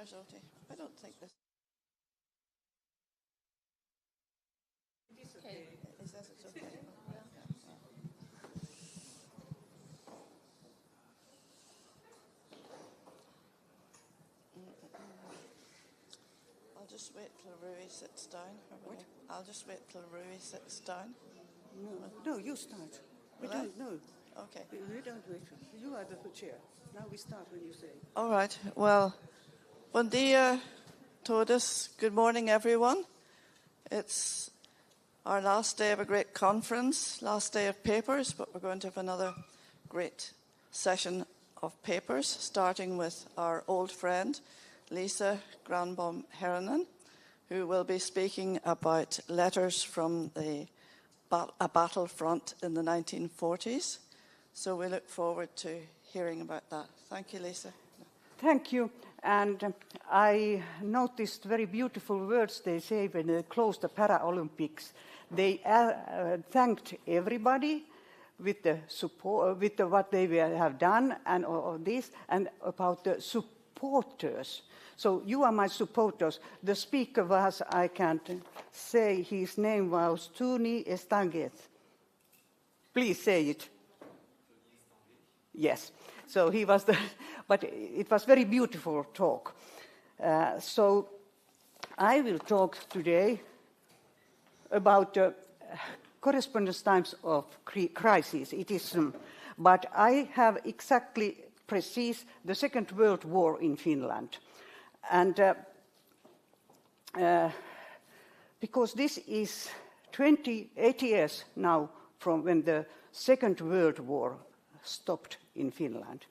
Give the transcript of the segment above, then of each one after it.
There's Oti. I don't think this. It is okay. It says it's okay. I'll just wait till Rui sits down. What? I'll just wait till Rui sits down. No, you start. We don't know. Okay. We don't wait. You are the chair. Now we start when you say. All right. Well, bom dia todos. Good morning, everyone. It's our last day of a great conference, last day of papers, but we're going to have another great session of papers, starting with our old friend, Lisa Granbom-Herranen, who will be speaking about letters from a battlefront in the 1940s. So we look forward to hearing about that. Thank you, Lisa. Thank you. And I noticed very beautiful words they say when they closed the Paralympics. They thanked everybody with the support, with what they have done and all this, and about the supporters. So you are my supporters. The speaker was, I can't say his name, was Tuni Estanguet. Please say it. Yes. So he was but it was very beautiful talk. So I will talk today about correspondence times of crisis. It is, but I have exactly precise the Second World War in Finland. And because this is 28 years now from when the Second World War stopped in Finland.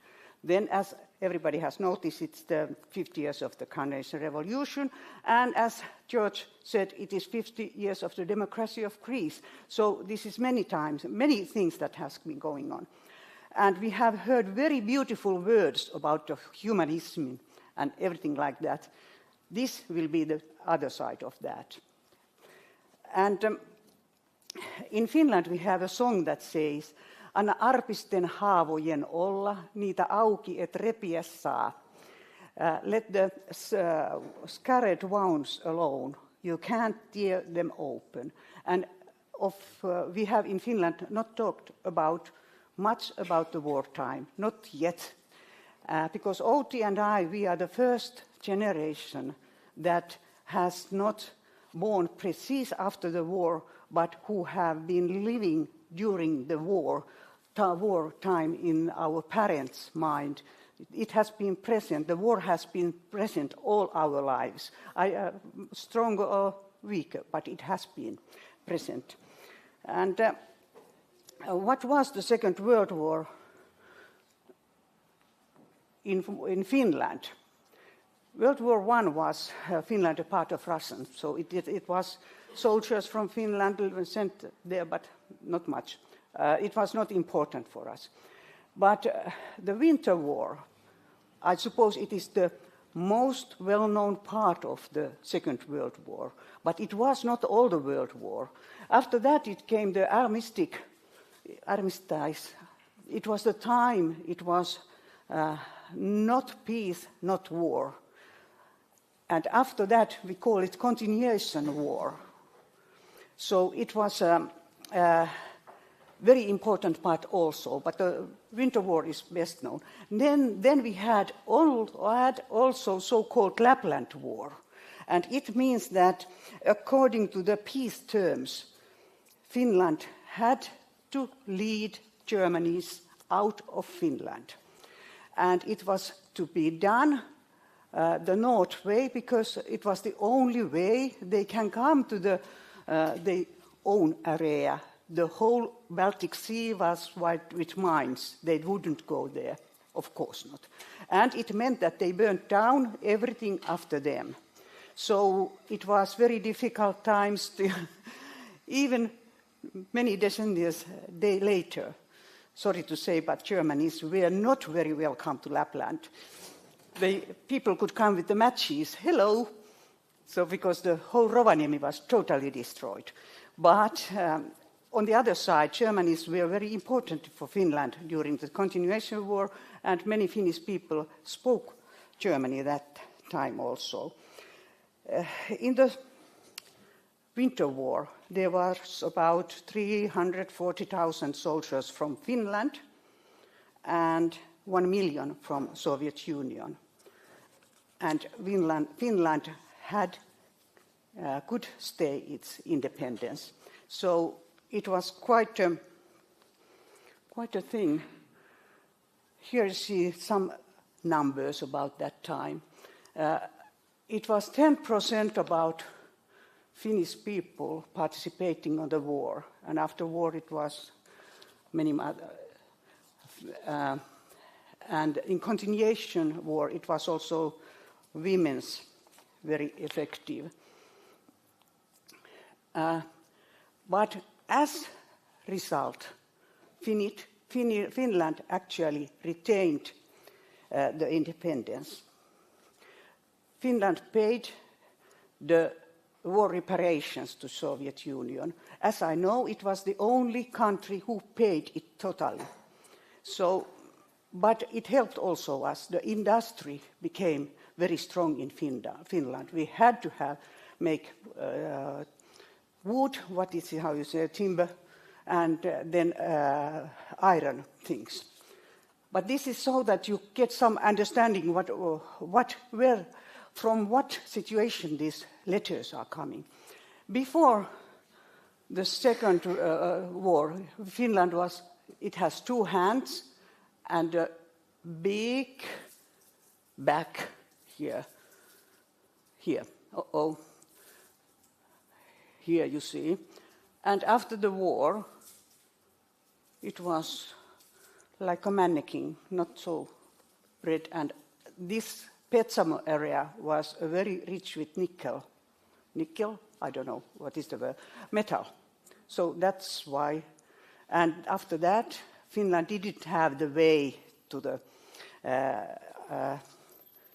Then, as everybody has noticed, it's the 50 years of the Carnation Revolution, and as George said, it is 50 years of the democracy of Greece. So this is many things that has been going on. And we have heard very beautiful words about the humanism and everything like that. This will be the other side of that. And in Finland we have a song that says, Anna arpisten haavojen olla, niitä auki et repiä saa. Let the scarred wounds alone. You can't tear them open. And we have in Finland not talked much about the wartime, not yet. Because Outi and I, we are the first generation that has not born precise after the war, but who have been living during the war time in our parents' mind. It has been present, the war has been present all our lives. Stronger or weaker, but it has been present. And what was the Second World War in Finland? World War I was Finland a part of Russia, so it was soldiers from Finland sent there, but not much. It was not important for us. But the Winter War, I suppose it is the most well-known part of the Second World War, but it was not all the World War. After that it came the armistice. It was the time, it was not peace, not war. And after that we call it continuation war. So it was a very important part also, but the Winter War is best known. Then we had also so-called Lapland War. And it means that according to the peace terms, Finland had to lead Germany out of Finland. And it was to be done the North way, because it was the only way they can come to their own area. The whole Baltic Sea was white with mines. They wouldn't go there, of course not. And it meant that they burnt down everything after them. So it was very difficult times to even many decennias later. Sorry to say, but Germans were not very welcome to Lapland. People could come with the matches, hello. So because the whole Rovaniemi was totally destroyed. But on the other side, Germans were very important for Finland during the continuation war, and many Finnish people spoke German at that time also. In the Winter War, there was about 340,000 soldiers from Finland and 1 million from Soviet Union. And Finland had could stay its independence. So it was quite a thing. Here you see some numbers about that time. It was 10% about Finnish people participating in the war, and after war it was many other. And in continuation war, it was also women's very effective. But as result, Finland actually retained the independence. Finland paid the war reparations to Soviet Union. As I know, it was the only country who paid it totally. So, but it helped also us. The industry became very strong in Finland. We had to make wood, timber, and then iron things. But this is so that you get some understanding from what situation these letters are coming. Before the Second War, Finland has 2 hands and a big back here. Here you see. And after the war, it was like a mannequin, not so red. And this Petsamo area was very rich with nickel. Nickel? I don't know what is the word. Metal. So that's why. And after that, Finland didn't have the way to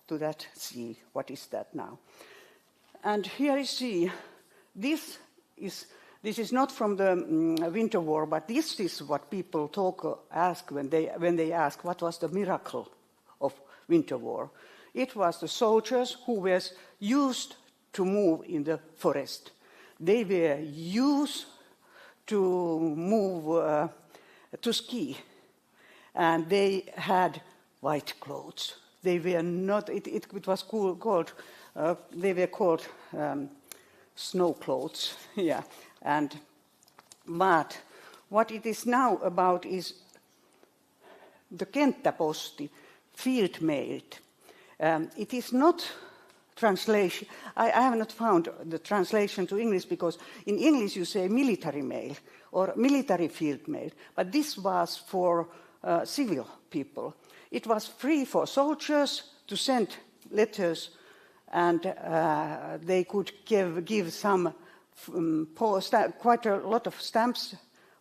that sea. What is that now? And here you see, this is not from the Winter War, but this is what people ask when they ask what was the miracle of Winter War. It was the soldiers who were used to move in the forest. They were used to move to ski, and they had white clothes. They were not. It was called. They were called snow clothes. Yeah, but what it is now about is the kenttäposti, field mail. It is not translation. I have not found the translation to English because in English you say military mail or military field mail, but this was for civil people. It was free for soldiers to send letters, and they could give some quite a lot of stamps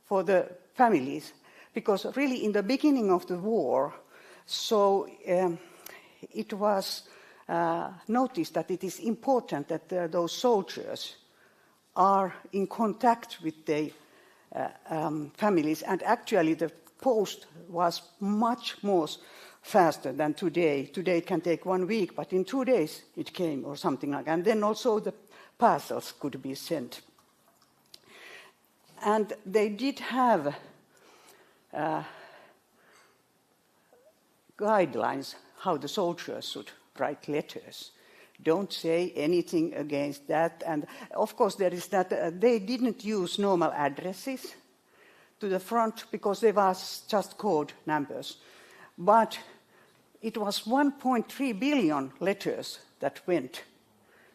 for the families, because really in the beginning of the war, so it was noticed that it is important that those soldiers are in contact with their families, and actually the post was much more faster than today. Today it can take 1 week, but in 2 days it came or something like that. And then also the parcels could be sent. And they did have guidelines how the soldiers should write letters. Don't say anything against that. And of course there is that they didn't use normal addresses to the front because they was just code numbers. But it was 1.3 billion letters that went.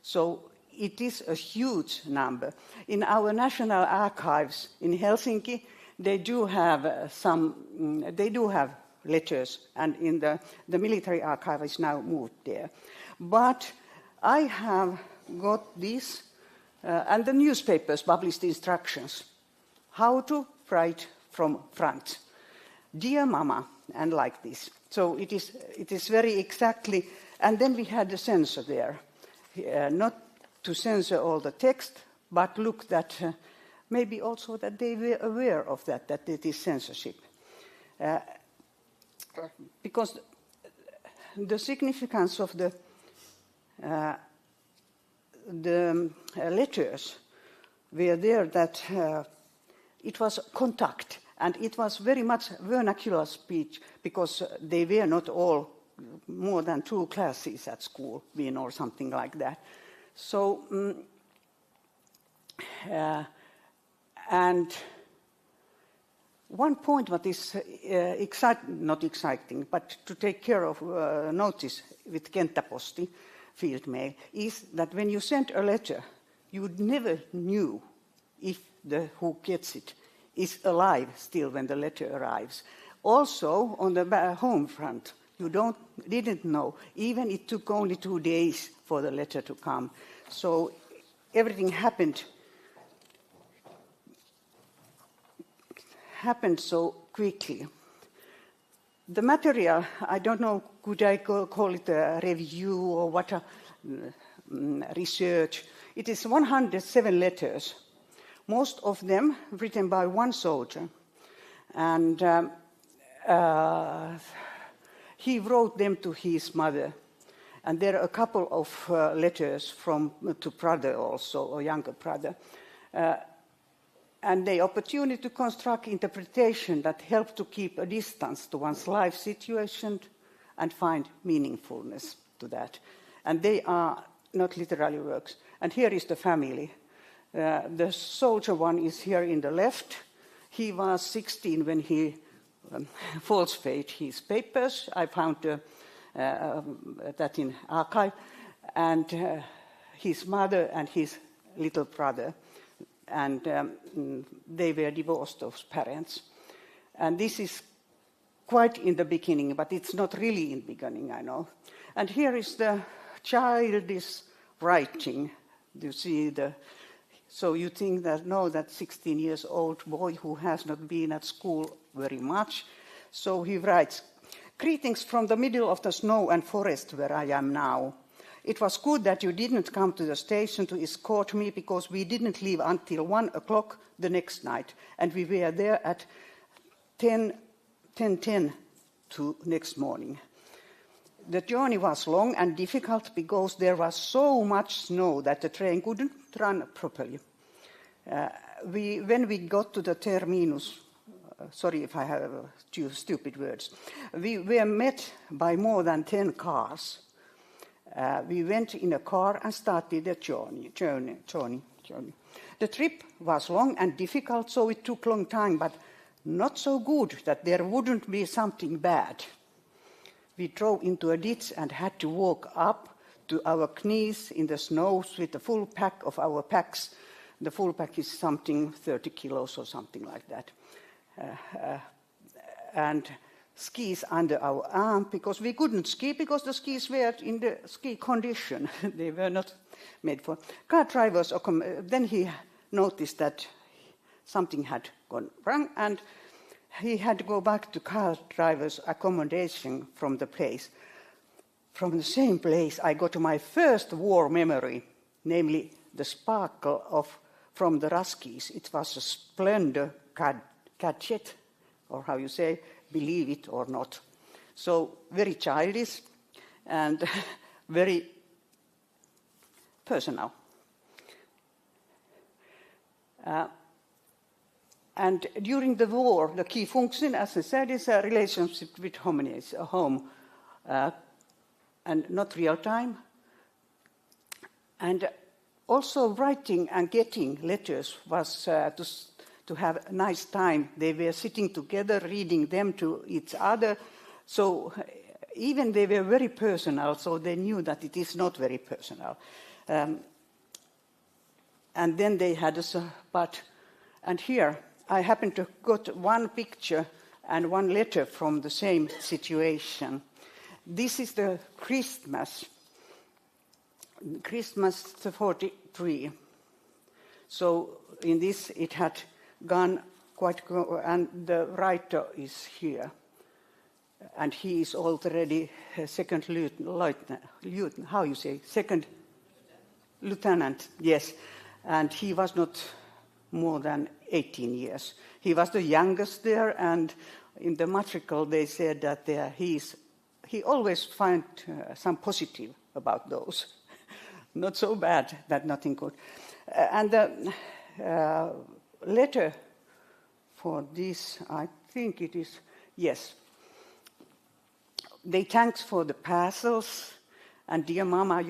So it is a huge number. In our national archives in Helsinki, they do have letters, and in the military archive is now moved there. But I have got this, and the newspapers published instructions how to write from front. Dear Mama, and like this. So it is very exactly, and then we had the censor there, not to censor all the text, but look that maybe also that they were aware of that it is censorship. Because the significance of the the letters were there that it was contact, and it was very much vernacular speech because they were not all more than 2 classes at school, or something like that. So, and one point what is not exciting, but to take care of notice with Kenttäposti field mail is that when you send a letter, you never knew if the who gets it is alive still when the letter arrives. Also, on the home front, you didn't know. Even it took only 2 days for the letter to come. So everything happened so quickly. The material, I don't know, could I call it a review or what a research. It is 107 letters, most of them written by one soldier. And he wrote them to his mother. And there are a couple of letters to brother also, a younger brother. And the opportunity to construct interpretation that help to keep a distance to one's life situation and find meaningfulness to that. And they are not literary works. And here is the family. The soldier one is here in the left. He was 16 when he falsified his papers. I found that in archive. And his mother and his little brother. And they were divorced, those parents. And this is quite in the beginning, but it's not really in the beginning, I know. And here is the childish writing. You see so you think that, no, that 16 years old boy who has not been at school very much. So he writes, "Greetings from the middle of the snow and forest where I am now. It was good that you didn't come to the station to escort me because we didn't leave until 1 o'clock the next night. And we were there at 10:10 to next morning. The journey was long and difficult because there was so much snow that the train couldn't run properly. When we got to the terminus, sorry if I have stupid words, we were met by more than 10 cars. We went in a car and started the journey. The trip was long and difficult, so it took a long time, but not so good that there wouldn't be something bad. We drove into a ditch and had to walk up to our knees in the snow with the full pack of our packs. The full pack is something 30 kilos or something like that. And skis under our arm, because we couldn't ski because the skis were in the ski condition. They were not made for car drivers. Then he noticed that something had gone wrong, and he had to go back to car drivers' accommodation from the place. From the same place, I got my first war memory, namely the sparkle from the Ruskies. It was a splendor gadget, or how you say, believe it or not. So very childish and very personal. And during the war, the key function, as I said, is a relationship with home, and not real time. And also writing and getting letters was to have a nice time. They were sitting together, reading them to each other. So even they were very personal, so they knew that it is not very personal. And then they had and here I happened to got one picture and one letter from the same situation. This is the Christmas 43. So in this it had gone quite, and the writer is here. And he is already second lieutenant, how you say, second lieutenant, yes. And he was not more than 18 years. He was the youngest there, and in the matricle they said that he always find some positive about those. not so bad that nothing could. And the letter for this, I think it is, yes. They thanks for the parcels, and dear Mama,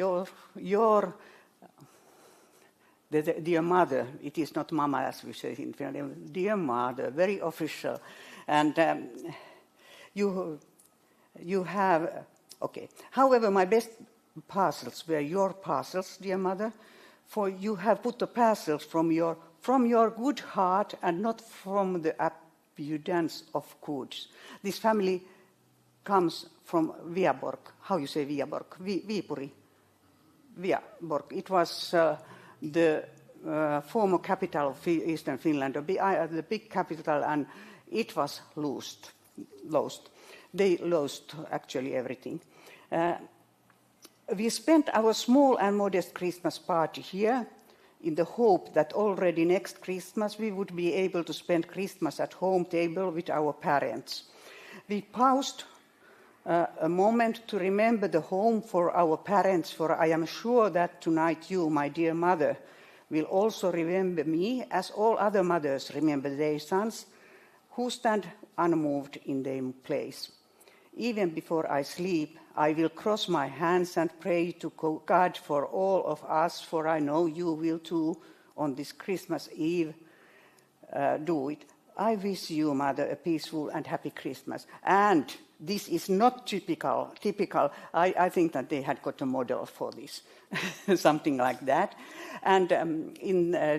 dear mother, it is not Mama as we say in Finland, dear mother, very official. And you have, okay. However, my best parcels were your parcels, dear mother, for you have put the parcels from your good heart and not from the abundance of goods. This family comes from Viaborg. How you say Viaborg? Viipuri. Viaborg. It was the former capital of Eastern Finland, the big capital, and it was lost. They lost actually everything. We spent our small and modest Christmas party here in the hope that already next Christmas we would be able to spend Christmas at home table with our parents. We paused a moment to remember the home for our parents, for I am sure that tonight you, my dear mother, will also remember me as all other mothers remember their sons who stand unmoved in their place. Even before I sleep, I will cross my hands and pray to God for all of us, for I know you will too on this Christmas Eve do it. I wish you, Mother, a peaceful and happy Christmas. And this is not typical. I think that they had got a model for this, something like that. And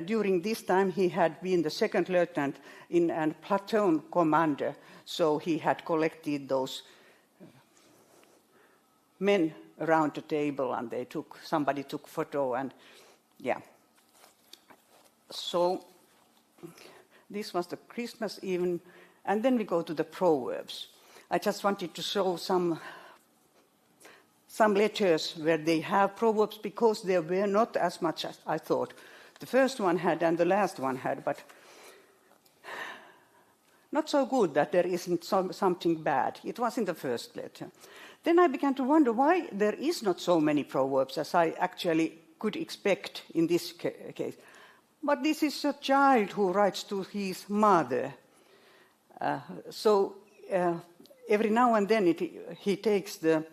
during this time, he had been the second lieutenant and platoon commander, so he had collected those men around the table, and somebody took photo, and yeah. So this was the Christmas Eve, and then we go to the Proverbs. I just wanted to show some letters where they have Proverbs, because there were not as much as I thought. The first one had and the last one had, but not so good that there isn't something bad. It was in the first letter. Then I began to wonder why there is not so many Proverbs as I actually could expect in this case. But this is a child who writes to his mother. So every now and then he takes the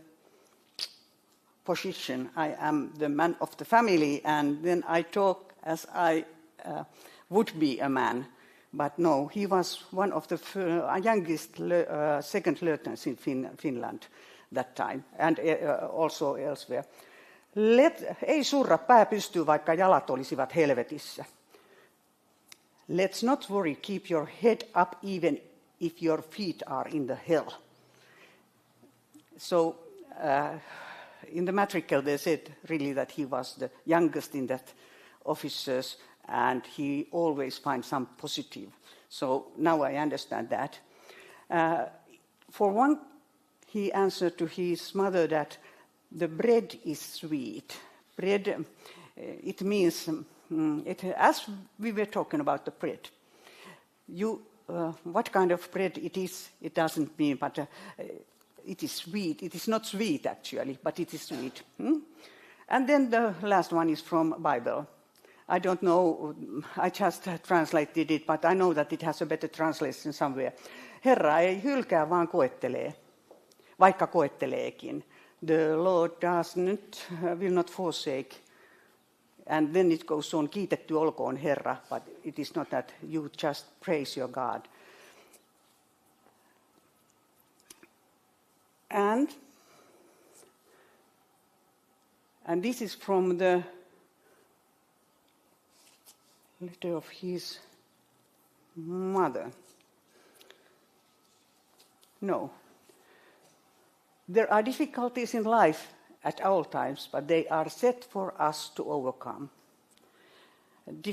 position, I am the man of the family, and then I talk as I would be a man. But no, he was one of the youngest second lieutenants in Finland that time, and also elsewhere. Ei surra pää pystyy, vaikka jalat olisivat helvetissä. Let's not worry, keep your head up even if your feet are in the hell. So in the matricle they said really that he was the youngest in that officers, and he always finds some positive. So now I understand that. For one, he answered to his mother that the bread is sweet. Bread, it means, as we were talking about the bread, what kind of bread it is, it doesn't mean, but it is sweet. It is not sweet actually, but it is sweet. And then the last one is from Bible. I don't know, I just translated it, but I know that it has a better translation somewhere. Herra ei hylkää, vaan koettelee, vaikka koetteleekin. The Lord will not forsake. And then it goes on, kiitetty olkoon Herra, but it is not that you just praise your God. And this is from the letter of his mother. No. There are difficulties in life at all times, but they are set for us to overcome.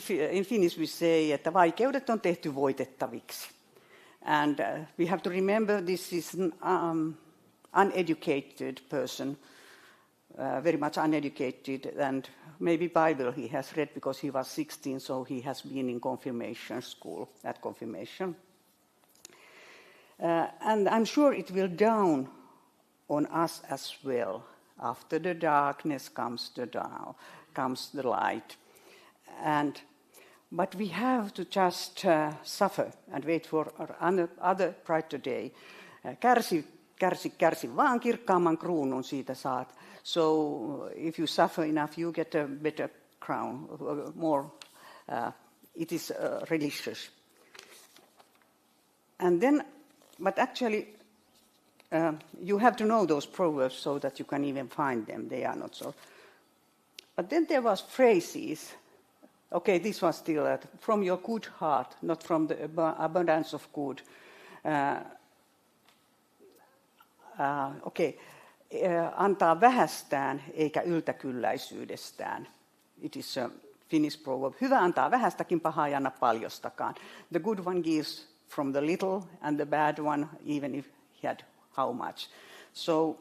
In Finnish we say, että vaikeudet on tehty voitettaviksi. And we have to remember this is an uneducated person, very much uneducated, and maybe Bible he has read because he was 16, so he has been in confirmation school, at confirmation. And I'm sure it will dawn on us as well. After the darkness comes the dawn. comes the light. But we have to just suffer and wait for other brighter day. Kärsi vaan, kirkkaamman kruunun siitä saat. So if you suffer enough, you get a better crown, more. It is religious. And then, but actually, you have to know those proverbs so that you can even find them. They are not so. But then there was phrases. Okay, this was still from your good heart, not from the abundance of good. Antaa vähästään eikä yltäkylläisyydestään. It is a Finnish proverb. Hyvä antaa vähästäkin, paha ei anna paljostakaan. The good one gives from the little and the bad one even if he had how much. So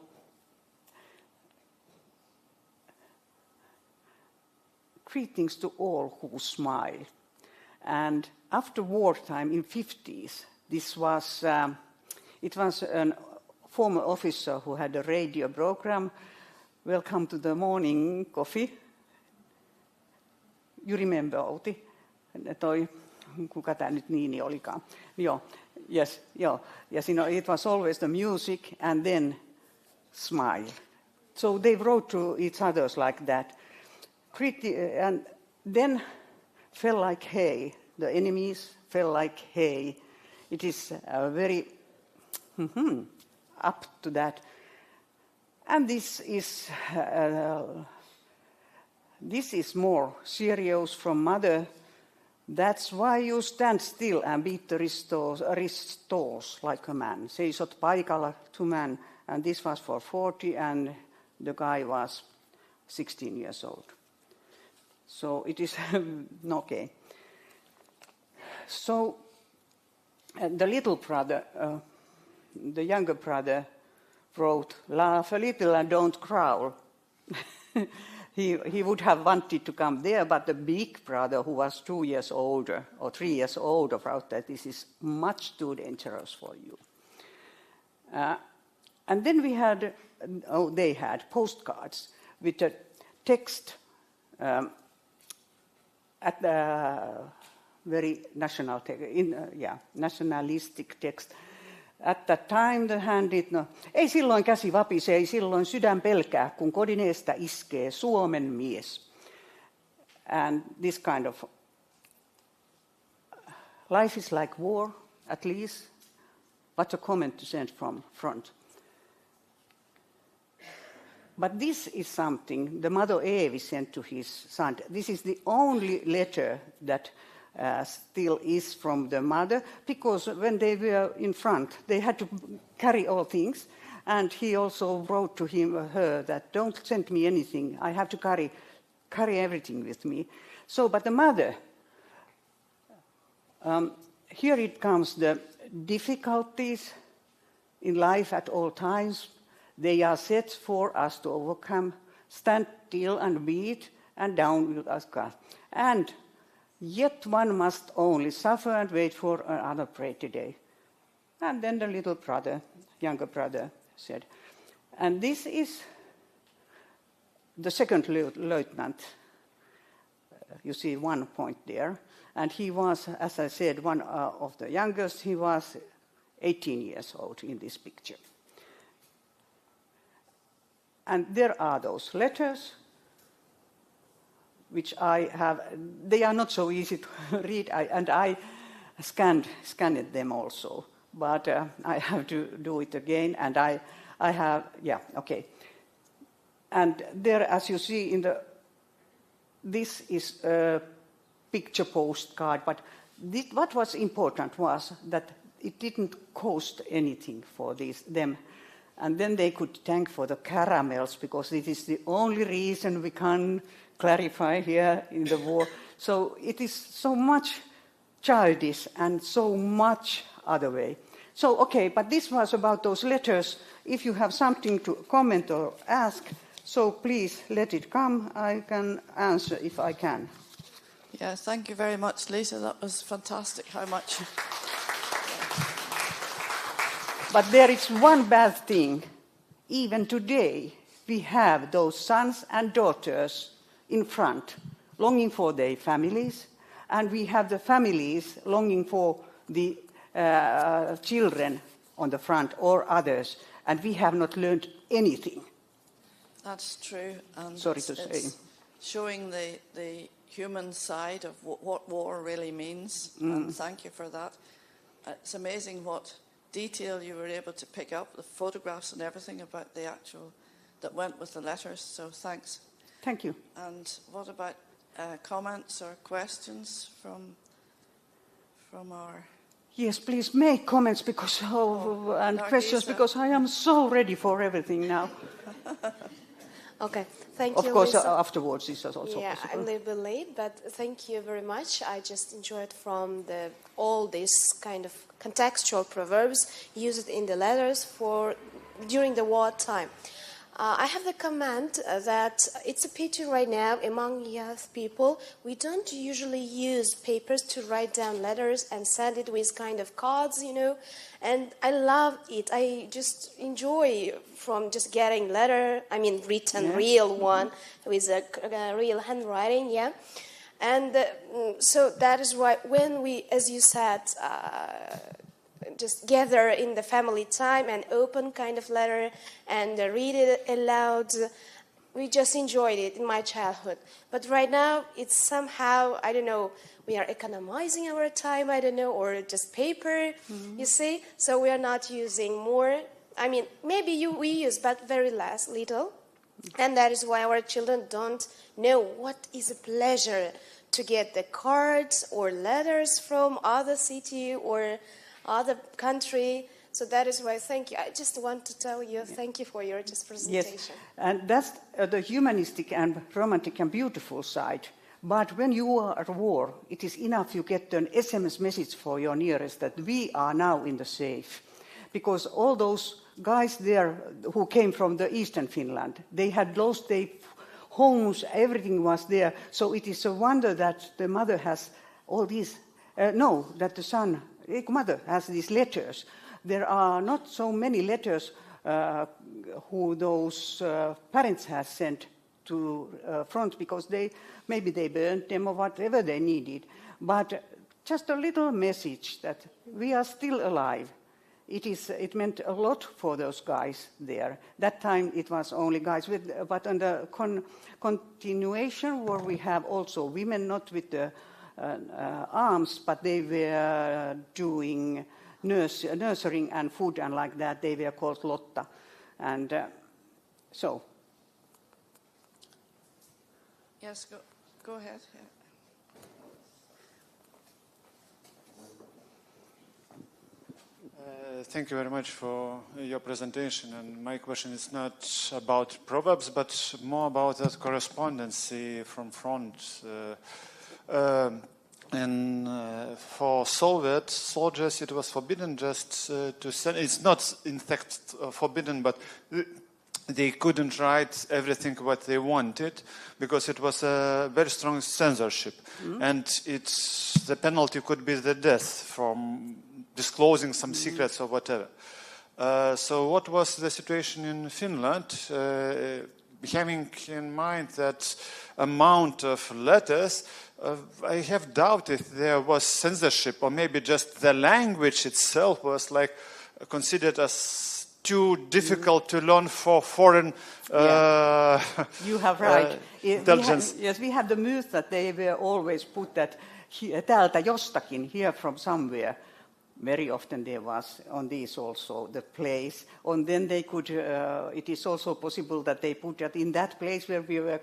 greetings to all who smile. And after wartime in 50s, it was a former officer who had a radio program. Welcome to the morning coffee. You remember, Outi? Kuka tämä nyt Niini olikaan? Joo, yes, joo. Ja siinä it was always the music and then smile. So they wrote to each others like that. And then fell like hay. The enemies fell like hay. It is very up to that. And this is more serious from mother. That's why you stand still and beat the restores like a man. Seisot paikalla to man. And this was for 40 and the guy was 16 years old. So it is okay. So the little brother, the younger brother, wrote, "Laugh a little and don't growl." He would have wanted to come there, but the big brother, who was 2 years older or 3 years older, wrote that this is much too dangerous for you. And then they had postcards with a text at the very nationalistic text. At that time the hand did not. Ei silloin käsi vapise, ei silloin sydän pelkää, kun kodin eestä iskee Suomen mies. And this kind of life is like war, at least. What's a comment to send from front? But this is something the mother Eevi sent to his son. This is the only letter that still is from the mother, because when they were in front, they had to carry all things. And he also wrote to her that don't send me anything. I have to carry everything with me. So, but the mother, here it comes the difficulties in life at all times. They are set for us to overcome. Stand still and beat, and down will us God. And yet one must only suffer and wait for another brighter day. And then the little brother, younger brother, said, and this is the second lieutenant. You see 1 point there. And he was, as I said, one of the youngest. He was 18 years old in this picture. And there are those letters, which I have. They are not so easy to read, and I scanned them also. But I have to do it again, and I have, okay. And there, as you see this is a picture postcard, but what was important was that it didn't cost anything for them. And then they could thank for the caramels, because it is the only reason we can clarify here in the war. So it is so much childish and so much other way. So, okay, but this was about those letters. If you have something to comment or ask, so please let it come. I can answer if I can. Yeah, thank you very much, Lisa. That was fantastic, how much... But there is one bad thing. Even today, we have those sons and daughters in front, longing for their families, and we have the families longing for the children on the front or others, and we have not learned anything. That's true. And Sorry to say. It's showing the human side of what war really means, and thank you for that. It's amazing what detail you were able to pick up, the photographs and everything about the actual, that went with the letters, so thanks. Thank you. And what about comments or questions from our... Yes, please make comments because and questions, because I am so ready for everything now. Okay, thank Of you, course, Lisa. afterwards is also Yeah, possible. I'm a little bit late, but thank you very much. I just enjoyed from all these kind of contextual proverbs used in the letters during the wartime. I have the comment that it's a pity right now among young people. We don't usually use papers to write down letters and send it with kind of cards, And I love it. I just enjoy from just getting written real one with a real handwriting, yeah. And so that is why when we, as you said, just gather in the family time and open kind of letter and read it aloud. We just enjoyed it in my childhood. But right now, it's somehow, I don't know, we are economizing our time, I don't know, or just paper, you see? So we are not using more. Maybe we use, but very little. And that is why our children don't know what is a pleasure to get the cards or letters from other city or other country. So that is why, thank you. I just want to tell you, thank you for your presentation. Yes, and that's the humanistic and romantic and beautiful side. But when you are at war, it is enough you get an SMS message for your nearest that we are now in the safe. Because all those guys there who came from the eastern Finland, they had lost their homes, everything was there. So it is a wonder that the mother has all these, that the mother has these letters. There are not so many letters who those parents have sent to front because maybe they burned them or whatever they needed. But just a little message that we are still alive. It meant a lot for those guys there. That time it was only guys, but on the continuation where we have also women, not with the arms, but they were doing nurturing and food and like that. They were called Lotta. And so. Yes, go ahead. Yeah. Thank you very much for your presentation. And my question is not about Proverbs, but more about that correspondence from front. For Soviet soldiers, it was forbidden just to send. It's not, in fact, forbidden, but they couldn't write everything what they wanted because it was a very strong censorship, and the penalty could be the death from disclosing some secrets or whatever. So what was the situation in Finland? Having in mind that amount of letters, I have doubt if there was censorship, or maybe just the language itself was considered as too difficult to learn for foreign you have right. Intelligence. We have the myth that they were always put that täältä jostakin, here from somewhere. Very often there was on these also the place. And then they could, it is also possible that they put that in that place where we were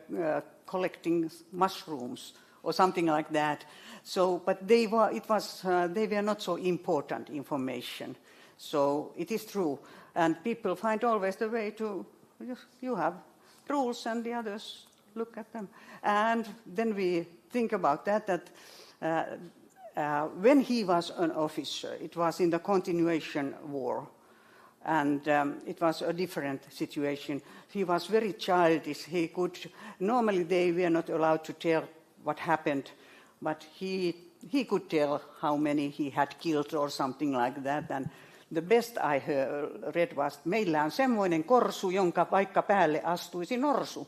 collecting mushrooms or something like that. So, but they were not so important information. So it is true. And people find always the way to, you have rules and the others look at them. And then we think about that when he was an officer, it was in the continuation war. And it was a different situation. He was very childish. Normally they were not allowed to tell what happened, but he could tell how many he had killed or something like that. And the best I read was, meillä on semmoinen korsu, jonka vaikka päälle astuisi norsu.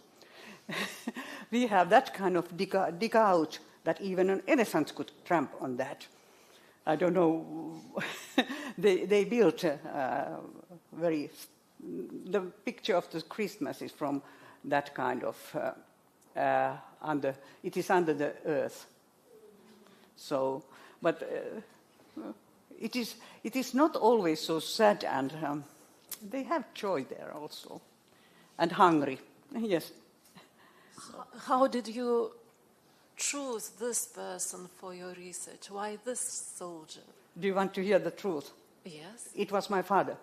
we have that kind of dig out that even an elephant could tramp on that. I don't know. they built the picture of the Christmas is from that kind of it is under the earth. So, but it is not always so sad, and they have joy there also, and hungry. Yes. How did you choose this person for your research? Why this soldier? Do you want to hear the truth? Yes. It was my father.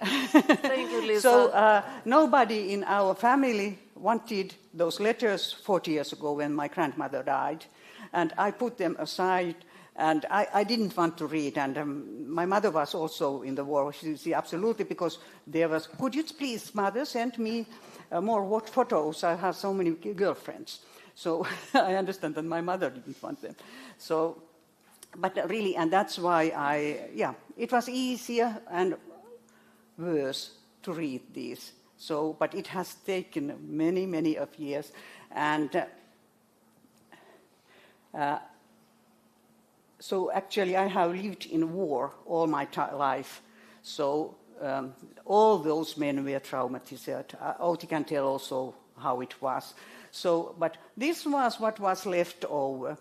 Thank you, Lisa. So nobody in our family wanted those letters 40 years ago when my grandmother died. And I put them aside, and I didn't want to read. And my mother was also in the war. She absolutely, because there was, could you please, mother, send me more photos? I have so many girlfriends. So I understand that my mother didn't want them. So, but really, and that's why it was easier and worse to read these. So, but it has taken many, many of years. And so actually I have lived in war all my life. So all those men were traumatized. Outi can tell also how it was. So, but this was what was left over.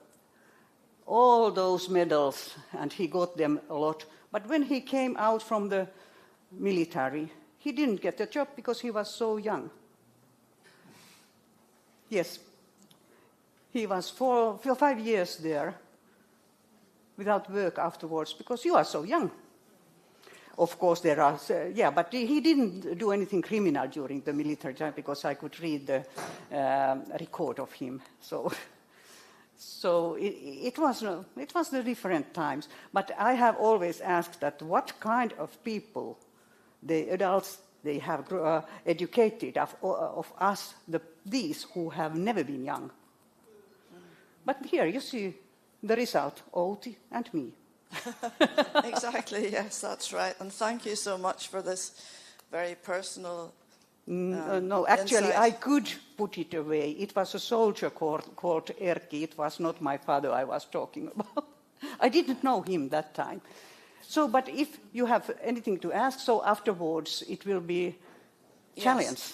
All those medals, and he got them a lot. But when he came out from the military, he didn't get a job because he was so young. Yes. He was for 5 years there without work afterwards because you are so young. Of course, there are, but he didn't do anything criminal during the military time because I could read the record of him. So it was the different times. But I have always asked that what kind of people, the adults, they have educated of us, these who have never been young. But here you see the result, Outi and me. Exactly, yes, that's right. And thank you so much for this very personal no, actually, insight. I could put it away. It was a soldier called Erkki. It was not my father I was talking about. I didn't know him that time. So, but if you have anything to ask, so afterwards it will be challenge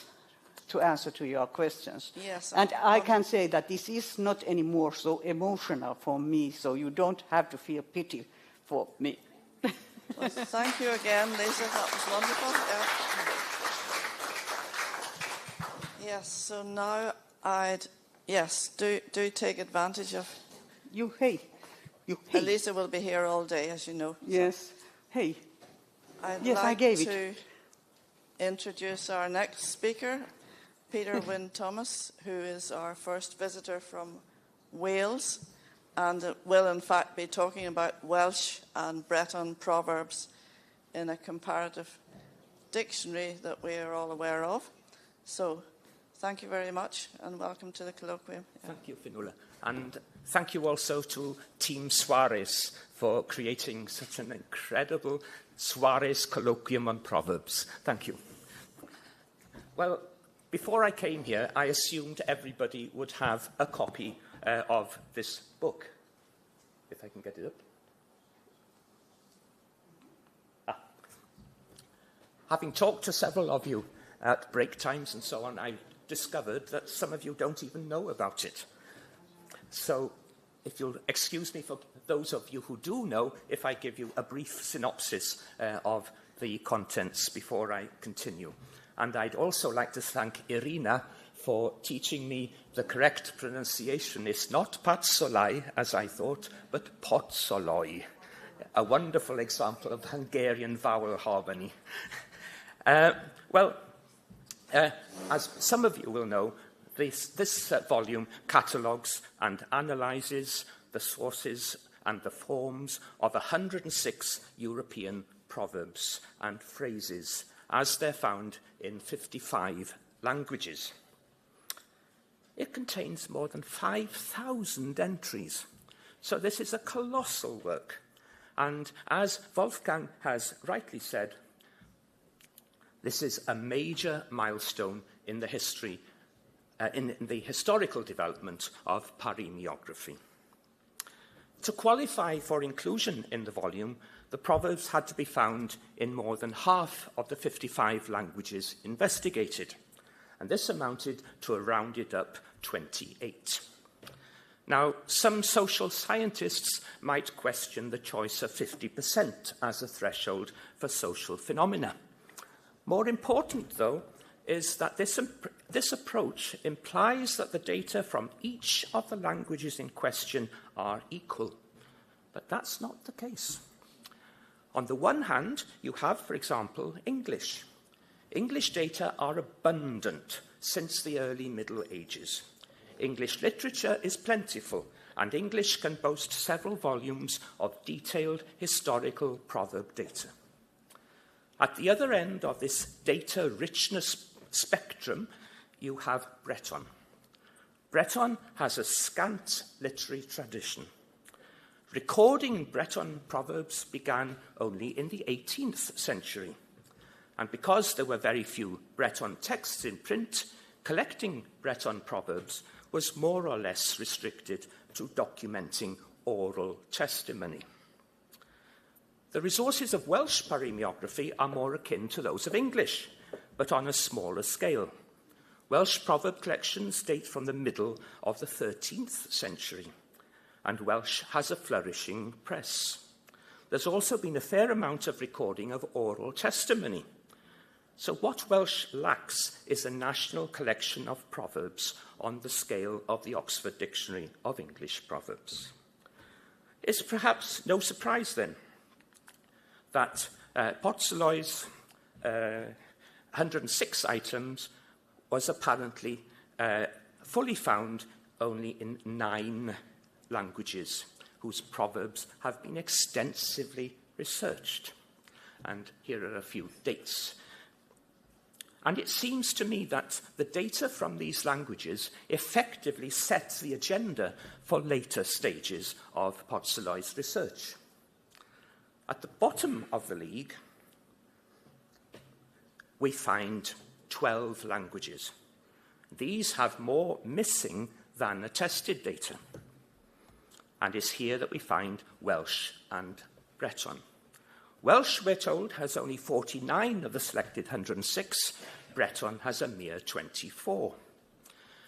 to answer to your questions. Yes. And I can say that this is not anymore so emotional for me, so you don't have to feel pity for me. Well, thank you again, Lisa. That was wonderful. Yes, so now do take advantage of... Lisa will be here all day, as you know. Yes. Hey. I'd yes, like I gave to introduce our next speaker, Peter Wynne Thomas, who is our first visitor from Wales, and will in fact be talking about Welsh and Breton proverbs in a comparative dictionary that we are all aware of. So thank you very much and welcome to the colloquium. Thank you, Fionnuala. And thank you also to Team Suarez for creating such an incredible Suarez colloquium on Proverbs. Thank you. Well, before I came here, I assumed everybody would have a copy of this book. If I can get it up. Having talked to several of you at break times and so on, I discovered that some of you don't even know about it. So, if you'll excuse me for those of you who do know, if I give you a brief synopsis of the contents before I continue. And I'd also like to thank Irina for teaching me the correct pronunciation. It's not Patsolai, as I thought, but Potsoloi, a wonderful example of Hungarian vowel harmony. As some of you will know, this volume catalogues and analyses the sources and the forms of 106 European proverbs and phrases as they're found in 55 languages. It contains more than 5,000 entries. So this is a colossal work. And as Wolfgang has rightly said, this is a major milestone in the history in the historical development of paremiography. To qualify for inclusion in the volume, the Proverbs had to be found in more than half of the 55 languages investigated, and this amounted to a rounded up 28. Now, some social scientists might question the choice of 50% as a threshold for social phenomena. More important, though, is that this approach implies that the data from each of the languages in question are equal. But that's not the case. On the one hand, you have, for example, English. English data are abundant since the early Middle Ages. English literature is plentiful, and English can boast several volumes of detailed historical proverb data. At the other end of this data richness spectrum, you have Breton. Breton has a scant literary tradition. Recording Breton proverbs began only in the 18th century. And because there were very few Breton texts in print, collecting Breton proverbs was more or less restricted to documenting oral testimony. The resources of Welsh paremiography are more akin to those of English, but on a smaller scale. Welsh proverb collections date from the middle of the 13th century, and Welsh has a flourishing press. There's also been a fair amount of recording of oral testimony. So what Welsh lacks is a national collection of proverbs on the scale of the Oxford Dictionary of English Proverbs. It's perhaps no surprise, then, that Pottsloy's 106 items was apparently fully found only in 9 languages, whose proverbs have been extensively researched. And here are a few dates. And it seems to me that the data from these languages effectively sets the agenda for later stages of Pottsloy's research. At the bottom of the league, we find 12 languages. These have more missing than attested data. And it's here that we find Welsh and Breton. Welsh, we're told, has only 49 of the selected 106. Breton has a mere 24.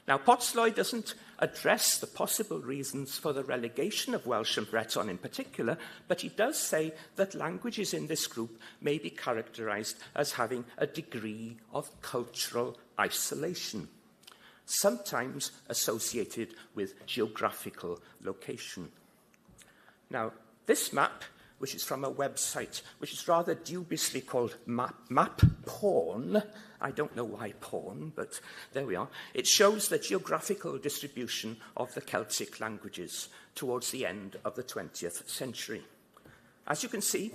Now, Pottsloy doesn't address the possible reasons for the relegation of Welsh and Breton in particular, but he does say that languages in this group may be characterized as having a degree of cultural isolation, sometimes associated with geographical location. Now, this map, which is from a website which is rather dubiously called Map Porn. I don't know why porn, but there we are. It shows the geographical distribution of the Celtic languages towards the end of the 20th century. As you can see,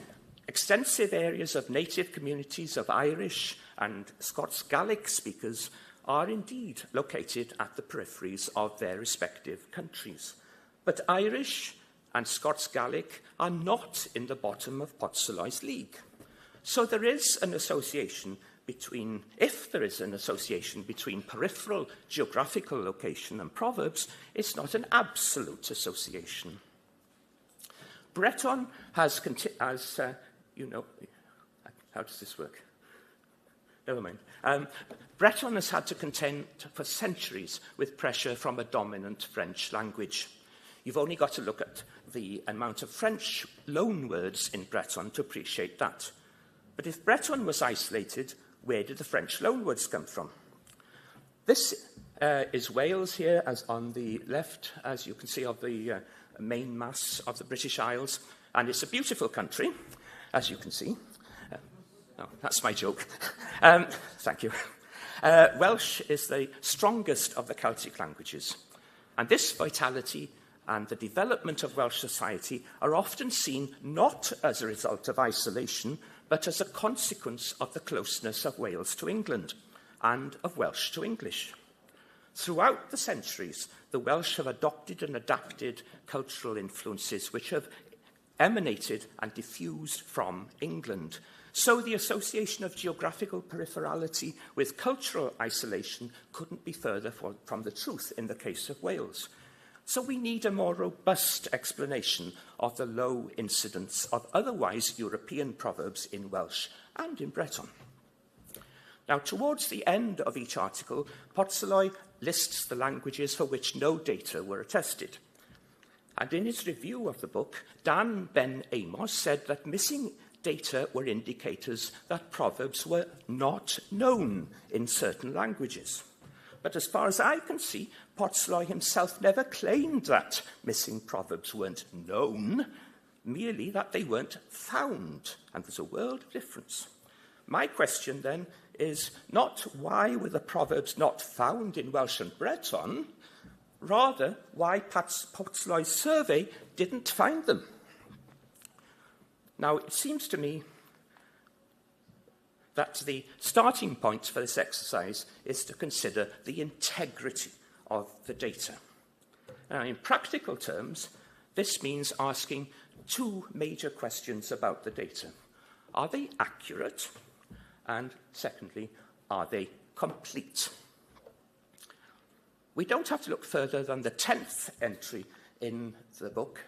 extensive areas of native communities of Irish and Scots Gaelic speakers are indeed located at the peripheries of their respective countries. But Irish and Scots Gaelic are not in the bottom of Pottsloy's league. So there is an association between, if there is an association between peripheral geographical location and proverbs, it's not an absolute association. Breton has, you know, how does this work? Never mind. Breton has had to contend for centuries with pressure from a dominant French language. You've only got to look at the amount of French loanwords in Breton to appreciate that. But if Breton was isolated, where did the French loanwords come from? This is Wales here, as on the left, as you can see, of the main mass of the British Isles. And it's a beautiful country, as you can see. Oh, that's my joke. Thank you. Welsh is the strongest of the Celtic languages. And this vitality and the development of Welsh society are often seen not as a result of isolation, but as a consequence of the closeness of Wales to England and of Welsh to English. Throughout the centuries, the Welsh have adopted and adapted cultural influences which have emanated and diffused from England. So the association of geographical peripherality with cultural isolation couldn't be further from the truth in the case of Wales. So we need a more robust explanation of the low incidence of otherwise European proverbs in Welsh and in Breton. Now, towards the end of each article, Potsoloi lists the languages for which no data were attested. And in his review of the book, Dan Ben Amos said that missing data were indicators that proverbs were not known in certain languages. But as far as I can see, Potsoloi himself never claimed that missing proverbs weren't known, merely that they weren't found. And there's a world of difference. My question then is not why were the proverbs not found in Welsh and Breton, rather why Potsoloi's survey didn't find them. Now, it seems to me that the starting point for this exercise is to consider the integrity of the data. Now, in practical terms, this means asking two major questions about the data. Are they accurate? And secondly, are they complete? We don't have to look further than the 10th entry in the book.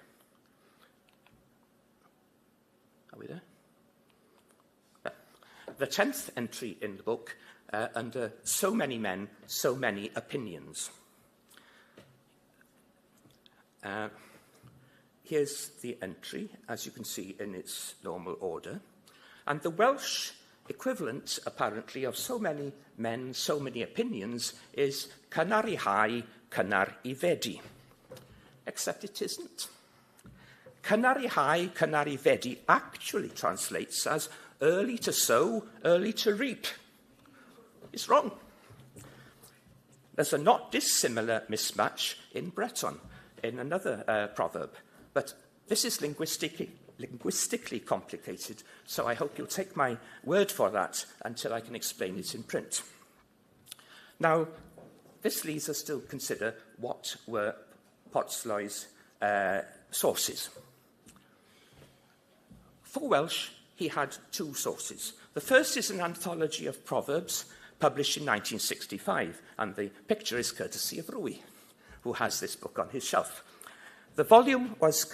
Are we there? The 10th entry in the book, under so many men, so many opinions. Here's the entry, as you can see in its normal order. And the Welsh equivalent, apparently, of so many men, so many opinions, is cynnar I hau, cynnar I fedi. Except it isn't. Cynnar I hau, cynnar I fedi actually translates as early to sow, early to reap. It's wrong. There's a not dissimilar mismatch in Breton, in another proverb. But this is linguistically complicated, so I hope you'll take my word for that until I can explain it in print. Now, this leads us to consider what were Potsoloi's sources. For Welsh, he had two sources. The first is an anthology of proverbs published in 1965, and the picture is courtesy of Rui, who has this book on his shelf. The volume was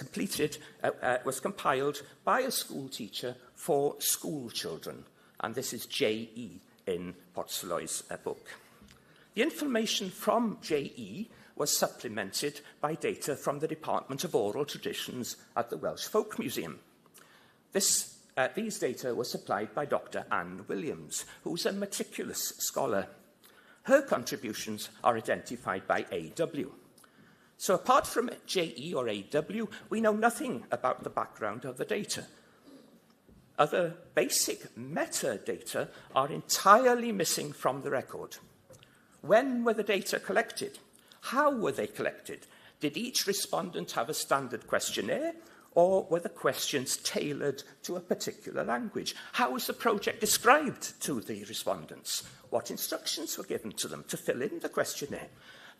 compiled by a school teacher for school children, and this is J.E. in Potsoloi's book. The information from J.E. was supplemented by data from the Department of Oral Traditions at the Welsh Folk Museum. These data were supplied by Dr. Anne Williams, who's a meticulous scholar. Her contributions are identified by A.W. So apart from J.E. or A.W., we know nothing about the background of the data. Other basic metadata are entirely missing from the record. When were the data collected? How were they collected? Did each respondent have a standard questionnaire, or were the questions tailored to a particular language? How was the project described to the respondents? What instructions were given to them to fill in the questionnaire?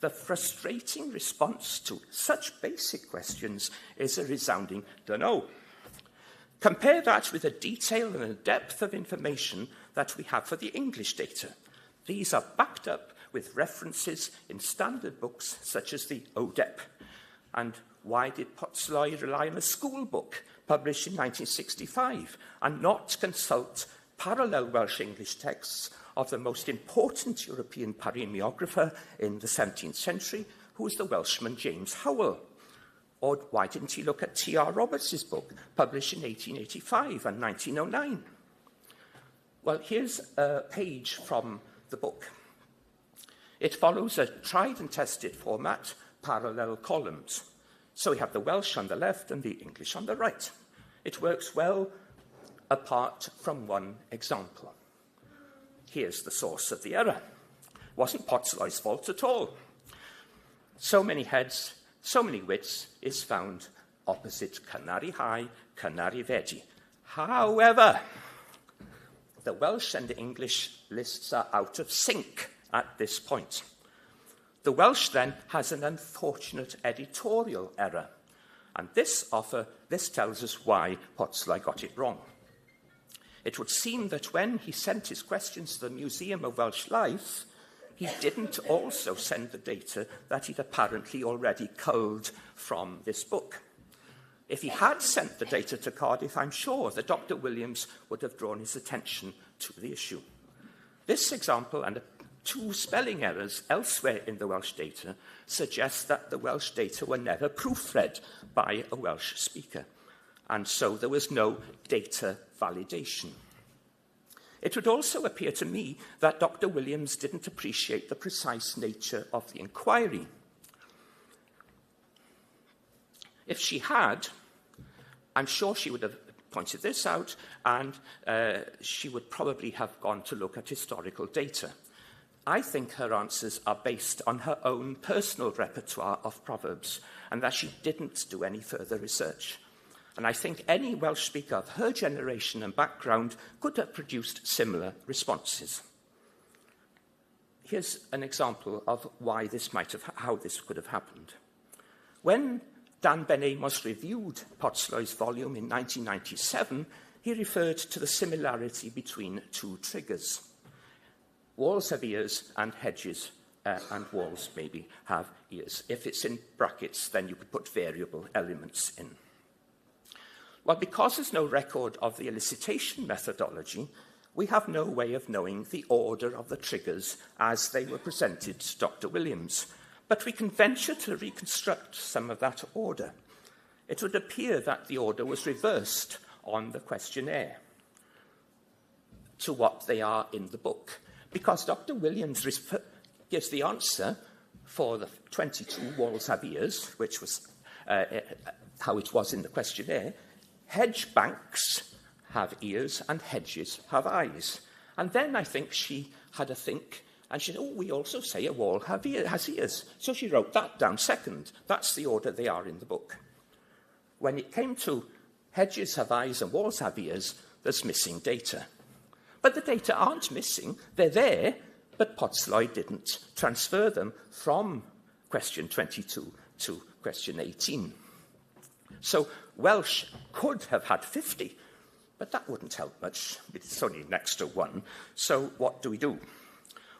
The frustrating response to such basic questions is a resounding dunno. Compare that with the detail and the depth of information that we have for the English data. These are backed up with references in standard books such as the ODEP. And why did Potsoloi rely on a school book published in 1965 and not consult parallel Welsh-English texts of the most important European paremiographer in the 17th century, who was the Welshman James Howell? Or why didn't he look at T.R. Roberts' book, published in 1885 and 1909? Well, here's a page from the book. It follows a tried and tested format, parallel columns. So we have the Welsh on the left and the English on the right. It works well apart from one example. Here's the source of the error. It wasn't Potsoloi's fault at all. So many heads, so many wits is found opposite cynnar I hau, cynnar I fedi. However, the Welsh and the English lists are out of sync at this point. The Welsh then has an unfortunate editorial error, and this tells us why Potsoloi got it wrong. It would seem that when he sent his questions to the Museum of Welsh Life, he didn't also send the data that he'd apparently already culled from this book. If he had sent the data to Cardiff, I'm sure that Dr. Williams would have drawn his attention to the issue. This example and 2 spelling errors elsewhere in the Welsh data suggest that the Welsh data were never proofread by a Welsh speaker, and so there was no data validation. It would also appear to me that Dr. Williams didn't appreciate the precise nature of the inquiry. If she had, I'm sure she would have pointed this out, and she would probably have gone to look at historical data. I think her answers are based on her own personal repertoire of proverbs, and that she didn't do any further research. And I think any Welsh speaker of her generation and background could have produced similar responses. Here's an example of how this could have happened. When Dan Ben Amos reviewed Potsloy's volume in 1997, he referred to the similarity between 2 triggers. Walls have ears and hedges and walls maybe have ears. If it's in brackets, then you could put variable elements in. Well, because there's no record of the elicitation methodology, we have no way of knowing the order of the triggers as they were presented to Dr. Williams. But we can venture to reconstruct some of that order. It would appear that the order was reversed on the questionnaire to what they are in the book, because Dr. Williams gives the answer for the 22 walls have ears, which was how it was in the questionnaire. Hedge banks have ears and hedges have eyes. And then I think she had a think, and she said, oh, we also say a wall has ears. So she wrote that down second. That's the order they are in the book. When it came to hedges have eyes and walls have ears, there's missing data. But the data aren't missing. They're there, but Potsloy didn't transfer them from question 22 to question 18. So Welsh could have had 50, but that wouldn't help much. It's only an extra 1. So what do we do?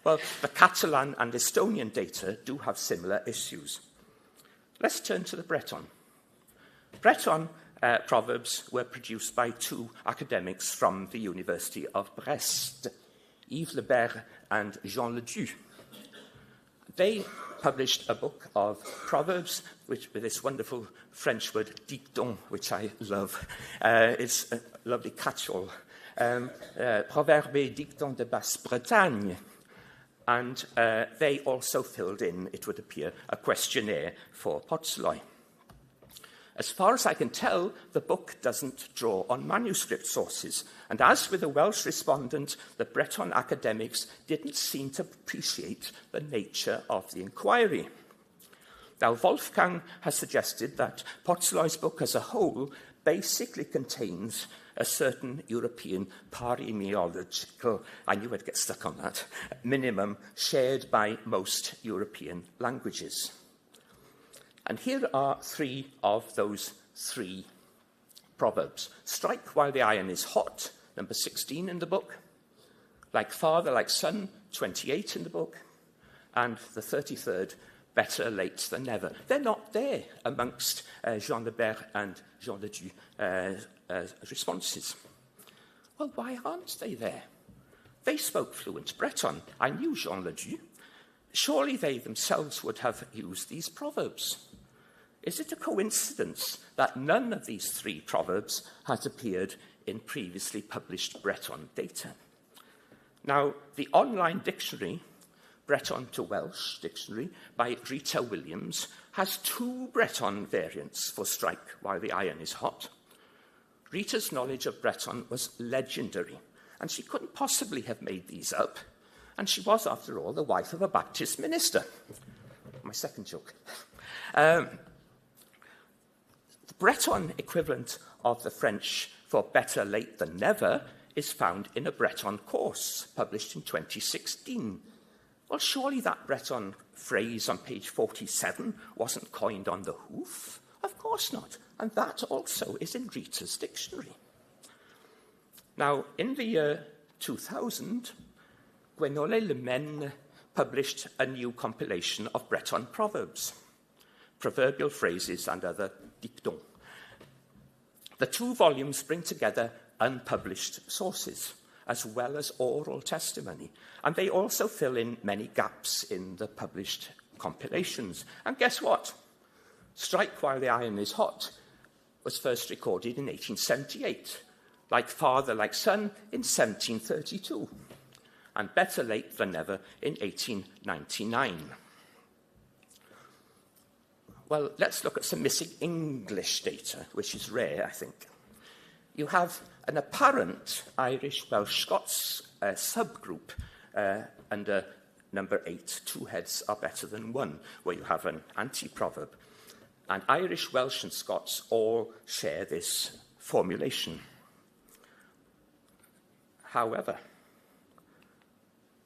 Well, the Catalan and Estonian data do have similar issues. Let's turn to the Breton. Breton proverbs were produced by 2 academics from the University of Brest, Yves Lebert and Jean Ledoux. They published a book of proverbs with this wonderful French word, dicton, which I love. It's a lovely catch-all. Proverbes et dictons de Basse-Bretagne. And they also filled in, it would appear, a questionnaire for Potsloy. As far as I can tell, the book doesn't draw on manuscript sources. And as with the Welsh respondent, the Breton academics didn't seem to appreciate the nature of the inquiry. Now, Wolfgang has suggested that Potsloy's book as a whole basically contains a certain European paremiological, I knew I'd get stuck on that, minimum shared by most European languages. And here are 3 of those 3 proverbs. Strike while the iron is hot, number 16 in the book. Like father, like son, 28 in the book. And the 33rd, better late than never. They're not there amongst Jean Lebert and Jean Ledoux responses. Well, why aren't they there? They spoke fluent Breton. I knew Jean Ledoux. Surely they themselves would have used these proverbs. Is it a coincidence that none of these 3 proverbs has appeared in previously published Breton data? Now, the online dictionary, Breton to Welsh dictionary, by Rita Williams, has 2 Breton variants for strike while the iron is hot. Rita's knowledge of Breton was legendary, and she couldn't possibly have made these up, and she was, after all, the wife of a Baptist minister. My second joke. The Breton equivalent of the French for better late than never is found in a Breton course published in 2016. Well, surely that Breton phrase on page 47 wasn't coined on the hoof? Of course not. And that also is in Rita's dictionary. Now, in the year 2000, Gwenole Lemen published a new compilation of Breton proverbs, proverbial phrases and other dictons. The 2 volumes bring together unpublished sources, as well as oral testimony, and they also fill in many gaps in the published compilations. And guess what? Strike While the Iron is Hot was first recorded in 1878, Like Father, Like Son in 1732, and Better Late Than Never in 1899. Well, let's look at some missing English data, which is rare, I think. You have an apparent Irish-Welsh-Scots subgroup under number 8, 2 heads are better than 1, where you have an anti-proverb. And Irish, Welsh and Scots all share this formulation. However,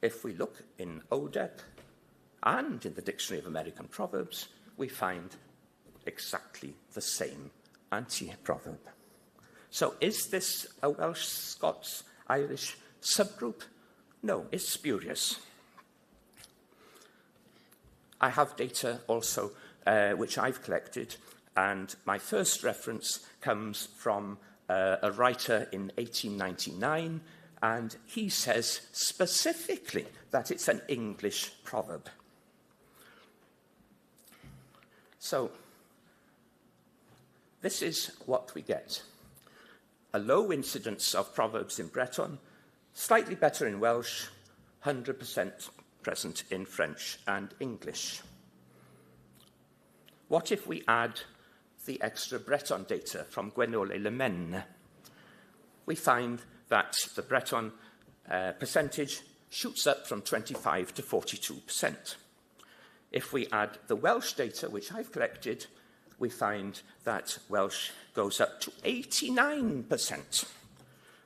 if we look in ODEP and in the Dictionary of American Proverbs, we find exactly the same anti-proverb. So is this a Welsh, Scots, Irish subgroup? No, it's spurious. I have data also which I've collected, and my first reference comes from a writer in 1899, and he says specifically that it's an English proverb. So, this is what we get. A low incidence of proverbs in Breton, slightly better in Welsh, 100% present in French and English. What if we add the extra Breton data from Gwenole Lemen? We find that the Breton percentage shoots up from 25 to 42%. If we add the Welsh data, which I've collected, we find that Welsh goes up to 89%.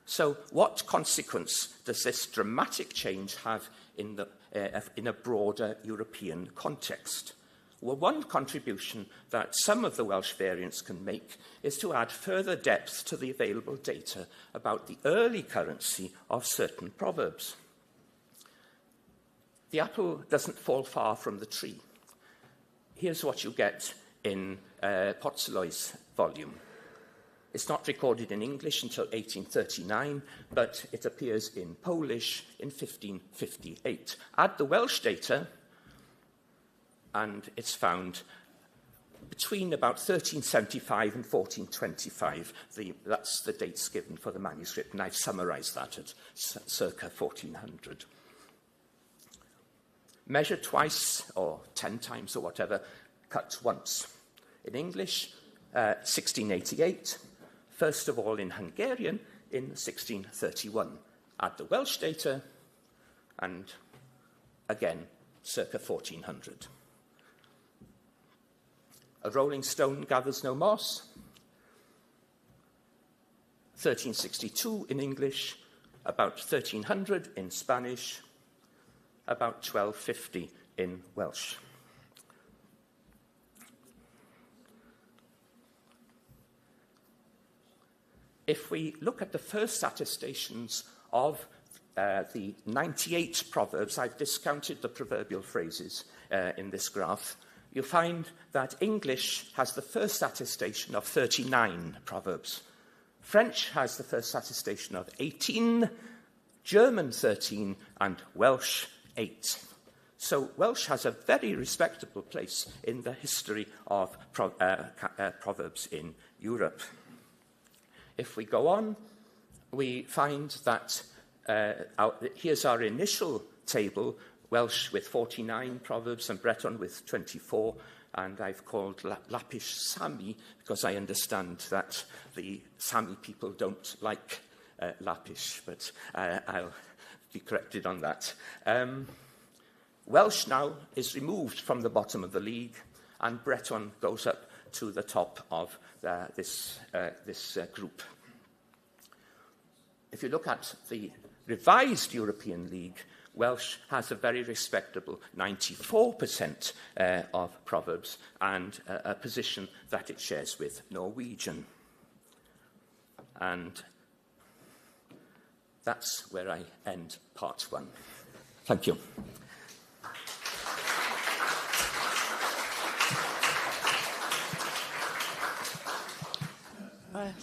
So what consequence does this dramatic change have in a broader European context? Well, one contribution that some of the Welsh variants can make is to add further depth to the available data about the early currency of certain proverbs. The apple doesn't fall far from the tree. Here's what you get in Potzeloy's volume. It's not recorded in English until 1839, but it appears in Polish in 1558. Add the Welsh data, and it's found between about 1375 and 1425. That's the dates given for the manuscript, and I've summarised that at circa 1400. Measure twice, or 10 times, or whatever, cut once. In English, 1688. First of all, in Hungarian, in 1631. Add the Welsh data, and again, circa 1400. A rolling stone gathers no moss. 1362 in English, about 1300 in Spanish, about 1250 in Welsh. If we look at the first attestations of the 98 proverbs, I've discounted the proverbial phrases in this graph, you find that English has the first attestation of 39 proverbs. French has the first attestation of 18, German 13, and Welsh 8. So Welsh has a very respectable place in the history of proverbs in Europe. If we go on, we find that here's our initial table, Welsh with 49 proverbs and Breton with 24, and I've called Lapish Sami because I understand that the Sami people don't like Lapish, but I'll be corrected on that. Welsh now is removed from the bottom of the league, and Breton goes up to the top of this group. If you look at the revised European League, Welsh has a very respectable 94% of proverbs and a position that it shares with Norwegian. And that's where I end part one. Thank you.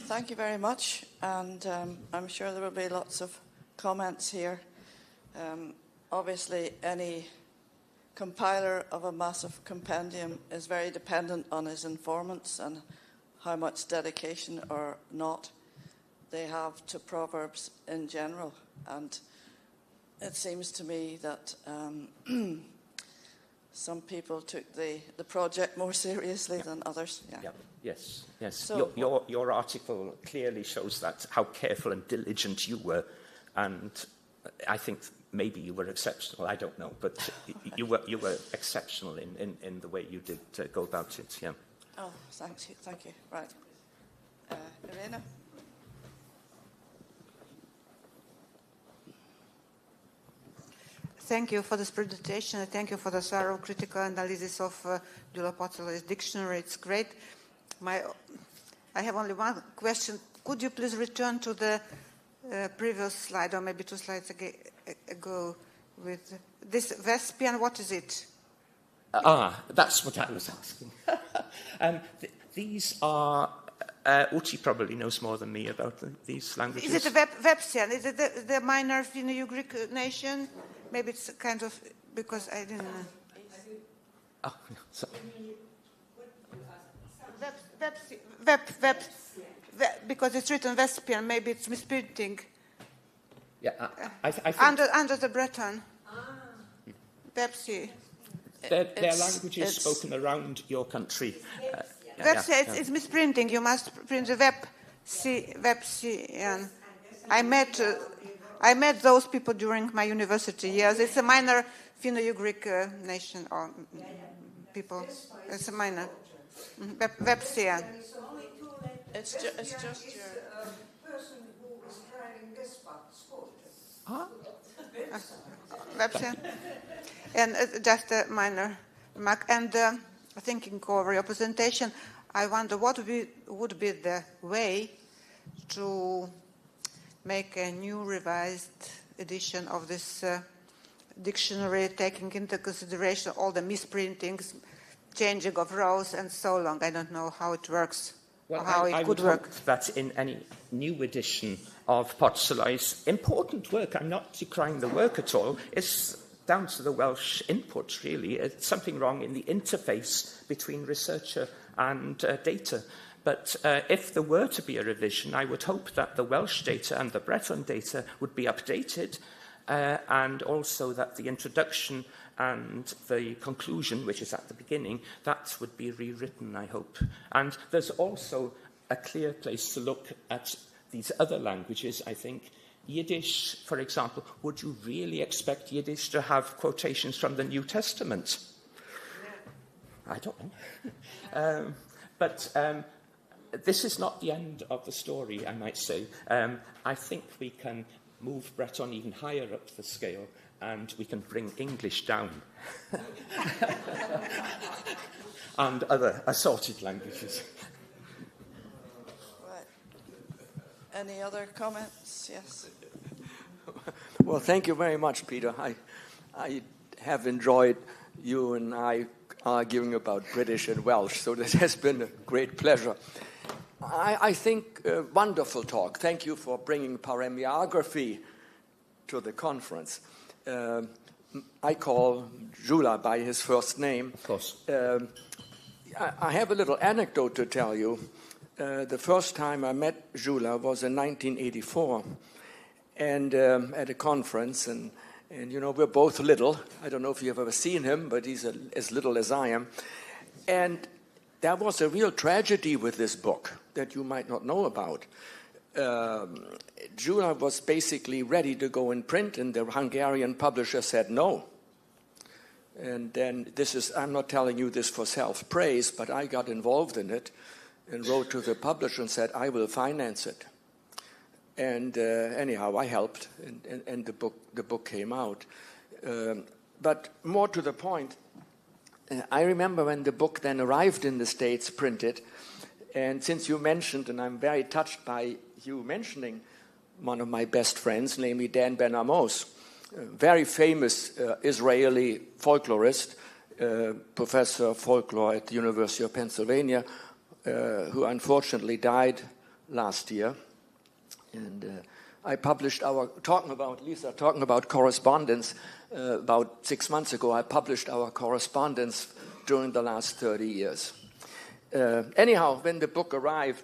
Thank you very much, and I'm sure there will be lots of comments here. Obviously, any compiler of a massive compendium is very dependent on his informants and how much dedication or not they have to Proverbs in general. And it seems to me that some people took the project more seriously than others. Yeah. Yes. So, your article clearly shows that, how careful and diligent you were, and I think maybe you were exceptional. I don't know, but you were exceptional in the way you did go about it. Yeah. Oh, thank you. Right, Irena. Thank you for this presentation, and thank you for the thorough critical analysis of Gyula Patsalay's dictionary. It's great. I have only one question. Could you please return to the previous slide, or maybe 2 slides ago, with this Vespian? What is it? That's what I was asking. These are... Uchi probably knows more than me about these languages. Is it the Vepsian? Is it the minor Finno-Ugric nation? Maybe it's kind of, because I didn't know. Oh, sorry. Because it's written Vespian, maybe it's misprinting. Yeah, I think... Under the Breton. Vepsi. They're languages spoken around your country. It's misprinting. You must print the Vepsian. I met those people during my university years. It's a minor Finno-Ugric nation or people. It's a minor Vepsian. It's just your person who is carrying this sport. Vepsian. And just a minor remark. And thinking over your presentation, I wonder what would be the way to make a new revised edition of this dictionary, taking into consideration all the misprintings, changing of rows, and so on. I don't know how it works, well, or how I it would could work. hope that in any new edition of Patsalay's important work, I'm not decrying the work at all, it's down to the Welsh input, really. It's something wrong in the interface between researcher and data. But if there were to be a revision, I would hope that the Welsh data and the Breton data would be updated, and also that the introduction and the conclusion, which is at the beginning, that would be rewritten, I hope. And there's also a clear place to look at these other languages, I think. Yiddish, for example, would you really expect Yiddish to have quotations from the New Testament? I don't know. But this is not the end of the story, I might say. I think we can move Breton even higher up the scale, and we can bring English down. And other assorted languages. right. Any other comments? Yes. Well, thank you very much, Peter. I have enjoyed you and I arguing about British and Welsh, so this has been a great pleasure. I think a wonderful talk. Thank you for bringing paremiography to the conference. I call Gyula by his first name. Of course. I have a little anecdote to tell you. The first time I met Gyula was in 1984, and at a conference, and you know, we're both little. I don't know if you've ever seen him, but he's as little as I am. And there was a real tragedy with this book that you might not know about. Gyula was basically ready to go in print, and the Hungarian publisher said no. And then I'm not telling you this for self-praise, but I got involved in it and wrote to the publisher and said, I will finance it. And anyhow, I helped, and the book came out. But more to the point, I remember when the book then arrived in the States, printed, and since you mentioned, and I'm very touched by you mentioning one of my best friends, namely Dan Ben Amos, a very famous Israeli folklorist, professor of folklore at the University of Pennsylvania, who unfortunately died last year. And I published talking about correspondence, about 6 months ago, I published our correspondence during the last 30 years. Anyhow, when the book arrived,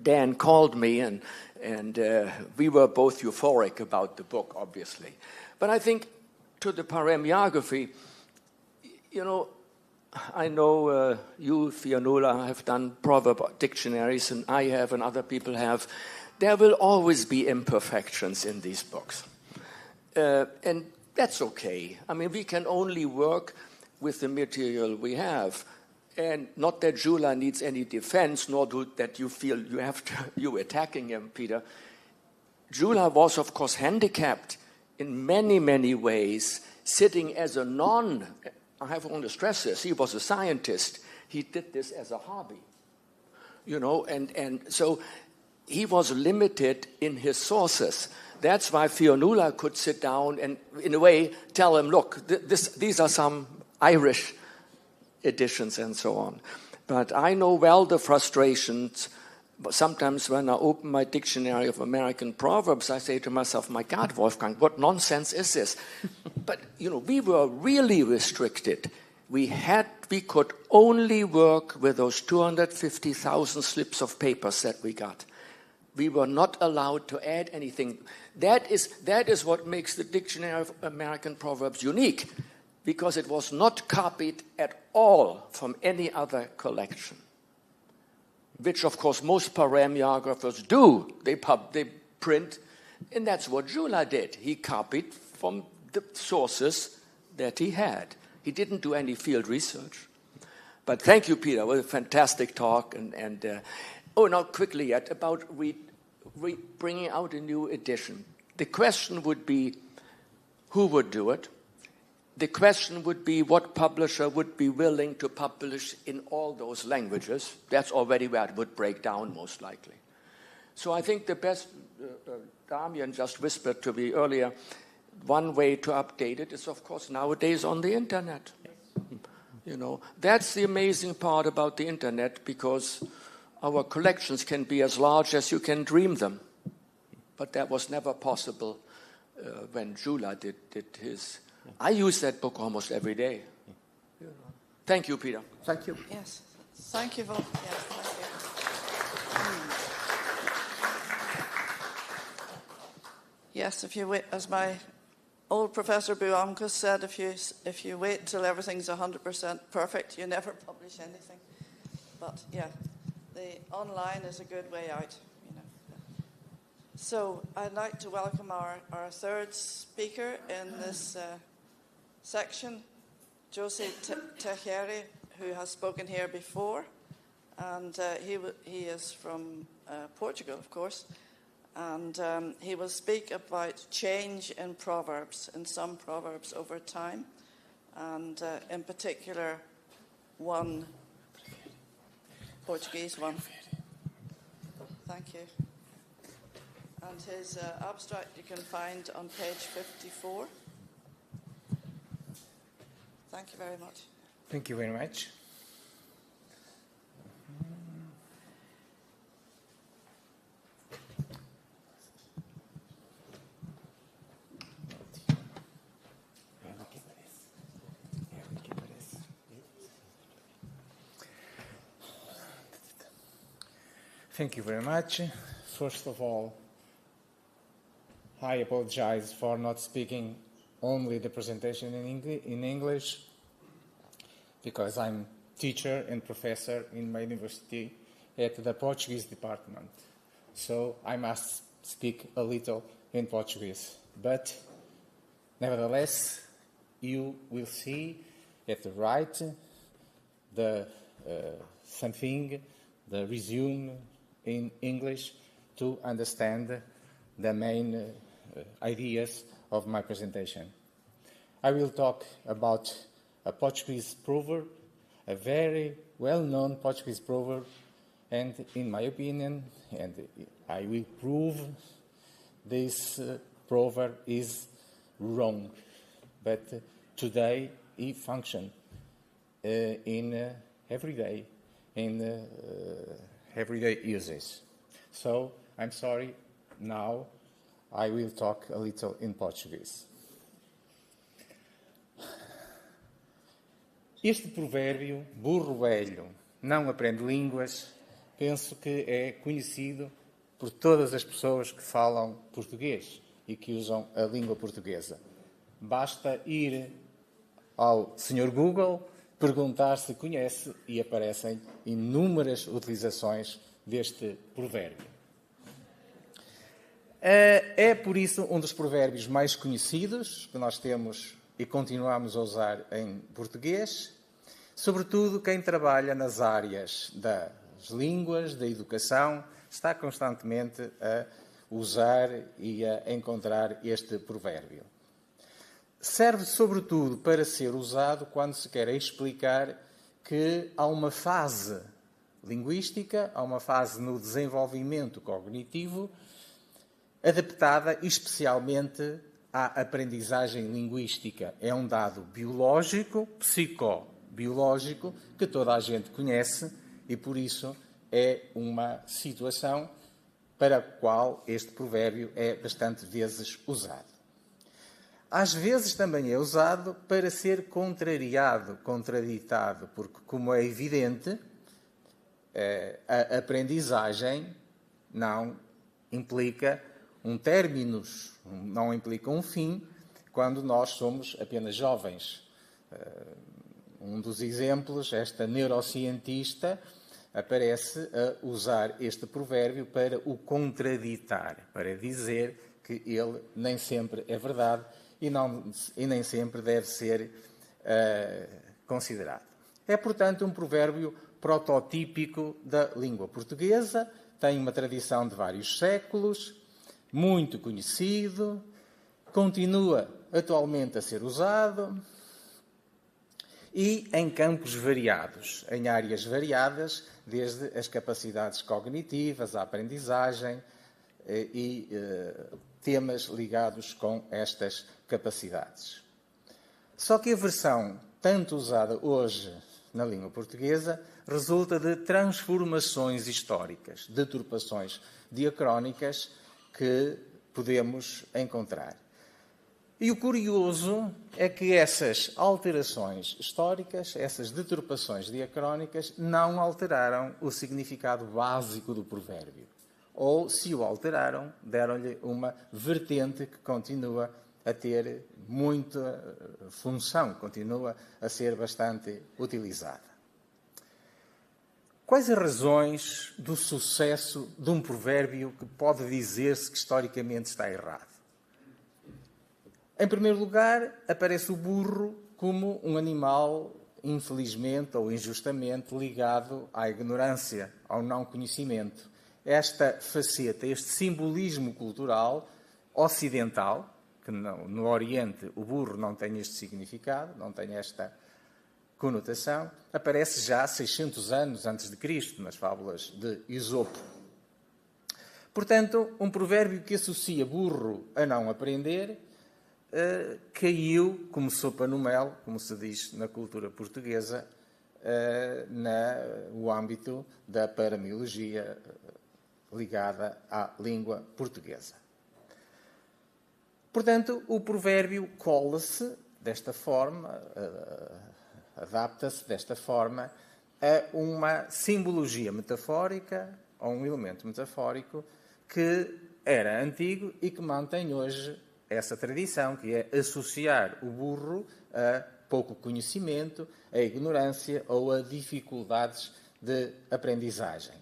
Dan called me, and we were both euphoric about the book, obviously. But I think to the paremiography, I know you, Fionnuala, have done proverb dictionaries, and I have, and other people have. There will always be imperfections in these books. And that's okay. I mean, we can only work with the material we have. And not that Jula needs any defense, nor that you feel you attacking him, Peter. Jula was, of course, handicapped in many, many ways, sitting as a I have to stress this, he was a scientist. He did this as a hobby, and so he was limited in his sources. That's why Fionnuala could sit down and, in a way, tell him, look, these are some Irish editions and so on. But I know well the frustrations. Sometimes when I open my dictionary of American Proverbs, I say to myself, my God, Wolfgang, what nonsense is this? But, we were really restricted. We could only work with those 250,000 slips of papers that we got. We were not allowed to add anything. That is what makes the Dictionary of American Proverbs unique, because it was not copied at all from any other collection, which, of course, most paremiographers do. They print, and that's what Jula did. He copied from the sources that he had. He didn't do any field research. But thank you, Peter. It was a fantastic talk. Now quickly yet about bringing out a new edition. The question would be, who would do it? The question would be, what publisher would be willing to publish in all those languages? That's already where it would break down, most likely. So I think the best, Damian just whispered to me earlier, one way to update it is, of course, nowadays on the internet. That's the amazing part about the internet, because our collections can be as large as you can dream them. But that was never possible when Jula did his. I use that book almost every day. Thank you, Peter. Thank you. Yes. Thank you, Vol. Yes, thank you. Yes, if you wait, as my old Professor Buamkus said, if you wait till everything's 100% perfect, you never publish anything. But yeah, the online is a good way out. So I'd like to welcome our third speaker in this section, Jose Tejeri, who has spoken here before, and he is from Portugal, of course, and he will speak about change in Proverbs, in some Proverbs over time, and in particular one Portuguese one. Thank you. And his abstract you can find on page 54. Thank you very much. Thank you very much. Thank you very much. First of all, I apologize for not speaking only the presentation in English, because I'm teacher and professor in my university at the Portuguese department. So I must speak a little in Portuguese. But nevertheless, you will see at the right the resume in English to understand the main ideas of my presentation. I will talk about a Portuguese proverb, a very well-known Portuguese proverb, and in my opinion, and I will prove this proverb is wrong. But today it functions in everyday uses. So I'm sorry, now I will talk a little in Portuguese. Este provérbio, burro velho, não aprende línguas, penso que é conhecido por todas as pessoas que falam português e que usam a língua portuguesa. Basta ir ao Sr. Google, perguntar se conhece e aparecem inúmeras utilizações deste provérbio. É, por isso, um dos provérbios mais conhecidos que nós temos e continuamos a usar em português, sobretudo quem trabalha nas áreas das línguas, da educação, está constantemente a usar e a encontrar este provérbio. Serve, sobretudo, para ser usado quando se quer explicar que há uma fase linguística, há uma fase no desenvolvimento cognitivo adaptada especialmente à aprendizagem linguística. É um dado biológico, psicobiológico, que toda a gente conhece e, por isso, é uma situação para a qual este provérbio é bastante vezes usado. Às vezes também é usado para ser contraditado, porque, como é evidente, a aprendizagem não implica um términos, não implica um fim, quando nós somos apenas jovens. Um dos exemplos, esta neurocientista aparece a usar este provérbio para o contraditar, para dizer que ele nem sempre é verdade e nem sempre deve ser considerado. É, portanto, um provérbio prototípico da língua portuguesa, tem uma tradição de vários séculos, muito conhecido, continua atualmente a ser usado e em campos variados, em áreas variadas, desde as capacidades cognitivas, a aprendizagem e temas ligados com estas capacidades. Só que a versão tanto usada hoje na língua portuguesa resulta de transformações históricas, deturpações diacrónicas que podemos encontrar. E o curioso é que essas alterações históricas, essas deturpações diacrónicas, não alteraram o significado básico do provérbio. Ou, se o alteraram, deram-lhe uma vertente que continua a ter muita função, continua a ser bastante utilizada. Quais as razões do sucesso de um provérbio que pode dizer-se que historicamente está errado? Em primeiro lugar, aparece o burro como um animal, infelizmente ou injustamente, ligado à ignorância, ao não conhecimento. Esta faceta, este simbolismo cultural ocidental, que no Oriente o burro não tem este significado, não tem esta conotação, aparece já 600 anos antes de Cristo, nas fábulas de Esopo. Portanto, um provérbio que associa burro a não aprender caiu como sopa no mel, como se diz na cultura portuguesa, no âmbito da paramiologia ligada à língua portuguesa. Portanto, o provérbio cola-se desta forma, adapta-se desta forma a uma simbologia metafórica, a um elemento metafórico que era antigo e que mantém hoje essa tradição, que é associar o burro a pouco conhecimento, a ignorância ou a dificuldades de aprendizagem.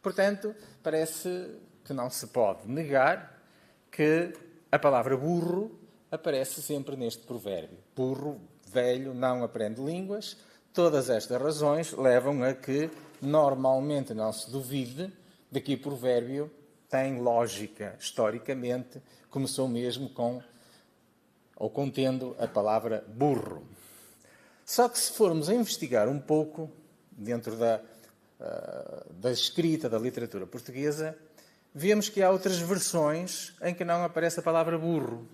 Portanto, parece que não se pode negar que a palavra burro aparece sempre neste provérbio. Burro velho não aprende línguas. Todas estas razões levam a que normalmente não se duvide de que o provérbio tem lógica historicamente, começou mesmo com ou contendo a palavra burro. Só que se formos a investigar um pouco dentro da escrita da literatura portuguesa, vemos que há outras versões em que não aparece a palavra burro.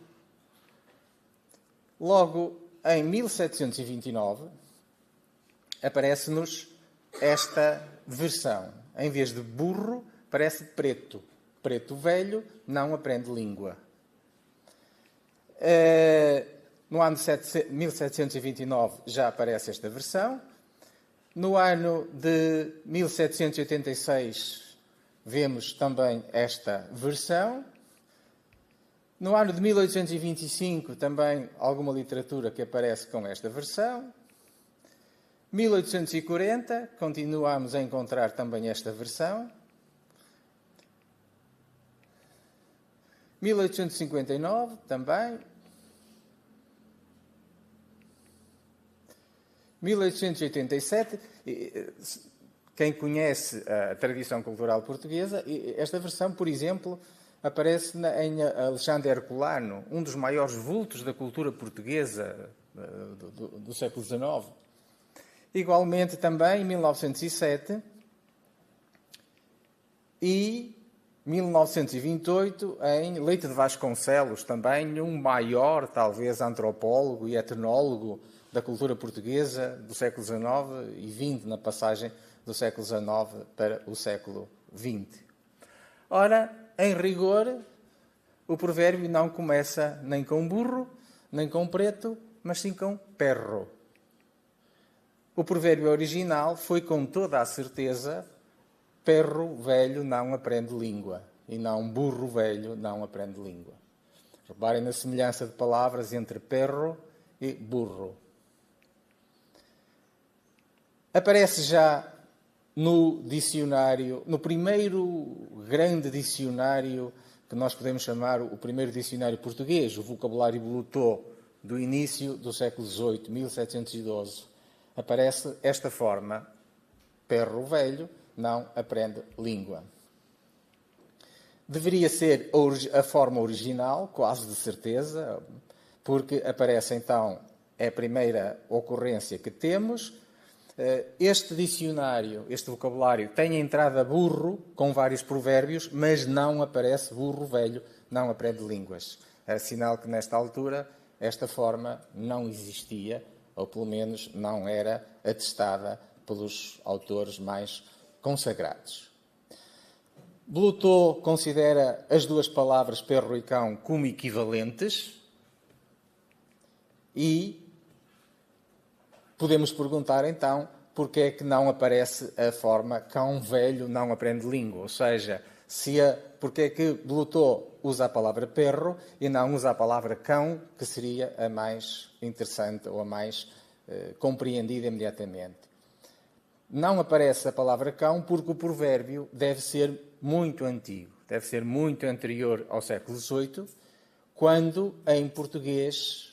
Logo, em 1729, aparece-nos esta versão. Em vez de burro, parece preto. Preto velho não aprende língua. No ano de 1729 já aparece esta versão. No ano de 1786 vemos também esta versão. No ano de 1825 também alguma literatura que aparece com esta versão. 1840 continuamos a encontrar também esta versão. 1859 também. 1887, quem conhece a tradição cultural portuguesa, esta versão, por exemplo, aparece em Alexandre Herculano, um dos maiores vultos da cultura portuguesa do século XIX. Igualmente também em 1907 e 1928 em Leite de Vasconcelos, também um maior, talvez, antropólogo e etnólogo da cultura portuguesa do século XIX e XX, na passagem do século XIX para o século XX. Ora, em rigor, o provérbio não começa nem com burro, nem com preto, mas sim com perro. O provérbio original foi, com toda a certeza, perro velho não aprende língua, e não burro velho não aprende língua. Reparem na semelhança de palavras entre perro e burro. Aparece já no dicionário, no primeiro grande dicionário que nós podemos chamar o primeiro dicionário português, o vocabulário Blutot, do início do século XVIII, 1712. Aparece esta forma: perro velho não aprende língua. Deveria ser a forma original, quase de certeza, porque aparece então, é a primeira ocorrência que temos. Este dicionário, este vocabulário, tem a entrada burro com vários provérbios, mas não aparece burro velho, não aprende línguas. É sinal que nesta altura esta forma não existia, ou pelo menos não era atestada pelos autores mais consagrados. Blutot considera as duas palavras perro e cão como equivalentes e podemos perguntar, então, porque é que não aparece a forma cão velho não aprende língua? Ou seja, porque é que Blutot usa a palavra perro e não usa a palavra cão, que seria a mais interessante ou a mais compreendida imediatamente? Não aparece a palavra cão porque o provérbio deve ser muito antigo, deve ser muito anterior ao século XVIII, quando, em português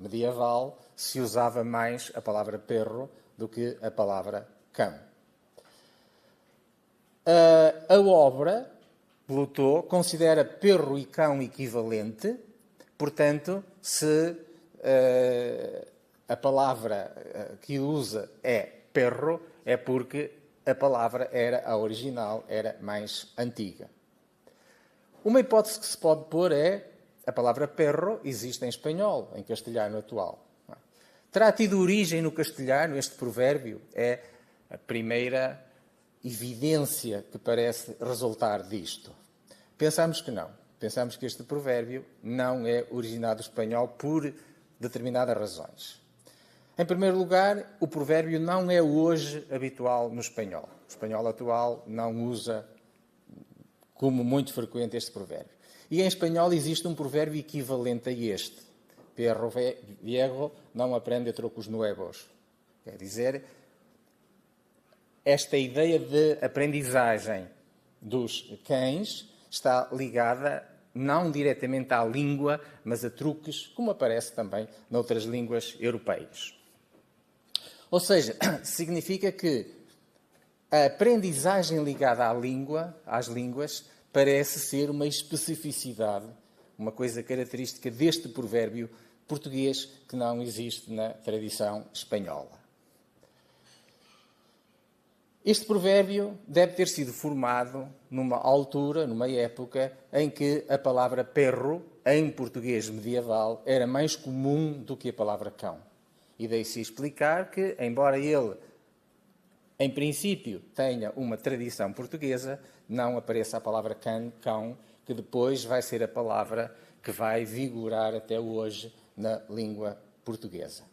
medieval, se usava mais a palavra perro do que a palavra cão. A obra, Blutot, considera perro e cão equivalente, portanto, se a palavra que usa é perro, é porque a palavra a original era mais antiga. Uma hipótese que se pode pôr é a palavra perro existe em espanhol, em castelhano atual. Terá tido origem no castelhano este provérbio? É a primeira evidência que parece resultar disto. Pensamos que não. Pensamos que este provérbio não é originado do espanhol por determinadas razões. Em primeiro lugar, o provérbio não é hoje habitual no espanhol. O espanhol atual não usa como muito frequente este provérbio. E em espanhol existe um provérbio equivalente a este. Perro viejo não aprende trocos nuevos. Quer dizer, esta ideia de aprendizagem dos cães está ligada não diretamente à língua, mas a truques, como aparece também noutras línguas europeias. Ou seja, significa que a aprendizagem ligada à língua, às línguas, parece ser uma especificidade, uma coisa característica deste provérbio português que não existe na tradição espanhola. Este provérbio deve ter sido formado numa altura, numa época, em que a palavra perro, em português medieval, era mais comum do que a palavra cão. E daí-se explicar que, embora ele, em princípio, tenha uma tradição portuguesa, não apareça a palavra cão, que depois vai ser a palavra que vai vigorar até hoje na língua portuguesa.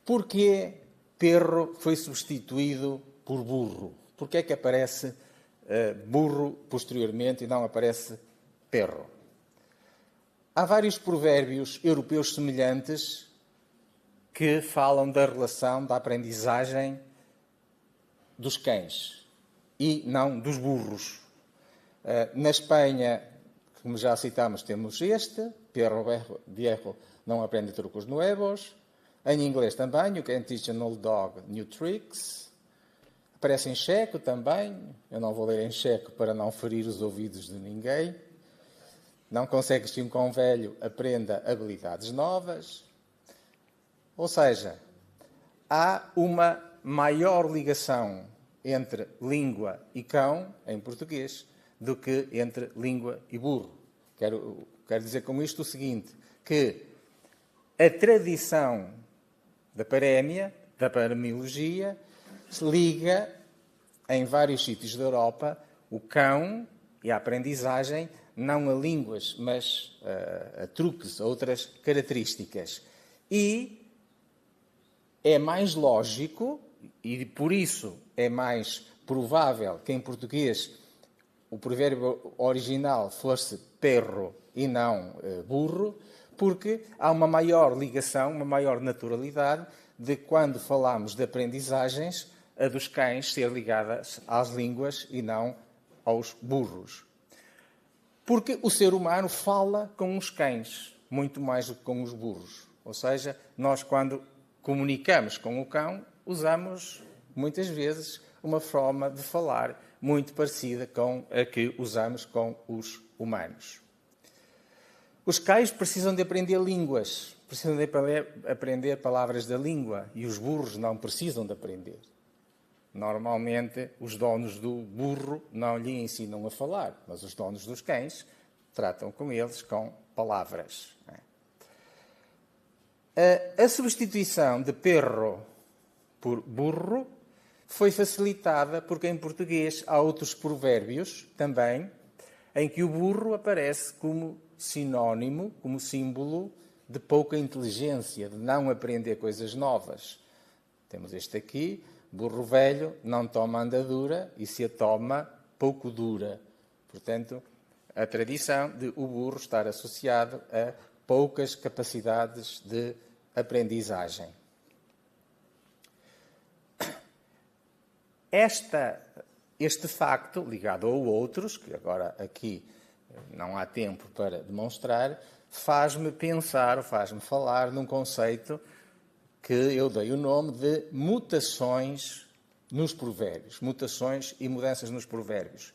Porquê perro foi substituído por burro? Porquê é que aparece burro posteriormente e não aparece perro? Há vários provérbios europeus semelhantes que falam da relação da aprendizagem dos cães e não dos burros. Na Espanha, como já citamos, temos este, perro viejo não aprende trucos nuevos. Em inglês também, you can teach an old dog new tricks. Aparece em checo também. Eu não vou ler em checo para não ferir os ouvidos de ninguém. Não consegues que um cão velho aprenda habilidades novas. Ou seja, há uma maior ligação entre língua e cão, em português, do que entre língua e burro. Quero dizer com isto o seguinte, que a tradição da parémia, da paremiologia, se liga em vários sítios da Europa o cão e a aprendizagem não a línguas, mas a truques, a outras características. E é mais lógico, e por isso é mais provável que em português o provérbio original fosse perro e não burro, porque há uma maior ligação, uma maior naturalidade de quando falamos de aprendizagens, a dos cães ser ligada às línguas e não aos burros. Porque o ser humano fala com os cães, muito mais do que com os burros. Ou seja, nós quando comunicamos com o cão, usamos muitas vezes uma forma de falar muito parecida com a que usamos com os humanos. Os cães precisam de aprender línguas, precisam de aprender palavras da língua e os burros não precisam de aprender. Normalmente, os donos do burro não lhe ensinam a falar, mas os donos dos cães tratam com eles com palavras. A substituição de perro por burro foi facilitada porque em português há outros provérbios também em que o burro aparece como sinónimo, como símbolo de pouca inteligência, de não aprender coisas novas. Temos este aqui, burro velho não toma andadura e se a toma, pouco dura. Portanto, a tradição de o burro estar associado a poucas capacidades de aprendizagem. Este facto, ligado a outros, que agora aqui não há tempo para demonstrar, faz-me pensar, faz-me falar num conceito que eu dei o nome de mutações nos provérbios. Mutações e mudanças nos provérbios.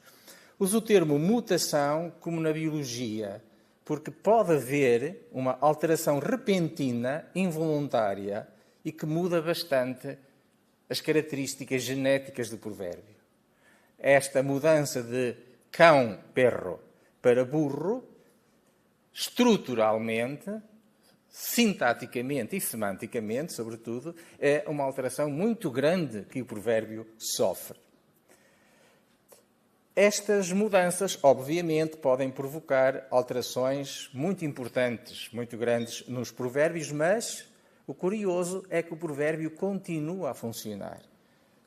Uso o termo mutação como na biologia, porque pode haver uma alteração repentina, involuntária, e que muda bastante as características genéticas do provérbio. Esta mudança de cão, perro, para burro, estruturalmente, sintaticamente e semanticamente, sobretudo, é uma alteração muito grande que o provérbio sofre. Estas mudanças, obviamente, podem provocar alterações muito importantes, muito grandes nos provérbios, mas o curioso é que o provérbio continua a funcionar.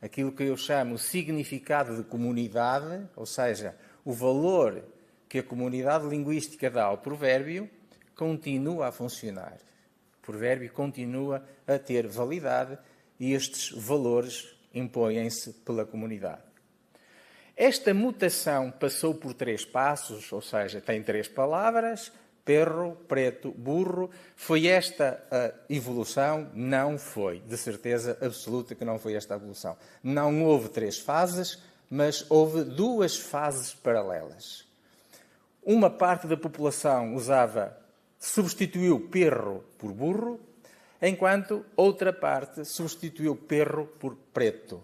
Aquilo que eu chamo significado de comunidade, ou seja, o valor que a comunidade linguística dá ao provérbio, continua a funcionar. O provérbio continua a ter validade e estes valores impõem-se pela comunidade. Esta mutação passou por 3 passos, ou seja, tem 3 palavras, perro, preto, burro. Foi esta a evolução? Não foi. De certeza absoluta que não foi esta a evolução. Não houve 3 fases, mas houve 2 fases paralelas. Uma parte da população substituiu perro por burro. enquanto outra parte substituiu perro por preto.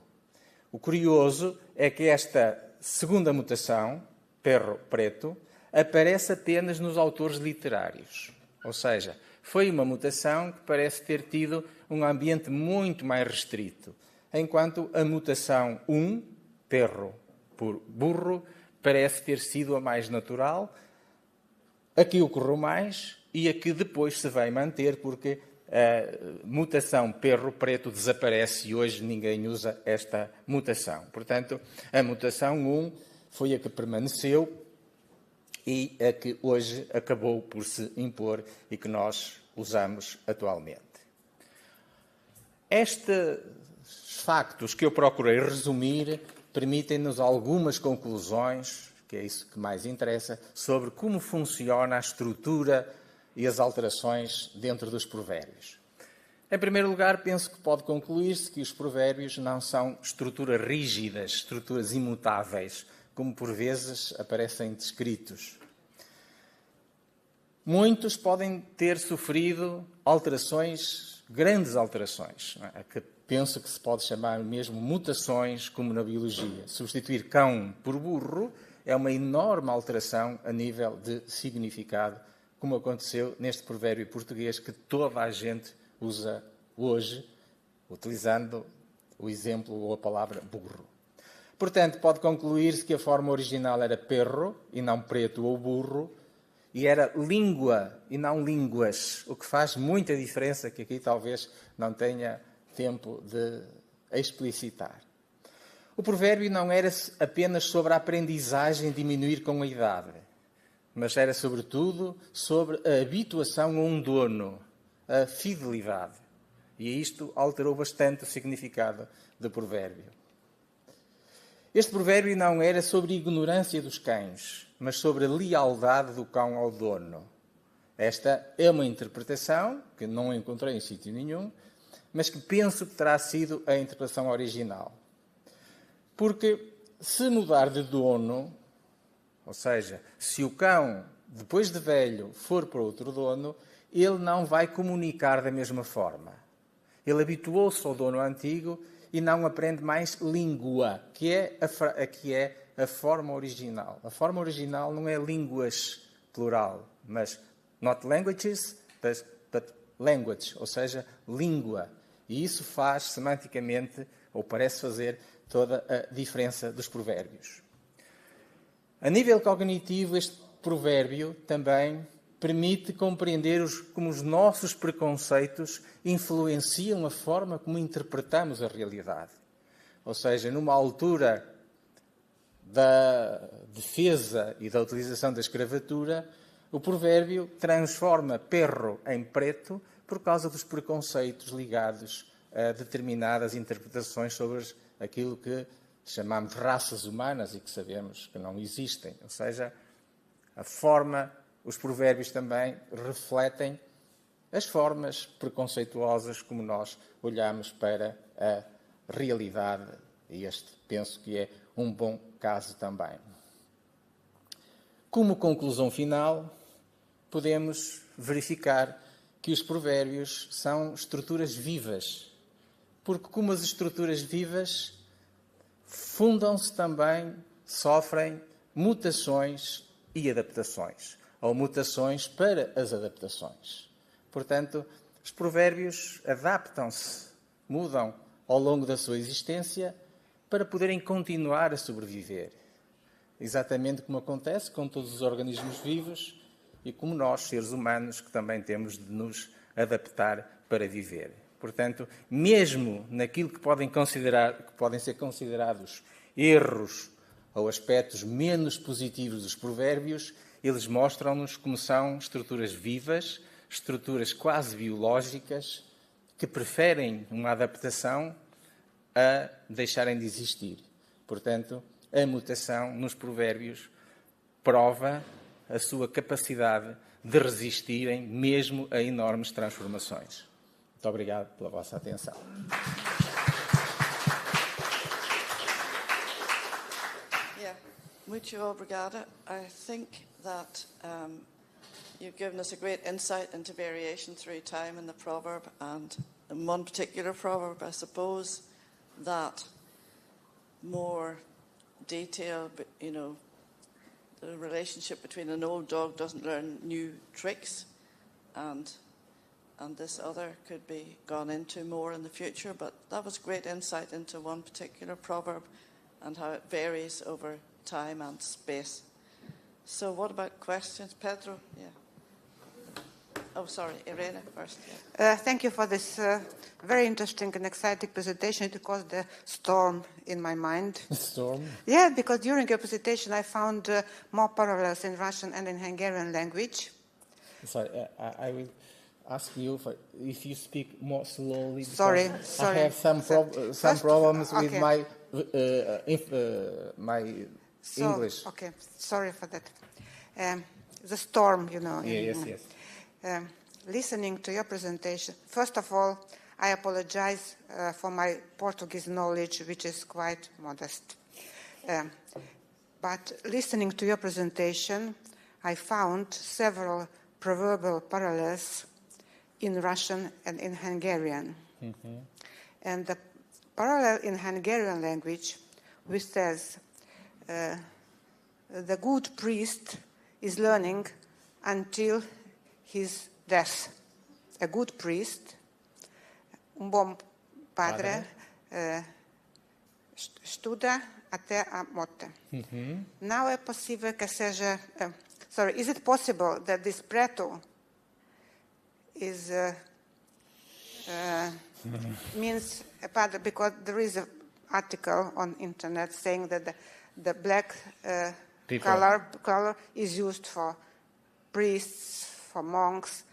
O curioso é que esta segunda mutação, perro-preto, aparece apenas nos autores literários. Ou seja, foi uma mutação que parece ter tido um ambiente muito mais restrito, enquanto a mutação perro por burro, parece ter sido a mais natural, a que ocorreu mais e a que depois se vai manter, porque a mutação perro-preto desaparece e hoje ninguém usa esta mutação. Portanto, a mutação foi a que permaneceu e a que hoje acabou por se impor e que nós usamos atualmente. Estes factos que eu procurei resumir permitem-nos algumas conclusões, que é isso que mais interessa, sobre como funciona a estrutura e as alterações dentro dos provérbios. Em primeiro lugar, penso que pode concluir-se que os provérbios não são estruturas rígidas, estruturas imutáveis, como por vezes aparecem descritos. Muitos podem ter sofrido alterações, grandes alterações, que penso que se pode chamar mesmo mutações, como na biologia. Substituir cão por burro é uma enorme alteração a nível de significado, como aconteceu neste provérbio português que toda a gente usa hoje, utilizando o exemplo ou a palavra burro. Portanto, pode concluir-se que a forma original era perro e não preto ou burro, e era língua e não línguas, o que faz muita diferença, que aqui talvez não tenha tempo de explicitar. O provérbio não era apenas sobre a aprendizagem diminuir com a idade, mas era, sobretudo, sobre a habituação a um dono, a fidelidade. E isto alterou bastante o significado do provérbio. Este provérbio não era sobre a ignorância dos cães, mas sobre a lealdade do cão ao dono. Esta é uma interpretação que não encontrei em sítio nenhum, mas que penso que terá sido a interpretação original. Porque se mudar de dono, ou seja, se o cão, depois de velho, for para outro dono, ele não vai comunicar da mesma forma. Ele habituou-se ao dono antigo e não aprende mais língua, que é a forma original. A forma original não é línguas, plural, mas not languages, but language, ou seja, língua. E isso faz, semanticamente, ou parece fazer, toda a diferença dos provérbios. A nível cognitivo, este provérbio também permite compreender como os nossos preconceitos influenciam a forma como interpretamos a realidade. Ou seja, numa altura da defesa e da utilização da escravatura, o provérbio transforma perro em preto por causa dos preconceitos ligados a determinadas interpretações sobre aquilo que chamamos de raças humanas e que sabemos que não existem. Ou seja, os provérbios também refletem as formas preconceituosas como nós olhamos para a realidade. E este penso que é um bom caso também. Como conclusão final, podemos verificar que os provérbios são estruturas vivas, porque como as estruturas vivas fundam-se também, sofrem mutações e adaptações, ou mutações para as adaptações. Portanto, os provérbios adaptam-se, mudam ao longo da sua existência para poderem continuar a sobreviver. Exatamente como acontece com todos os organismos vivos e como nós, seres humanos, que também temos de nos adaptar para viver. Portanto, mesmo naquilo que podem ser considerados erros ou aspectos menos positivos dos provérbios, eles mostram-nos como são estruturas vivas, estruturas quase biológicas, que preferem uma adaptação a deixarem de existir. Portanto, a mutação nos provérbios prova a sua capacidade de resistirem mesmo a enormes transformações. Muito obrigado pela vossa atenção. Muito obrigada. I think that you've given us a great insight into variation through time in the proverb, and in one particular proverb, I suppose, that more detail, the relationship between an old dog doesn't learn new tricks, and this other could be gone into more in the future. But that was great insight into one particular proverb and how it varies over time and space. So what about questions? Pedro? Yeah. Oh, sorry, Irene first. Yeah. Thank you for this very interesting and exciting presentation. It caused a storm in my mind. A storm? Yeah, because during your presentation I found more parallels in Russian and in Hungarian language. Sorry, I will ask you if you speak more slowly. Sorry. I have some problems with my English. Okay, sorry for that. The storm, Yes. Listening to your presentation, first of all, I apologize for my Portuguese knowledge, which is quite modest. But listening to your presentation, I found several proverbial parallels in Russian and in Hungarian. Mm-hmm. And the parallel in Hungarian language, which says, the good priest is learning until his death. A good priest, un bom padre, estuda até a morte. Mm-hmm. Não é possível que seja... is it possible that this preto is means a padre, because there is an article on internet saying that the black color is used for priests, for monks,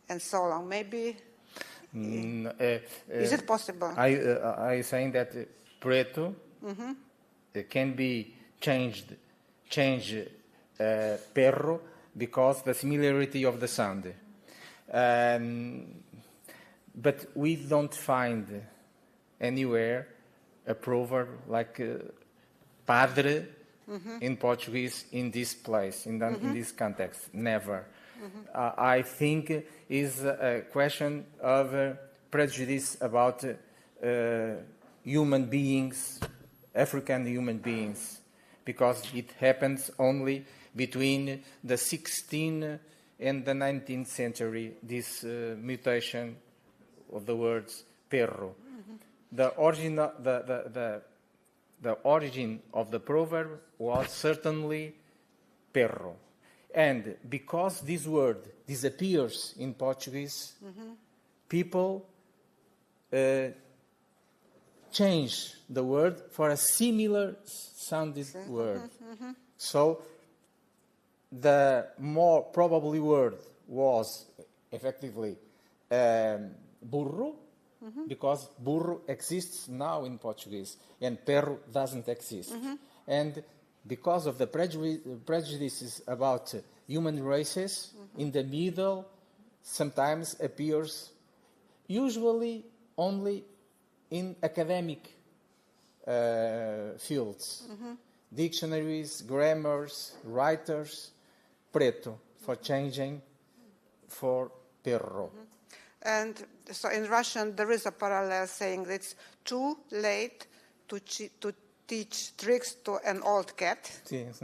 and so on. Maybe is it possible? I saying that preto can be changed perro because the similarity of the sound. But we don't find anywhere a proverb like padre in Portuguese in this place, in this context. Never. I think is a question of prejudice about human beings, African human beings, because it happens only between the 16th and the 19th century, this mutation of the words perro. The origin of the proverb was certainly perro. And because this word disappears in Portuguese, people change the word for a similar sounding word. So the more probably word was effectively burro, because burro exists now in Portuguese and perro doesn't exist. And because of the prejudices about human races, in the middle sometimes appears, usually only in academic fields, dictionaries, grammars, writers, preto, for changing for perro. And so in Russian there is a parallel saying that it's too late to teach tricks to an old cat. Yes.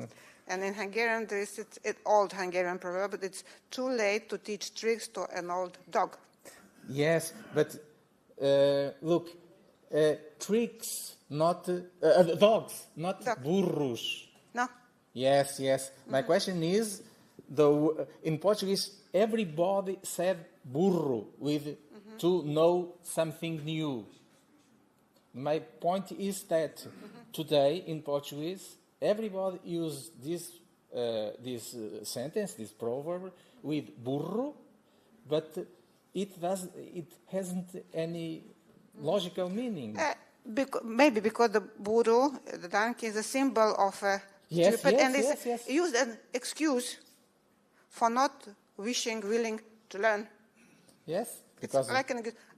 And in Hungarian there is an old Hungarian proverb, but it's too late to teach tricks to an old dog. Yes, but look, tricks, not dogs, not burros. No. Yes. My question is, in Portuguese, everybody said burro with to know something new. My point is that today in Portuguese, everybody uses this sentence, this proverb, with burro, but it hasn't any logical meaning. Maybe because the burro, the donkey, is a symbol of stupid, and it's used as an excuse for not willing to learn. Yes, because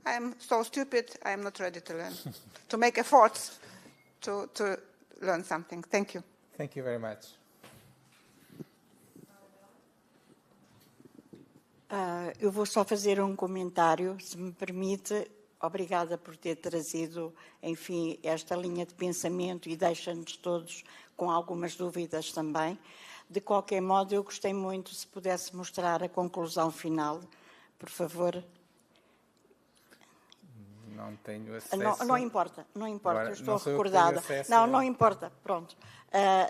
I'm so stupid, I'm not ready to learn. To make efforts to learn something. Thank you. Thank you very much. Eu vou só fazer um comentário, se me permite. Obrigada por ter trazido, enfim, esta linha de pensamento e deixa-nos todos com algumas dúvidas também. De qualquer modo, eu gostei muito se pudesse mostrar a conclusão final, por favor. Não tenho acesso. Não importa, Agora, eu estou não sou eu que recordada. tenho acesso Não importa, pronto.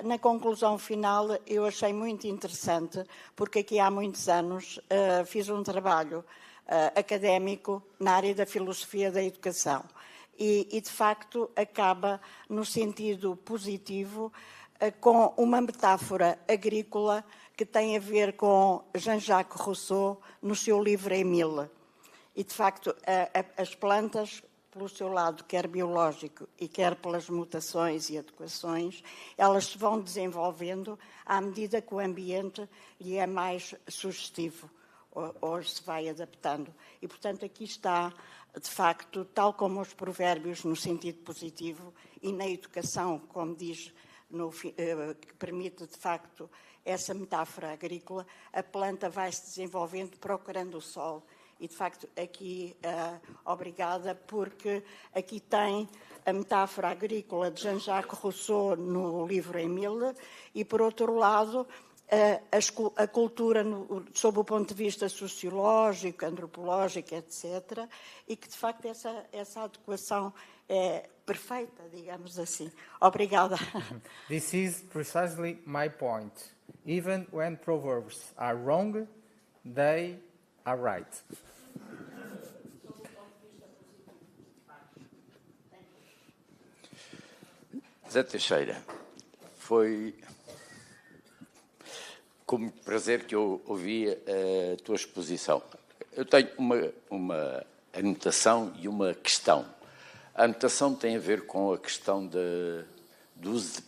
Na conclusão final, eu achei muito interessante, porque aqui há muitos anos fiz um trabalho académico na área da filosofia da educação e, de facto, acaba no sentido positivo com uma metáfora agrícola que tem a ver com Jean-Jacques Rousseau no seu livro Émile. E, de facto, as plantas, pelo seu lado, quer biológico e quer pelas mutações e adequações, elas se vão desenvolvendo à medida que o ambiente lhe é mais sugestivo ou se vai adaptando. E, portanto, aqui está, de facto, tal como os provérbios no sentido positivo e na educação, como diz, que permite, de facto, essa metáfora agrícola, a planta vai se desenvolvendo procurando o sol. E, de facto, aqui, obrigada, porque aqui tem a metáfora agrícola de Jean-Jacques Rousseau no livro Émile e, por outro lado, a cultura sob o ponto de vista sociológico, antropológico, etc., e que, de facto, essa adequação é perfeita, digamos assim. Obrigada. This is precisely my point. Even when Proverbs are wrong, they are right. Zé Teixeira, foi com prazer que eu ouvi a tua exposição. Eu tenho uma anotação e uma questão. A anotação tem a ver com a questão do uso de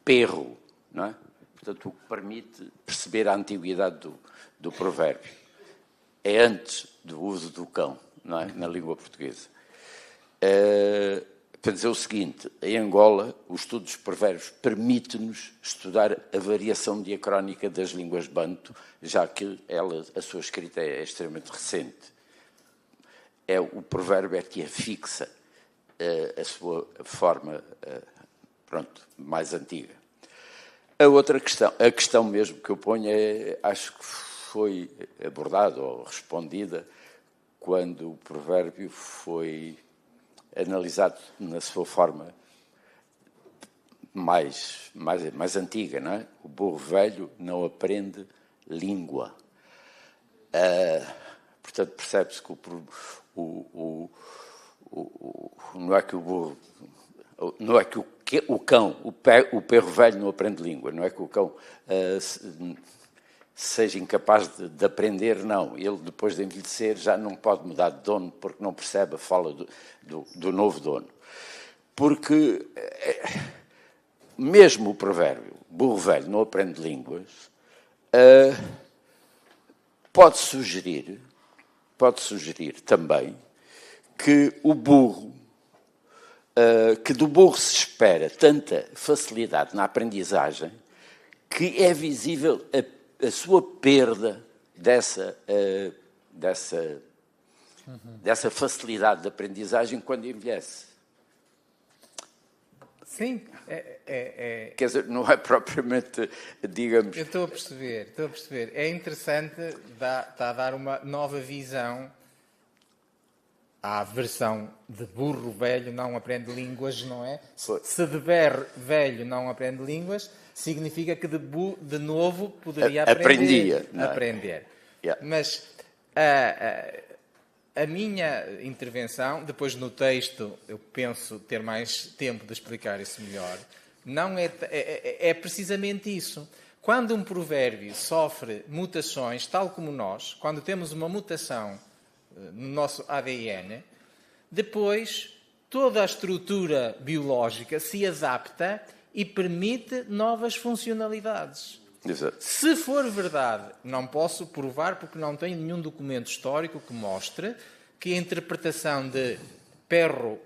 perro, não é? Portanto, o que permite perceber a antiguidade do provérbio. É antes do uso do cão, não é? Na língua portuguesa. Para dizer o seguinte, em Angola, o estudo dos provérbios permite-nos estudar a variação diacrónica das línguas banto, já que a sua escrita é extremamente recente. O provérbio é que afixa a sua forma mais antiga. A outra questão, a questão mesmo que eu ponho acho que foi abordada ou respondida quando o provérbio foi analisado na sua forma mais antiga, não é? O burro velho não aprende língua. Portanto, percebe-se que não é que o burro, não é que o cão, o perro velho não aprende língua, não é que o cão seja incapaz de aprender, não. Ele, depois de envelhecer, já não pode mudar de dono porque não percebe a fala do novo dono. Porque mesmo o provérbio, burro velho não aprende línguas, pode sugerir também que que do burro se espera tanta facilidade na aprendizagem que é visível a sua perda dessa facilidade de aprendizagem quando envelhece. Sim, Quer dizer, não é propriamente, digamos... Eu estou a perceber. É interessante, está a dar uma nova visão à versão de burro velho não aprende línguas, não é? Se de velho não aprende línguas, significa que de novo poderia aprender. Yeah. Mas a minha intervenção, depois no texto eu penso ter mais tempo de explicar isso melhor, não é precisamente isso. Quando um provérbio sofre mutações, tal como nós, quando temos uma mutação no nosso ADN, depois toda a estrutura biológica se adapta e permite novas funcionalidades. Exato. Se for verdade, não posso provar porque não tenho nenhum documento histórico que mostre que a interpretação de perro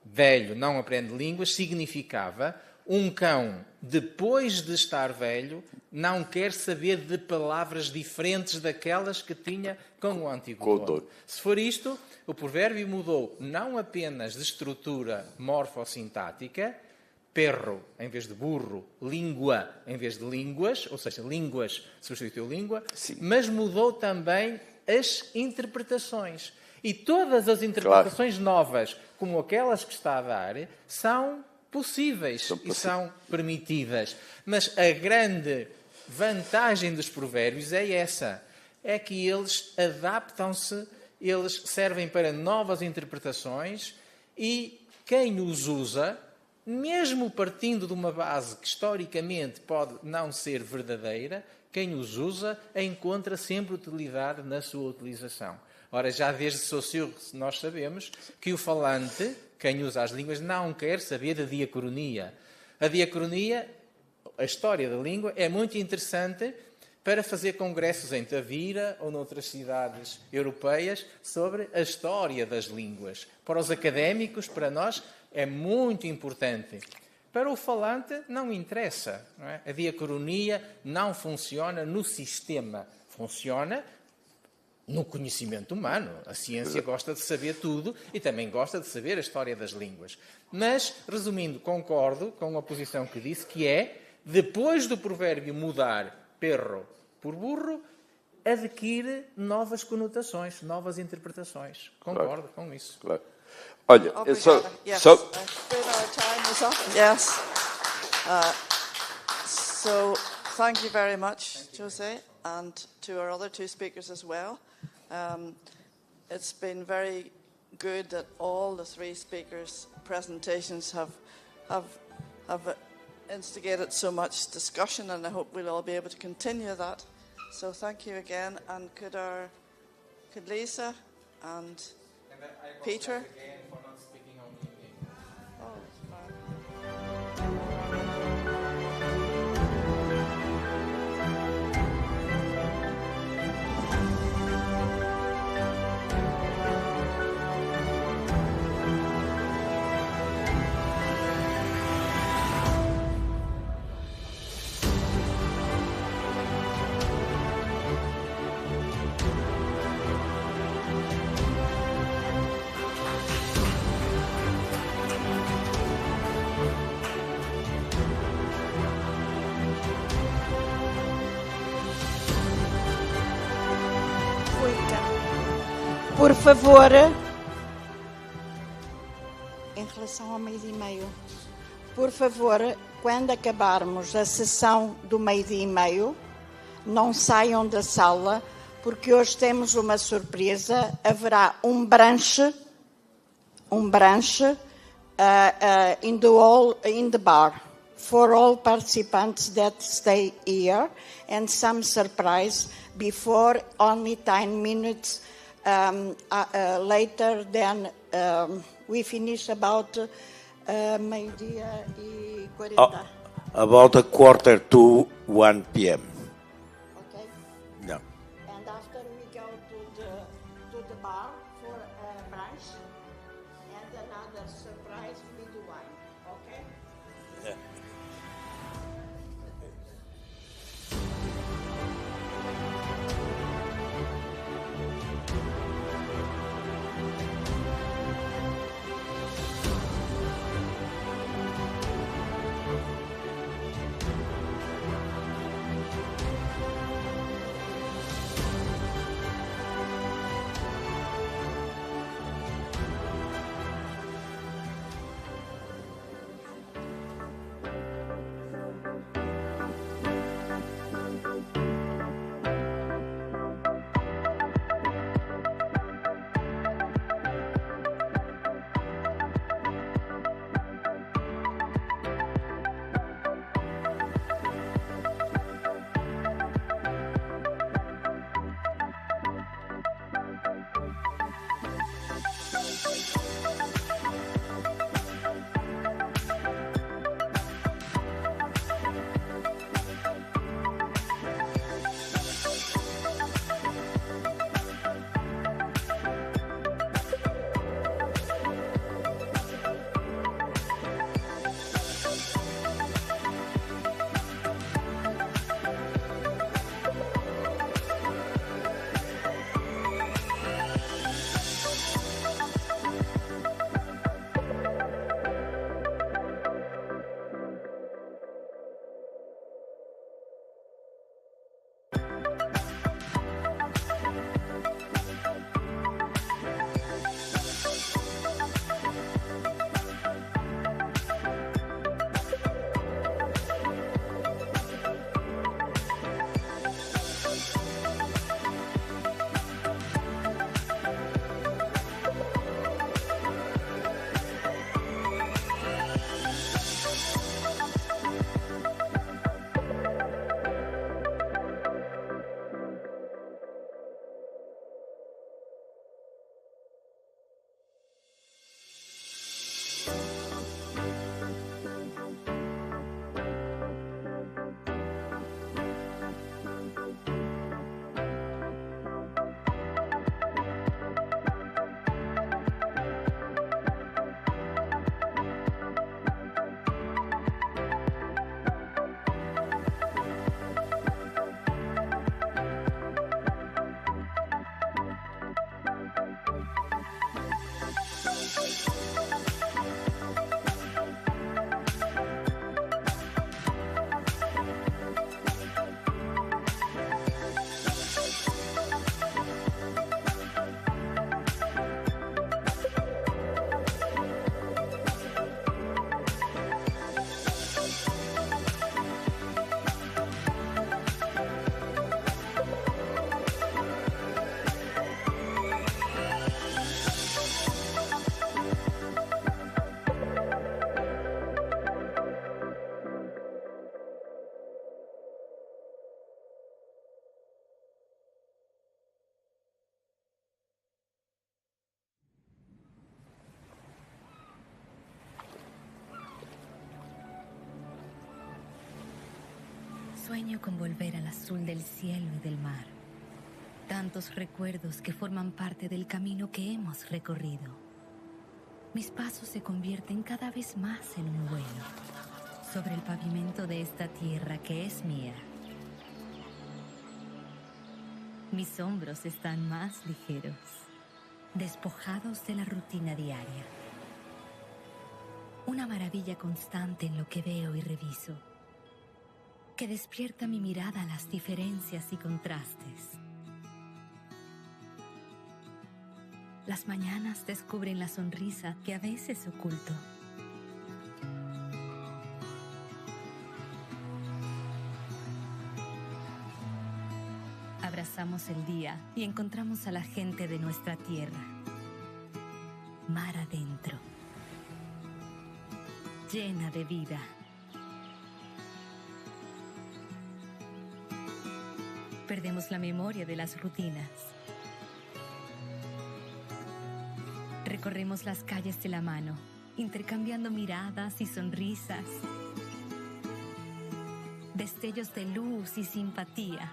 velho não aprende línguas significava Um cão, depois de estar velho, não quer saber de palavras diferentes daquelas que tinha com o antigo dono. Se for isto, o provérbio mudou não apenas de estrutura morfossintática, perro em vez de burro, língua em vez de línguas, ou seja, línguas substituiu língua, mas mudou também as interpretações. E todas as interpretações novas, como aquelas que está a dar, são possíveis e são permitidas. Mas a grande vantagem dos provérbios é essa. É que eles adaptam-se, eles servem para novas interpretações e quem os usa, mesmo partindo de uma base que historicamente pode não ser verdadeira, quem os usa encontra sempre utilidade na sua utilização. Ora, já desde Saussure nós sabemos que o falante, quem usa as línguas, não quer saber da diacronia. A diacronia, a história da língua, é muito interessante para fazer congressos em Tavira ou noutras cidades europeias sobre a história das línguas. Para os académicos, para nós, é muito importante. Para o falante, não interessa. Não é? A diacronia não funciona no sistema. Funciona no conhecimento humano. A ciência gosta de saber tudo e também gosta de saber a história das línguas. Mas, resumindo, concordo com a posição que disse, que é, depois do provérbio mudar perro por burro, adquire novas conotações, novas interpretações. Concordo com isso. Claro. Olha, yes. Our time is up. Yes. So, thank you very much, Jose, and to our other two speakers as well. It's been very good that all the three speakers' presentations have instigated so much discussion, and I hope we'll all be able to continue that. So thank you again, and could Lisa and Peter. Por favor, em relação ao meio-dia e meio, por favor, quando acabarmos a sessão do meio-dia e meio, não saiam da sala, porque hoje temos uma surpresa. Haverá um brunch in the bar for all participants that stay here, and some surprise before, only 10 minutes later than we finish about meio-dia e 40. About 1:45 p.m. Okay. Yeah. And after we go to the bar for brunch, and another surprise with wine. Okay. Yeah. Sueño con volver al azul del cielo y del mar. Tantos recuerdos que forman parte del camino que hemos recorrido. Mis pasos se convierten cada vez más en un vuelo sobre el pavimento de esta tierra que es mía. Mis hombros están más ligeros, despojados de la rutina diaria. Una maravilla constante en lo que veo y reviso, que despierta mi mirada a las diferencias y contrastes. Las mañanas descubren la sonrisa que a veces oculto. Abrazamos el día y encontramos a la gente de nuestra tierra. Mar adentro, llena de vida. Perdemos la memoria de las rutinas. Recorremos las calles de la mano, intercambiando miradas y sonrisas, destellos de luz y simpatía.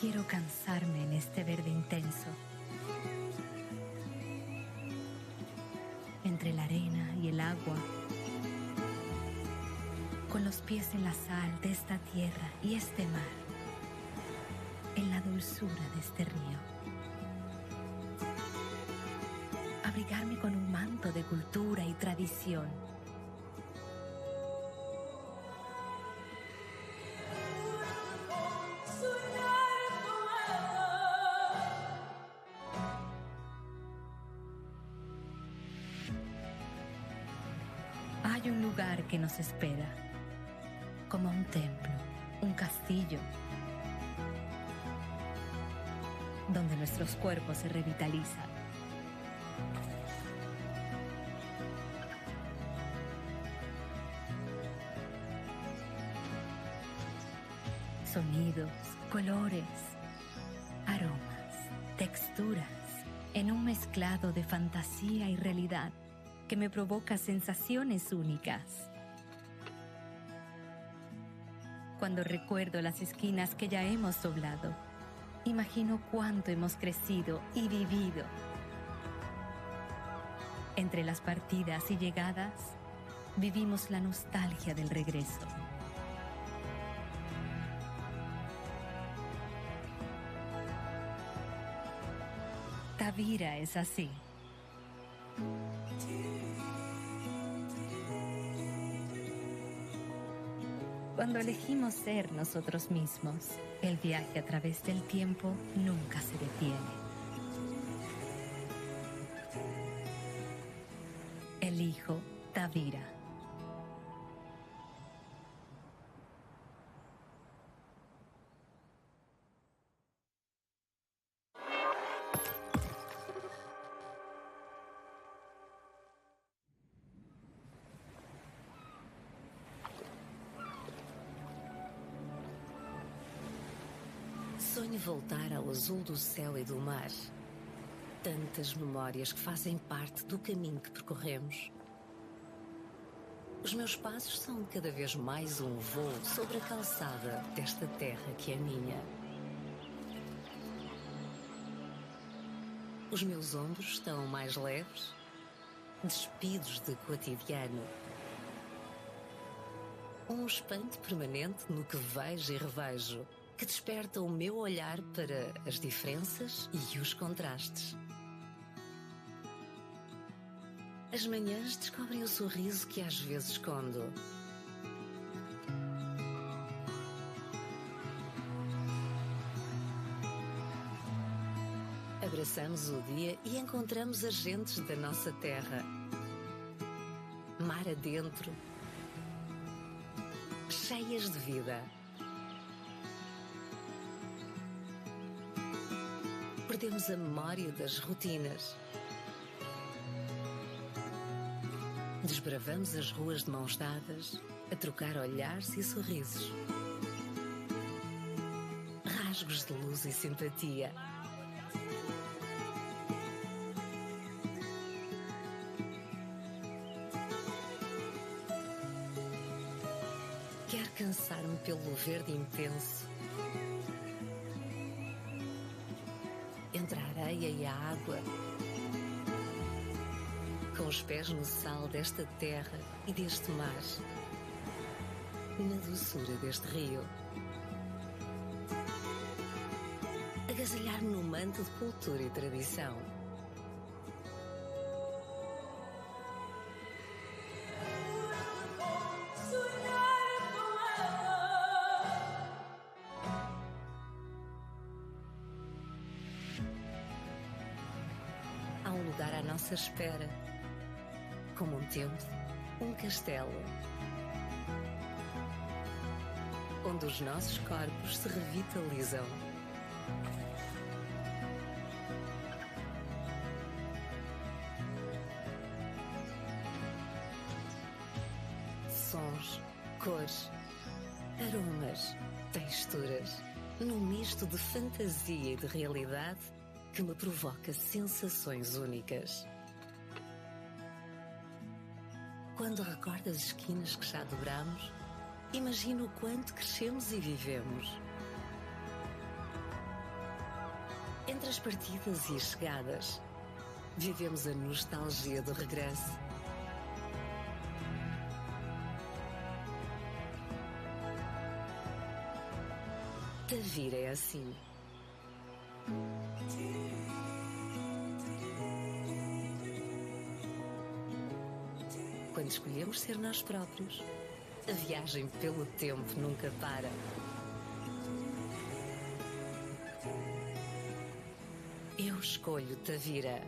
Quiero cansarme en este verde intenso, entre la arena y el agua, con los pies en la sal de esta tierra y este mar, en la dulzura de este río. Abrigarme con un manto de cultura y tradición. Hay un lugar que nos espera, como un templo, un castillo, donde nuestros cuerpos se revitalizan. Sonidos, colores, aromas, texturas, en un mezclado de fantasía y realidad que me provoca sensaciones únicas. Cuando recuerdo las esquinas que ya hemos doblado, imagino cuánto hemos crecido y vivido. Entre las partidas y llegadas, vivimos la nostalgia del regreso. Tavira es así. Cuando elegimos ser nosotros mismos, el viaje a través del tiempo nunca se detiene. Elijo Tavira. Sonho voltar ao azul do céu e do mar. Tantas memórias que fazem parte do caminho que percorremos. Os meus passos são cada vez mais um voo sobre a calçada desta terra que é minha. Os meus ombros estão mais leves, despidos de cotidiano. Um espanto permanente no que vejo e revejo, que desperta o meu olhar para as diferenças e os contrastes. As manhãs descobrem o sorriso que às vezes escondo. Abraçamos o dia e encontramos as gentes da nossa terra. Mar adentro, cheias de vida. Perdemos a memória das rotinas. Desbravamos as ruas de mãos dadas, a trocar olhares e sorrisos. Rasgos de luz e simpatia. verde intenso. Entre a areia e a água, com os pés no sal desta terra e deste mar, na doçura deste rio. Agasalhar-me num manto de cultura e tradição. Há um lugar à nossa espera, como um templo, um castelo, onde os nossos corpos se revitalizam. Sons, cores, aromas, texturas, num misto de fantasia e de realidade que me provoca sensações únicas. Quando recordo as esquinas que já dobramos, imagino o quanto crescemos e vivemos. Entre as partidas e as chegadas, vivemos a nostalgia do regresso. Tavira é assim. Quando escolhemos ser nós próprios, a viagem pelo tempo nunca para. Eu escolho Tavira.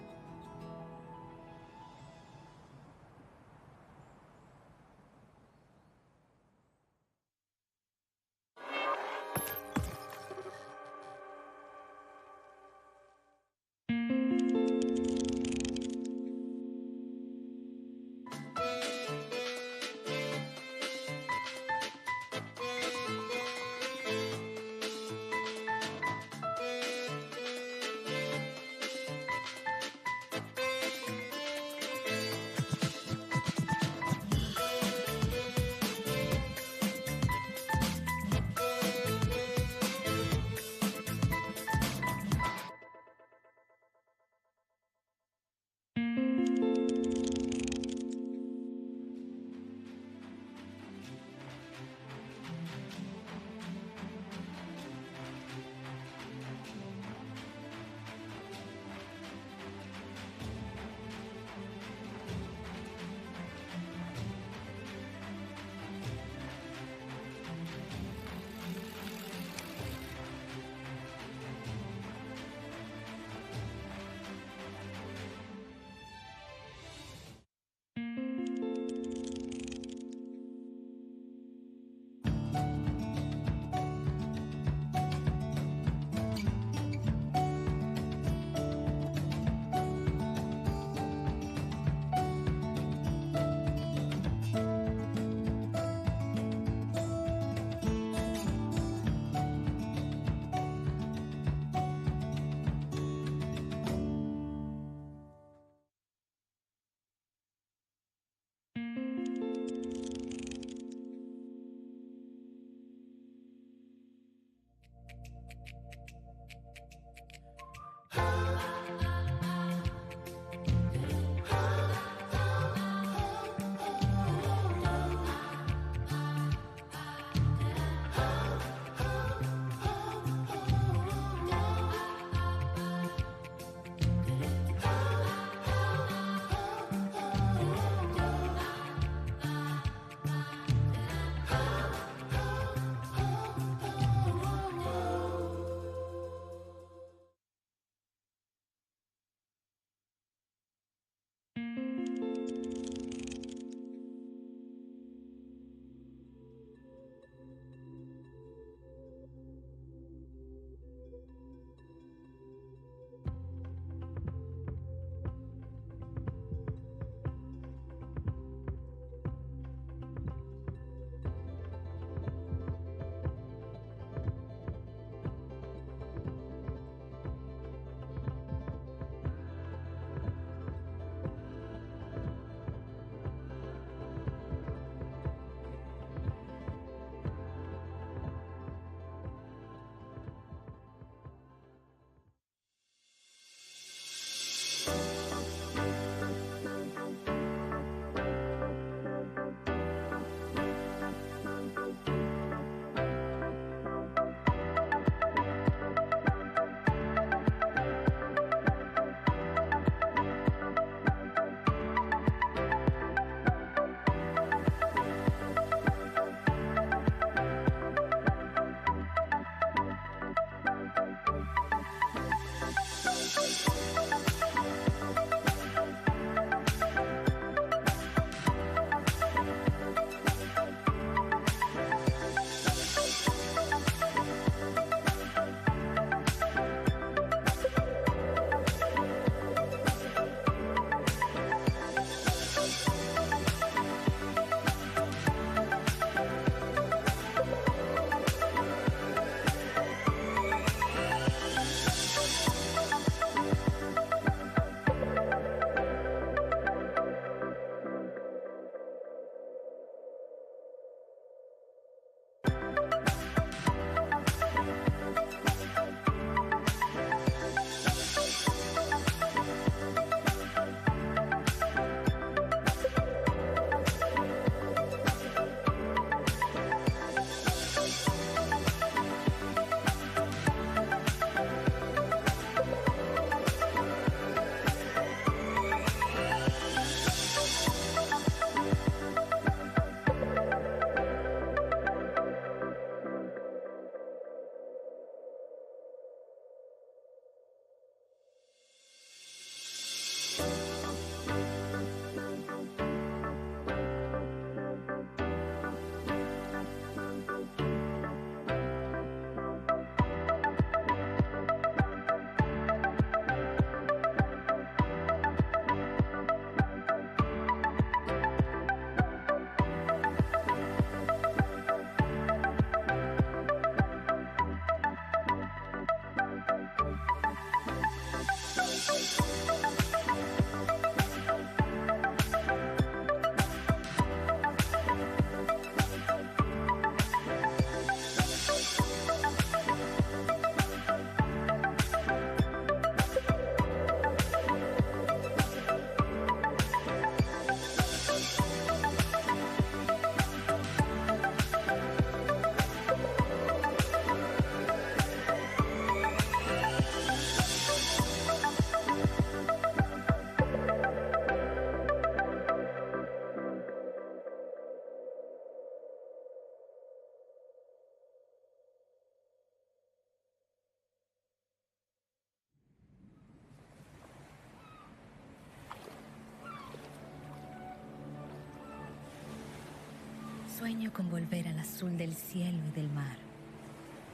Sueño con volver al azul del cielo y del mar.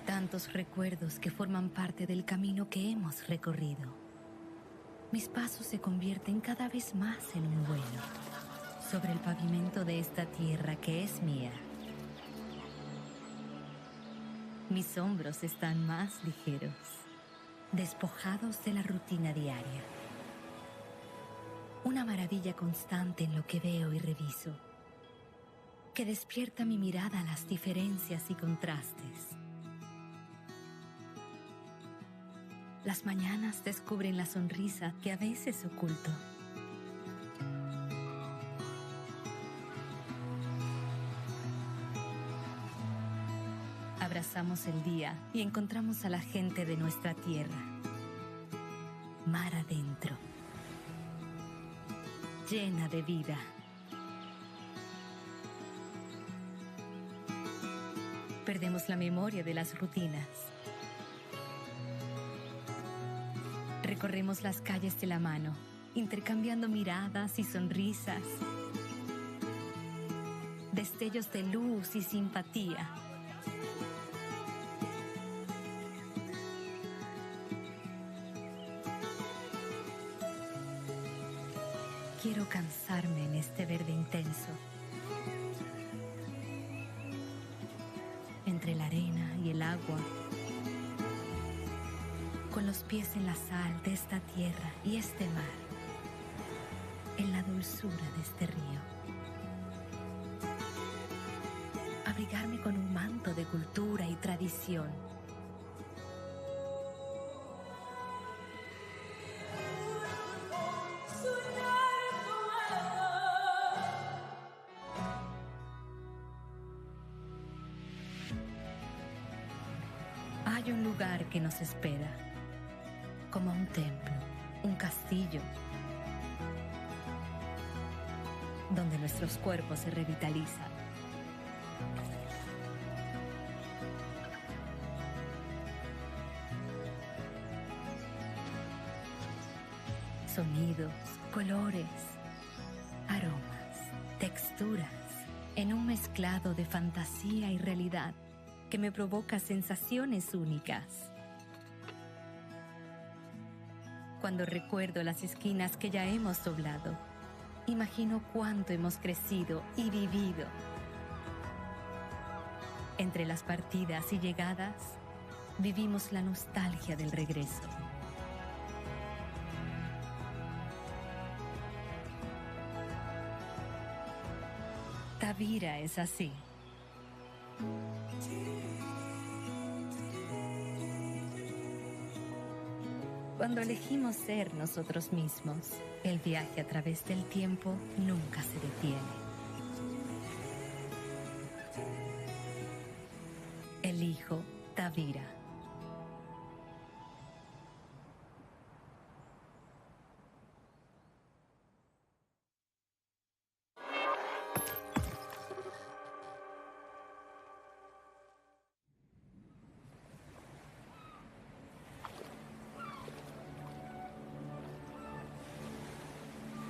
Tantos recuerdos que forman parte del camino que hemos recorrido. Mis pasos se convierten cada vez más en un vuelo sobre el pavimento de esta tierra que es mía. Mis hombros están más ligeros, despojados de la rutina diaria. Una maravilla constante en lo que veo y reviso, que despierta mi mirada a las diferencias y contrastes. Las mañanas descubren la sonrisa que a veces oculto. Abrazamos el día y encontramos a la gente de nuestra tierra. Mar adentro, llena de vida. Perdemos la memoria de las rutinas. Recorremos las calles de la mano, intercambiando miradas y sonrisas, destellos de luz y simpatía. Quiero cansarme en este verde intenso, entre la arena y el agua, con los pies en la sal de esta tierra y este mar, en la dulzura de este río. Abrigarme con un manto de cultura y tradición. Hay un lugar que nos espera, como un templo, un castillo, donde nuestros cuerpos se revitalizan. Sonidos, colores, aromas, texturas, en un mezclado de fantasía y realidad que me provoca sensaciones únicas. Cuando recuerdo las esquinas que ya hemos doblado, imagino cuánto hemos crecido y vivido. Entre las partidas y llegadas, vivimos la nostalgia del regreso. Tavira es así. Cuando elegimos ser nosotros mismos, el viaje a través del tiempo nunca se detiene. Elijo Tavira.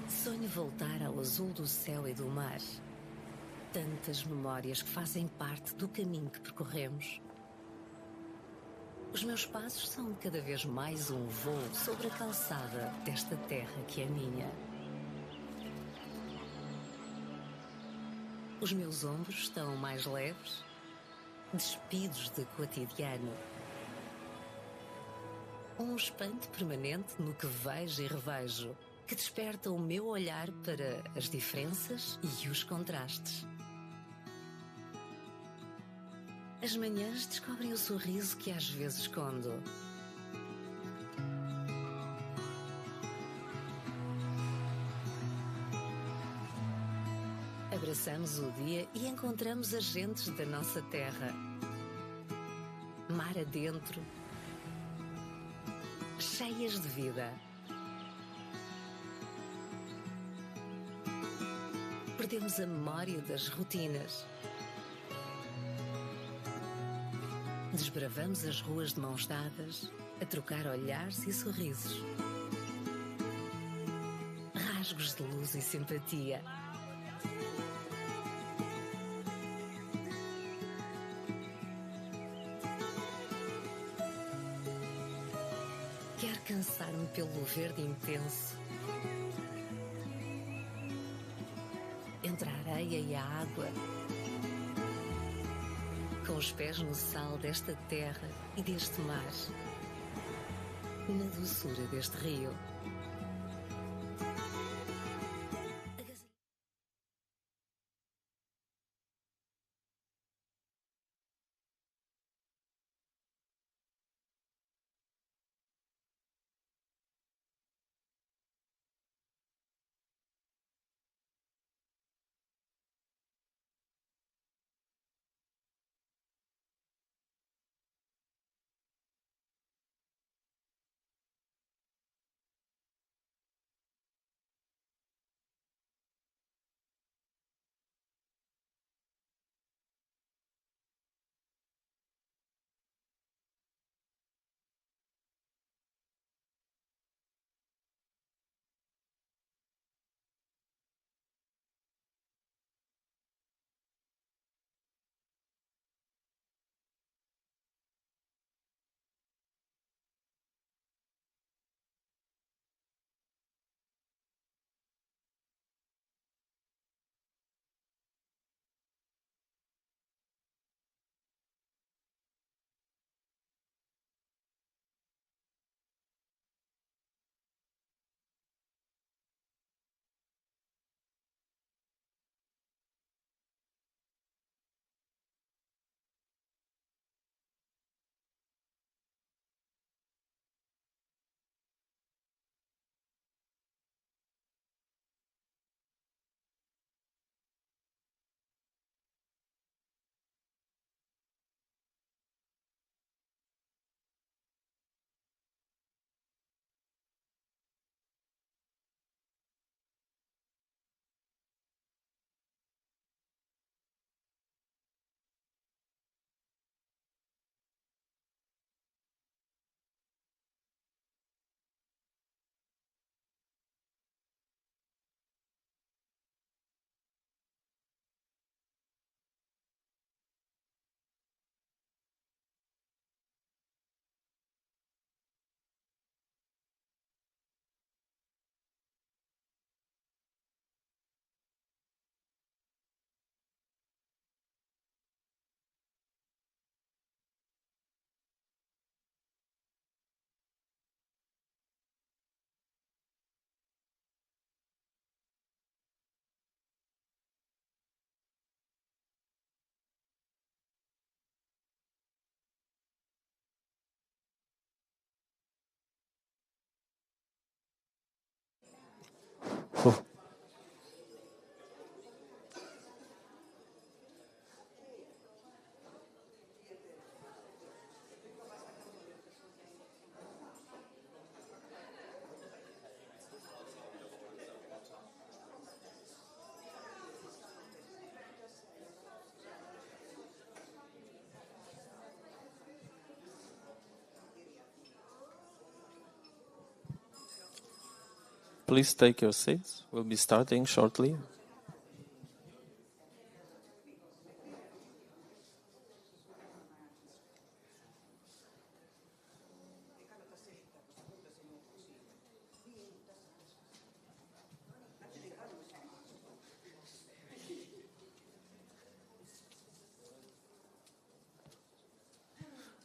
Sonho voltar ao azul do céu e do mar. Tantas memórias que fazem parte do caminho que percorremos. Os meus passos são cada vez mais um voo sobre a calçada desta terra que é minha. Os meus ombros estão mais leves, despidos de cotidiano. Um espanto permanente no que vejo e revejo, que desperta o meu olhar para as diferenças e os contrastes. As manhãs descobrem o sorriso que às vezes escondo. Abraçamos o dia e encontramos as gentes da nossa terra. Mar adentro, cheias de vida. Perdemos a memória das rotinas. Desbravamos as ruas de mãos dadas, a trocar olhares e sorrisos. Rasgos de luz e simpatia. Quer cansar-me pelo verde intenso, entre a areia e a água, com os pés no sal desta terra e deste mar, na doçura deste rio. Please take your seats. We'll be starting shortly.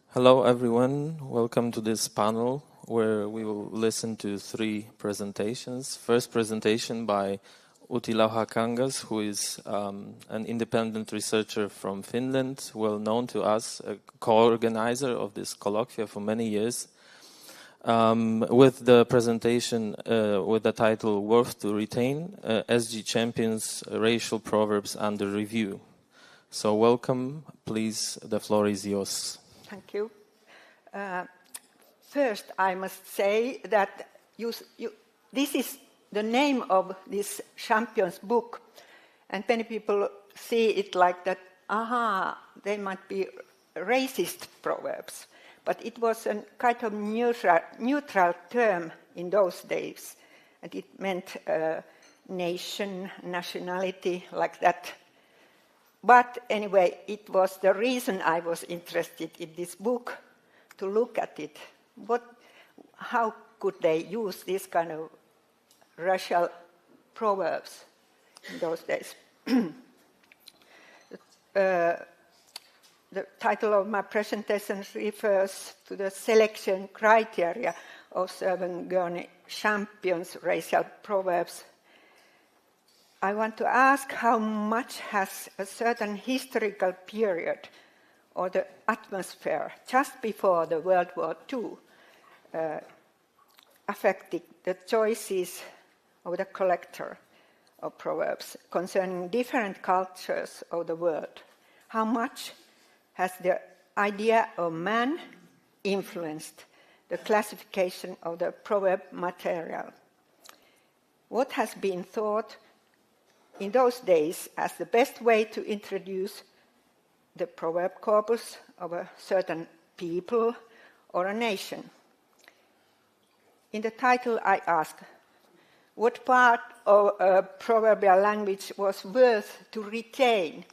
Hello, everyone. Welcome to this panel where we will listen to 3 presentations. First presentation by Utilauha Kangas, who is an independent researcher from Finland, well known to us, a co-organizer of this colloquia for many years, with the presentation with the title Worth to Retain, SG Champions Racial Proverbs Under Review. So welcome, please, the floor is yours. Thank you. First, I must say that this is the name of this champion's book, and many people see it like that, they might be racist proverbs. But it was a kind of neutral term in those days, and it meant nation, nationality, like that. But anyway, it was the reason I was interested in this book, to look at it. how could they use this kind of racial proverbs in those days. The title of my presentation refers to the selection criteria of Servant Gurney Champion's racial proverbs. I want to ask how much has a certain historical period or the atmosphere just before the World War II affected the choices of the collector of proverbs concerning different cultures of the world. How much has the idea of man influenced the classification of the proverb material? What has been thought in those days as the best way to introduce the proverb corpus of a certain people or a nation? In the title I ask, what part of a proverbial language was worth to retain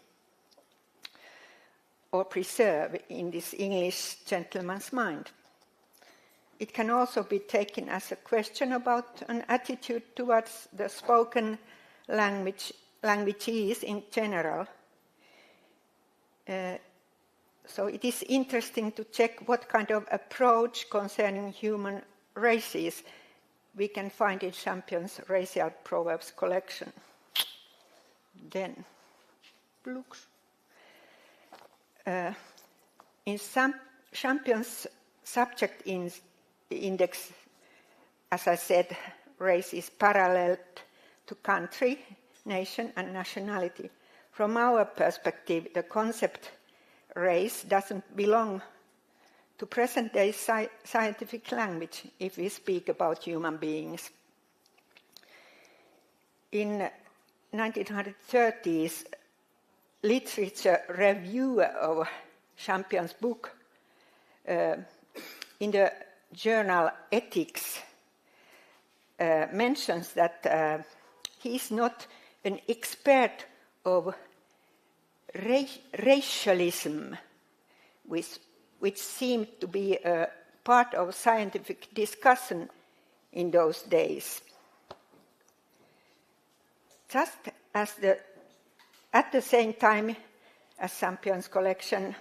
or preserve in this English gentleman's mind? It can also be taken as a question about an attitude towards the spoken languages in general. So it is interesting to check what kind of approach concerning human races we can find in Champion's racial proverbs collection. Then, looks. In Champion's subject index, as I said, race is parallel to country, nation, and nationality. From our perspective, the concept race doesn't belong to present-day scientific language if we speak about human beings. In 1930s, literature reviewer of Champion's book in the journal Ethics mentions that he is not an expert of racialism, which seemed to be a part of scientific discussion in those days. Just as at the same time as Champion's collection,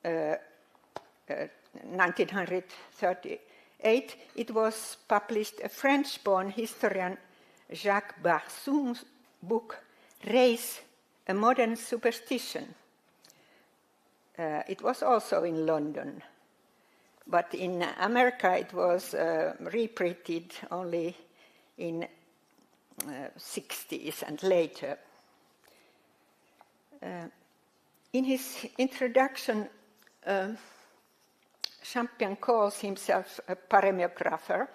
1938, it was published a French-born historian, Jacques Barsum's book, Race, a Modern Superstition. It was also in London, but in America it was reprinted only in 60s and later. In his introduction, Champion calls himself a paremiographer.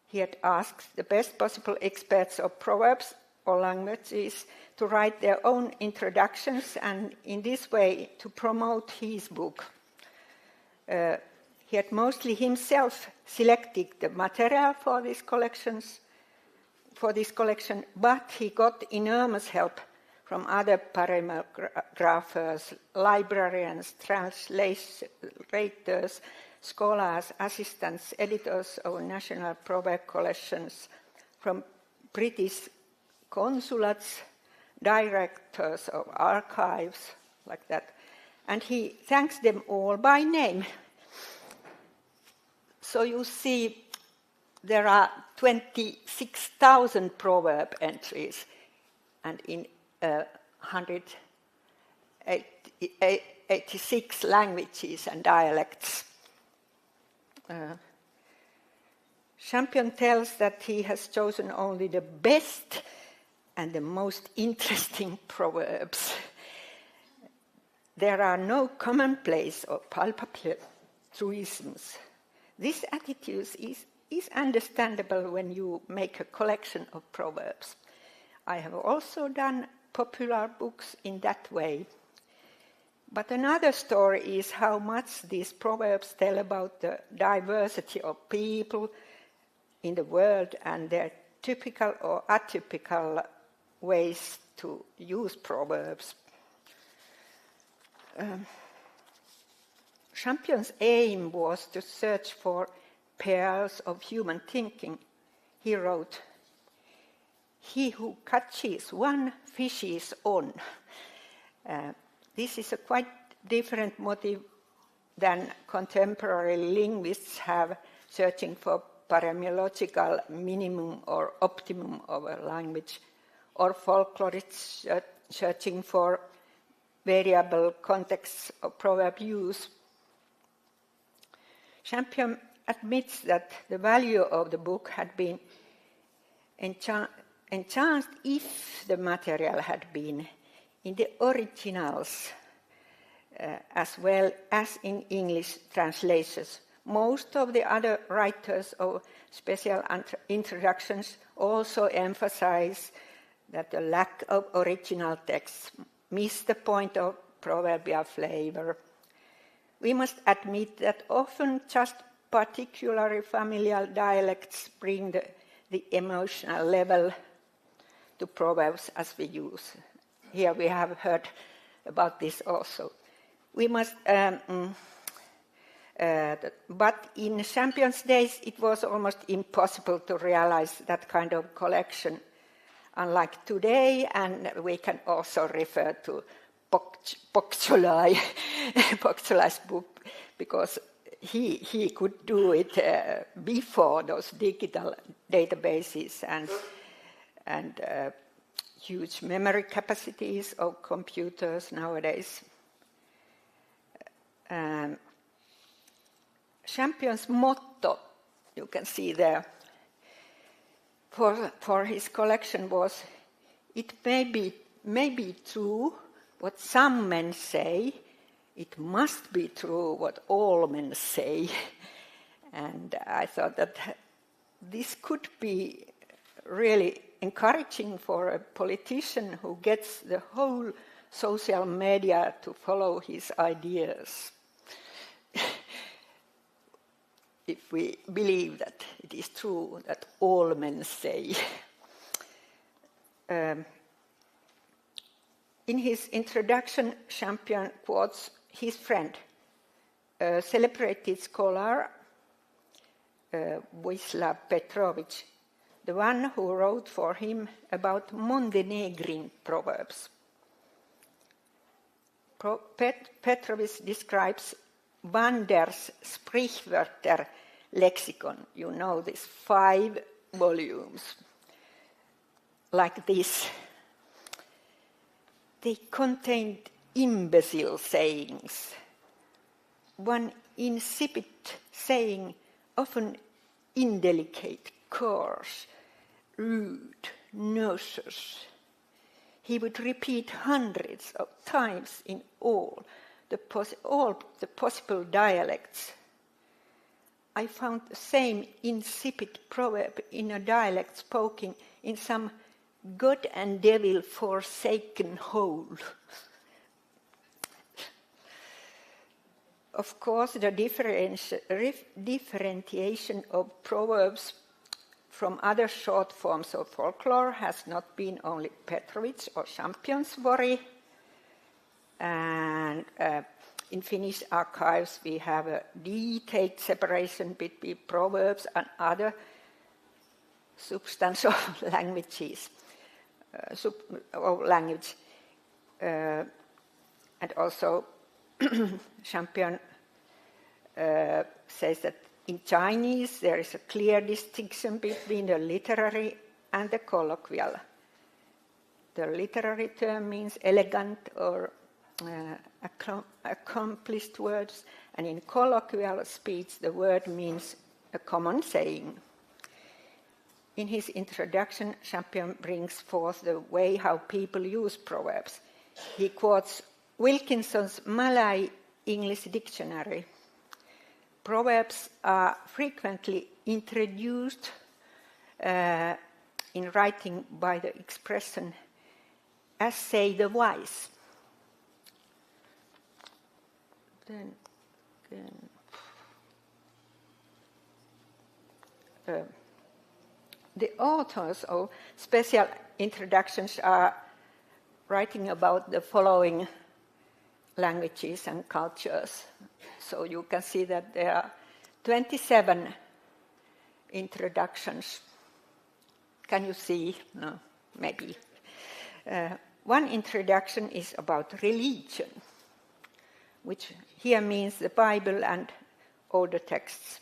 He had asked the best possible experts of proverbs or languages to write their own introductions and in this way to promote his book. He had mostly himself selected the material for this collection, but he got enormous help from other paremigraphers, librarians, translators, scholars, assistants, editors of national proverb collections, from British consulates, directors of archives, like that. And he thanks them all by name. So you see, there are 26,000 proverb entries, and in 186 languages and dialects. Champion tells that he has chosen only the best and the most interesting proverbs. There are no commonplace or palpable truisms. This attitude is understandable when you make a collection of proverbs. I have also done popular books in that way. But another story is how much these proverbs tell about the diversity of people in the world and their typical or atypical ways to use proverbs. Champion's aim was to search for pearls of human thinking, he wrote, "He who catches one fishes on." This is a quite different motive than contemporary linguists have, searching for parameological minimum or optimum of a language, or folklorists searching for variable contexts of proverb use. Champion admits that the value of the book had been enhanced if the material had been in the originals as well as in English translations. Most of the other writers of special introductions also emphasize that the lack of original text missed the point of proverbial flavor. We must admit that often just particularly familiar dialects bring the emotional level to proverbs as we use. Here we have heard about this also. We must, but in Champion's days it was almost impossible to realize that kind of collection, unlike today, and we can also refer to Pocciolai's book, because he could do it before those digital databases and huge memory capacities of computers nowadays. Champion's motto, you can see there, for his collection was, "It may be true what some men say, it must be true what all men say." And I thought that this could be really encouraging for a politician who gets the whole social media to follow his ideas. If we believe that it is true that all men say. In his introduction, Champion quotes his friend, a celebrated scholar, Wisław Petrowicz, the one who wrote for him about Montenegrin proverbs. Petrowicz describes Wander's Sprichwörter lexicon, you know, these 5 volumes, like this. They contained imbecile sayings, one insipid saying, often indelicate, coarse, rude, nauseous. He would repeat hundreds of times in all the possible dialects. I found the same insipid proverb in a dialect spoken in some God and devil forsaken hole. Of course, the differentiation of proverbs from other short forms of folklore has not been only Petrowicz or Champion's worry. And in Finnish archives, we have a detailed separation between proverbs and other substantial languages. And also Champion says that in Chinese there is a clear distinction between the literary and the colloquial. The literary term means elegant or accomplished words, and in colloquial speech the word means a common saying. In his introduction, Champion brings forth the way how people use proverbs. He quotes Wilkinson's Malay English Dictionary. Proverbs are frequently introduced in writing by the expression, "as say the wise." Then the authors of special introductions are writing about the following languages and cultures. So you can see that there are 27 introductions. Can you see? No, maybe. One introduction is about religion, which here means the Bible and older texts.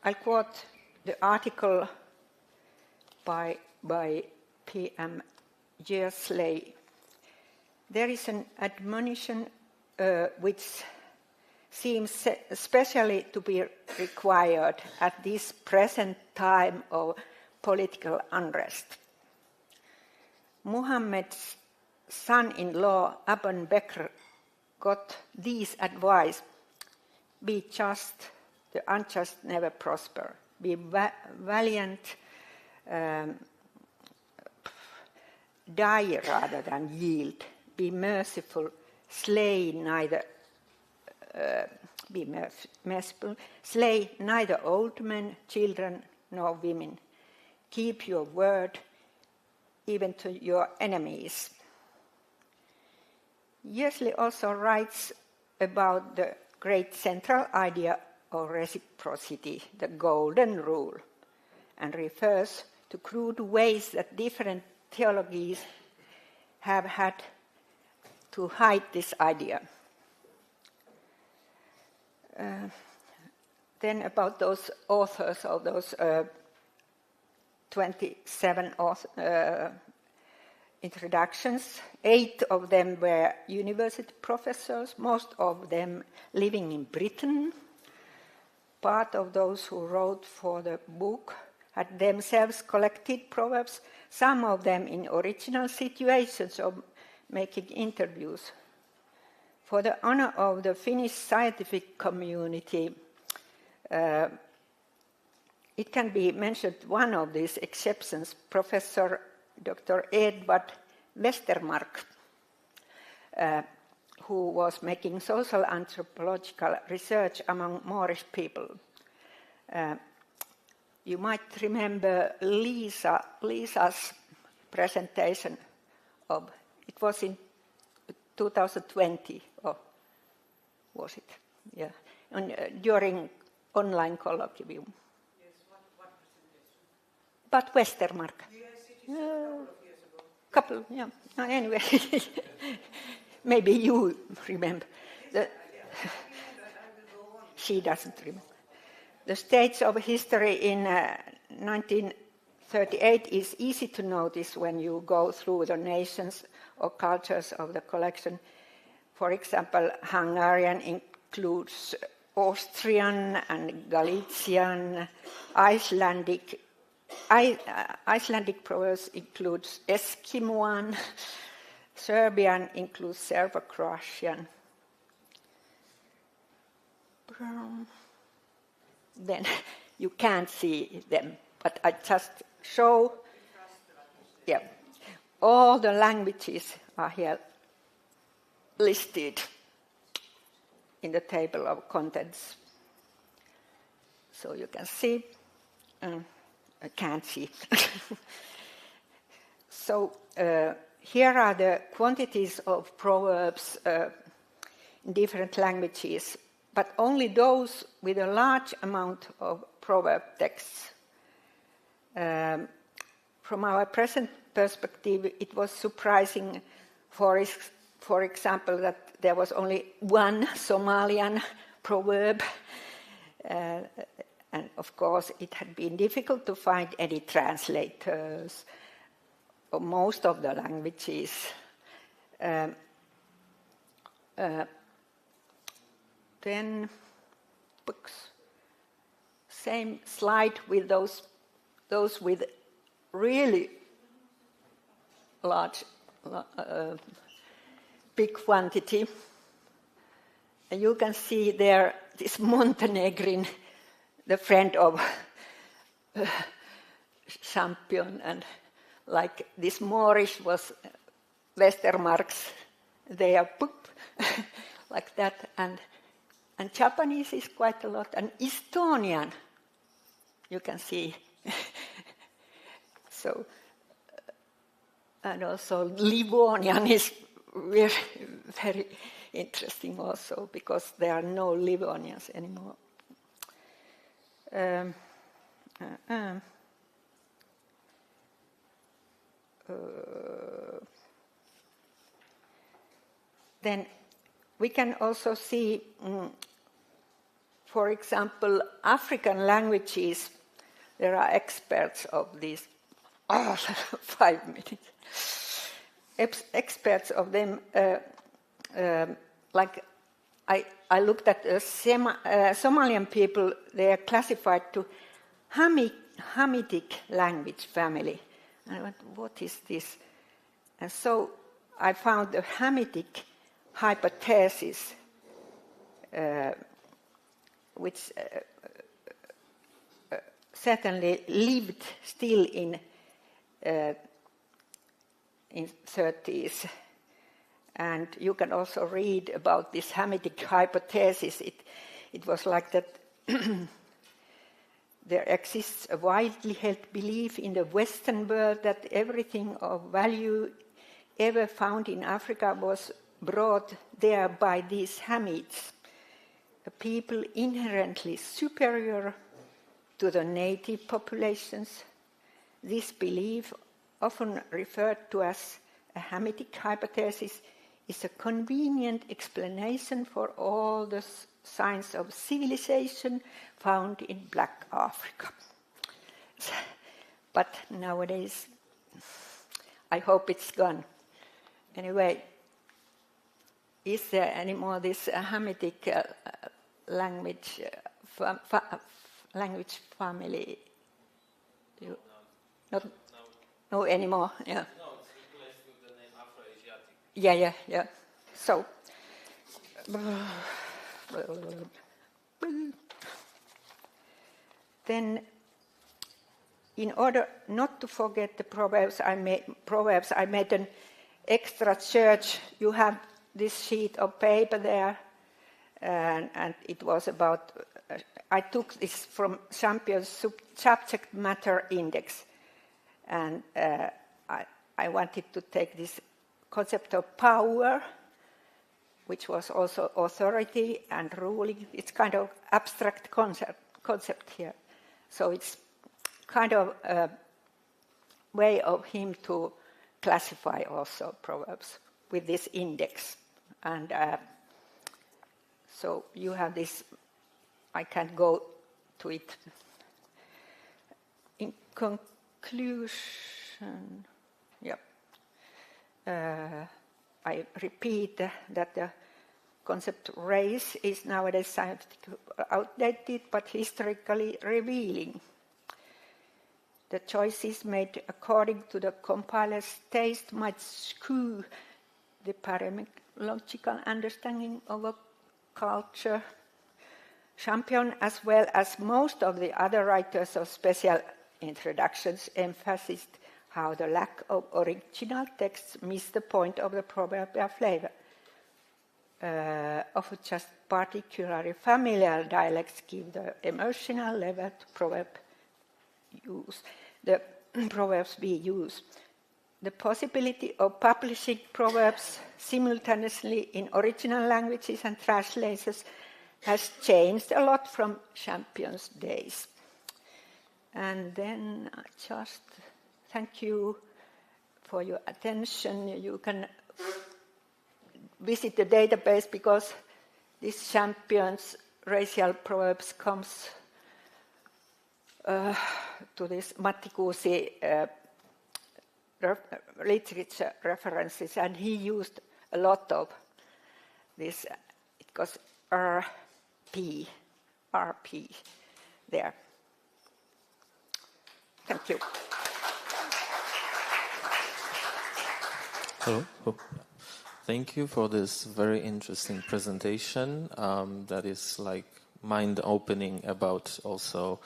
I'll quote the article by P.M. Gersley. There is an admonition which seems especially to be required at this present time of political unrest. Muhammad's son-in-law, Abu Bakr, got this advice: be just, the unjust never prosper. Be valiant, die rather than yield. Be merciful, slay neither slay neither old men, children, nor women. Keep your word even to your enemies. Gersley also writes about the great central idea of reciprocity, the golden rule, and refers to crude ways that different theologies have had to hide this idea. Then about those authors of those 27 introductions, 8 of them were university professors, most of them living in Britain. Part of those who wrote for the book had themselves collected proverbs, some of them in original situations of making interviews. For the honor of the Finnish scientific community, it can be mentioned one of these exceptions, Professor Dr. Edvard Westermark, who was making social anthropological research among Moorish people. You might remember Lisa's presentation of, it was in 2020, or was it? Yeah, during online colloquium. Yes, what presentation? But Westermark. Yes, it is a couple of years ago. Couple, yeah. Anyway, maybe you remember. She doesn't remember. The stage of history in 1938 is easy to notice when you go through the nations or cultures of the collection. For example, Hungarian includes Austrian and Galician. Icelandic proverbs includes Eskimoan. Serbian includes Serbo-Croatian. Then you can't see them, but I just show. Yeah, all the languages are here listed in the table of contents. So you can see. I can't see. So here are the quantities of proverbs in different languages, but only those with a large amount of proverb texts. From our present perspective, it was surprising, for example, that there was only one Somalian proverb. And of course, it had been difficult to find any translators of most of the languages. Then books. Same slide with those with really large, big quantity. And you can see there this Montenegrin, the friend of Champion, and like this Moorish was Westermark's, they are poop, like that, and Japanese is quite a lot, and Estonian, you can see. So, and also Livonian is very, very interesting also, because there are no Livonians anymore. Then we can also see, for example, African languages. There are experts of these. 5 minutes. Experts of them. Like I looked at Somalian people. They are classified to Hamitic language family. And I went, what is this? And so I found the Hamitic hypothesis, which certainly lived still in 30s. And you can also read about this Hamitic hypothesis. It was like that there exists a widely held belief in the Western world that everything of value ever found in Africa was brought there by these Hamites, a people inherently superior to the native populations. This belief, often referred to as a Hamitic hypothesis, is a convenient explanation for all the signs of civilization found in Black Africa. But nowadays, I hope it's gone. Anyway, is there any more this Hamitic language family? No anymore. Yeah. No, it's replaced with the name Afro-Asiatic. Yeah. So. Then, in order not to forget the Proverbs, I made an extra search. You have this sheet of paper there, and it was about. I took this from Champion's Subject Matter Index, and I wanted to take this concept of power, which was also authority and ruling. It's kind of abstract concept here. So it's kind of a way of him to classify also Proverbs with this index. And so you have this, I can't go to it. In conclusion, I repeat that the concept race is nowadays scientifically outdated but historically revealing. The choices made according to the compiler's taste might skew the paremological understanding of a culture. Champion, as well as most of the other writers of special introductions, emphasized how the lack of original texts missed the point of the proverbial flavor. Of just particularly familiar dialects give the emotional level to proverbs we use. The possibility of publishing proverbs simultaneously in original languages and translations has changed a lot from Champion's days. And then I just thank you for your attention. You can visit the database because this Champion's racial proverbs comes to this Matti Kuusi literature references, and he used a lot of this. It goes RP there. Thank you. Hello. Thank you for this very interesting presentation that is like mind-opening about also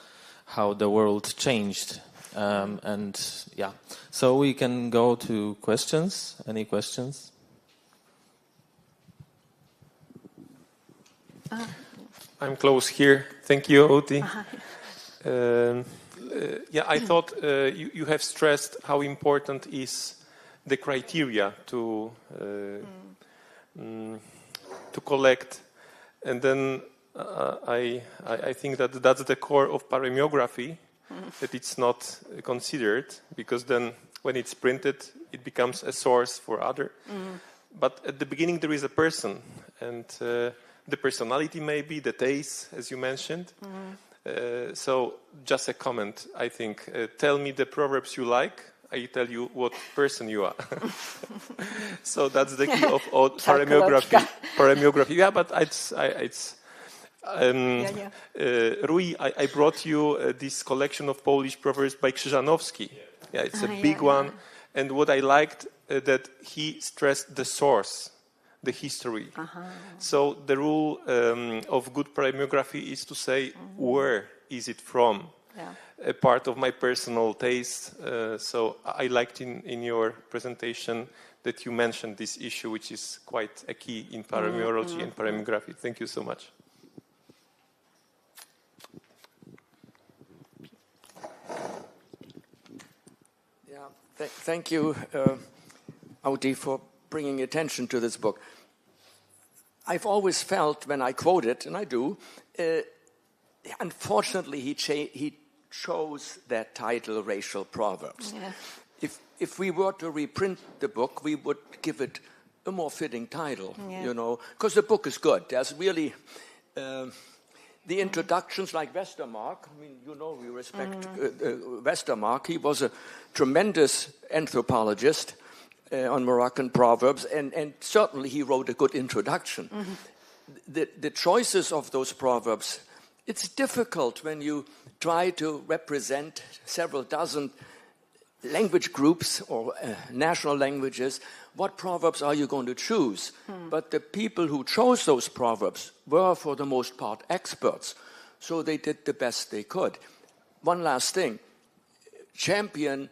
how the world changed. And yeah, so we can go to questions. Any questions? I'm close here. Thank you, Oti. I thought you have stressed how important is the criteria to collect, and then I think that that's the core of paremiography, that it's not considered, because then when it's printed, it becomes a source for other. But at the beginning, there is a person, and the personality maybe, the taste, as you mentioned. So just a comment, I think. Tell me the proverbs you like, I tell you what person you are. So that's the key of paremiography. Paremiography, yeah, but Rui, I brought you this collection of Polish proverbs by Krzyżanowski. Yeah, it's a big one. And what I liked, that he stressed the source, the history. So the rule of good paremiography is to say, where is it from? A part of my personal taste. So I liked in your presentation that you mentioned this issue, which is quite a key in paremiology and paremiography. Thank you so much. Thank you, Audi, for bringing attention to this book. I've always felt when I quote it, and I do, unfortunately he chose that title, Racial Proverbs. Yeah. If we were to reprint the book, we would give it a more fitting title, you know, because the book is good. There's really... the introductions like Westermarck, I mean, you know, we respect Westermarck. He was a tremendous anthropologist on Moroccan proverbs, and certainly he wrote a good introduction. The choices of those proverbs, it's difficult when you try to represent several dozen language groups or national languages. What proverbs are you going to choose? But the people who chose those proverbs were, for the most part, experts. So they did the best they could. One last thing. Champion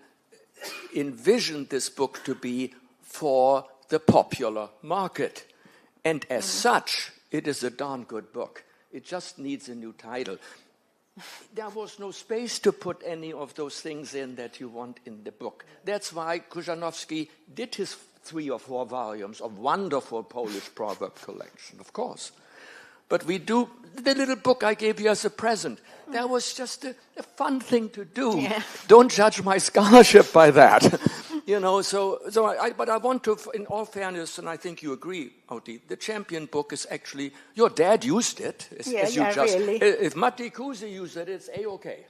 envisioned this book to be for the popular market. And as such, it is a darn good book. It just needs a new title. There was no space to put any of those things in that you want in the book. That's why Krzyżanowski did his 3 or 4 volumes of wonderful Polish proverb collection, of course. But we do, the little book I gave you as a present, that was just a fun thing to do. Yeah. Don't judge my scholarship by that. You know, but I want to, in all fairness, and I think you agree, Audi, the Champion book is actually, your dad used it. Really. If Matti Kuzi used it, it's A-okay.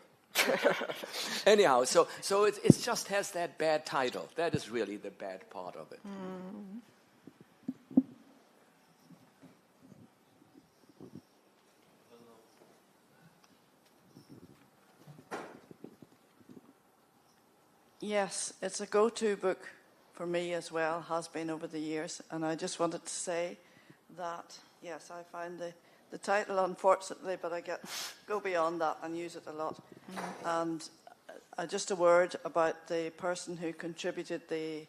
Anyhow, so it just has that bad title. That is really the bad part of it. Yes, it's a go-to book for me as well, has been over the years. And I just wanted to say that, yes, I find the title, unfortunately, but I go beyond that and use it a lot. And just a word about the person who contributed the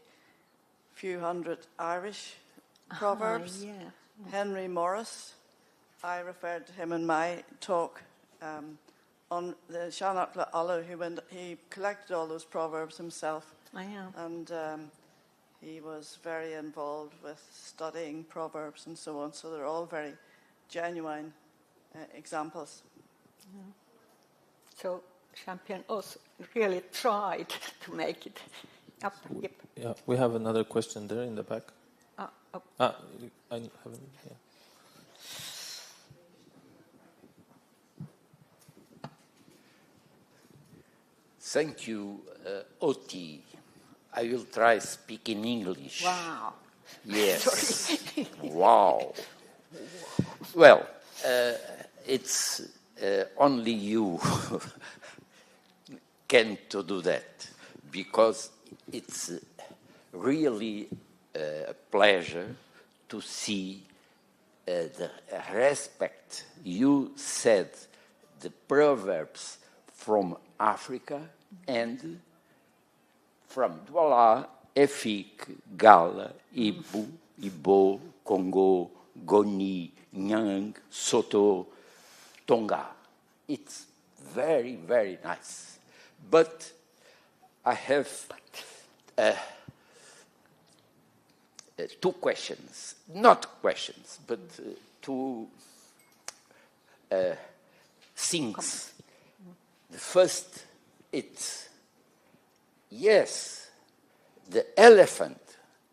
few hundred Irish proverbs, Henry Morris. I referred to him in my talk on the Seanach le Alla, he collected all those proverbs himself. And he was very involved with studying proverbs and so on. So they're all very genuine examples. So Champion also really tried to make it up. Yep. Yeah, we have another question there in the back. I haven't. Yeah. Thank you, Oti. I will try speaking English. Wow. Yes. Wow. Well, it's only you can to do that, because it's really a pleasure to see the respect you said the proverbs from Africa and from Douala, Efik, Gala, Ibu, Ibo, Congo, Goni, Nyang, Soto, Tonga. It's very, very nice. But I have 2 questions. Not questions, but 2 things. The first, it's, yes, the elephant,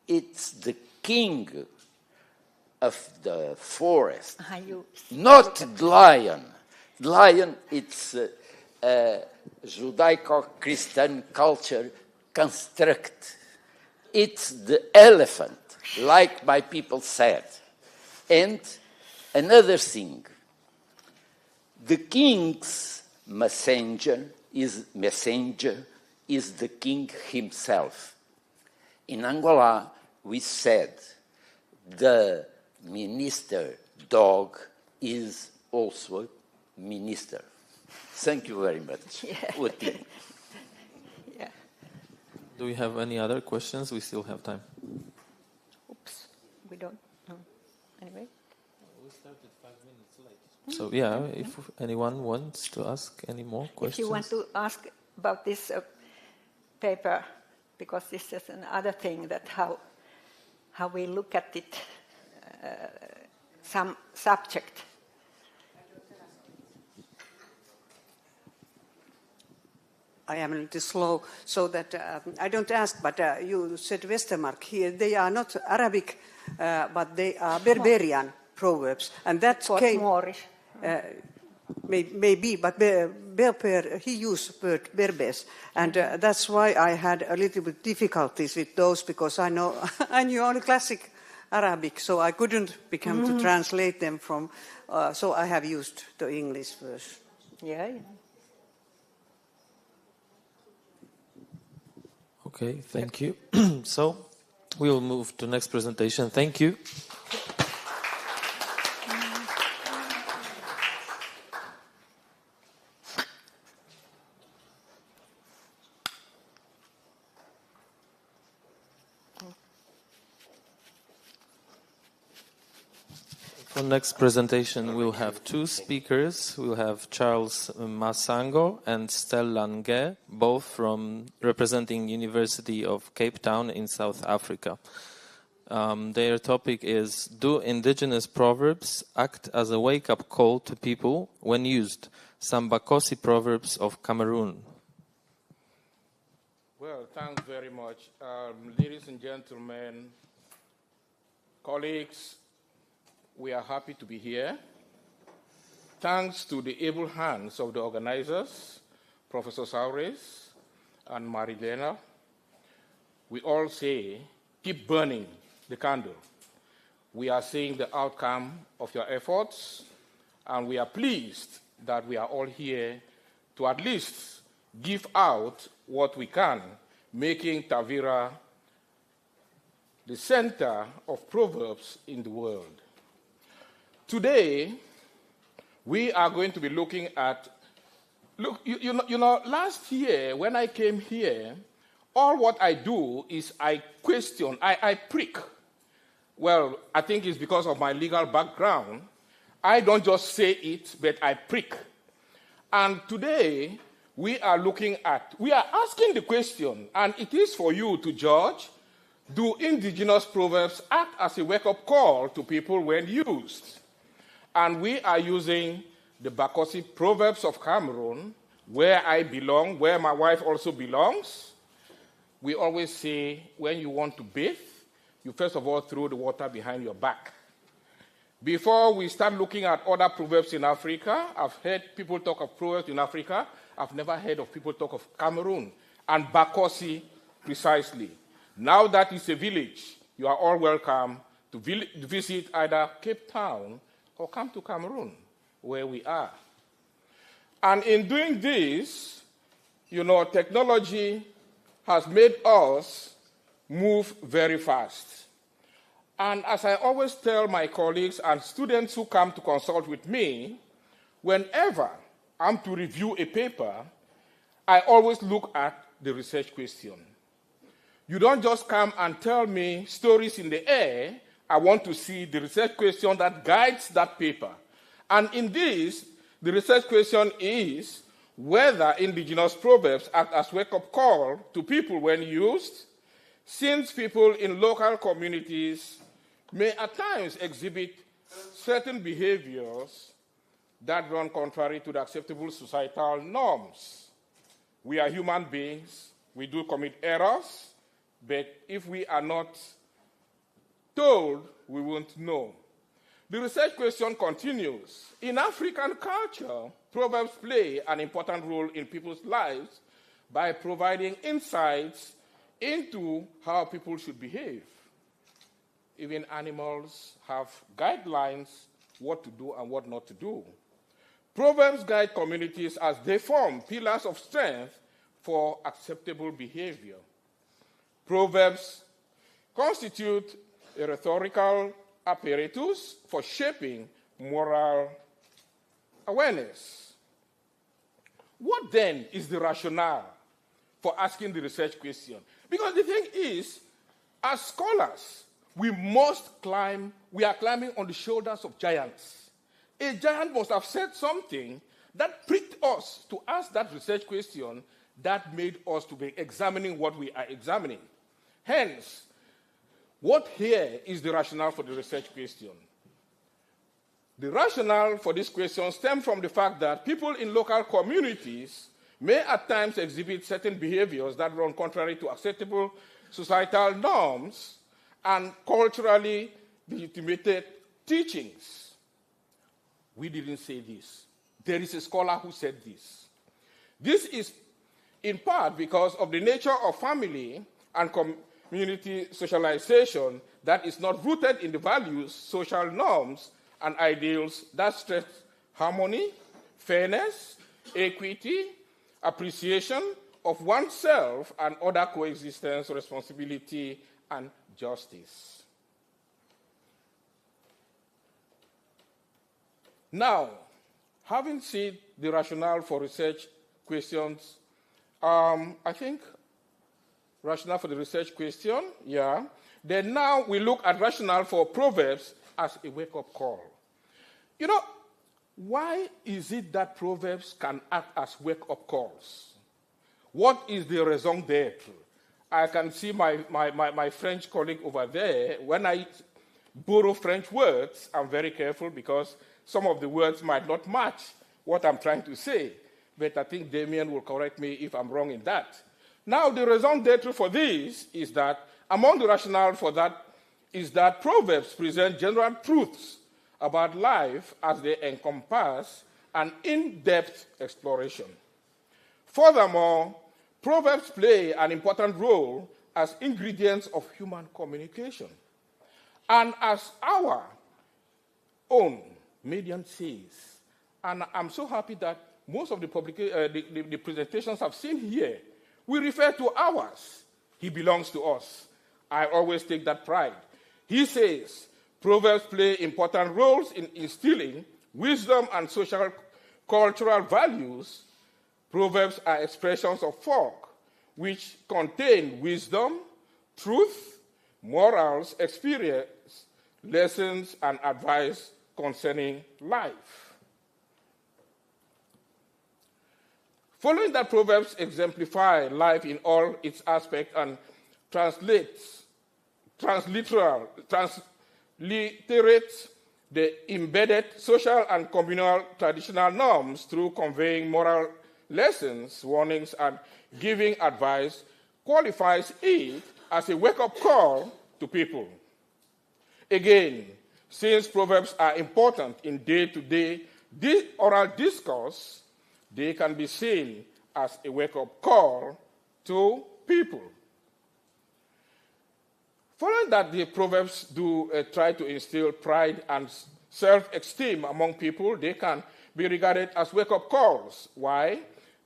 it's the king of the forest, not the lion. Lion, it's Judaico-Christian culture construct. It's the elephant, like my people said. And another thing, the king's messenger is the king himself. In Angola, we said the minister dog is also minister. Thank you very much. Yeah. Yeah. Do we have any other questions? We still have time. Oops, we don't. No. Anyway. We started 5 minutes late. So yeah, if anyone wants to ask any more questions. If you want to ask about this paper, because this is another thing that how we look at it, some subject. I am a little slow, so that I don't ask, but you said Westermark here. They are not Arabic, but they are Berberian proverbs. And that came... Moorish. Maybe, but Berber, he used word Berbers. And that's why I had a little bit difficulties with those, because I knew only classic Arabic, so I couldn't become to translate them from... so I have used the English version. Yeah. Okay, thank you. So we will move to next presentation. Thank you. For next presentation, we'll have two speakers. We'll have Charles Masango and Stella Nge, both from representing University of Cape Town in South Africa. Their topic is, do indigenous proverbs act as a wake-up call to people when used? Some Bakosi proverbs of Cameroon. Well, thanks very much. Ladies and gentlemen, colleagues, we are happy to be here. Thanks to the able hands of the organizers, Professor Saures and Marilena, we all say, keep burning the candle. We are seeing the outcome of your efforts, and we are pleased that we are all here to at least give out what we can, making Tavira the center of proverbs in the world. Today, we are going to be looking at, you know, last year when I came here, all what I do is I question, I prick. Well, I think it's because of my legal background. I don't just say it, but I prick. And today, we are asking the question, and it is for you to judge, do indigenous proverbs act as a wake-up call to people when used? And we are using the Bakosi Proverbs of Cameroon, where I belong, where my wife also belongs. We always say, when you want to bathe, you first of all throw the water behind your back. Before we start looking at other proverbs in Africa, I've heard people talk of proverbs in Africa. I've never heard of people talk of Cameroon and Bakosi precisely. Now that it's a village, you are all welcome to visit either Cape Town or come to Cameroon, where we are. And in doing this, you know, technology has made us move very fast. And as I always tell my colleagues and students who come to consult with me, whenever I'm to review a paper, I always look at the research question. You don't just come and tell me stories in the air. I want to see the research question that guides that paper. And in this, the research question is whether indigenous proverbs act as wake-up call to people when used, since people in local communities may at times exhibit certain behaviors that run contrary to the acceptable societal norms. We are human beings. We do commit errors, but if we are not told, we won't know. The research question continues. In African culture, proverbs play an important role in people's lives by providing insights into how people should behave. Even animals have guidelines what to do and what not to do. Proverbs guide communities as they form pillars of strength for acceptable behavior. Proverbs constitute a rhetorical apparatus for shaping moral awareness. What then is the rationale for asking the research question? Because the thing is, as scholars, we are climbing on the shoulders of giants. A giant must have said something that pricked us to ask that research question that made us to be examining what we are examining. Hence, what here is the rationale for the research question? The rationale for this question stems from the fact that people in local communities may at times exhibit certain behaviors that run contrary to acceptable societal norms and culturally legitimated teachings. We didn't say this. There is a scholar who said this. This is in part because of the nature of family and community socialization that is not rooted in the values, social norms, and ideals that stress harmony, fairness, equity, appreciation of oneself and other coexistence, responsibility, and justice. Now, having seen the rationale for research questions, I think rationale for the research question, yeah. Then now we look at rationale for Proverbs as a wake-up call. You know, why is it that Proverbs can act as wake-up calls? What is the raison d'etre? I can see my French colleague over there. When I borrow French words, I'm very careful because some of the words might not match what I'm trying to say. But I think Damien will correct me if I'm wrong in that. Now, the raison d'etre for this is that, among the rationale for that, is that Proverbs present general truths about life as they encompass an in-depth exploration. Furthermore, Proverbs play an important role as ingredients of human communication. And as our own median says, and I'm so happy that most of the presentations I've seen here, we refer to ours. He belongs to us. I always take that pride. He says, Proverbs play important roles in instilling wisdom and social cultural values. Proverbs are expressions of folk which contain wisdom, truth, morals, experience, lessons, and advice concerning life. Following that, Proverbs exemplify life in all its aspects and transliterates the embedded social and communal traditional norms through conveying moral lessons, warnings, and giving advice, qualifies it as a wake-up call to people. Again, since Proverbs are important in day-to-day oral discourse, they can be seen as a wake-up call to people. Following that, the Proverbs do try to instill pride and self-esteem among people. They can be regarded as wake-up calls. Why?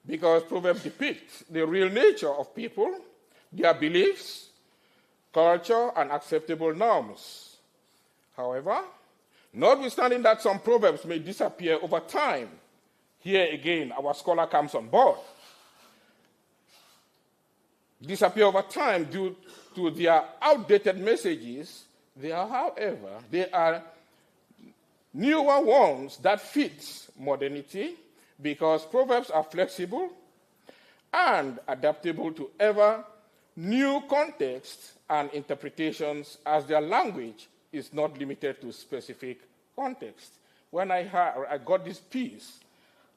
Because Proverbs depict the real nature of people, their beliefs, culture, and acceptable norms. However, notwithstanding that some Proverbs may disappear over time, here again, our scholar comes on board. Disappear over time due to their outdated messages. There are newer ones that fit modernity because Proverbs are flexible and adaptable to ever new contexts and interpretations as their language is not limited to specific context. when I got this piece,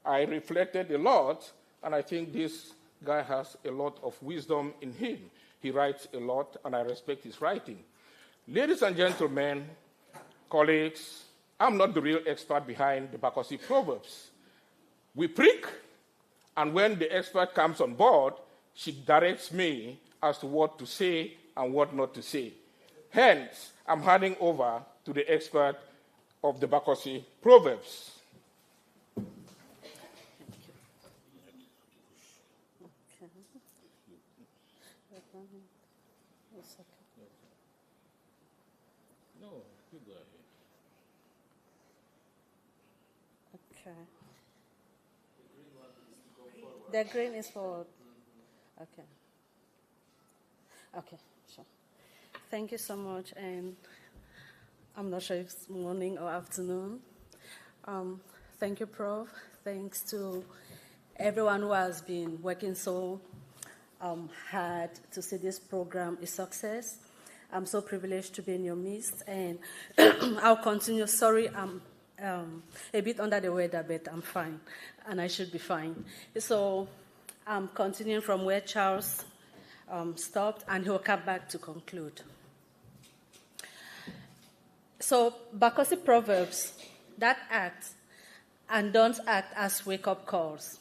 I reflected a lot, and I think this guy has a lot of wisdom in him. He writes a lot, and I respect his writing. Ladies and gentlemen, colleagues, I'm not the real expert behind the Bakossi Proverbs. We prick, and when the expert comes on board, she directs me as to what to say and what not to say. Hence, I'm handing over to the expert of the Bakossi Proverbs. No, you go ahead. Okay. The green is forward. Okay. Okay, sure. Thank you so much, and I'm not sure if it's morning or afternoon. Thank you, Prof. Thanks to everyone who has been working so hard to see this program a success. I'm so privileged to be in your midst, and I'll continue. Sorry, I'm a bit under the weather, but I'm fine, and I should be fine. So I'm continuing from where Charles stopped, and he'll come back to conclude. So Bakossi Proverbs that act and don't act as wake-up calls.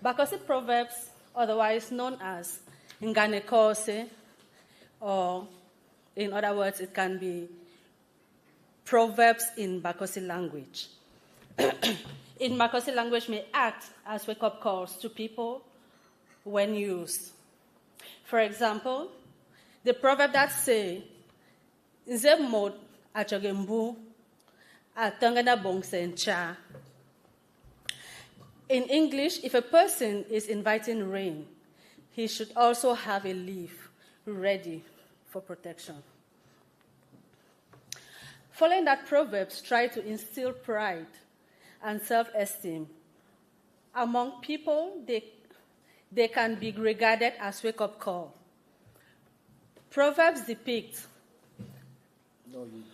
Bakossi Proverbs, otherwise known as Nganekose, or in other words, it can be Proverbs in Bakossi language. In Bakossi language may act as wake-up calls to people when used. For example, the proverb that say, "Nze mod achogembu atangana bongsencha." In English, if a person is inviting rain, he should also have a leaf ready for protection. Following that, Proverbs try to instill pride and self-esteem among people. They can be regarded as wake-up call. Proverbs depict. No, you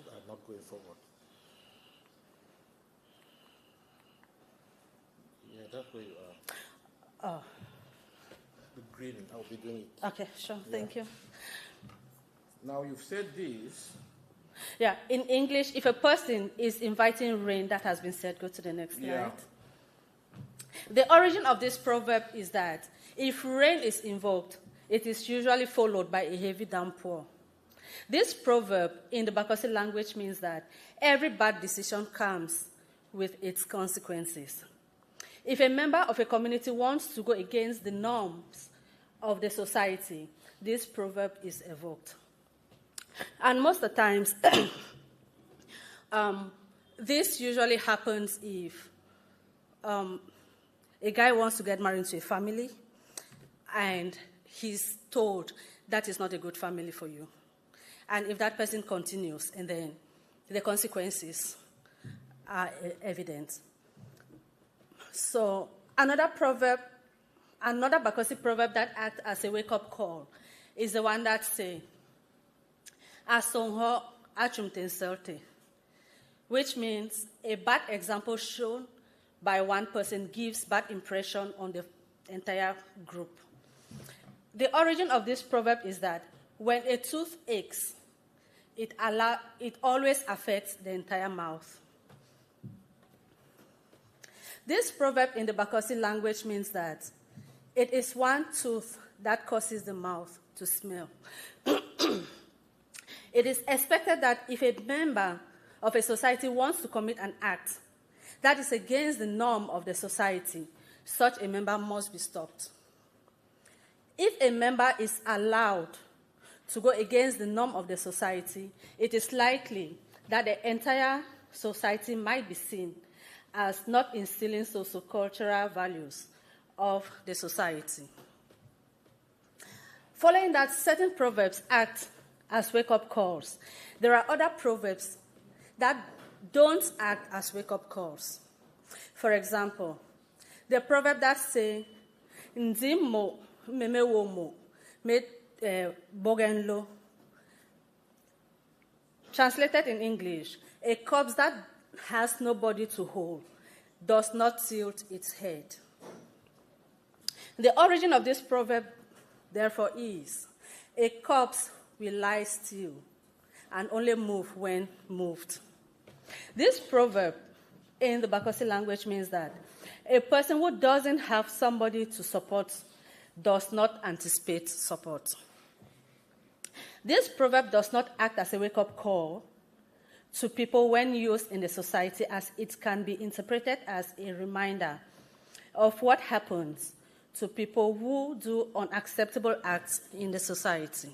are not going forward. Yeah, that's where you are. Oh. The green, I'll be doing it. Okay, sure, thank you. Now you've said this. Yeah, in English, if a person is inviting rain, that has been said. Go to the next slide. Yeah. The origin of this proverb is that if rain is invoked, it is usually followed by a heavy downpour. This proverb in the Bakossi language means that every bad decision comes with its consequences. If a member of a community wants to go against the norms of the society, this proverb is evoked. And most of the times, this usually happens if a guy wants to get married to a family and he's told that is not a good family for you. And if that person continues, and then the consequences are evident. So another Bakossi proverb that acts as a wake-up call is the one that says, "Asonho achumtenselte," which means a bad example shown by one person gives bad impression on the entire group. The origin of this proverb is that when a tooth aches, it always affects the entire mouth. This proverb in the Bakossi language means that it is one tooth that causes the mouth to smell. It is expected that if a member of a society wants to commit an act that is against the norm of the society, such a member must be stopped. If a member is allowed to go against the norm of the society, it is likely that the entire society might be seen as not instilling socio-cultural values of the society. Following that, certain proverbs act as wake-up calls. There are other proverbs that don't act as wake-up calls. For example, the proverb that says, "Nzimo memewomo me bogenlo," translated in English, a corpse that has nobody to hold does not tilt its head. The origin of this proverb, therefore, is a corpse will lie still and only move when moved. This proverb in the Bakossi language means that a person who doesn't have somebody to support does not anticipate support. This proverb does not act as a wake-up call to people when used in the society, as it can be interpreted as a reminder of what happens to people who do unacceptable acts in the society.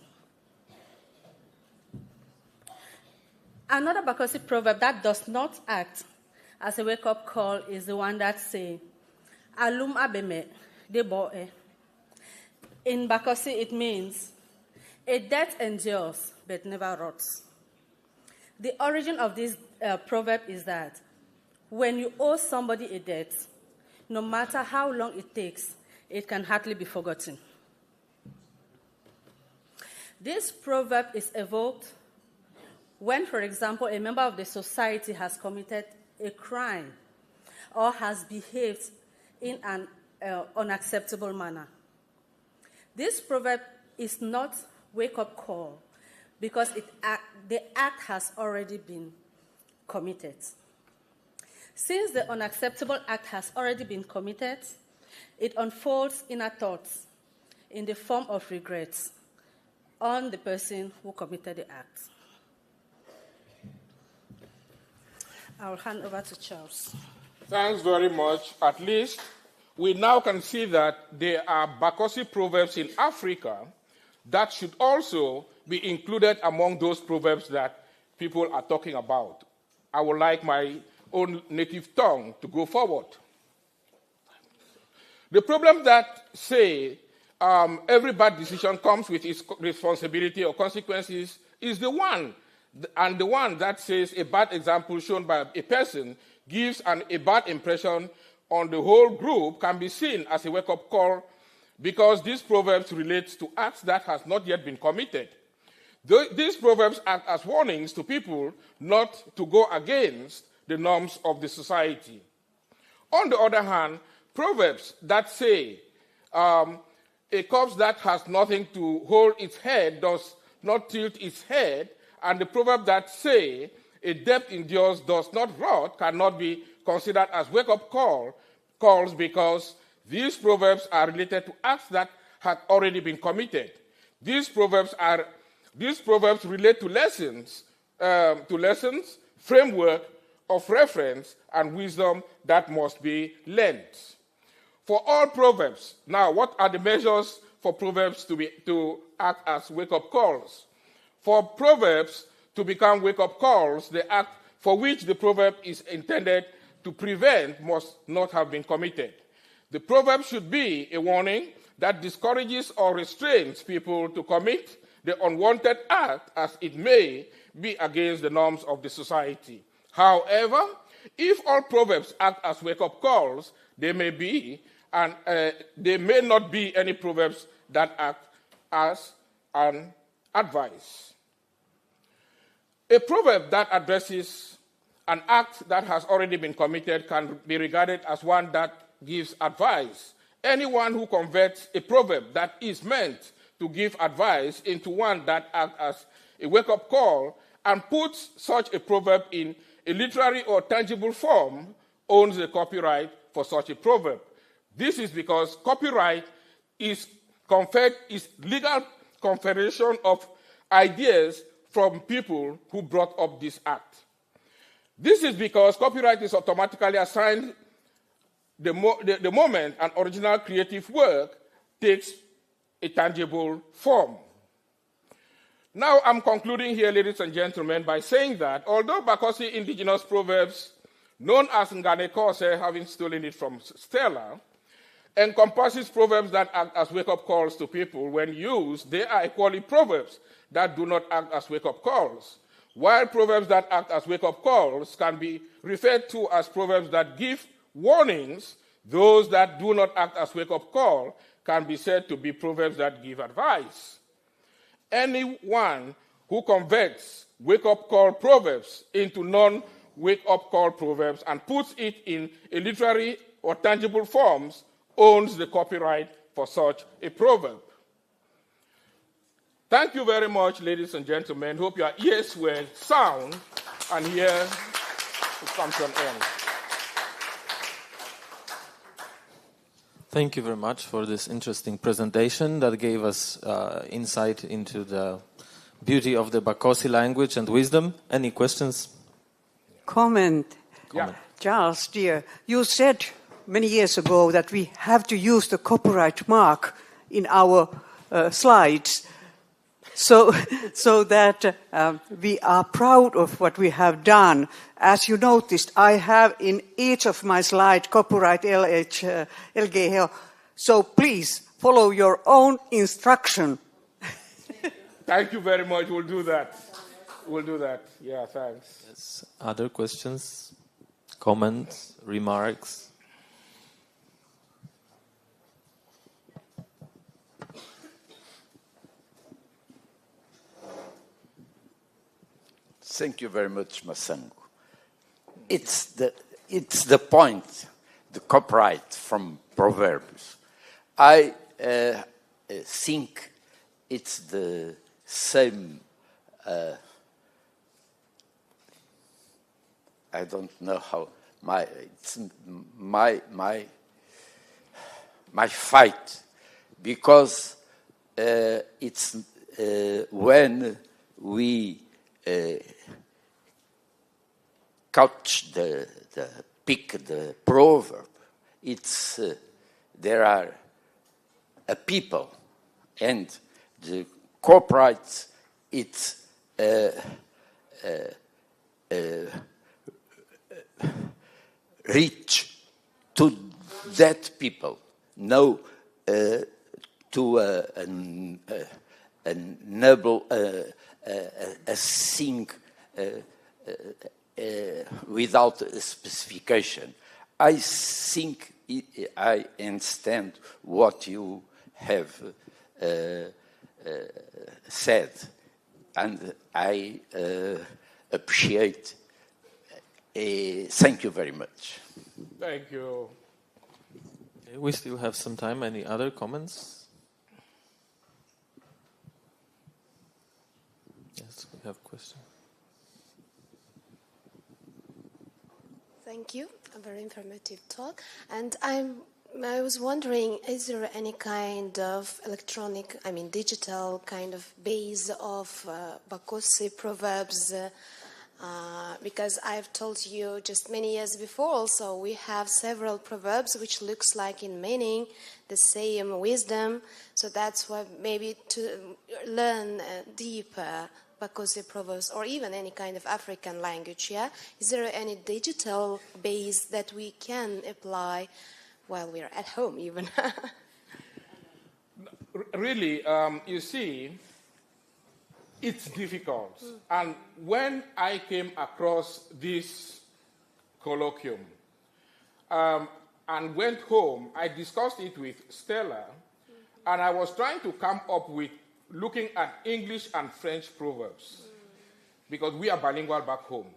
Another Bakossi proverb that does not act as a wake-up call is the one that says, Alum abeme de boe. In Bakossi, it means, a debt endures but never rots. The origin of this proverb is that when you owe somebody a debt, no matter how long it takes, it can hardly be forgotten. This proverb is evoked when, for example, a member of the society has committed a crime or has behaved in an unacceptable manner. This proverb is not wake-up call because the act has already been committed. Since the unacceptable act has already been committed, it unfolds inner thoughts in the form of regrets on the person who committed the act. I'll hand over to Charles. Thanks very much. At least we now can see that there are Bakossi proverbs in Africa that should also be included among those proverbs that people are talking about. I would like my own native tongue to go forward. The problem that say every bad decision comes with its responsibility or consequences is the one that says a bad example shown by a person gives a bad impression on the whole group can be seen as a wake-up call because these proverbs relate to acts that has not yet been committed. These proverbs act as warnings to people not to go against the norms of the society. On the other hand, proverbs that say a corpse that has nothing to hold its head does not tilt its head, and the proverb that say a debt endures does not rot cannot be considered as wake-up calls because these proverbs are related to acts that had already been committed. These proverbs relate to lessons, framework of reference, and wisdom that must be learned. For all proverbs, now what are the measures for proverbs to act as wake-up calls? For proverbs to become wake-up calls, the act for which the proverb is intended to prevent must not have been committed. The proverb should be a warning that discourages or restrains people to commit the unwanted act as it may be against the norms of the society. However, if all proverbs act as wake-up calls, there may not be any proverbs that act as an advice. A proverb that addresses an act that has already been committed can be regarded as one that gives advice. Anyone who converts a proverb that is meant to give advice into one that acts as a wake-up call and puts such a proverb in a literary or tangible form owns the copyright for such a proverb. This is because copyright is legal conference of ideas from people who brought up this act. This is because copyright is automatically assigned the moment an original creative work takes a tangible form. Now I'm concluding here, ladies and gentlemen, by saying that although Bakossi indigenous proverbs, known as Nganekose, having stolen it from Stella, encompasses proverbs that act as wake-up calls to people when used, they are equally proverbs that do not act as wake-up calls. While proverbs that act as wake-up calls can be referred to as proverbs that give warnings, those that do not act as wake-up call can be said to be proverbs that give advice. Anyone who converts wake-up call proverbs into wake-up call proverbs and puts it in a literary or tangible forms owns the copyright for such a proverb. Thank you very much, ladies and gentlemen. Hope your ears were sound, and here it comes to an end. Thank you very much for this interesting presentation that gave us insight into the beauty of the Bakosi language and wisdom. Any questions? Comment. Charles, dear, you said many years ago that we have to use the copyright mark in our slides so that we are proud of what we have done. As you noticed, I have in each of my slides copyright LGH. So please follow your own instruction. Thank you very much. We'll do that. We'll do that. Yeah, thanks. Yes. Other questions, comments, remarks? Thank you very much, Masango. It's the point, the copyright from Proverbs. I think it's the same. I don't know how my fight, because it's when we couch pick the proverb. It's there are a people, and the copyright. It's reach to that people. No, to a noble a thing without a specification. I think I understand what you have said, and I appreciate. Thank you very much. Thank you. Okay, we still have some time. Any other comments? Yes, we have a question. Thank you. A very informative talk. And I was wondering, is there any kind of electronic, digital kind of base of Bakosi proverbs? Because I've told you just many years before also, we have several proverbs which looks like in meaning the same wisdom. So that's why maybe to learn deeper Bakosi proverbs, or even any kind of African language, yeah? Is there any digital base that we can apply while we're at home even? Really, you see, it's difficult. And when I came across this colloquium and went home, I discussed it with Stella, and I was trying to come up with looking at English and French proverbs, because we are bilingual back home.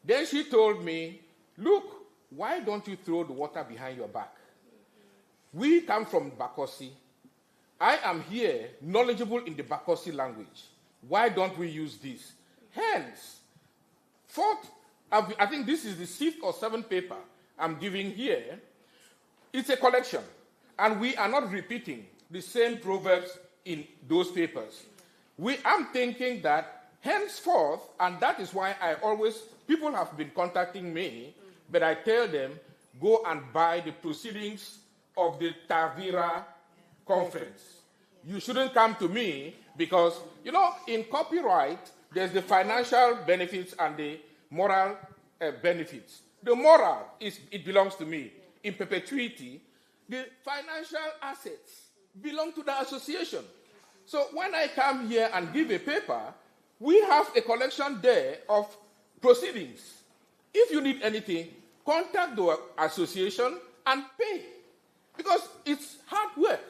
Then she told me, look, why don't you throw the water behind your back? We come from Bakosi. I am here, knowledgeable in the Bakosi language. Why don't we use this? Hence, I think this is the 6th or 7th paper I'm giving here. It's a collection, and we are not repeating the same proverbs in those papers. I'm thinking that henceforth, and that is why people have been contacting me, but I tell them, go and buy the proceedings of the Tavira conference. You shouldn't come to me because, in copyright, there's the financial benefits and the moral benefits. The moral it belongs to me. In perpetuity, the financial assets belong to the association. So when I come here and give a paper, we have a collection there of proceedings. If you need anything, contact the association and pay, because it's hard work.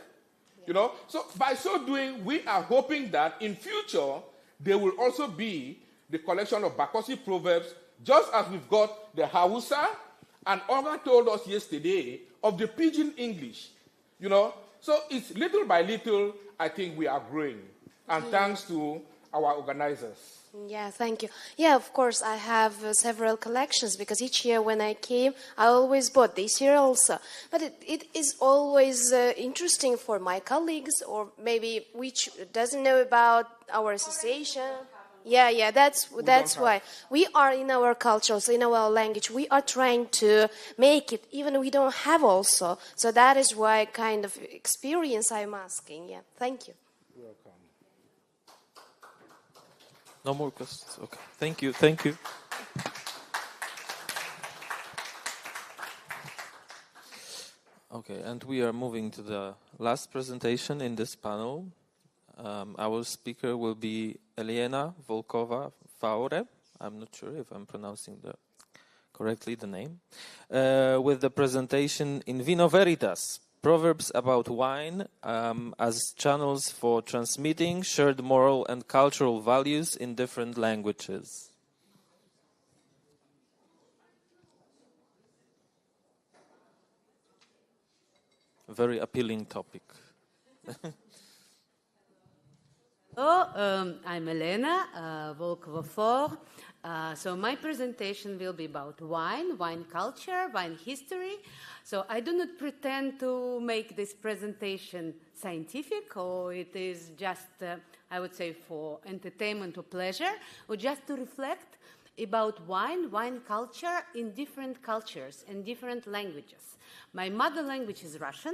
So by so doing, we are hoping that in future there will also be the collection of Bakosi proverbs Just as we've got the Hausa, and Olga told us yesterday of the Pidgin English, So it's little by little, I think we are growing. And thanks to our organizers. Yeah, thank you. Yeah, of course, I have several collections because each year when I came, I always bought this year also. But it is always interesting for my colleagues or maybe which doesn't know about our association. Yeah, that's why. We are in our cultures, in our language, we are trying to make it, even we don't have also. So that is why kind of experience I'm asking. Yeah, thank you. No more questions. Okay. Thank you. Okay, and we are moving to the last presentation in this panel. Our speaker will be Elena Volkova Faure. I'm not sure if I'm pronouncing correctly the name. With the presentation In Vino Veritas, Proverbs about wine as channels for transmitting shared moral and cultural values in different languages. A very appealing topic. Hello, I'm Elena Volkova. So my presentation will be about wine culture, wine history. So I do not pretend to make this presentation scientific, or it is just, I would say, for entertainment or pleasure, or just to reflect about wine culture in different cultures and different languages. My mother language is Russian.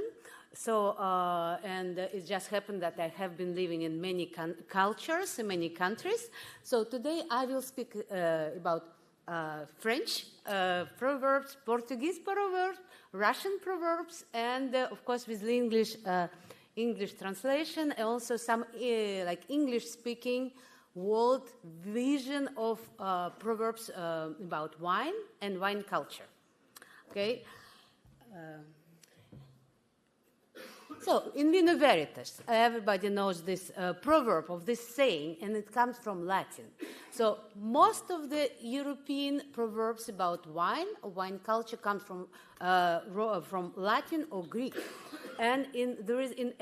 So, and it just happened that I have been living in many cultures, in many countries. So today I will speak about French proverbs, Portuguese proverbs, Russian proverbs, and of course with the English translation, and also some like English-speaking world vision of proverbs about wine and wine culture. Okay. So, in vino veritas, everybody knows this proverb of this saying, and it comes from Latin. So, most of the European proverbs about wine culture comes from Latin or Greek. And there is in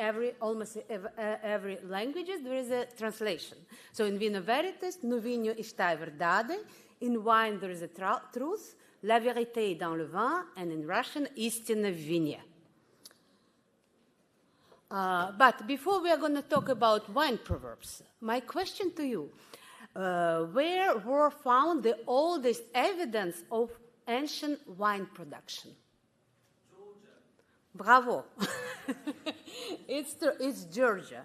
almost every languages, there is a translation. So, in vino veritas, no vinho está a verdade. In wine, there is a truth. La vérité est dans le vin. And in Russian, истина в вине. But before we are going to talk about wine proverbs, my question to you, where were found the oldest evidence of ancient wine production? Georgia. Bravo. It's Georgia.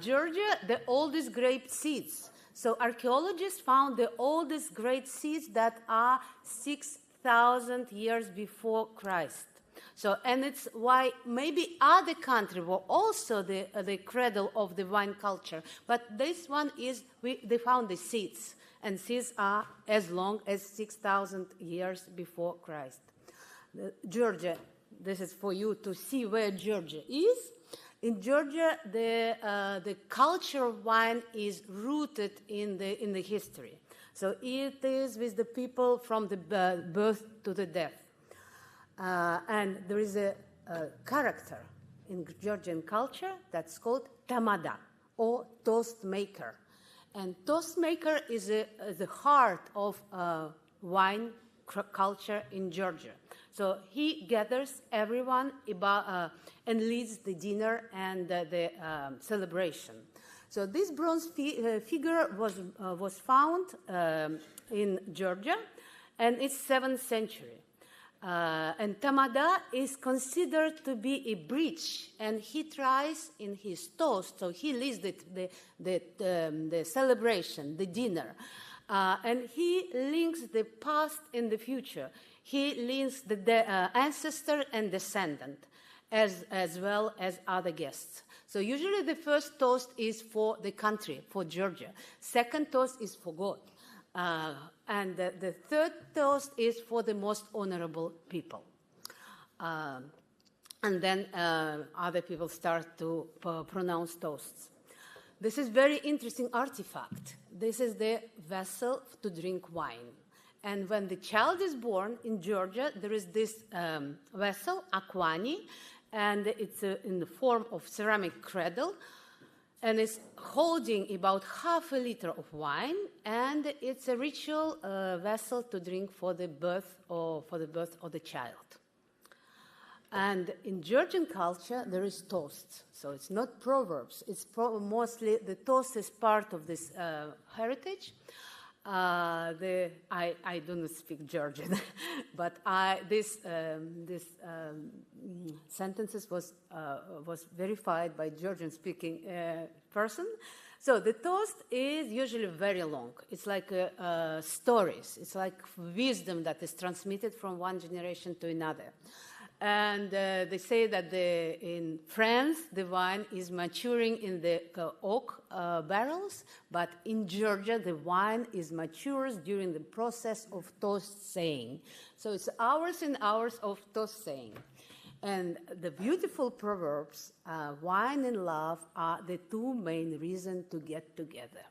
Georgia, the oldest grape seeds. So archaeologists found the oldest grape seeds that are 6,000 years before Christ. So, and it's why maybe other countries were also the cradle of the wine culture, but this one is, they found the seeds, and seeds are as long as 6,000 years before Christ. Georgia, this is for you to see where Georgia is. In Georgia, the culture of wine is rooted in the history. So it is with the people from the birth to the death. And there is a character in Georgian culture that's called tamada, or toast maker. And toast maker is the heart of wine culture in Georgia. So he gathers everyone and leads the dinner and the celebration. So this bronze figure was found in Georgia, and it's 7th century. And tamada is considered to be a breach, and he tries in his toast, so he leads the celebration, the dinner, and he links the past and the future. He links the ancestor and descendant, as well as other guests. So usually the first toast is for the country, for Georgia. Second toast is for God. And the third toast is for the most honorable people. And then other people start to pronounce toasts. This is very interesting artifact. This is the vessel to drink wine. And when the child is born in Georgia, there is this vessel, akwani, and it's in the form of ceramic cradle, and it's holding about half a liter of wine, and it's a ritual vessel to drink for the birth of the child. And in Georgian culture, there is toast. So it's not proverbs. It's mostly the toast is part of this heritage. I do not speak Georgian, but this sentences was verified by Georgian-speaking person. So the toast is usually very long. It's like stories. It's like wisdom that is transmitted from one generation to another. And they say that in France, the wine is maturing in the oak barrels, but in Georgia, the wine matures during the process of toast saying. So it's hours and hours of toast saying. And the beautiful proverbs, wine and love, are the two main reasons to get together.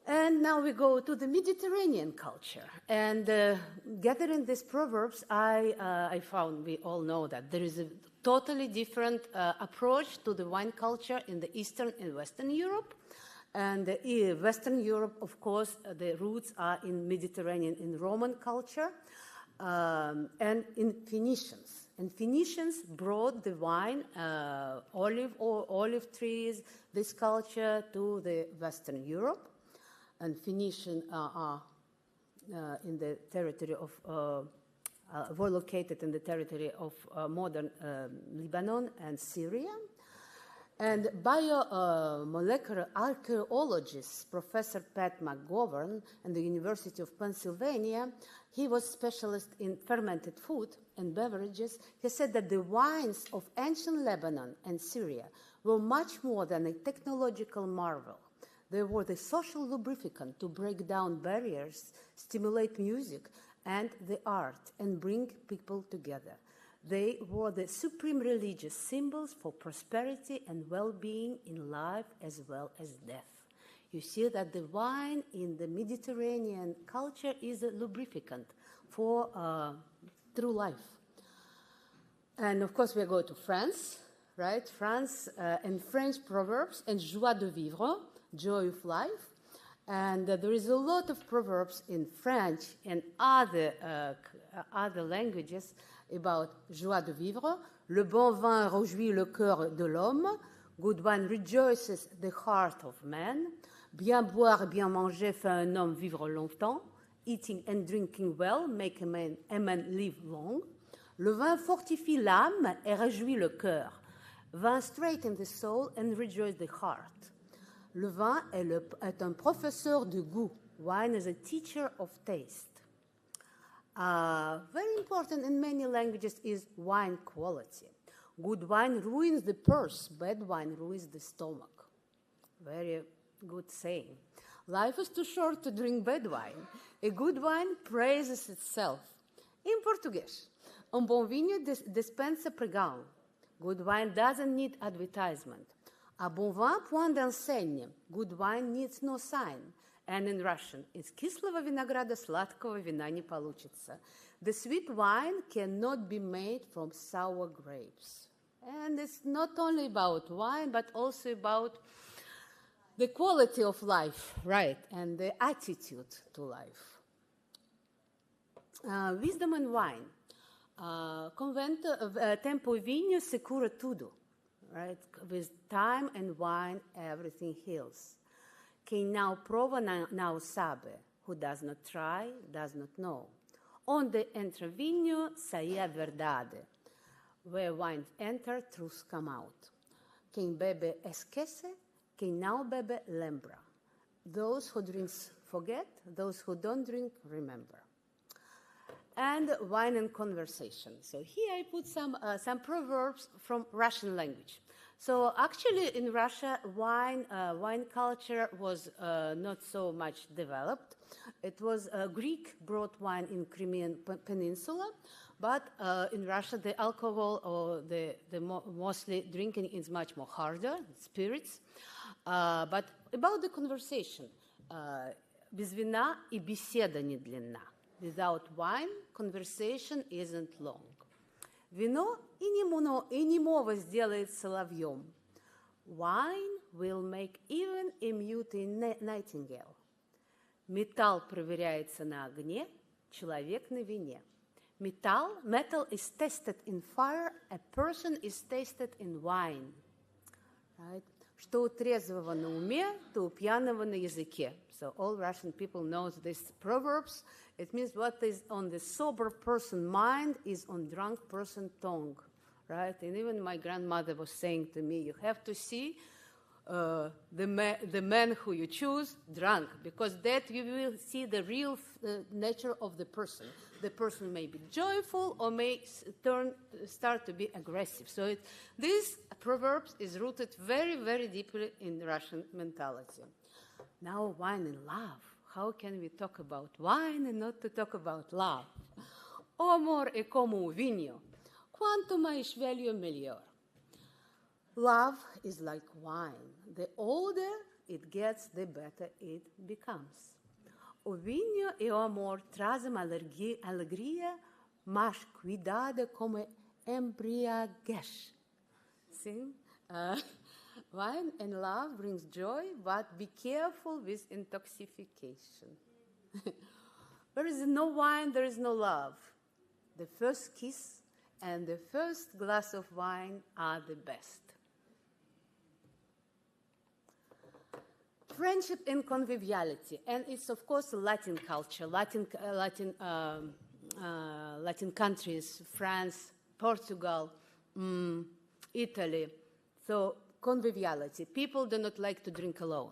And now we go to the Mediterranean culture. And gathering these proverbs, I found, we all know that there is a totally different approach to the wine culture in the Eastern and Western Europe. And Western Europe, of course, the roots are in Mediterranean, in Roman culture, and in Phoenicians. And Phoenicians brought the wine, olive trees, this culture to the Western Europe. And Phoenicians are in the territory of, were located in the territory of modern Lebanon and Syria. And biomolecular archaeologist Professor Pat McGovern at the University of Pennsylvania, he was specialist in fermented food and beverages. He said that the wines of ancient Lebanon and Syria were much more than a technological marvel. They were the social lubricant to break down barriers, stimulate music and the art, and bring people together. They were the supreme religious symbols for prosperity and well-being in life as well as death. You see that the wine in the Mediterranean culture is a lubricant for true life. And of course, we go to France, right? France and French proverbs and joie de vivre, joy of life. And there is a lot of proverbs in French and other languages about joie de vivre. Le bon vin réjouit le cœur de l'homme. Good wine rejoices the heart of man. Bien boire et bien manger fait un homme vivre longtemps. Eating and drinking well make a man live long. Le vin fortifie l'âme et réjouit le cœur. Vin straighten the soul and rejoice the heart. Le vin est un professeur de goût. Wine is a teacher of taste. Very important in many languages is wine quality. Good wine ruins the purse, bad wine ruins the stomach. Very good saying. Life is too short to drink bad wine. A good wine praises itself. Em português, bom vinho dispensa pregão. Good wine doesn't need advertisement. A bon vin point d'enseigne. Good wine needs no sign. And in Russian, из кислого винограда сладкого вина не получится. The sweet wine cannot be made from sour grapes. And it's not only about wine, but also about the quality of life, right, and the attitude to life. Wisdom and wine. Tempo e vinho se cura tudo. Right? With time and wine, everything heals. Quem não prova não sabe. Who does not try, does not know. Onde entra vinho, sai a verdade. Where wine enter, truth come out. Quem bebe esquece, quem não bebe lembra. Those who drink forget, those who don't drink remember. And wine and conversation. So here I put some proverbs from Russian language. So actually in Russia, wine culture was not so much developed. It was Greek brought wine in Crimean Peninsula, But in Russia, the alcohol or the mostly drinking is much more harder, spirits. But about the conversation, без вина и беседа не длинна. Without wine, conversation isn't long. Вино и немого сделает соловьем. Wine will make even a mute nightingale. Металл проверяется на огне, человек на вине. Metal is tested in fire, a person is tested in wine. Right? Что у трезвого на уме, то у пьяного на языке. So all Russian people know this Proverbs. It means what is on the sober person mind is on drunk person tongue. Right? And even my grandmother was saying to me, you have to see the man who you choose drunk, because that you will see the real nature of the person. The person may be joyful or may start to be aggressive. So this Proverbs is rooted very, very deeply in Russian mentality. Now, wine and love. How can we talk about wine and not to talk about love? O amor è come un vino. Quanto mais velho, melhor. Love is like wine. The older it gets, the better it becomes. O vinho e o amor trazem alegria, mas cuidado como embriaguez. See? Wine and love brings joy, but be careful with intoxication. Where is no wine, there is no love. The first kiss and the first glass of wine are the best. Friendship and conviviality, and it's of course Latin culture, Latin countries, France, Portugal, Italy. So conviviality. People do not like to drink alone.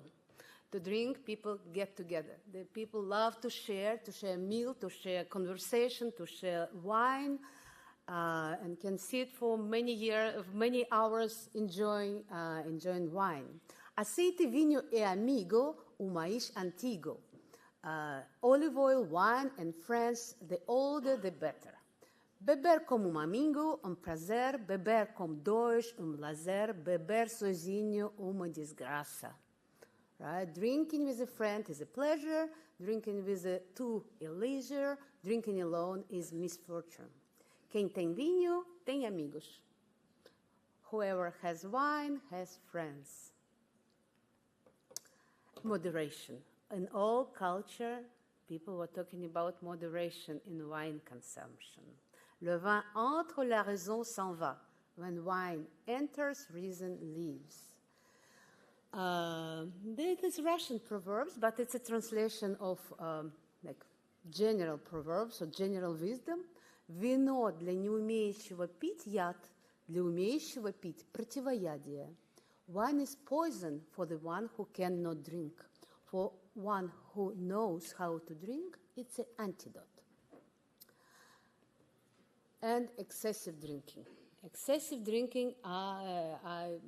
To drink, people get together. The people love to share a meal, to share conversation, to share wine, and can sit for many hours enjoying wine. Aceite, vinho e amigo, o mais antigo. Olive oil, wine, and friends, the older the better. Beber como amigo, prazer. Beber com dois, lazer. Beber sozinho, uma desgraça. Right? Drinking with a friend is a pleasure. Drinking with two a leisure. Drinking alone is misfortune. Quem tem vinho, tem amigos. Whoever has wine has friends. Moderation. In all culture, people were talking about moderation in wine consumption. Le vin entre, la raison s'en va. When wine enters, reason leaves. This is Russian Proverbs, but it's a translation of general Proverbs or general wisdom. Вино для неумеющего пить яд, для умеющего пить противоядие. Wine is poison for the one who cannot drink. For one who knows how to drink, it's an antidote. And excessive drinking. Excessive drinking, I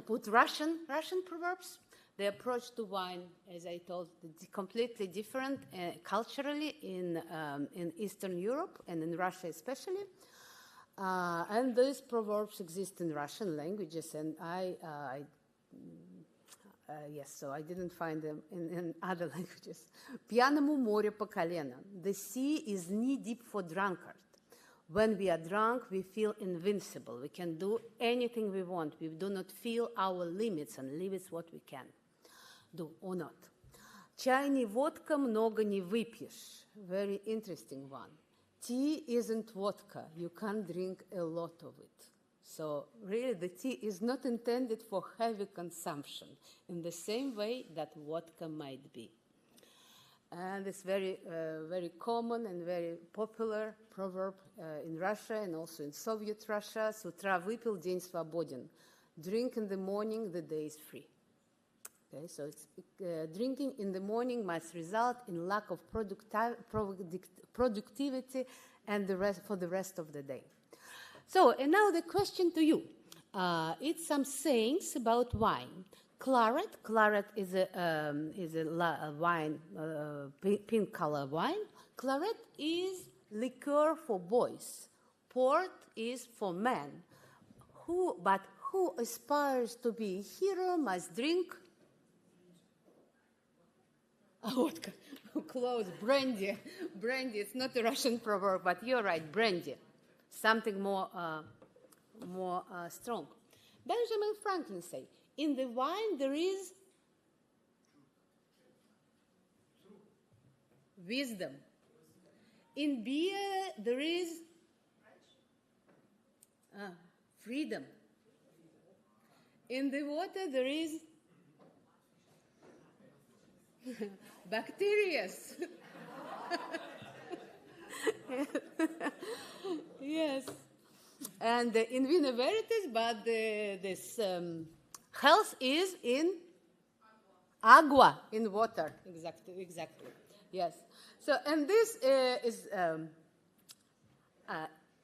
put Russian Proverbs. The approach to wine, as I told, is completely different culturally in Eastern Europe and in Russia especially. And these proverbs exist in Russian languages, and so I didn't find them in other languages. Пьяному море по колено. The sea is knee-deep for drunkard. When we are drunk, we feel invincible. We can do anything we want. We do not feel our limits, and limits what we can do or not. Чай не водка, много не выпьешь. Very interesting one. Tea isn't vodka. You can't drink a lot of it. So really the tea is not intended for heavy consumption in the same way that vodka might be. And it's very, very common and very popular proverb in Russia and also in Soviet Russia. С утра выпил, день свободен. Drink in the morning, the day is free. Okay, so drinking in the morning must result in lack of productivity and for the rest of the day. So, and now the question to you. It's some sayings about wine. Claret is a wine, pink color wine. Claret is liquor for boys. Port is for men. But who aspires to be a hero must drink vodka. Close. Brandy. Brandy. It's not a Russian proverb, but you're right. Brandy. Something more strong. Benjamin Franklin say, in the wine there is wisdom. In beer there is freedom. In the water there is bacteria. Yes. And in vino veritas, but this health is in agua, in water. Exactly. Yes. So, and this is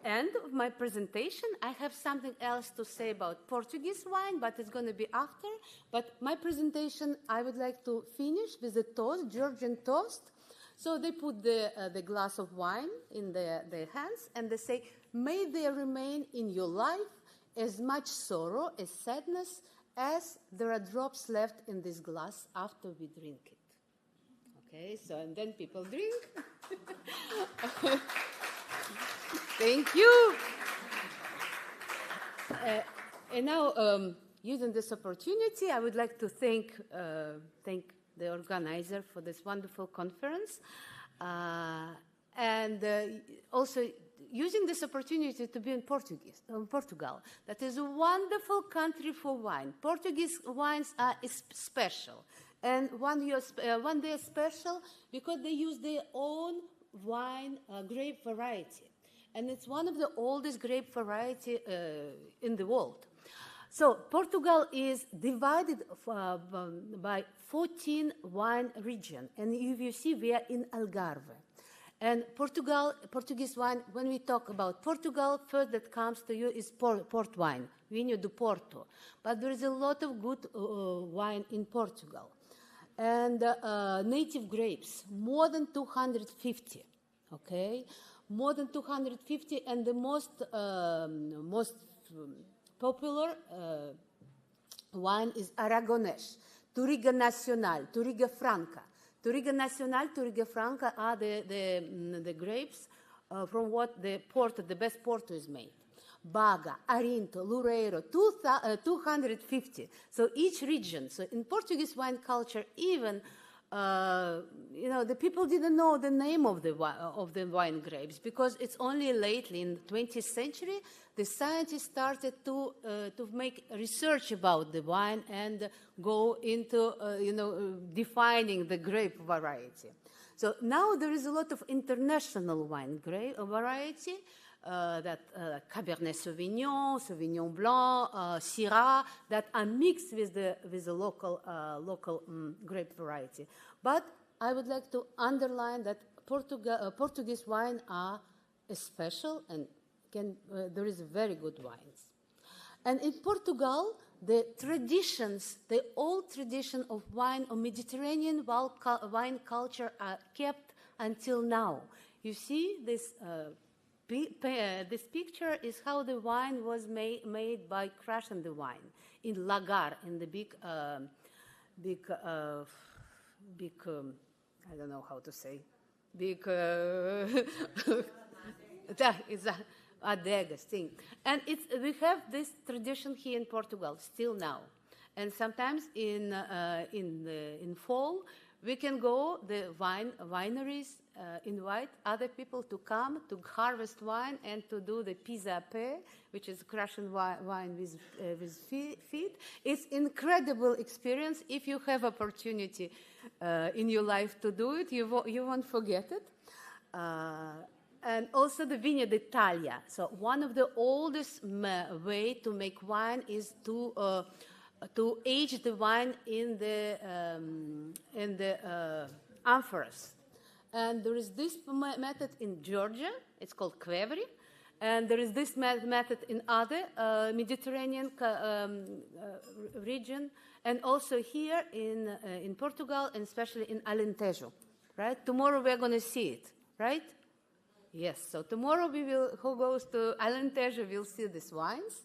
end of my presentation. I have something else to say about Portuguese wine, but it's going to be after. But my presentation, I would like to finish with a toast, Georgian toast. So they put the glass of wine in their hands, and they say, may there remain in your life as much sorrow, as sadness, as there are drops left in this glass after we drink it. Okay, so, and then people drink. Thank you. And now, using this opportunity, I would like to thank the organizer for this wonderful conference, and also using this opportunity to be in Portugal. That is a wonderful country for wine. Portuguese wines are special, and one day special because they use their own wine grape variety. And it's one of the oldest grape variety in the world. So Portugal is divided by 14 wine regions. And if you see, we are in Algarve. And Portuguese wine, when we talk about Portugal, first that comes to you is port wine, Vinho do Porto. But there is a lot of good wine in Portugal. And native grapes, more than 250, okay? More than 250, and the most popular wine is Aragonés, Touriga Nacional, Touriga Franca. Touriga Nacional, Touriga Franca are the grapes from what the best Porto is made. Baga, Arinto, Loureiro, 250. So each region. So in Portuguese wine culture, even the people didn't know the name of the wine grapes because it's only lately in the 20th century the scientists started to make research about the wine and go into defining the grape variety. So now there is a lot of international wine grape variety. That Cabernet Sauvignon, Sauvignon Blanc, Syrah, that are mixed with the local grape variety. But I would like to underline that Portuguese wine are special and there is very good wines. And in Portugal, the old tradition of wine, of Mediterranean wine culture are kept until now. You see this. This picture is how the wine was made by crushing the wine in lagar, in the big, I don't know how to say, big, it's adegas thing. And we have this tradition here in Portugal still now. And sometimes in fall, we can go, the wineries invite other people to come to harvest wine and to do the pisapé, which is Russian wine with feet. It's incredible experience. If you have opportunity in your life to do it, you won't forget it. And also the Vigna d'Italia. So one of the oldest way to make wine is to age the wine in the amphoras. And there is this method in Georgia, it's called Kvevri, and there is this method in other Mediterranean region, and also here in Portugal, and especially in Alentejo, right? Tomorrow we're going to see it, right? Yes, so tomorrow who goes to Alentejo will see these wines.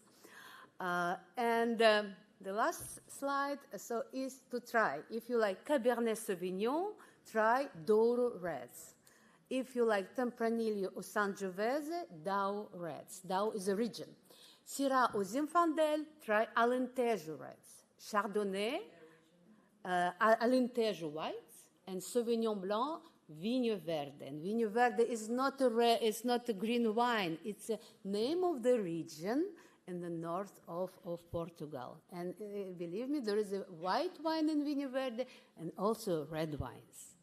The last slide is to try. If you like Cabernet Sauvignon, try Douro Reds. If you like Tempranillo or Sangiovese, Douro Reds. Douro is a region. Syrah or Zinfandel, try Alentejo Reds. Chardonnay, Alentejo Whites, and Sauvignon Blanc, Vinho Verde. And Vinho Verde is not a green wine. It's a name of the region in the north of Portugal. And believe me, there is a white wine in Vinho Verde and also red wines.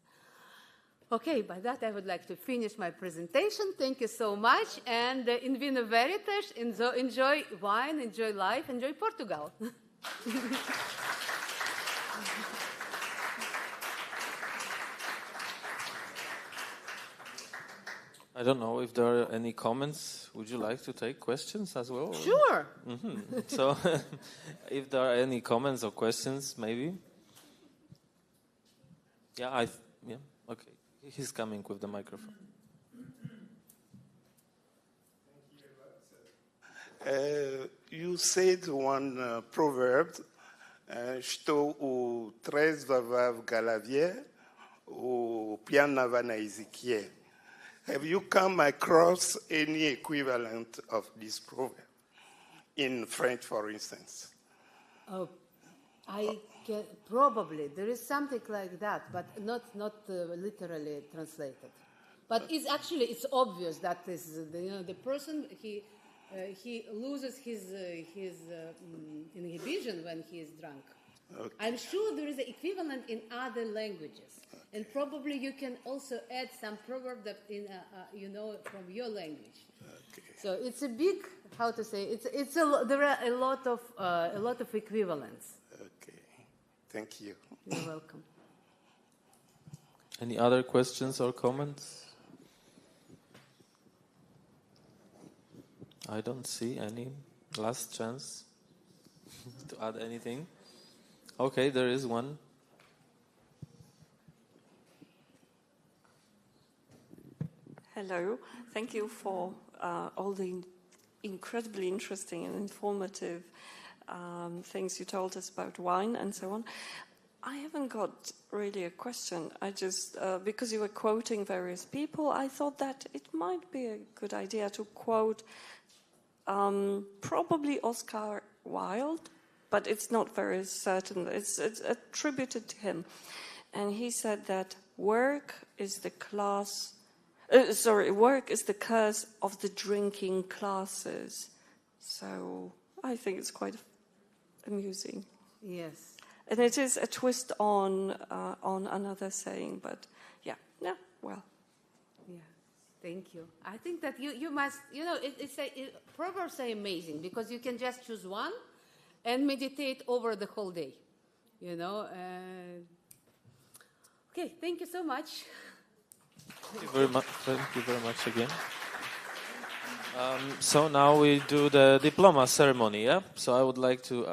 Okay, by that I would like to finish my presentation. Thank you so much. And in Vinho Veritas, enjoy wine, enjoy life, enjoy Portugal. I don't know if there are any comments. Would you like to take questions as well? Sure. Mm-hmm. So, if there are any comments or questions, maybe. Yeah, okay. He's coming with the microphone. You said one proverb, estou o 13 vavav Galavier, o pianava na Ezekiel. Have you come across any equivalent of this proverb in French, for instance? Oh, I can, probably there is something like that, but not literally translated. But it's obvious that the person he loses his inhibition when he is drunk. Okay. I'm sure there is an equivalent in other languages, and probably you can also add some proverb that from your language. Okay. So it's a big, how to say, there are a lot of equivalents. Okay, thank you. You're welcome. Any other questions or comments? I don't see any. Last chance to add anything. Okay, there is one. Hello. Thank you for all the incredibly interesting and informative things you told us about wine and so on. I haven't got really a question. I just, because you were quoting various people, I thought that it might be a good idea to quote probably Oscar Wilde, but it's not very certain. It's attributed to him. And he said that work is the curse of the drinking classes. So I think it's quite amusing. Yes. And it is a twist on another saying, but well. Yeah, thank you. I think that you must, Proverbs are amazing because you can just choose one and meditate over the whole day, Okay, thank you so much. Thank you very much again. So now we do the diploma ceremony, yeah? So I would like to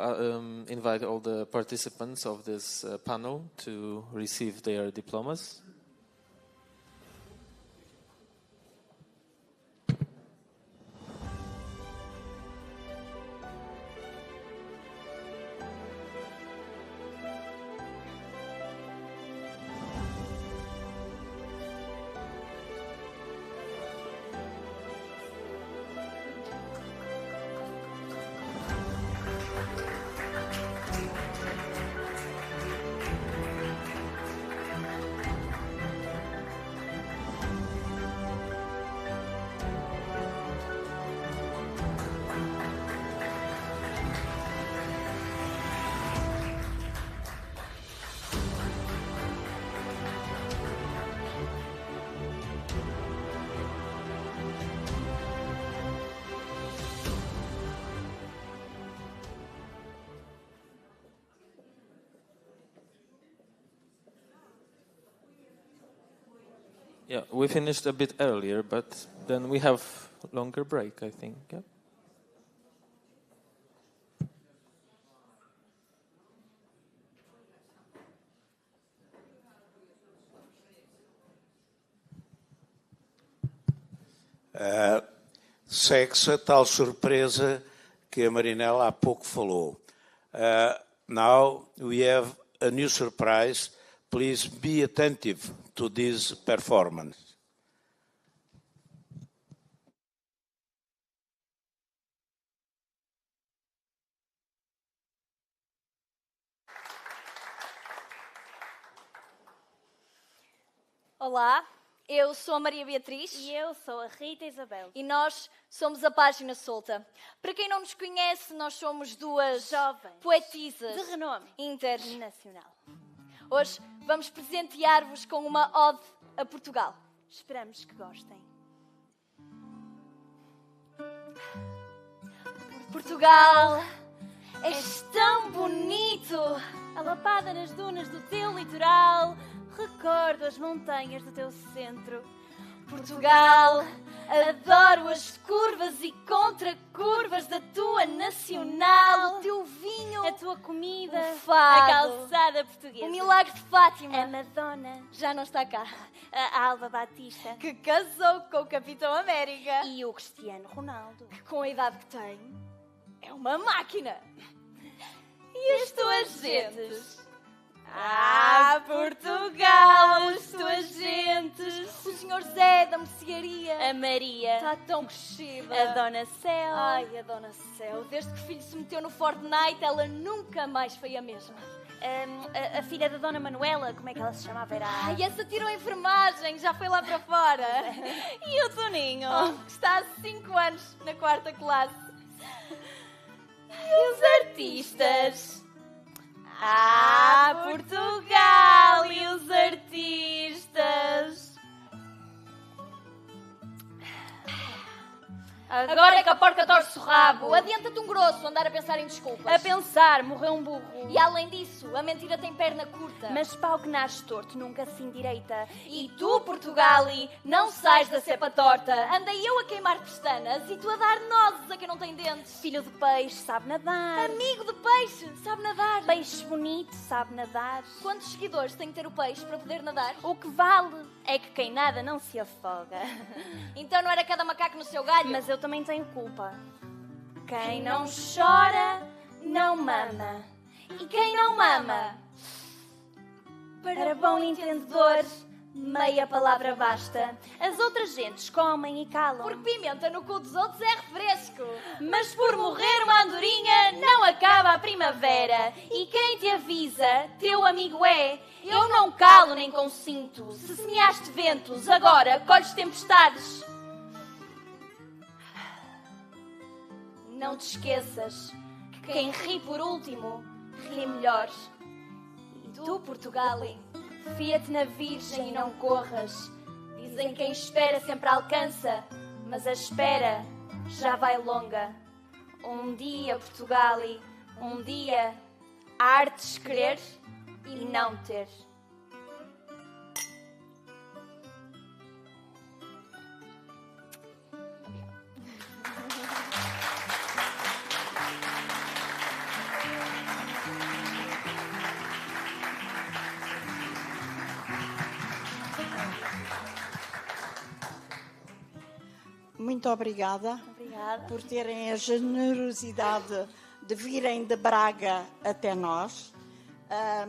invite all the participants of this panel to receive their diplomas. Yeah, we finished a bit earlier, but then we have longer break, I think. Yeah. Segue-se a tal surpresa que a Marinela há pouco falou. Now we have a new surprise. Please be attentive to this performance. Olá, eu sou a Maria Beatriz. E eu sou a Rita Isabel. E nós somos a Página Solta. Para quem não nos conhece, nós somos duas jovens poetisas de renome internacional. Hoje vamos presentear-vos com uma ode a Portugal. Esperamos que gostem. Portugal, és tão bonito. Alapada nas dunas do teu litoral, recordo as montanhas do teu centro. Portugal, adoro as curvas e contracurvas da tua nacional. O teu vinho, a tua comida, o fado, a calçada portuguesa, o milagre de Fátima, a Madonna, já não está cá, a Alba Batista, que casou com o Capitão América, e o Cristiano Ronaldo, que com a idade que tem, é uma máquina. E as tuas gentes? Portugal, as tuas gentes. O senhor Zé da mercearia, a Maria, está tão crescida. A Dona Céu. Ai, a Dona Céu. Desde que o filho se meteu no Fortnite, ela nunca mais foi a mesma. A filha da Dona Manuela, como é que ela se chamava? Era... Ai, essa tirou a enfermagem, já foi lá para fora. E o Toninho? Que está há 5 anos na 4ª classe. E os artistas? Portugal e os artistas. Agora é que a porca torce o rabo. Adianta-te um grosso andar a pensar em desculpas. A pensar, morreu um burro. E além disso, a mentira tem perna curta. Mas pau que nasce torto nunca se endireita. E tu, Portugali, não sais da cepa torta. Andei eu a queimar pestanas e tu a dar nozes a quem não tem dentes. Filho de peixe, sabe nadar. Amigo de peixe, sabe nadar. Peixe bonito, sabe nadar. Quantos seguidores tem que ter o peixe para poder nadar? O que vale é que quem nada não se afoga. Então não era cada macaco no seu galho? Mas eu também tenho culpa. Quem não chora, não mama. E quem não mama, para bom entendedor, meia palavra basta. As outras gentes comem e calam. Porque pimenta no cu dos outros é refresco. Mas por morrer uma andorinha, não acaba a primavera. E quem te avisa, teu amigo é. Eu não calo nem consinto. Se semeaste ventos, agora colhes tempestades. Não te esqueças que quem ri por último, ri melhor. E tu, Portugali, fia-te na Virgem e não corras. Dizem que quem espera sempre alcança, mas a espera já vai longa. Um dia, Portugali, um dia, há de querer e não ter. Muito obrigada, por terem a generosidade de virem de Braga até nós.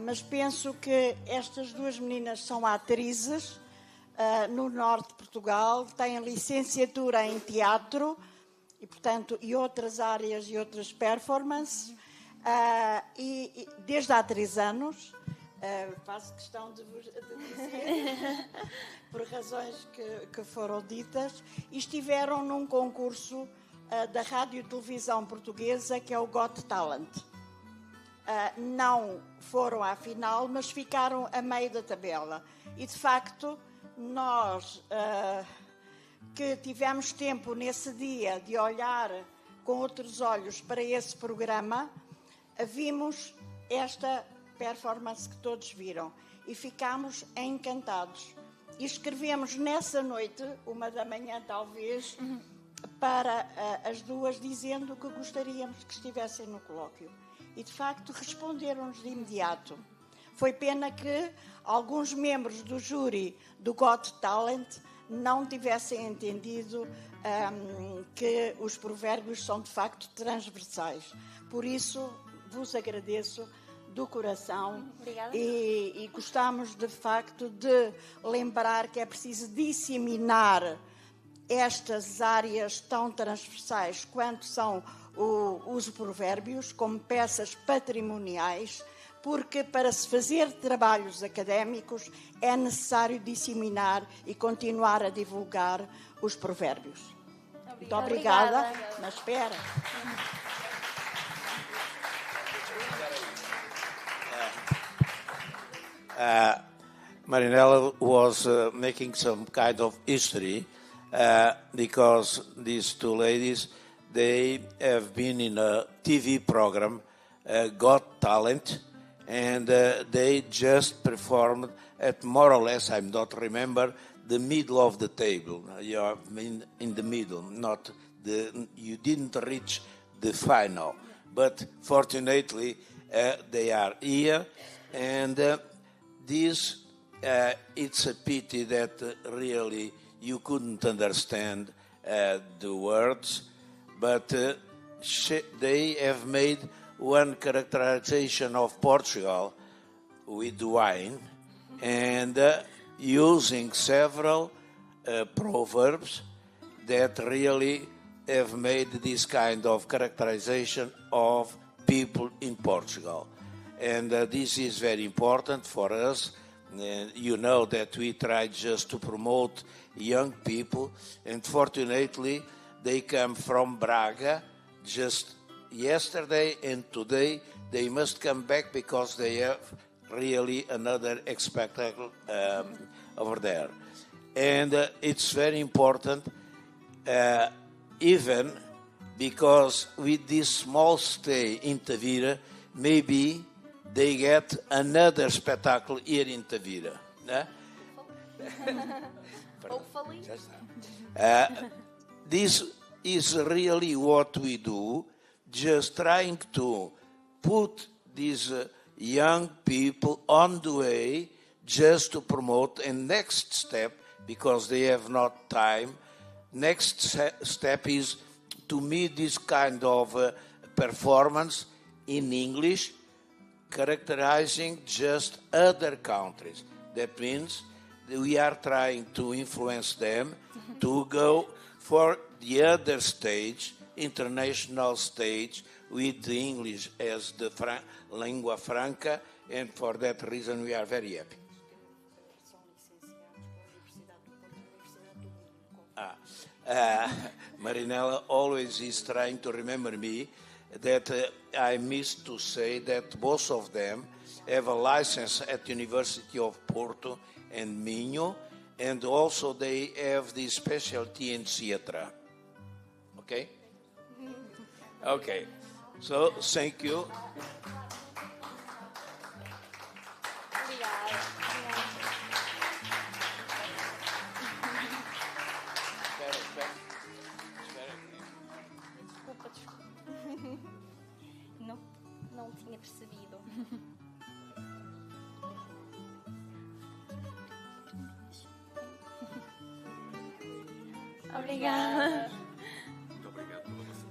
Mas penso que estas duas meninas são atrizes no norte de Portugal, têm licenciatura em teatro e, portanto, e outras áreas e outras performances. E desde há 3 anos, faço questão de vos dizer, por razões que foram ditas, e estiveram num concurso da Rádio e Televisão Portuguesa, que é o Got Talent. Não foram à final, mas ficaram a meio da tabela. E, de facto, nós que tivemos tempo nesse dia de olhar com outros olhos para esse programa, vimos esta performance que todos viram e ficámos encantados. E escrevemos nessa noite, 1h talvez, para as duas, dizendo que gostaríamos que estivessem no colóquio. E, de facto, responderam-nos de imediato. Foi pena que alguns membros do júri do Got Talent não tivessem entendido que os provérbios são de facto transversais. Por isso, vos agradeço do coração e gostamos de facto de lembrar que é preciso disseminar estas áreas tão transversais quanto são os provérbios como peças patrimoniais, porque para se fazer trabalhos académicos é necessário disseminar e continuar a divulgar os provérbios. Muito obrigada. Mas espera. Marinella was making some kind of history because these two ladies, they have been in a TV program, Got Talent, and they just performed at more or less, I don't remember, the middle of the table. You are in the middle, you didn't reach the final. But fortunately, they are here, and it's a pity that really you couldn't understand the words, but they have made one characterization of Portugal with wine, and using several proverbs that really have made this kind of characterization of people in Portugal. And this is very important for us. You know that we try just to promote young people, and fortunately they come from Braga just yesterday, and today they must come back because they have really another spectacle over there. And it's very important, even because with this small stay in Tavira, maybe they get another spectacle here in Tavira. Hopefully. This is really what we do, just trying to put these young people on the way just to promote. And next step, because they have not time, next step is to meet this kind of performance in English, characterizing just other countries. That means that we are trying to influence them to go for the other stage, international stage, with the English as the lingua franca, and for that reason we are very happy. Marinella always is trying to remember me that I missed to say that both of them have a license at University of Porto and Minho, and also they have the specialty in theatre. Okay? Okay. So, thank you. Não tinha percebido. Obrigada.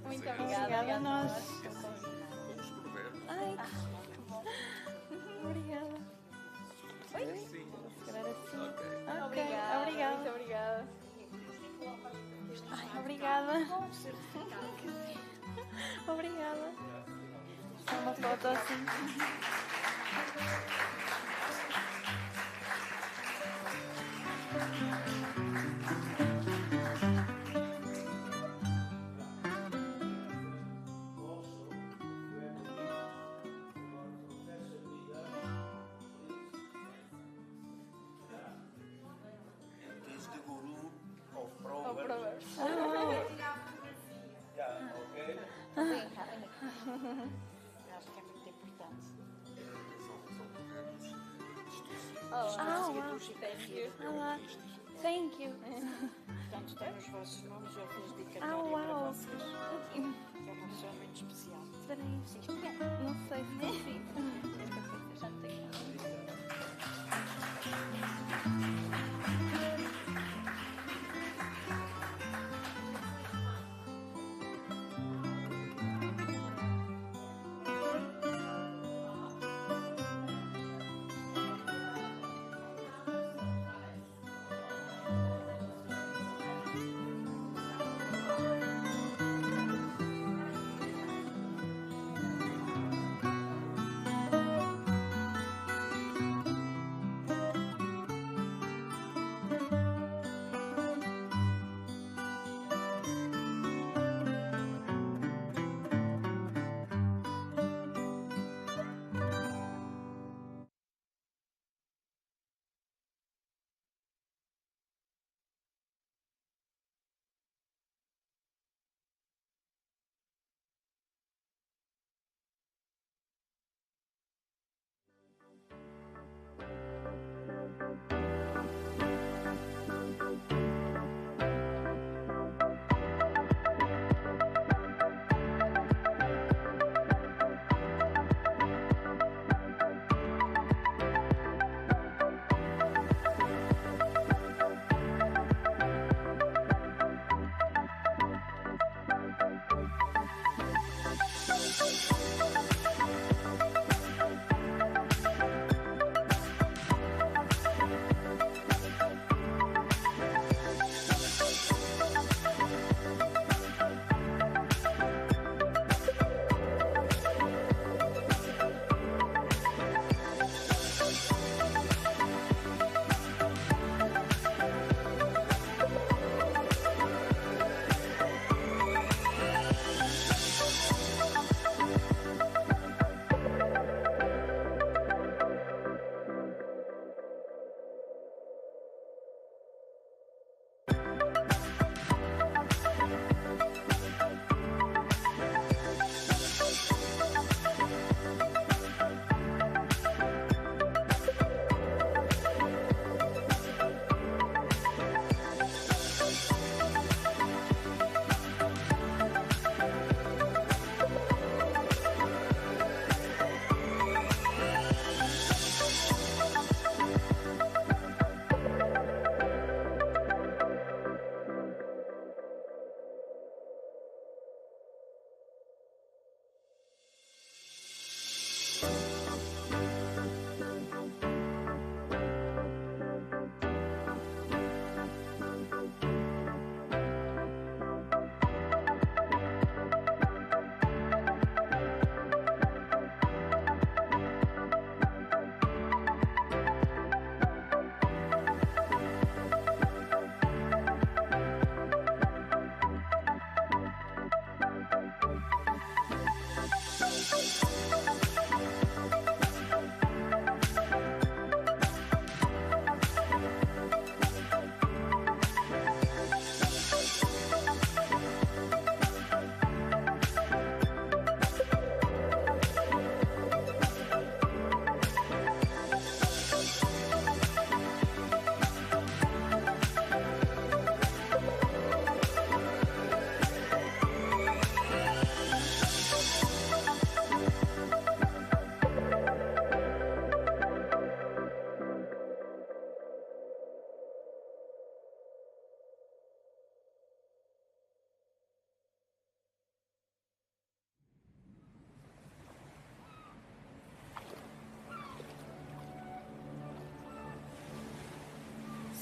Muito obrigada a nós. Ai, que bom. Obrigada. Oi? Vou segurar assim. Ok. Obrigada. Muito obrigada. Ai, obrigada. Obrigada. Uma foto assim. He's the guru of Proverbs. Acho que é muito importante. Wow. Thank you. Portanto, tem os vossos nomes, eu fiz dedicatória para Wow. vocês. É uma pessoa muito especial. Não sei se consigo. Já tenho.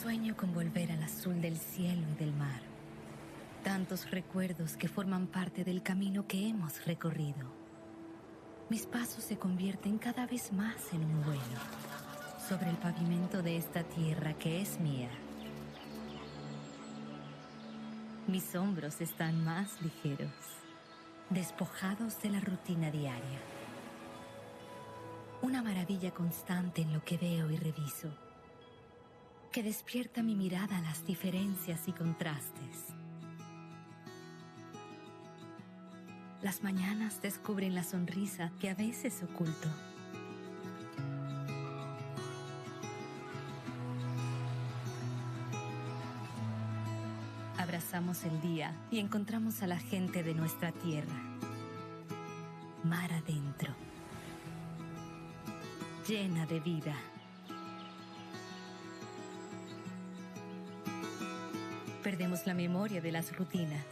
Sueño con volver al azul del cielo y del mar. Tantos recuerdos que forman parte del camino que hemos recorrido. Mis pasos se convierten cada vez más en un vuelo sobre el pavimento de esta tierra que es mía. Mis hombros están más ligeros, despojados de la rutina diaria. Una maravilla constante en lo que veo y reviso, que despierta mi mirada a las diferencias y contrastes. Las mañanas descubren la sonrisa que a veces oculto. Abrazamos el día y encontramos a la gente de nuestra tierra. Mar adentro, llena de vida. Perdemos la memoria de las rutinas.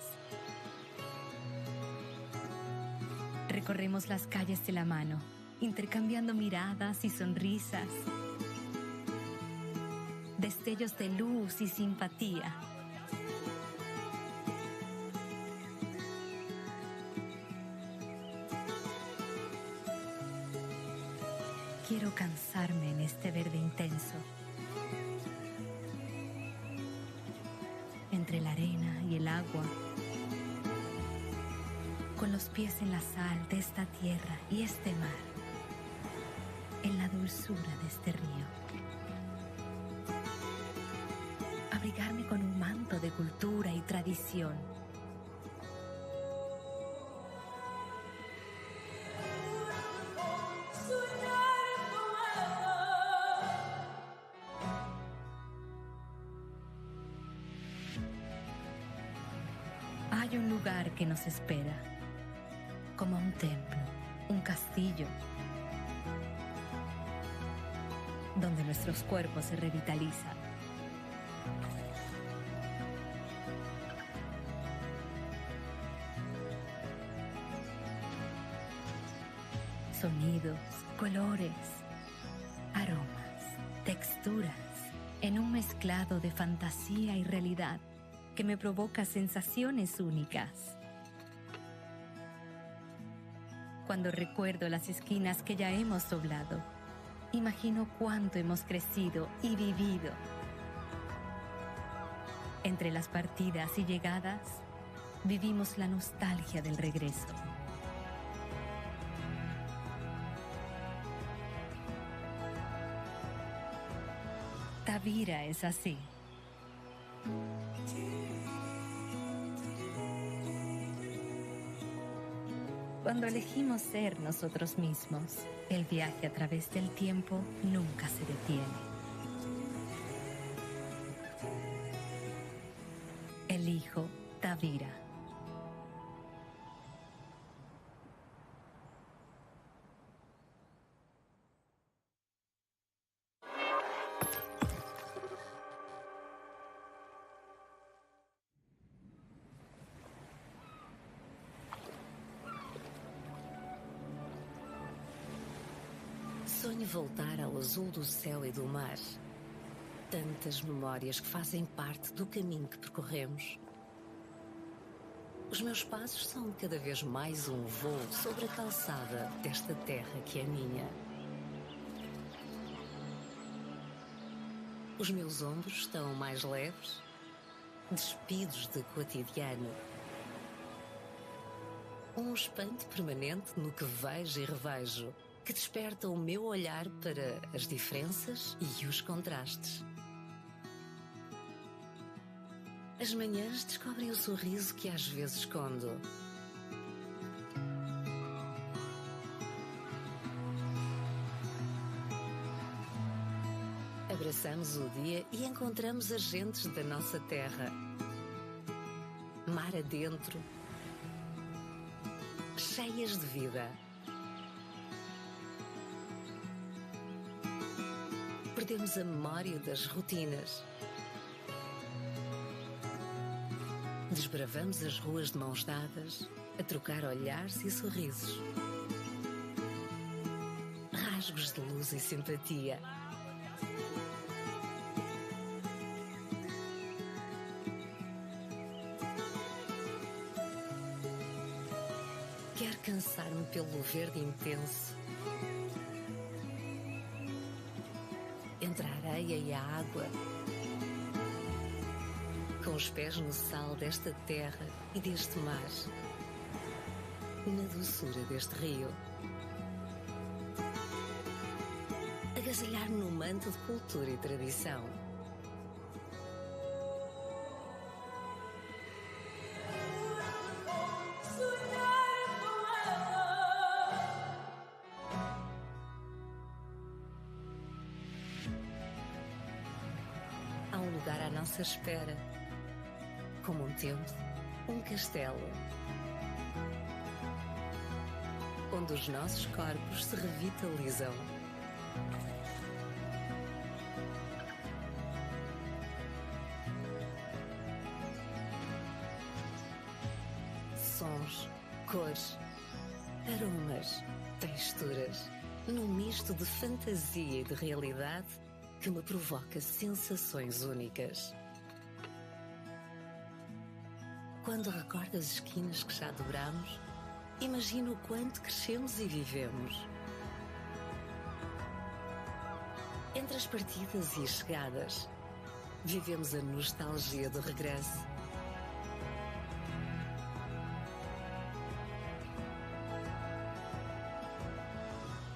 Recorremos las calles de la mano, intercambiando miradas y sonrisas, destellos de luz y simpatía. Quiero cansarme en este verde intenso, entre la arena y el agua, con los pies en la sal de esta tierra y este mar, en la dulzura de este río. Abrigarme con un manto de cultura y tradición. Hay un lugar que nos espera, como un templo, un castillo, donde nuestros cuerpos se revitalizan. Sonidos, colores, aromas, texturas, en un mezclado de fantasía y realidad que me provoca sensaciones únicas. Cuando recuerdo las esquinas que ya hemos doblado, imagino cuánto hemos crecido y vivido. Entre las partidas y llegadas, vivimos la nostalgia del regreso. Tavira es así. Cuando elegimos ser nosotros mismos, el viaje a través del tiempo nunca se detiene. Elijo Tavira. Sonho voltar ao azul do céu e do mar. Tantas memórias que fazem parte do caminho que percorremos. Os meus passos são cada vez mais um voo sobre a calçada desta terra que é minha. Os meus ombros estão mais leves, despidos de cotidiano. Um espanto permanente no que vejo e revejo, que desperta o meu olhar para as diferenças e os contrastes. As manhãs descobrem o sorriso que às vezes escondo. Abraçamos o dia e encontramos as gentes da nossa terra. Mar adentro, cheias de vida. Perdemos a memória das rotinas. Desbravamos as ruas de mãos dadas, a trocar olhares e sorrisos. Rasgos de luz e simpatia. Quer cansar-me pelo verde intenso, entre a areia e a água, com os pés no sal desta terra e deste mar, na doçura deste rio. Agasalhar-me no manto de cultura e tradição. Há um lugar à nossa espera, como um templo, um castelo, onde os nossos corpos se revitalizam. Sons, cores, aromas, texturas, num misto de fantasia e de realidade que me provoca sensações únicas. Quando recordo as esquinas que já dobramos, imagino o quanto crescemos e vivemos. Entre as partidas e as chegadas, vivemos a nostalgia do regresso.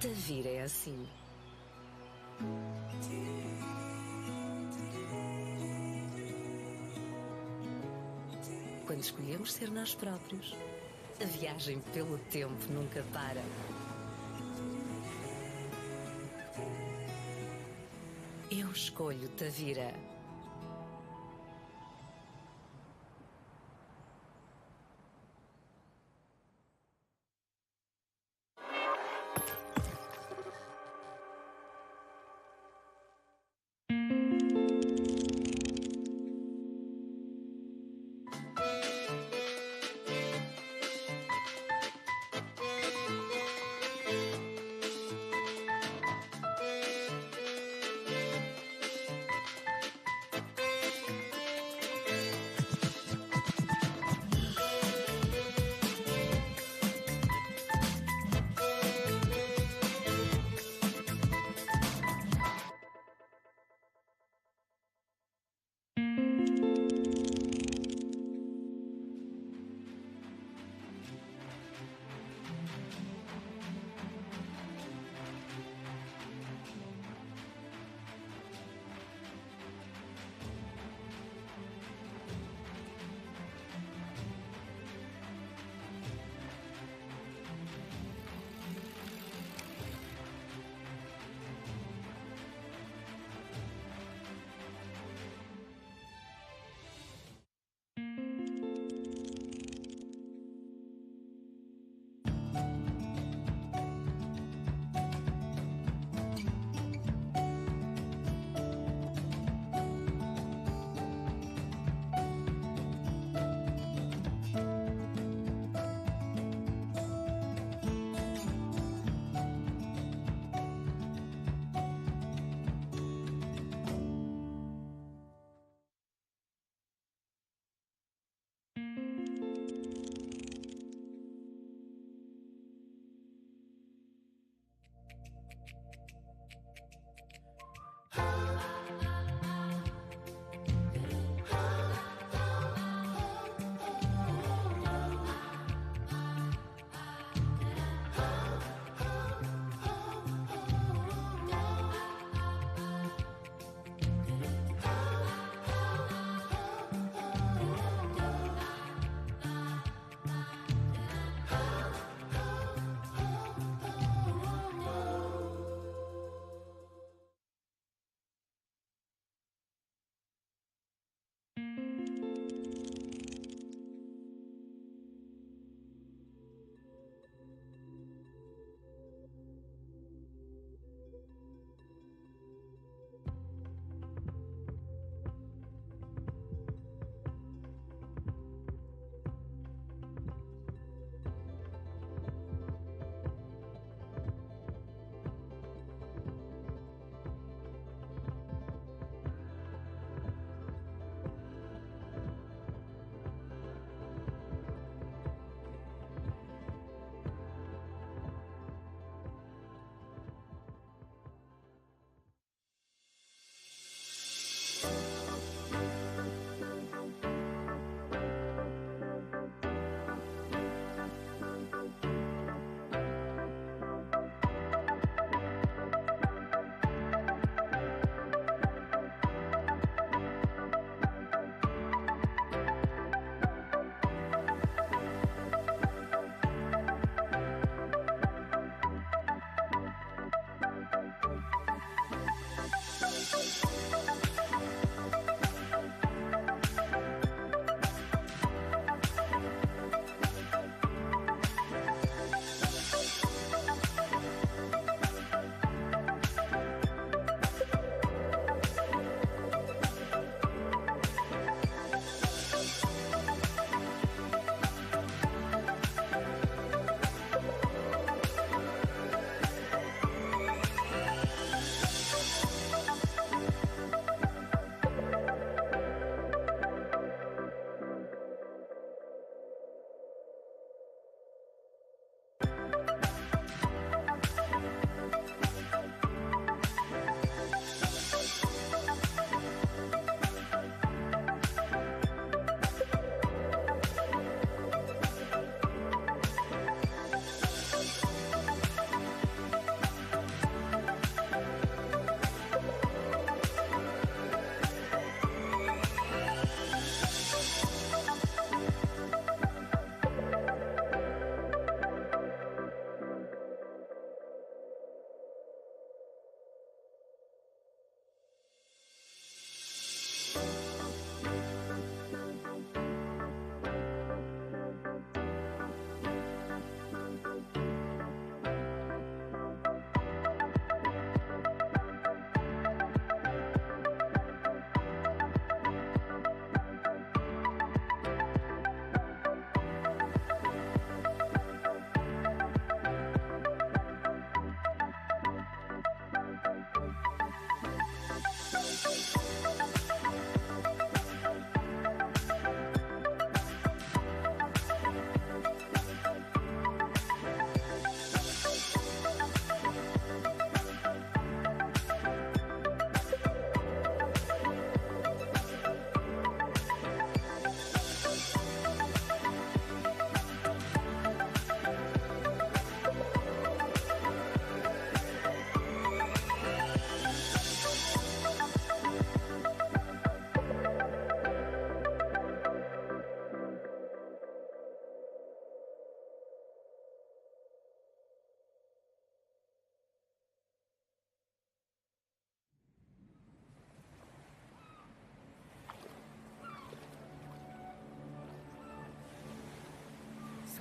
Tavira é assim. Quando escolhemos ser nós próprios, a viagem pelo tempo nunca para. Eu escolho Tavira.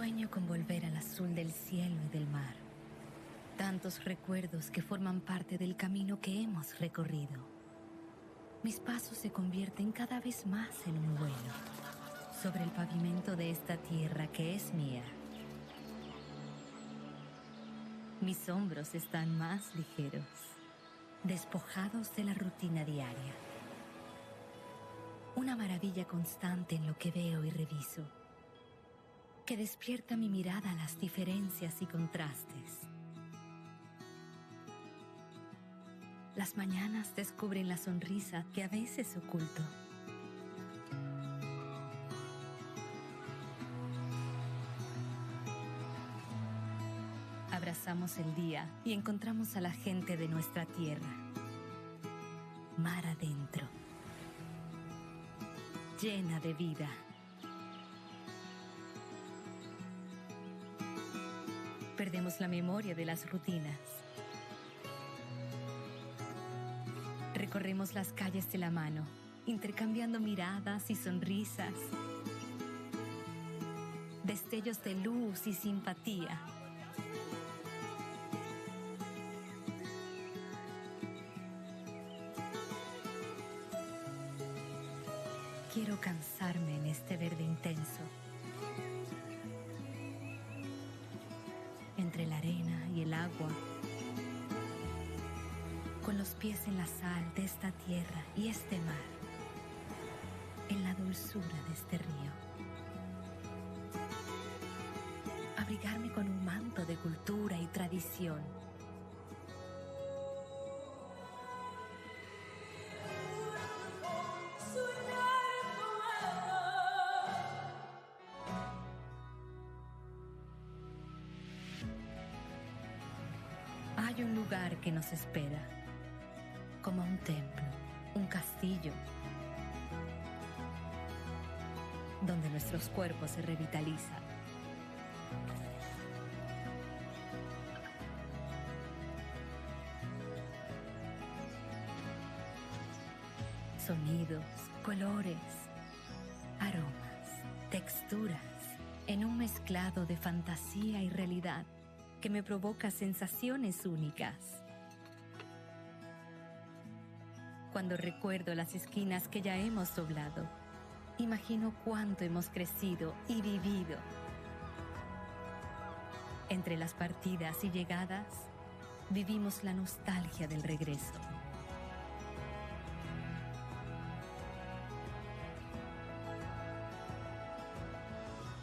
Sueño con volver al azul del cielo y del mar. Tantos recuerdos que forman parte del camino que hemos recorrido. Mis pasos se convierten cada vez más en un vuelo sobre el pavimento de esta tierra que es mía. Mis hombros están más ligeros, despojados de la rutina diaria. Una maravilla constante en lo que veo y reviso, que despierta mi mirada a las diferencias y contrastes. Las mañanas descubren la sonrisa que a veces oculto. Abrazamos el día y encontramos a la gente de nuestra tierra. Mar adentro, llena de vida. Perdemos la memoria de las rutinas. Recorremos las calles de la mano, intercambiando miradas y sonrisas, destellos de luz y simpatía. Quiero cansarme en este verde intenso, entre la arena y el agua, con los pies en la sal de esta tierra y este mar, en la dulzura de este río. Abrigarme con un manto de cultura y tradición. Hay un lugar que nos espera, como un templo, un castillo, donde nuestros cuerpos se revitalizan. Sonidos, colores, aromas, texturas, en un mezclado de fantasía y realidad que me provoca sensaciones únicas. Cuando recuerdo las esquinas que ya hemos doblado, imagino cuánto hemos crecido y vivido. Entre las partidas y llegadas, vivimos la nostalgia del regreso.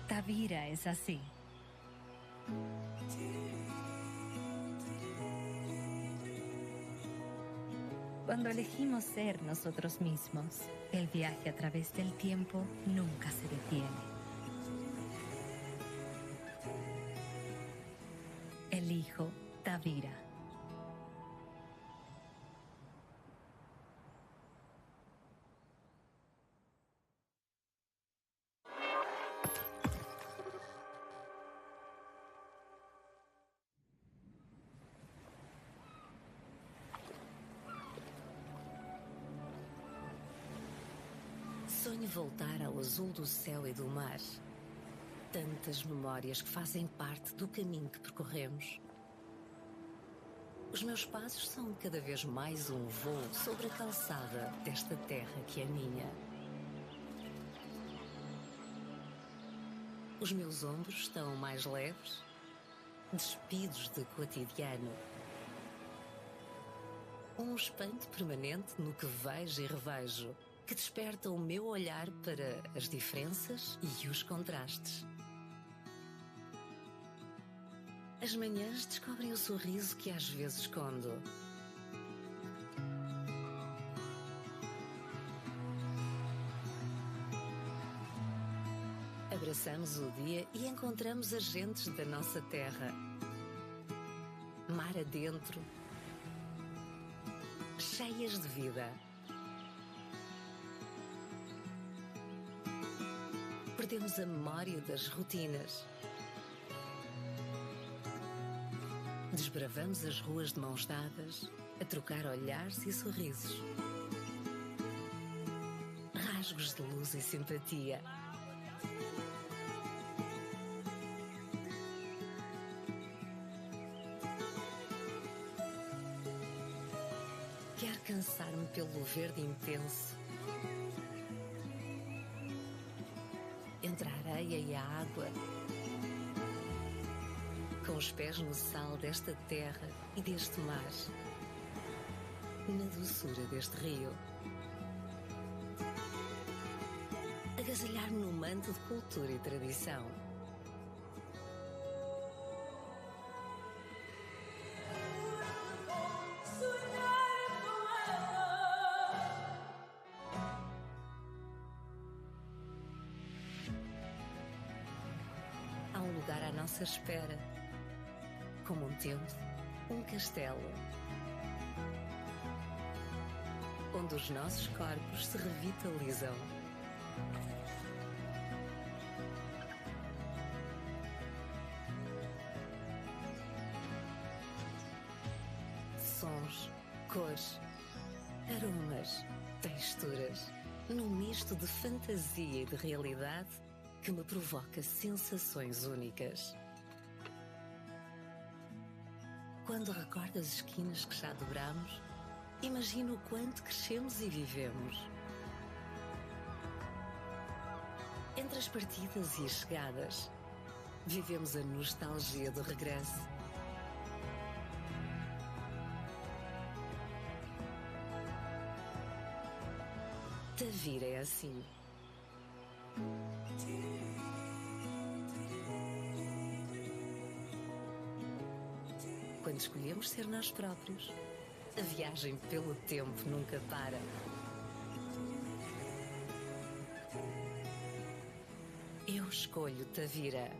Tavira es así. Cuando elegimos ser nosotros mismos, el viaje a través del tiempo nunca se detiene. Elijo Tavira. Sonho voltar ao azul do céu e do mar. Tantas memórias que fazem parte do caminho que percorremos. Os meus passos são cada vez mais um voo sobre a calçada desta terra que é minha. Os meus ombros estão mais leves, despidos de cotidiano. Um espanto permanente no que vejo e revejo, que desperta o meu olhar para as diferenças e os contrastes. As manhãs descobrem o sorriso que às vezes escondo. Abraçamos o dia e encontramos as gentes da nossa terra. Mar adentro, cheias de vida. Perdemos a memória das rotinas. Desbravamos as ruas de mãos dadas, a trocar olhares e sorrisos. Rasgos de luz e simpatia. Quer cansar-me pelo verde intenso, entre a areia e a água, com os pés no sal desta terra e deste mar, na doçura deste rio. Agasalhar-me no manto de cultura e tradição. Há um lugar à nossa espera, como um templo, um castelo, onde os nossos corpos se revitalizam. Sons, cores, aromas, texturas, num misto de fantasia e de realidade que me provoca sensações únicas. Quando recordo as esquinas que já dobramos, imagino o quanto crescemos e vivemos. Entre as partidas e as chegadas, vivemos a nostalgia do regresso. Tavira é assim. Quando escolhemos ser nós próprios, a viagem pelo tempo nunca para. Eu escolho Tavira.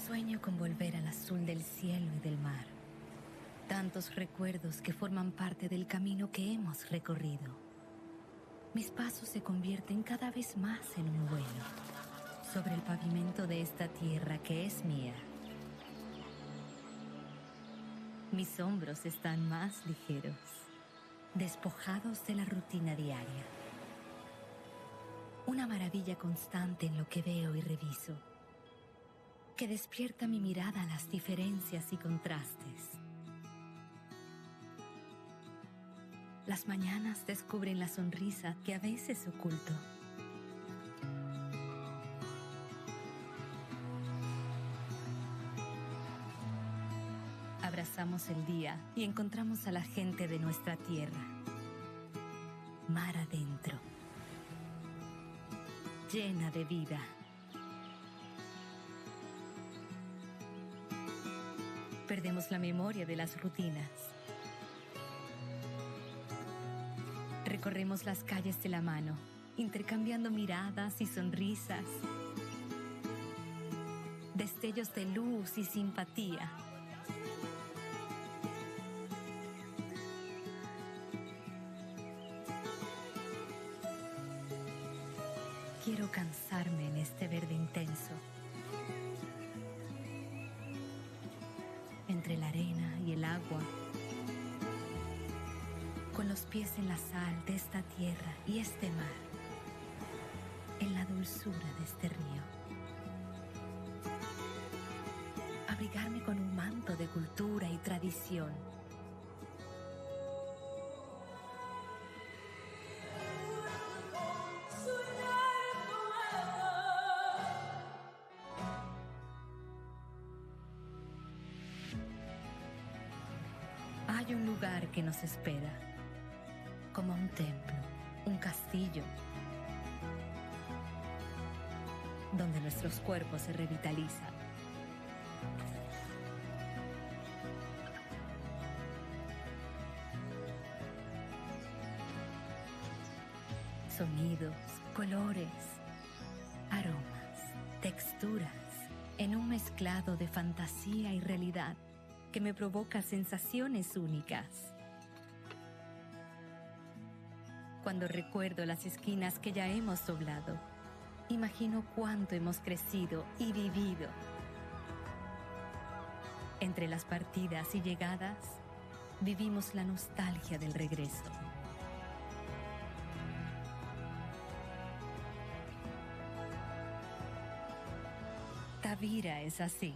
Sueño con volver al azul del cielo y del mar. Tantos recuerdos que forman parte del camino que hemos recorrido. Mis pasos se convierten cada vez más en un vuelo sobre el pavimento de esta tierra que es mía. Mis hombros están más ligeros, despojados de la rutina diaria. Una maravilla constante en lo que veo y reviso, que despierta mi mirada a las diferencias y contrastes. Las mañanas descubren la sonrisa que a veces oculto. Abrazamos el día y encontramos a la gente de nuestra tierra. Mar adentro, llena de vida. Perdemos la memoria de las rutinas. Recorremos las calles de la mano, intercambiando miradas y sonrisas, destellos de luz y simpatía. Quiero cansarme en este verde intenso, entre la arena y el agua, con los pies en la sal de esta tierra y este mar, en la dulzura de este río. Abrigarme con un manto de cultura y tradición. Hay un lugar que nos espera, como un templo, un castillo, donde nuestros cuerpos se revitalizan. Sonidos, colores, aromas, texturas, en un mezclado de fantasía y realidad que me provoca sensaciones únicas. Cuando recuerdo las esquinas que ya hemos doblado, imagino cuánto hemos crecido y vivido. Entre las partidas y llegadas, vivimos la nostalgia del regreso. Tavira es así.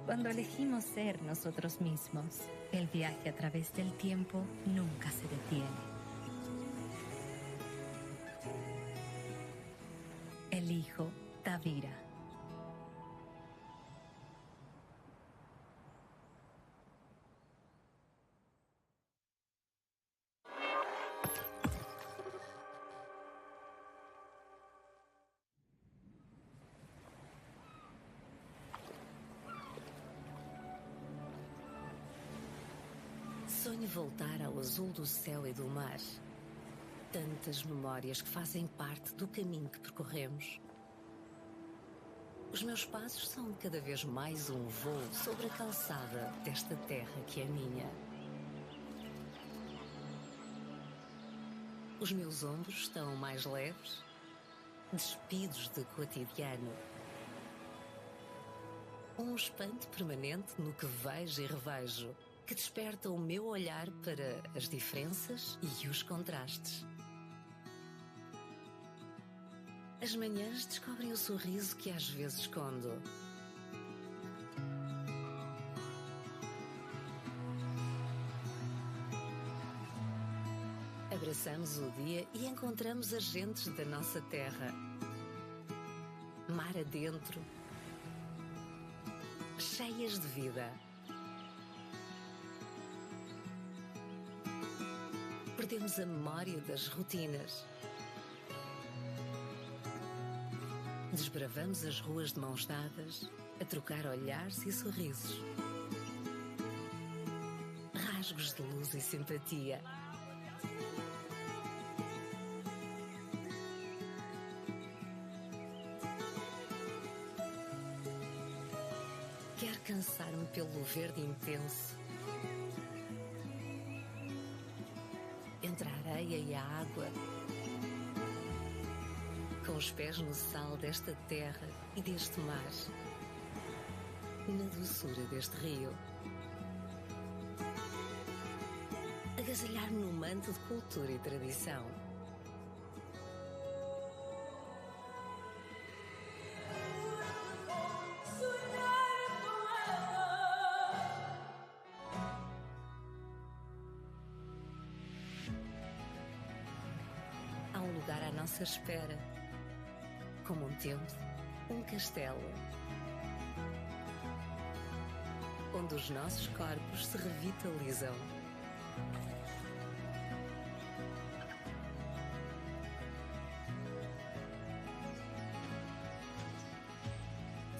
Cuando elegimos ser nosotros mismos, el viaje a través del tiempo nunca se detiene. Elijo Tavira. Sonho voltar ao azul do céu e do mar. Tantas memórias que fazem parte do caminho que percorremos. Os meus passos são cada vez mais um voo sobre a calçada desta terra que é minha. Os meus ombros estão mais leves, despidos de cotidiano. Um espanto permanente no que vejo e revejo, que desperta o meu olhar para as diferenças e os contrastes. As manhãs descobrem o sorriso que às vezes escondo. Abraçamos o dia e encontramos as gentes da nossa terra. Mar adentro, cheias de vida. Perdemos a memória das rotinas. Desbravamos as ruas de mãos dadas, a trocar olhares e sorrisos. Rasgos de luz e simpatia. verde intenso. Entre a areia e a água, com os pés no sal desta terra e deste mar, na doçura deste rio. Agasalhar-me num manto de cultura e tradição. Há um lugar à nossa espera, como um templo, um castelo, onde os nossos corpos se revitalizam.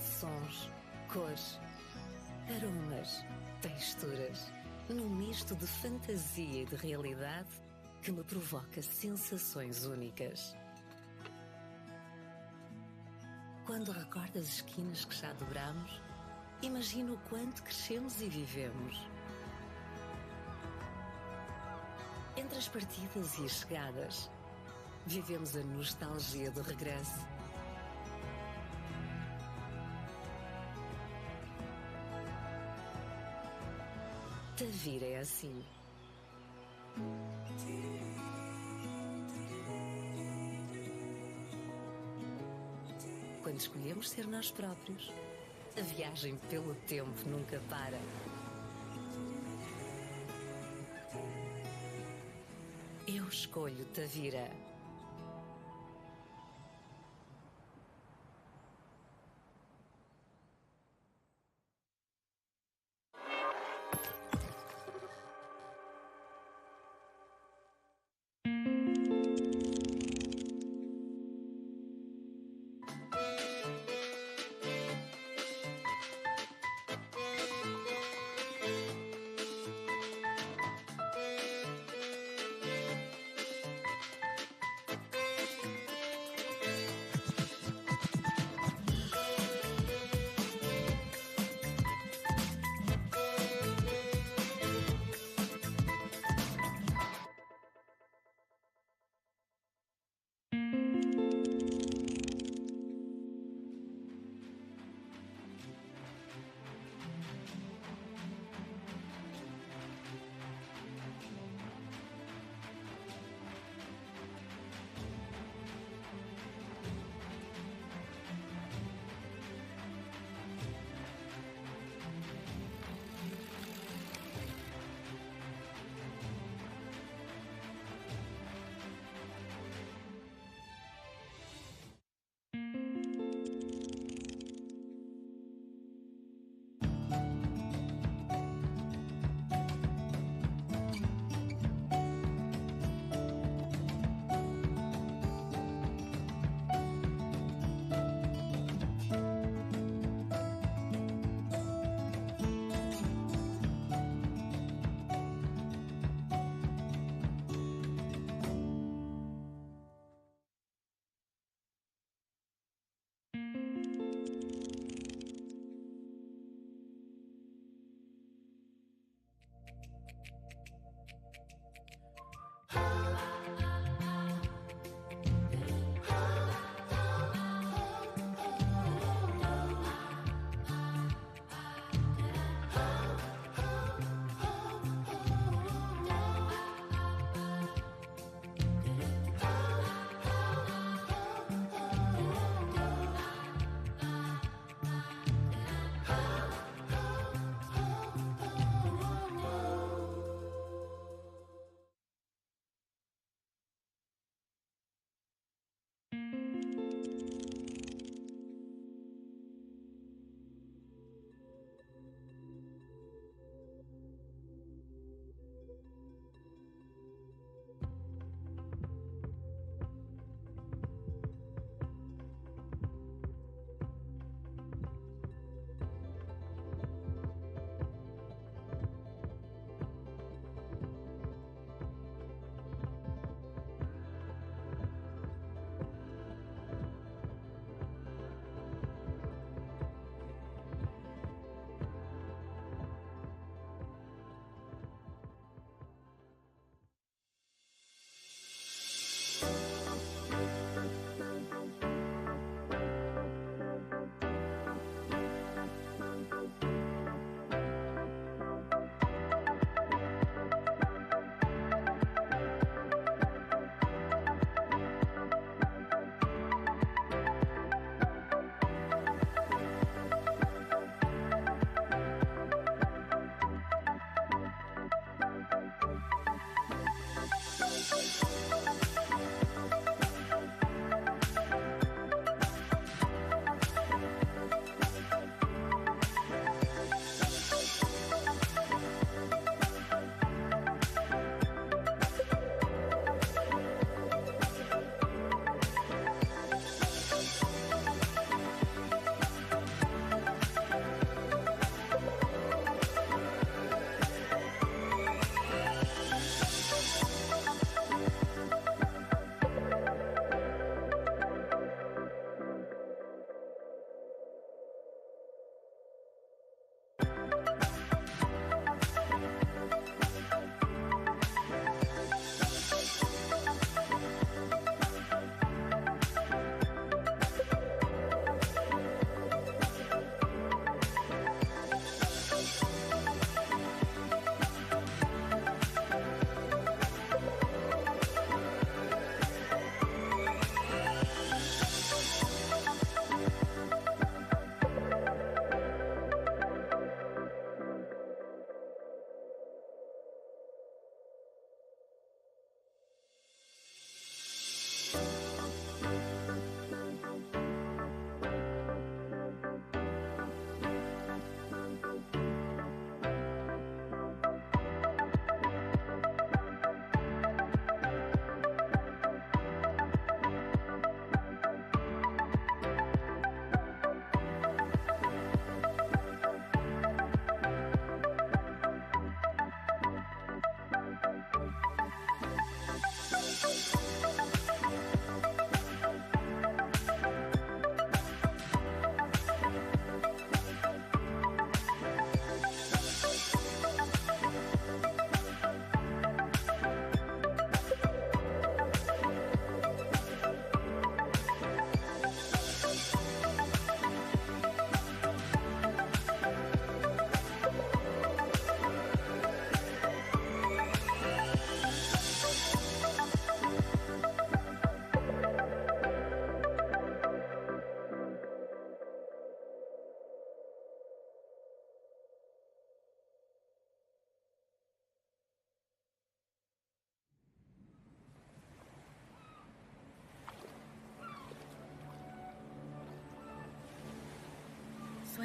Sons, cores, aromas, texturas, num misto de fantasia e de realidade que me provoca sensações únicas. Quando recordo as esquinas que já dobramos, imagino o quanto crescemos e vivemos. Entre as partidas e as chegadas, vivemos a nostalgia do regresso. Tavira é assim. Quando escolhemos ser nós próprios, a viagem pelo tempo nunca para. Eu escolho Tavira.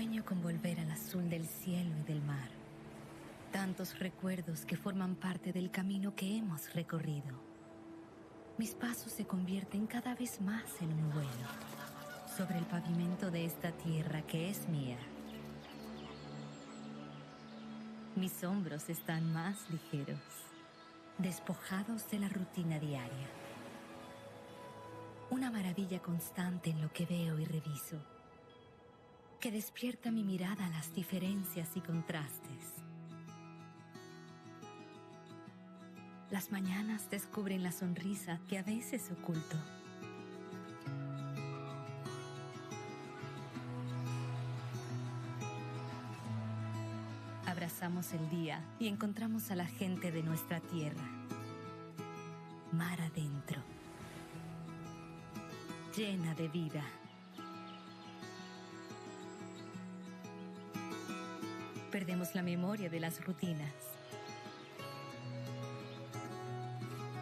Sueño con volver al azul del cielo y del mar. Tantos recuerdos que forman parte del camino que hemos recorrido. Mis pasos se convierten cada vez más en un vuelo sobre el pavimento de esta tierra que es mía. Mis hombros están más ligeros, despojados de la rutina diaria. Una maravilla constante en lo que veo y reviso, que despierta mi mirada a las diferencias y contrastes. Las mañanas descubren la sonrisa que a veces oculto. Abrazamos el día y encontramos a la gente de nuestra tierra. Mar adentro, llena de vida. Perdemos la memoria de las rutinas.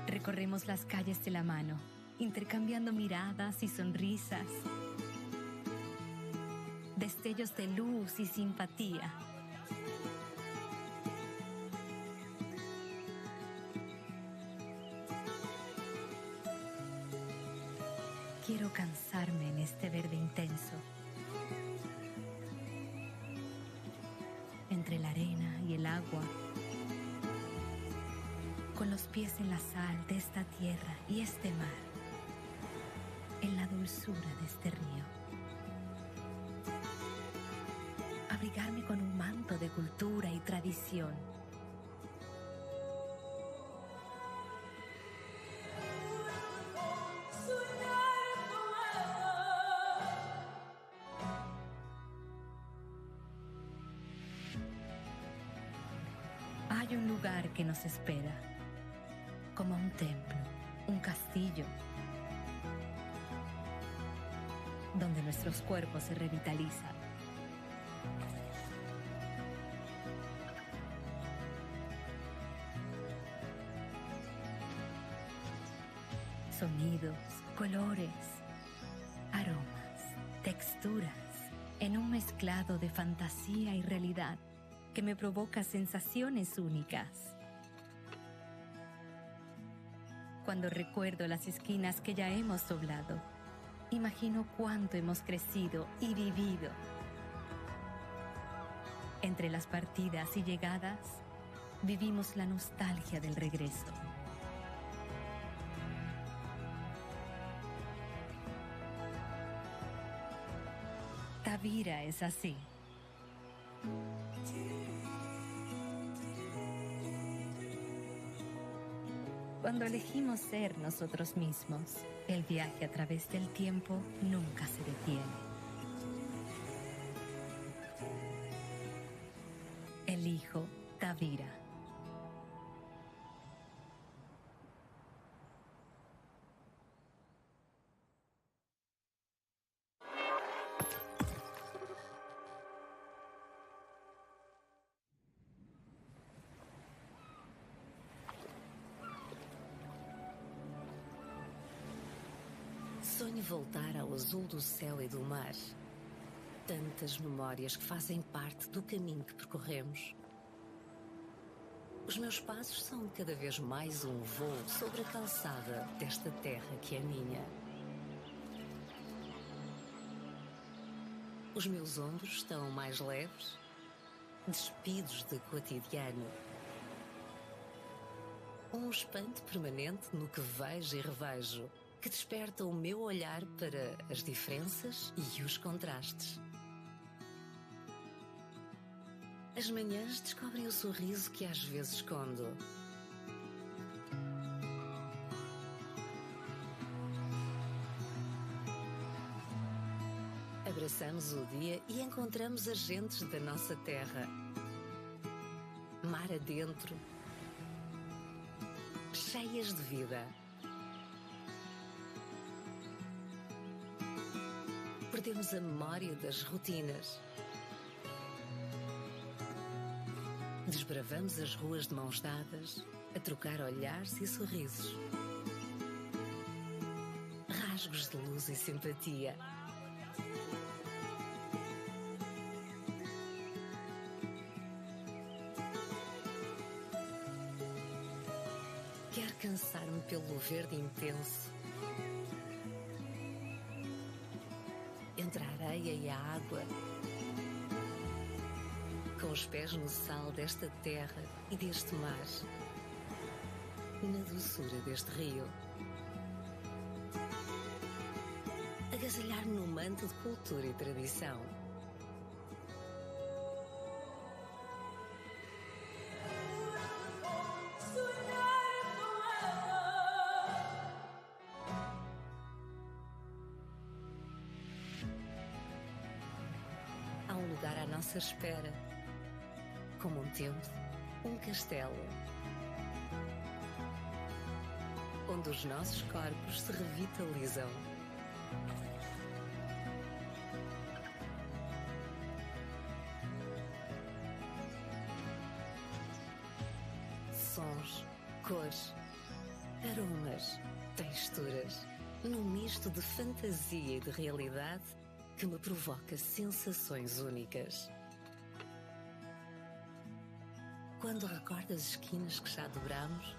Recorremos las calles de la mano, intercambiando miradas y sonrisas, destellos de luz y simpatía. Quiero cansarme en este verde intenso, entre la arena y el agua, con los pies en la sal de esta tierra y este mar, en la dulzura de este río. Abrigarme con un manto de cultura y tradición. Hay un lugar que nos espera, como un templo, un castillo, donde nuestros cuerpos se revitalizan. Sonidos, colores, aromas, texturas, en un mezclado de fantasía y realidad que me provoca sensaciones únicas. Cuando recuerdo las esquinas que ya hemos doblado, imagino cuánto hemos crecido y vivido. Entre las partidas y llegadas, vivimos la nostalgia del regreso. Tavira es así. Cuando elegimos ser nosotros mismos, el viaje a través del tiempo nunca se detiene. Elijo Tavira. Sonho voltar ao azul do céu e do mar. Tantas memórias que fazem parte do caminho que percorremos. Os meus passos são cada vez mais um voo sobre a calçada desta terra que é minha. Os meus ombros estão mais leves, despidos de cotidiano. Um espanto permanente no que vejo e revejo, que desperta o meu olhar para as diferenças e os contrastes. As manhãs descobrem o sorriso que às vezes escondo. Abraçamos o dia e encontramos as gentes da nossa terra. Mar adentro, cheias de vida. Perdemos a memória das rotinas. Desbravamos as ruas de mãos dadas, a trocar olhares e sorrisos. Rasgos de luz e simpatia. Quer cansar-me pelo verde intenso, entre a areia e a água, com os pés no sal desta terra e deste mar, na doçura deste rio. Agasalhar-me no manto de cultura e tradição. Há um lugar à nossa espera, como um templo, um castelo, onde os nossos corpos se revitalizam. Sons, cores, aromas, texturas, num misto de fantasia e de realidade que me provoca sensações únicas. Quando recordo as esquinas que já dobramos,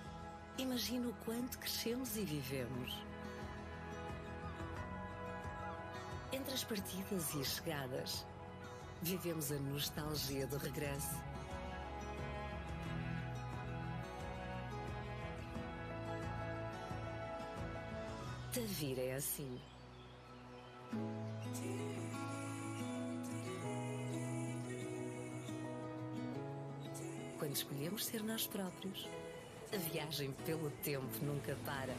imagino o quanto crescemos e vivemos. Entre as partidas e as chegadas, vivemos a nostalgia do regresso. Tavira é assim. Quando escolhemos ser nós próprios, a viagem pelo tempo nunca para.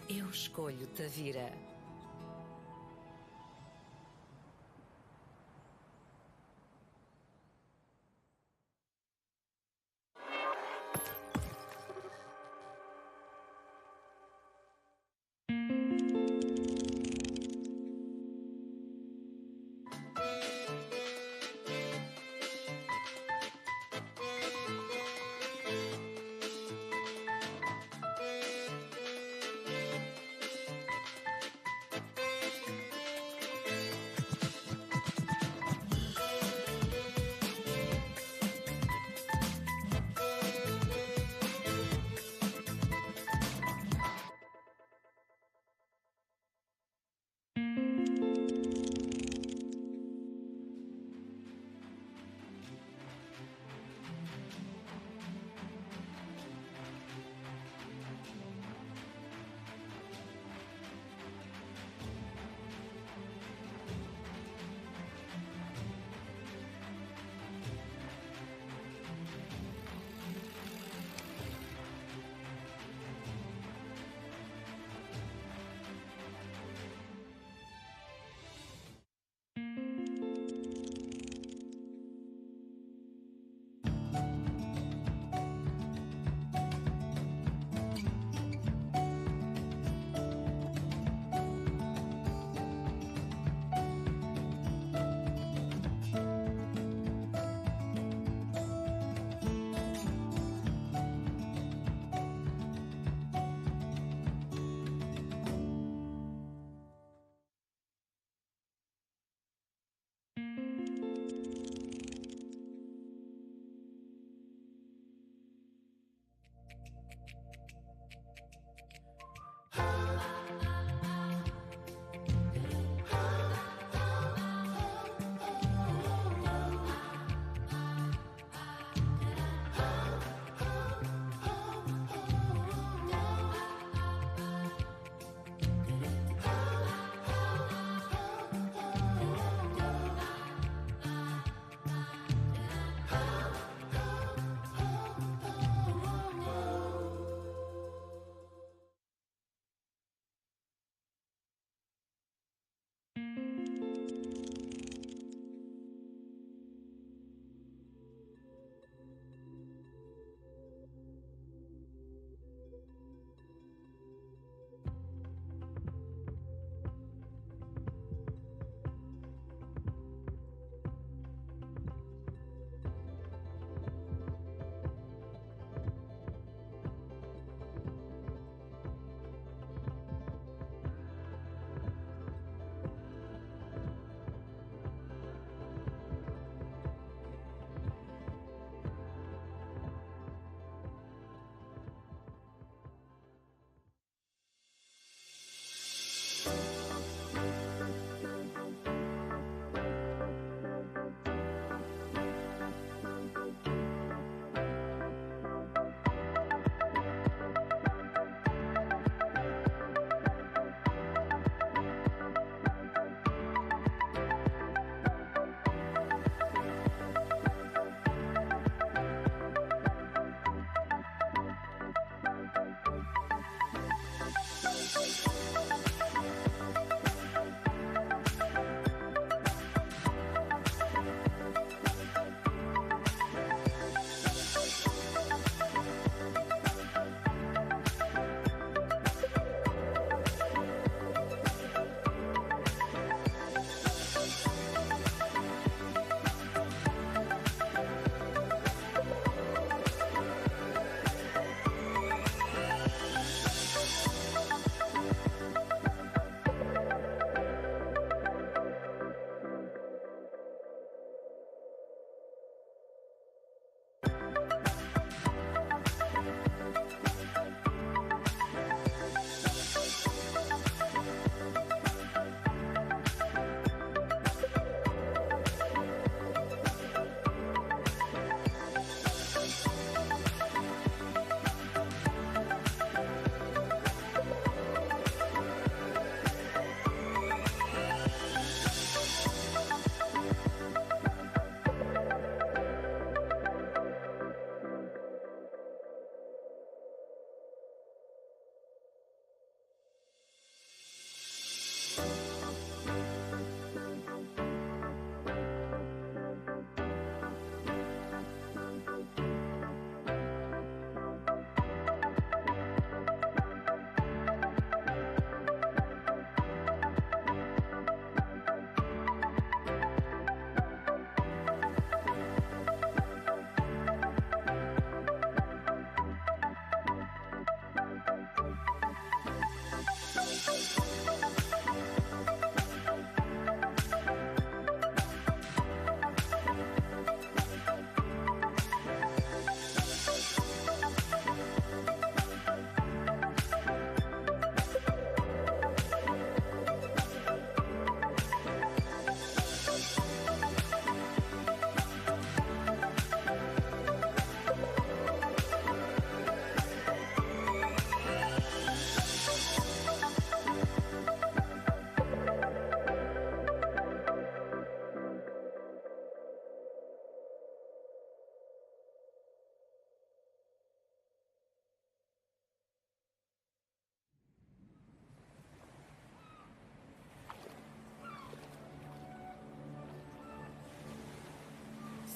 Eu escolho Tavira.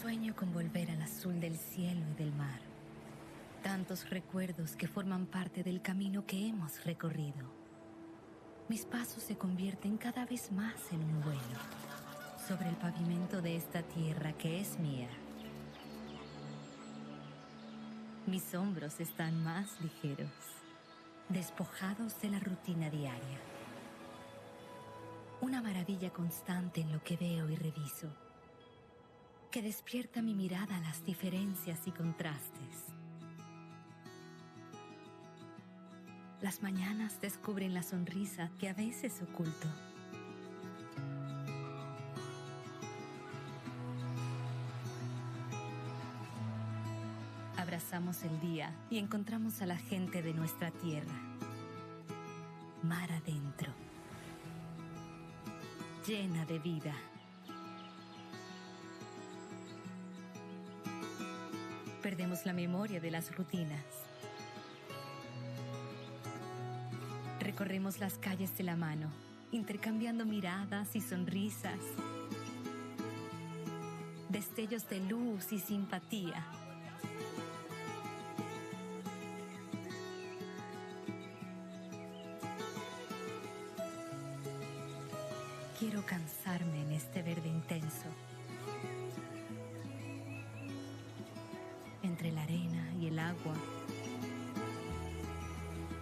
Sueño con volver al azul del cielo y del mar. Tantos recuerdos que forman parte del camino que hemos recorrido. Mis pasos se convierten cada vez más en un vuelo sobre el pavimento de esta tierra que es mía. Mis hombros están más ligeros, despojados de la rutina diaria. Una maravilla constante en lo que veo y reviso, que despierta mi mirada a las diferencias y contrastes. Las mañanas descubren la sonrisa que a veces oculto. Abrazamos el día y encontramos a la gente de nuestra tierra. Mar adentro, llena de vida. Perdemos la memoria de las rutinas. Recorremos las calles de la mano, intercambiando miradas y sonrisas, destellos de luz y simpatía. Quiero cansarme en este verde intenso, entre la arena y el agua,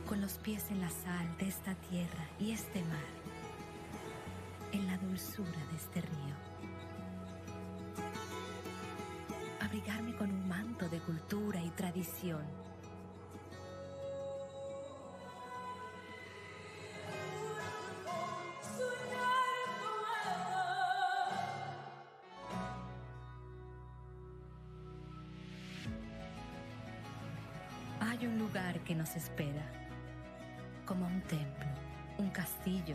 con los pies en la sal de esta tierra y este mar, en la dulzura de este río. Abrigarme con un manto de cultura y tradición. Hay un lugar que nos espera, como un templo, un castillo,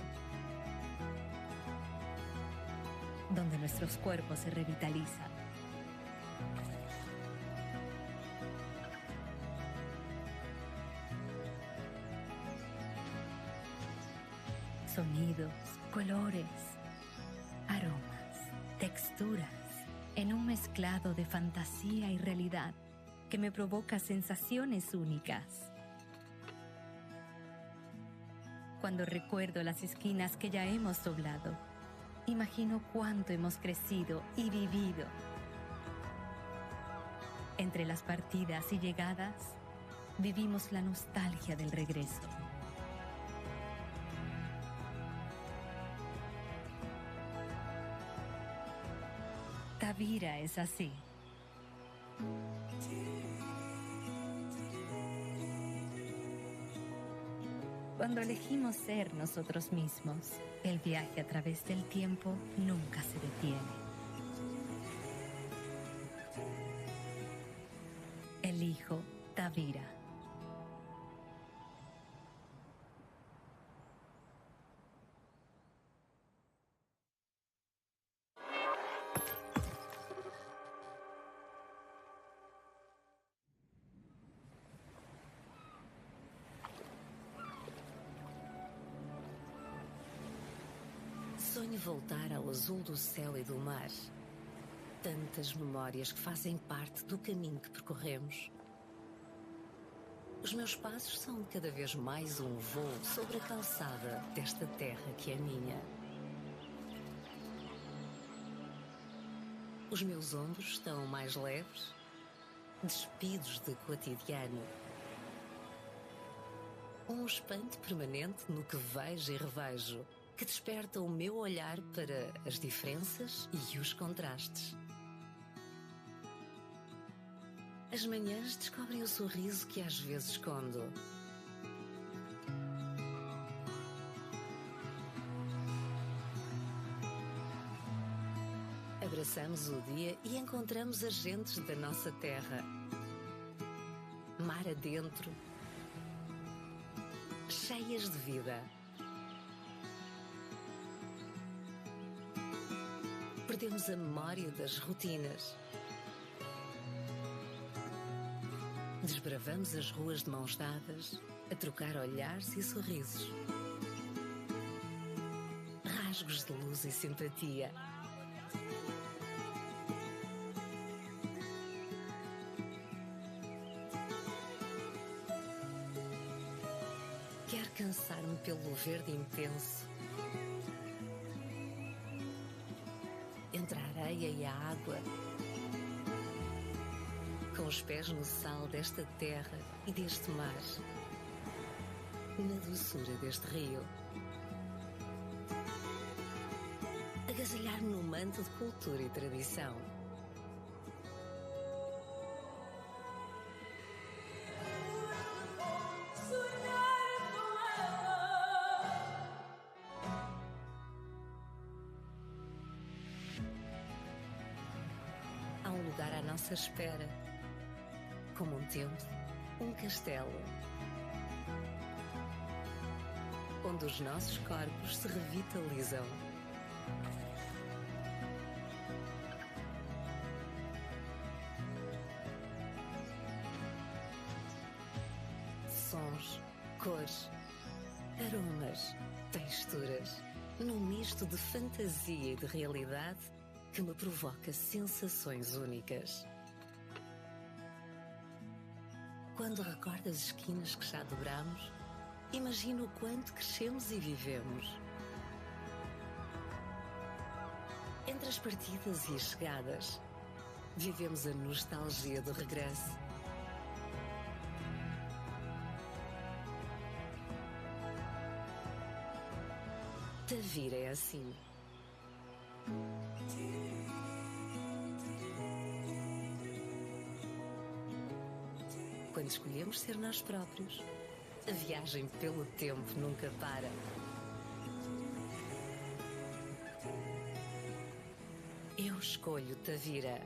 donde nuestros cuerpos se revitalizan. Sonidos, colores, aromas, texturas, en un mezclado de fantasía y realidad que me provoca sensaciones únicas. Cuando recuerdo las esquinas que ya hemos doblado, imagino cuánto hemos crecido y vivido. Entre las partidas y llegadas, vivimos la nostalgia del regreso. Tavira es así. Cuando elegimos ser nosotros mismos, el viaje a través del tiempo nunca se detiene. Elijo Tavira. Sonho voltar ao azul do céu e do mar. Tantas memórias que fazem parte do caminho que percorremos. Os meus passos são cada vez mais um voo sobre a calçada desta terra que é minha. Os meus ombros estão mais leves, despidos de cotidiano. Um espanto permanente no que vejo e revejo, que desperta o meu olhar para as diferenças e os contrastes. As manhãs descobrem o sorriso que às vezes escondo. Abraçamos o dia e encontramos as gentes da nossa terra. Mar adentro, cheias de vida. Perdemos a memória das rotinas. Desbravamos as ruas de mãos dadas, a trocar olhares e sorrisos. Rasgos de luz e simpatia. cansar-me pelo verde intenso, entre a areia e a água, com os pés no sal desta terra e deste mar, na doçura deste rio, agasalhar-me num manto de cultura e tradição. Há um lugar à nossa espera, como um templo, um castelo, onde os nossos corpos se revitalizam. Sons, cores, aromas, texturas, num misto de fantasia e de realidade que me provoca sensações únicas. Quando recordo as esquinas que já dobramos, imagino o quanto crescemos e vivemos. Entre as partidas e as chegadas, vivemos a nostalgia do regresso. Tavira é assim. Quando escolhemos ser nós próprios, a viagem pelo tempo nunca para. Eu escolho Tavira.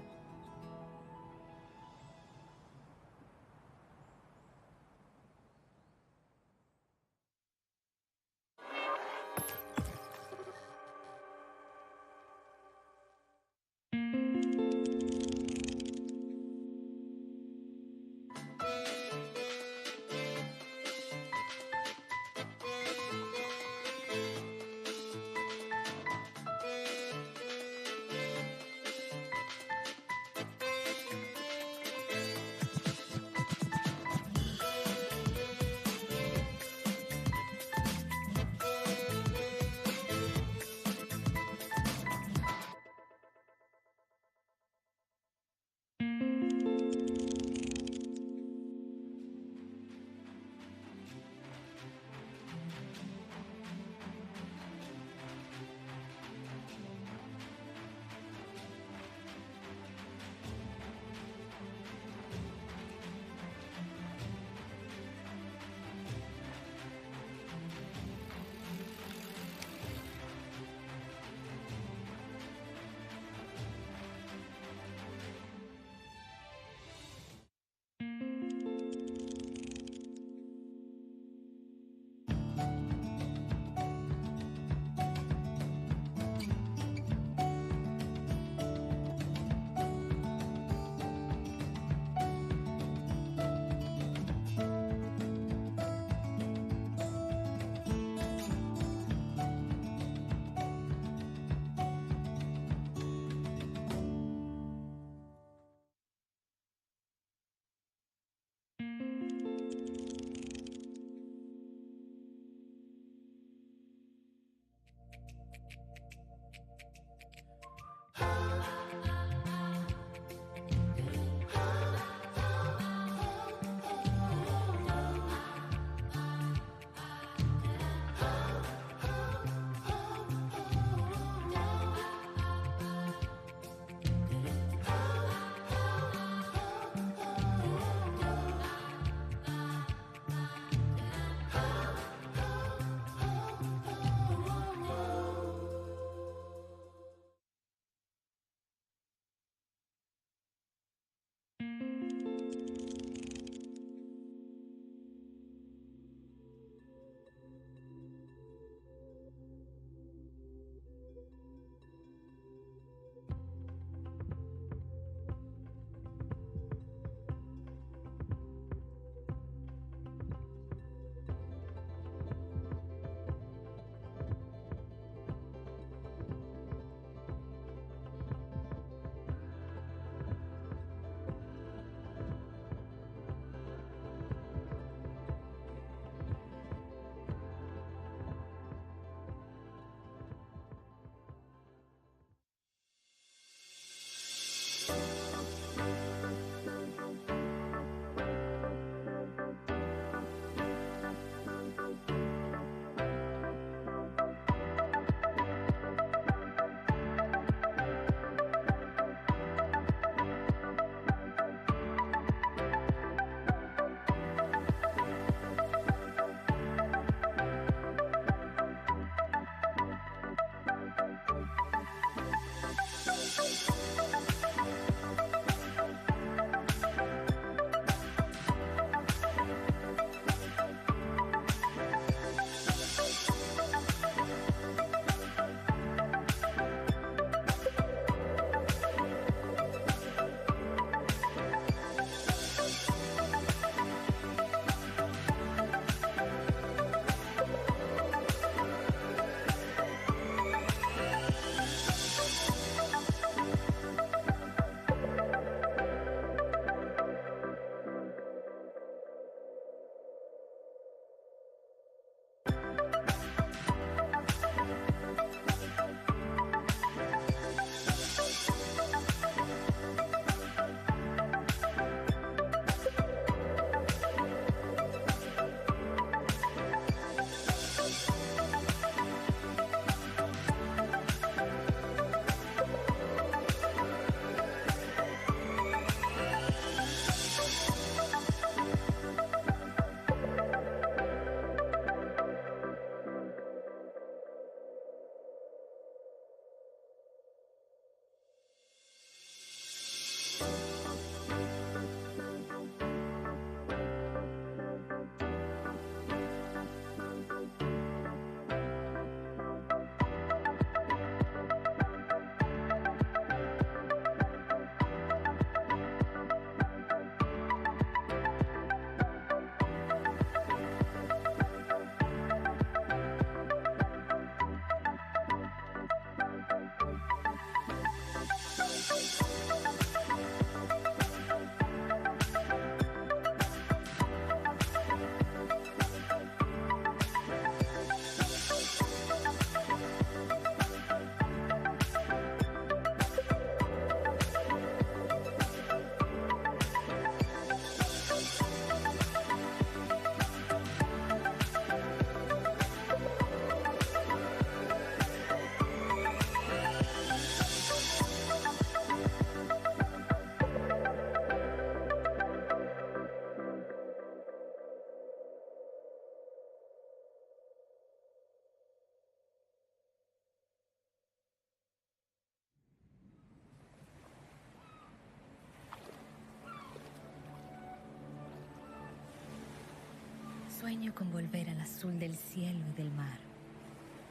Sueño con volver al azul del cielo y del mar.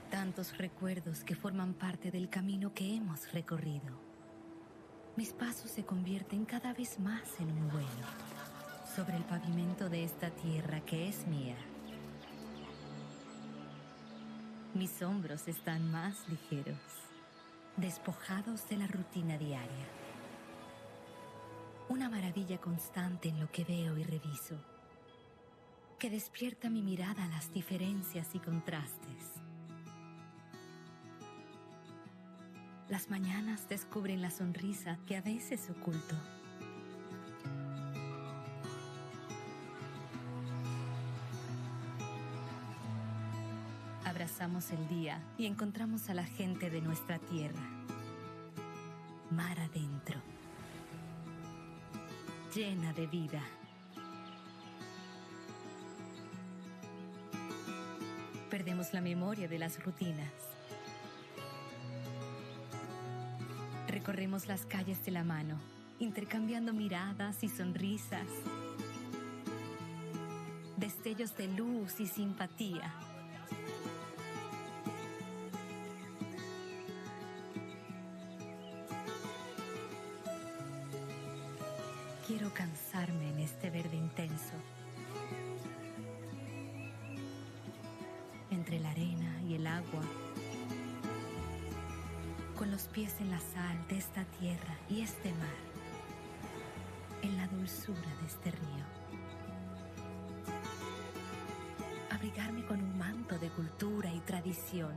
Tantos recuerdos que forman parte del camino que hemos recorrido. Mis pasos se convierten cada vez más en un vuelo sobre el pavimento de esta tierra que es mía. Mis hombros están más ligeros, despojados de la rutina diaria. Una maravilla constante en lo que veo y reviso, que despierta mi mirada a las diferencias y contrastes. Las mañanas descubren la sonrisa que a veces oculto. Abrazamos el día y encontramos a la gente de nuestra tierra. Mar adentro, llena de vida. Perdemos la memoria de las rutinas. Recorremos las calles de la mano, intercambiando miradas y sonrisas, destellos de luz y simpatía. Quiero cansarme en este verde intenso, entre la arena y el agua, con los pies en la sal de esta tierra y este mar, en la dulzura de este río. Abrigarme con un manto de cultura y tradición.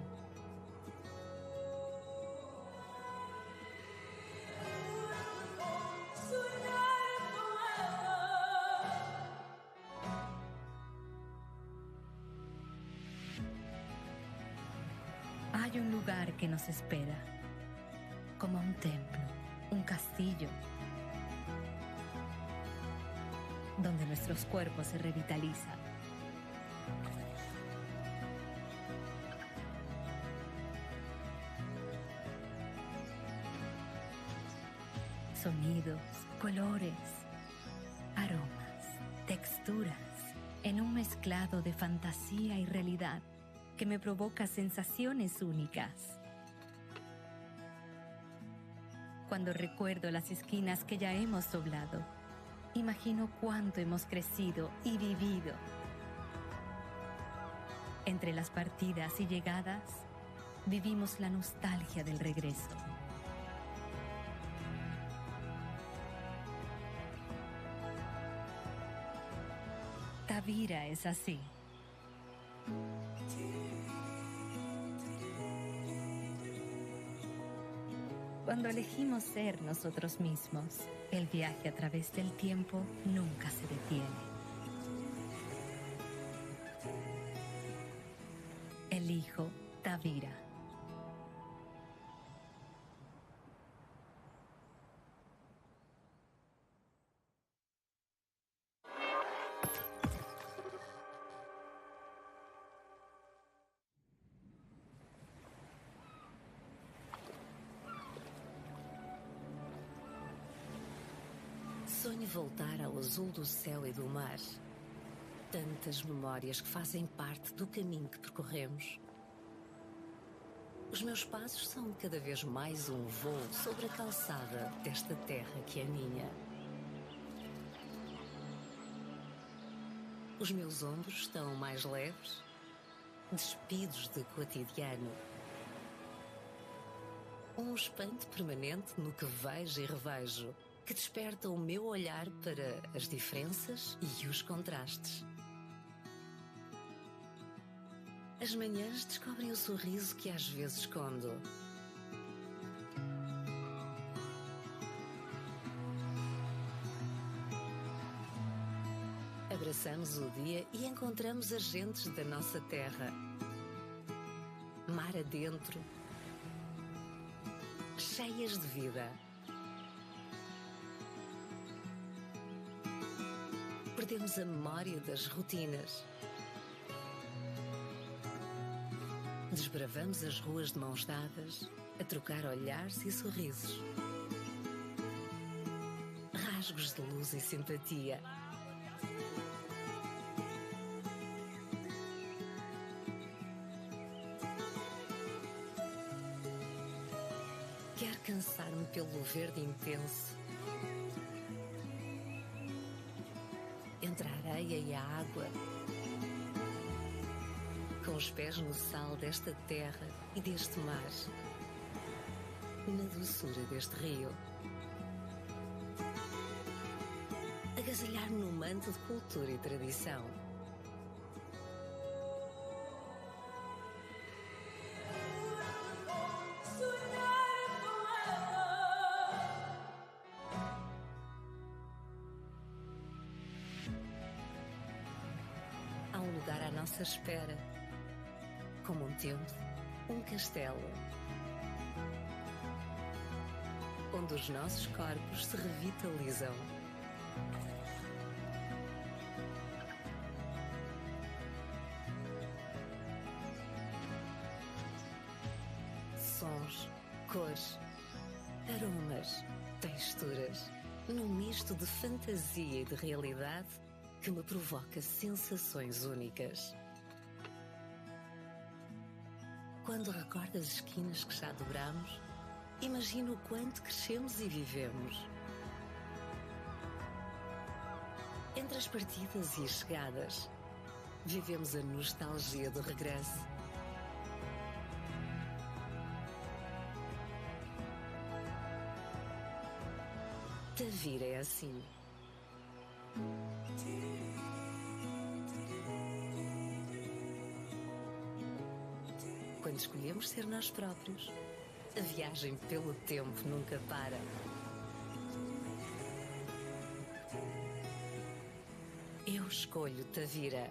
Hay un lugar que nos espera, como un templo, un castillo, donde nuestros cuerpos se revitalizan. Sonidos, colores, aromas, texturas, en un mezclado de fantasía y realidad que me provoca sensaciones únicas. Cuando recuerdo las esquinas que ya hemos doblado, imagino cuánto hemos crecido y vivido. Entre las partidas y llegadas, vivimos la nostalgia del regreso. Tavira es así. Cuando elegimos ser nosotros mismos, el viaje a través del tiempo nunca se detiene. Elijo Tavira. Sonho voltar ao azul do céu e do mar. Tantas memórias que fazem parte do caminho que percorremos. Os meus passos são cada vez mais um voo sobre a calçada desta terra que é minha. Os meus ombros estão mais leves, despidos de cotidiano. Um espanto permanente no que vejo e revejo, que desperta o meu olhar para as diferenças e os contrastes. As manhãs descobrem o sorriso que às vezes escondo. Abraçamos o dia e encontramos as gentes da nossa terra. Mar adentro, cheias de vida. Perdemos a memória das rotinas. Desbravamos as ruas de mãos dadas, a trocar olhares e sorrisos. Rasgos de luz e simpatia. verde intenso, entre a areia e a água, com os pés no sal desta terra e deste mar, na doçura deste rio. Agasalhar-me num manto de cultura e tradição. Há um lugar à nossa espera, como um templo, um castelo, onde os nossos corpos se revitalizam. Sons, cores, aromas, texturas, num misto de fantasia e de realidade que me provoca sensações únicas. Quando recordo as esquinas que já dobramos, imagino o quanto crescemos e vivemos. Entre as partidas e as chegadas, vivemos a nostalgia do regresso. Tavira é assim. Quando escolhemos ser nós próprios, a viagem pelo tempo nunca para. Eu escolho Tavira.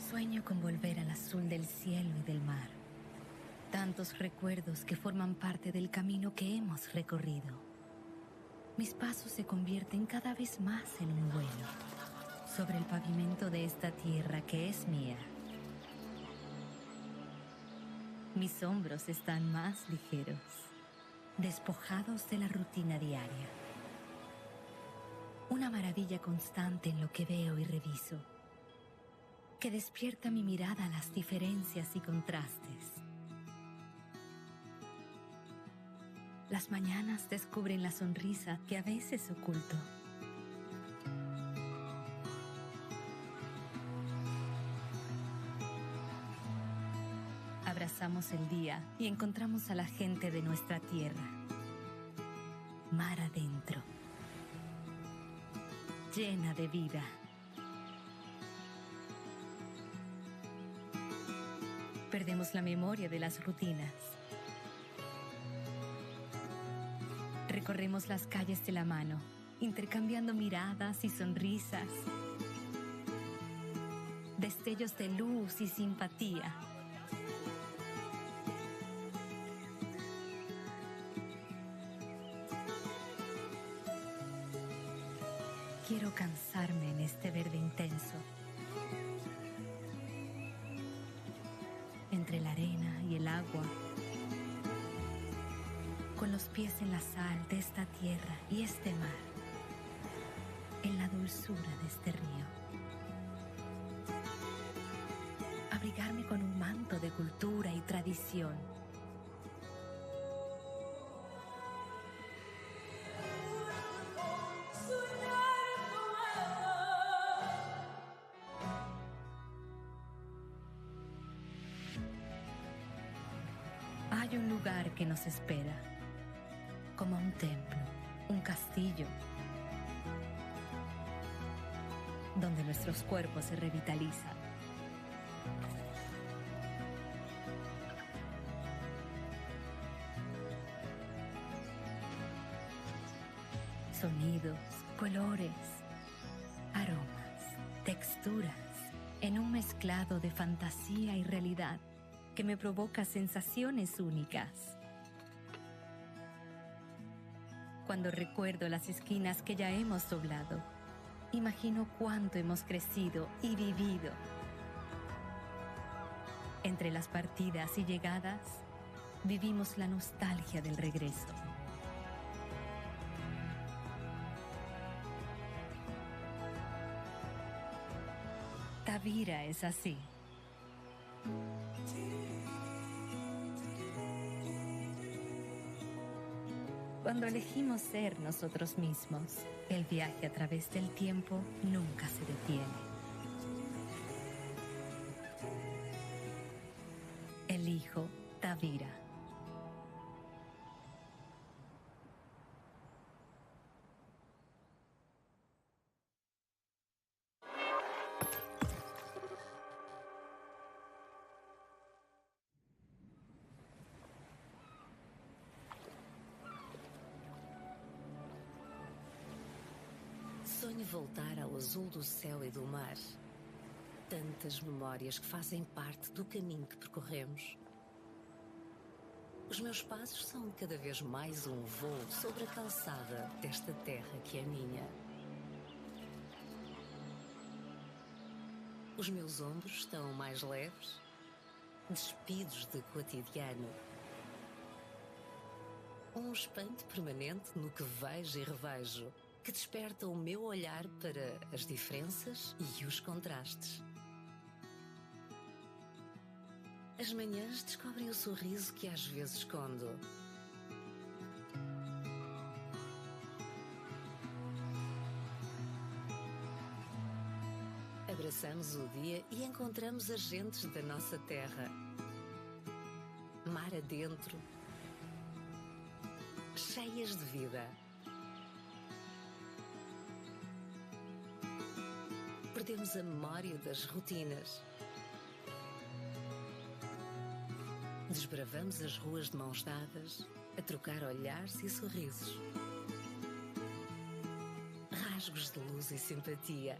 Sueño con volver al azul del cielo y del mar. Tantos recuerdos que forman parte del camino que hemos recorrido. Mis pasos se convierten cada vez más en un vuelo sobre el pavimento de esta tierra que es mía. Mis hombros están más ligeros, despojados de la rutina diaria. Una maravilla constante en lo que veo y reviso, que despierta mi mirada a las diferencias y contrastes. Las mañanas descubren la sonrisa que a veces oculto. Abrazamos el día y encontramos a la gente de nuestra tierra, mar adentro, llena de vida. Perdemos la memoria de las rutinas. Recorremos las calles de la mano, intercambiando miradas y sonrisas, destellos de luz y simpatía. Quiero cansarme en este verde intenso, entre la arena y el agua, con los pies en la sal de esta tierra y este mar, en la dulzura de este río. Abrigarme con un manto de cultura y tradición. Hay un lugar que nos espera, como un templo, un castillo, donde nuestros cuerpos se revitalizan. Sonidos, colores, aromas, texturas, en un mezclado de fantasía y realidad que me provoca sensaciones únicas. Cuando recuerdo las esquinas que ya hemos doblado, imagino cuánto hemos crecido y vivido. Entre las partidas y llegadas, vivimos la nostalgia del regreso. Tavira es así. Cuando elegimos ser nosotros mismos, el viaje a través del tiempo nunca se detiene. Elijo Tavira. Sonho voltar ao azul do céu e do mar. Tantas memórias que fazem parte do caminho que percorremos. Os meus passos são cada vez mais um voo sobre a calçada desta terra que é minha. Os meus ombros estão mais leves, despidos de cotidiano. Um espanto permanente no que vejo e revejo, que desperta o meu olhar para as diferenças e os contrastes. As manhãs descobrem o sorriso que às vezes escondo. Abraçamos o dia e encontramos as gentes da nossa terra. Mar adentro, cheias de vida. Perdemos a memória das rotinas. Desbravamos as ruas de mãos dadas, a trocar olhares e sorrisos. Rasgos de luz e simpatia.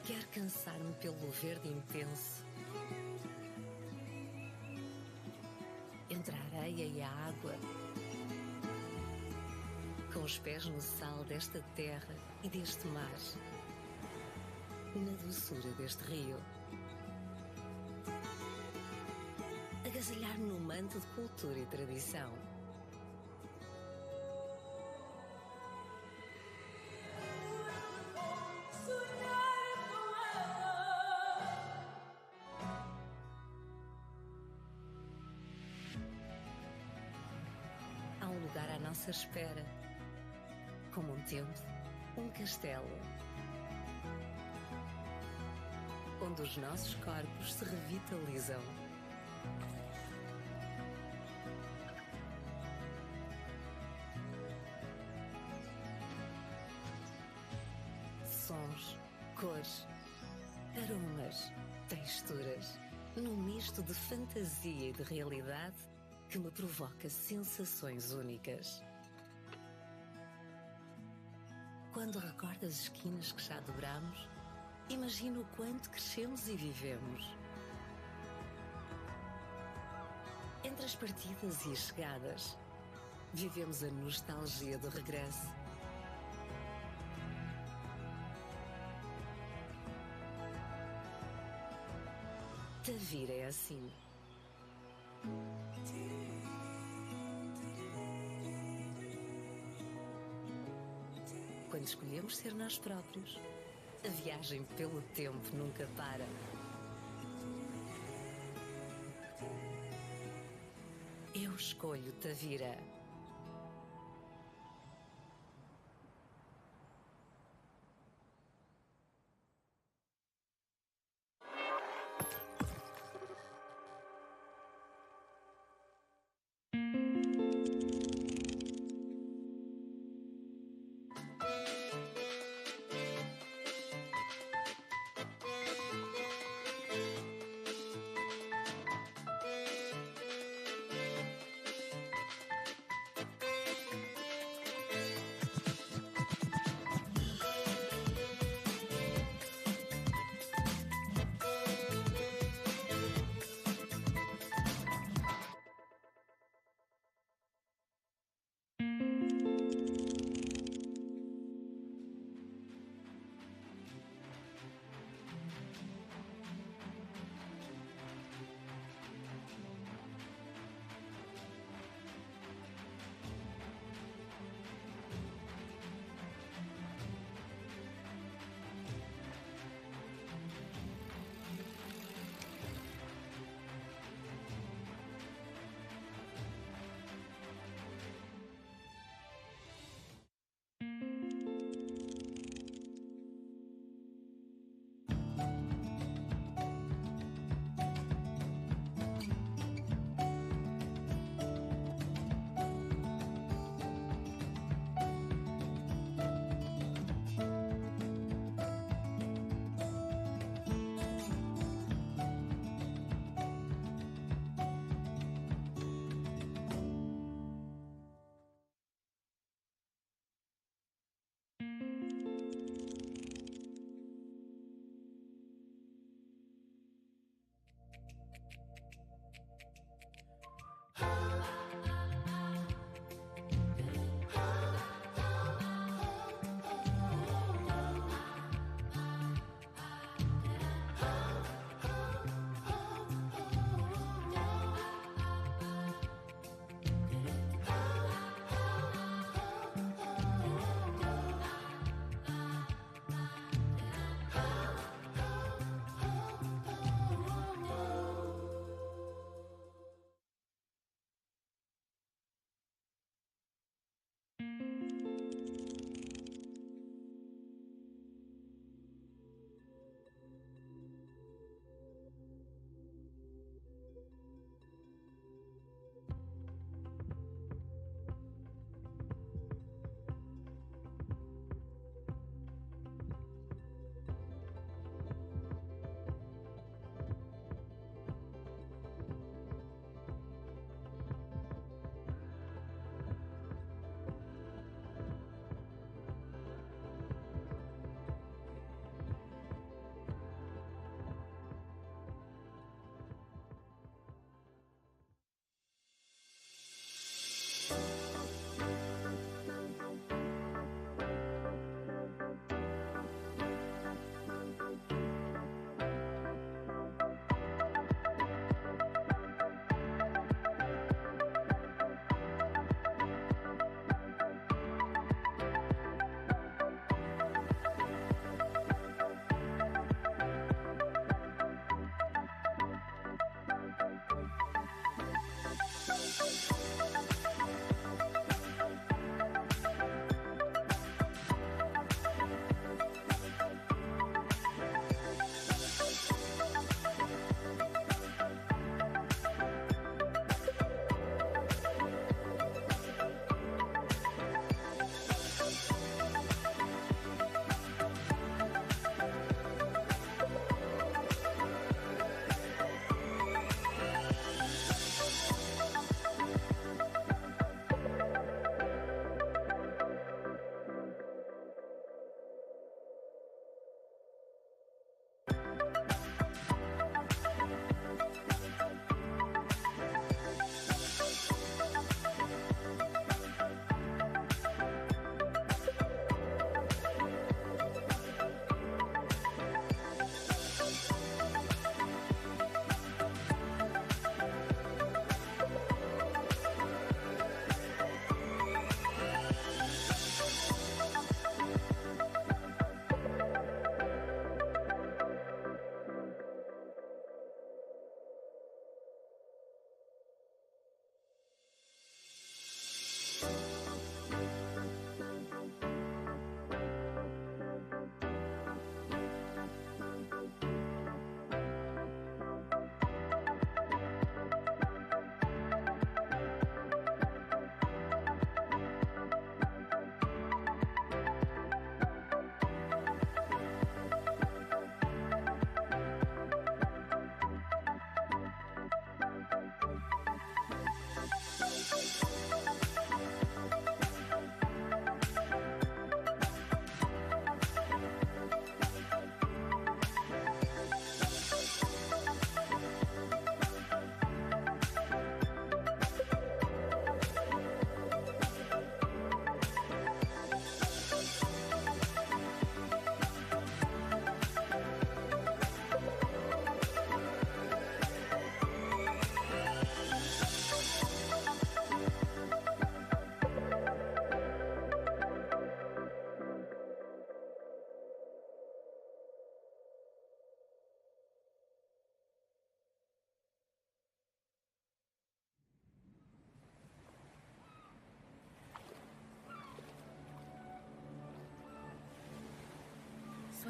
Quero cansar-me pelo verde intenso. Entre a areia e a água. Com os pés no sal desta terra e deste mar. Na doçura deste rio. Agasalhar-me no manto de cultura e tradição. Há um lugar à nossa espera, como um templo, um castelo, onde os nossos corpos se revitalizam. Sons, cores, aromas, texturas, num misto de fantasia e de realidade que me provoca sensações únicas. Quando recordo as esquinas que já dobramos, imagino o quanto crescemos e vivemos. Entre as partidas e as chegadas, vivemos a nostalgia do regresso. Tavira é assim. Quando escolhemos ser nós próprios, a viagem pelo tempo nunca para. Eu escolho Tavira.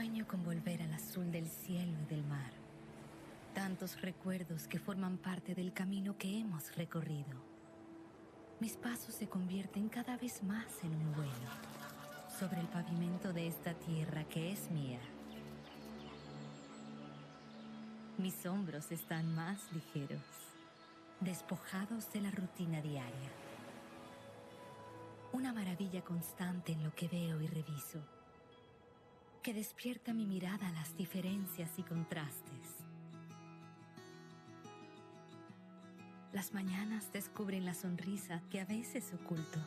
Sueño con volver al azul del cielo y del mar. Tantos recuerdos que forman parte del camino que hemos recorrido. Mis pasos se convierten cada vez más en un vuelo sobre el pavimento de esta tierra que es mía. Mis hombros están más ligeros, despojados de la rutina diaria. Una maravilla constante en lo que veo y reviso, que despierta mi mirada a las diferencias y contrastes. Las mañanas descubren la sonrisa que a veces oculto.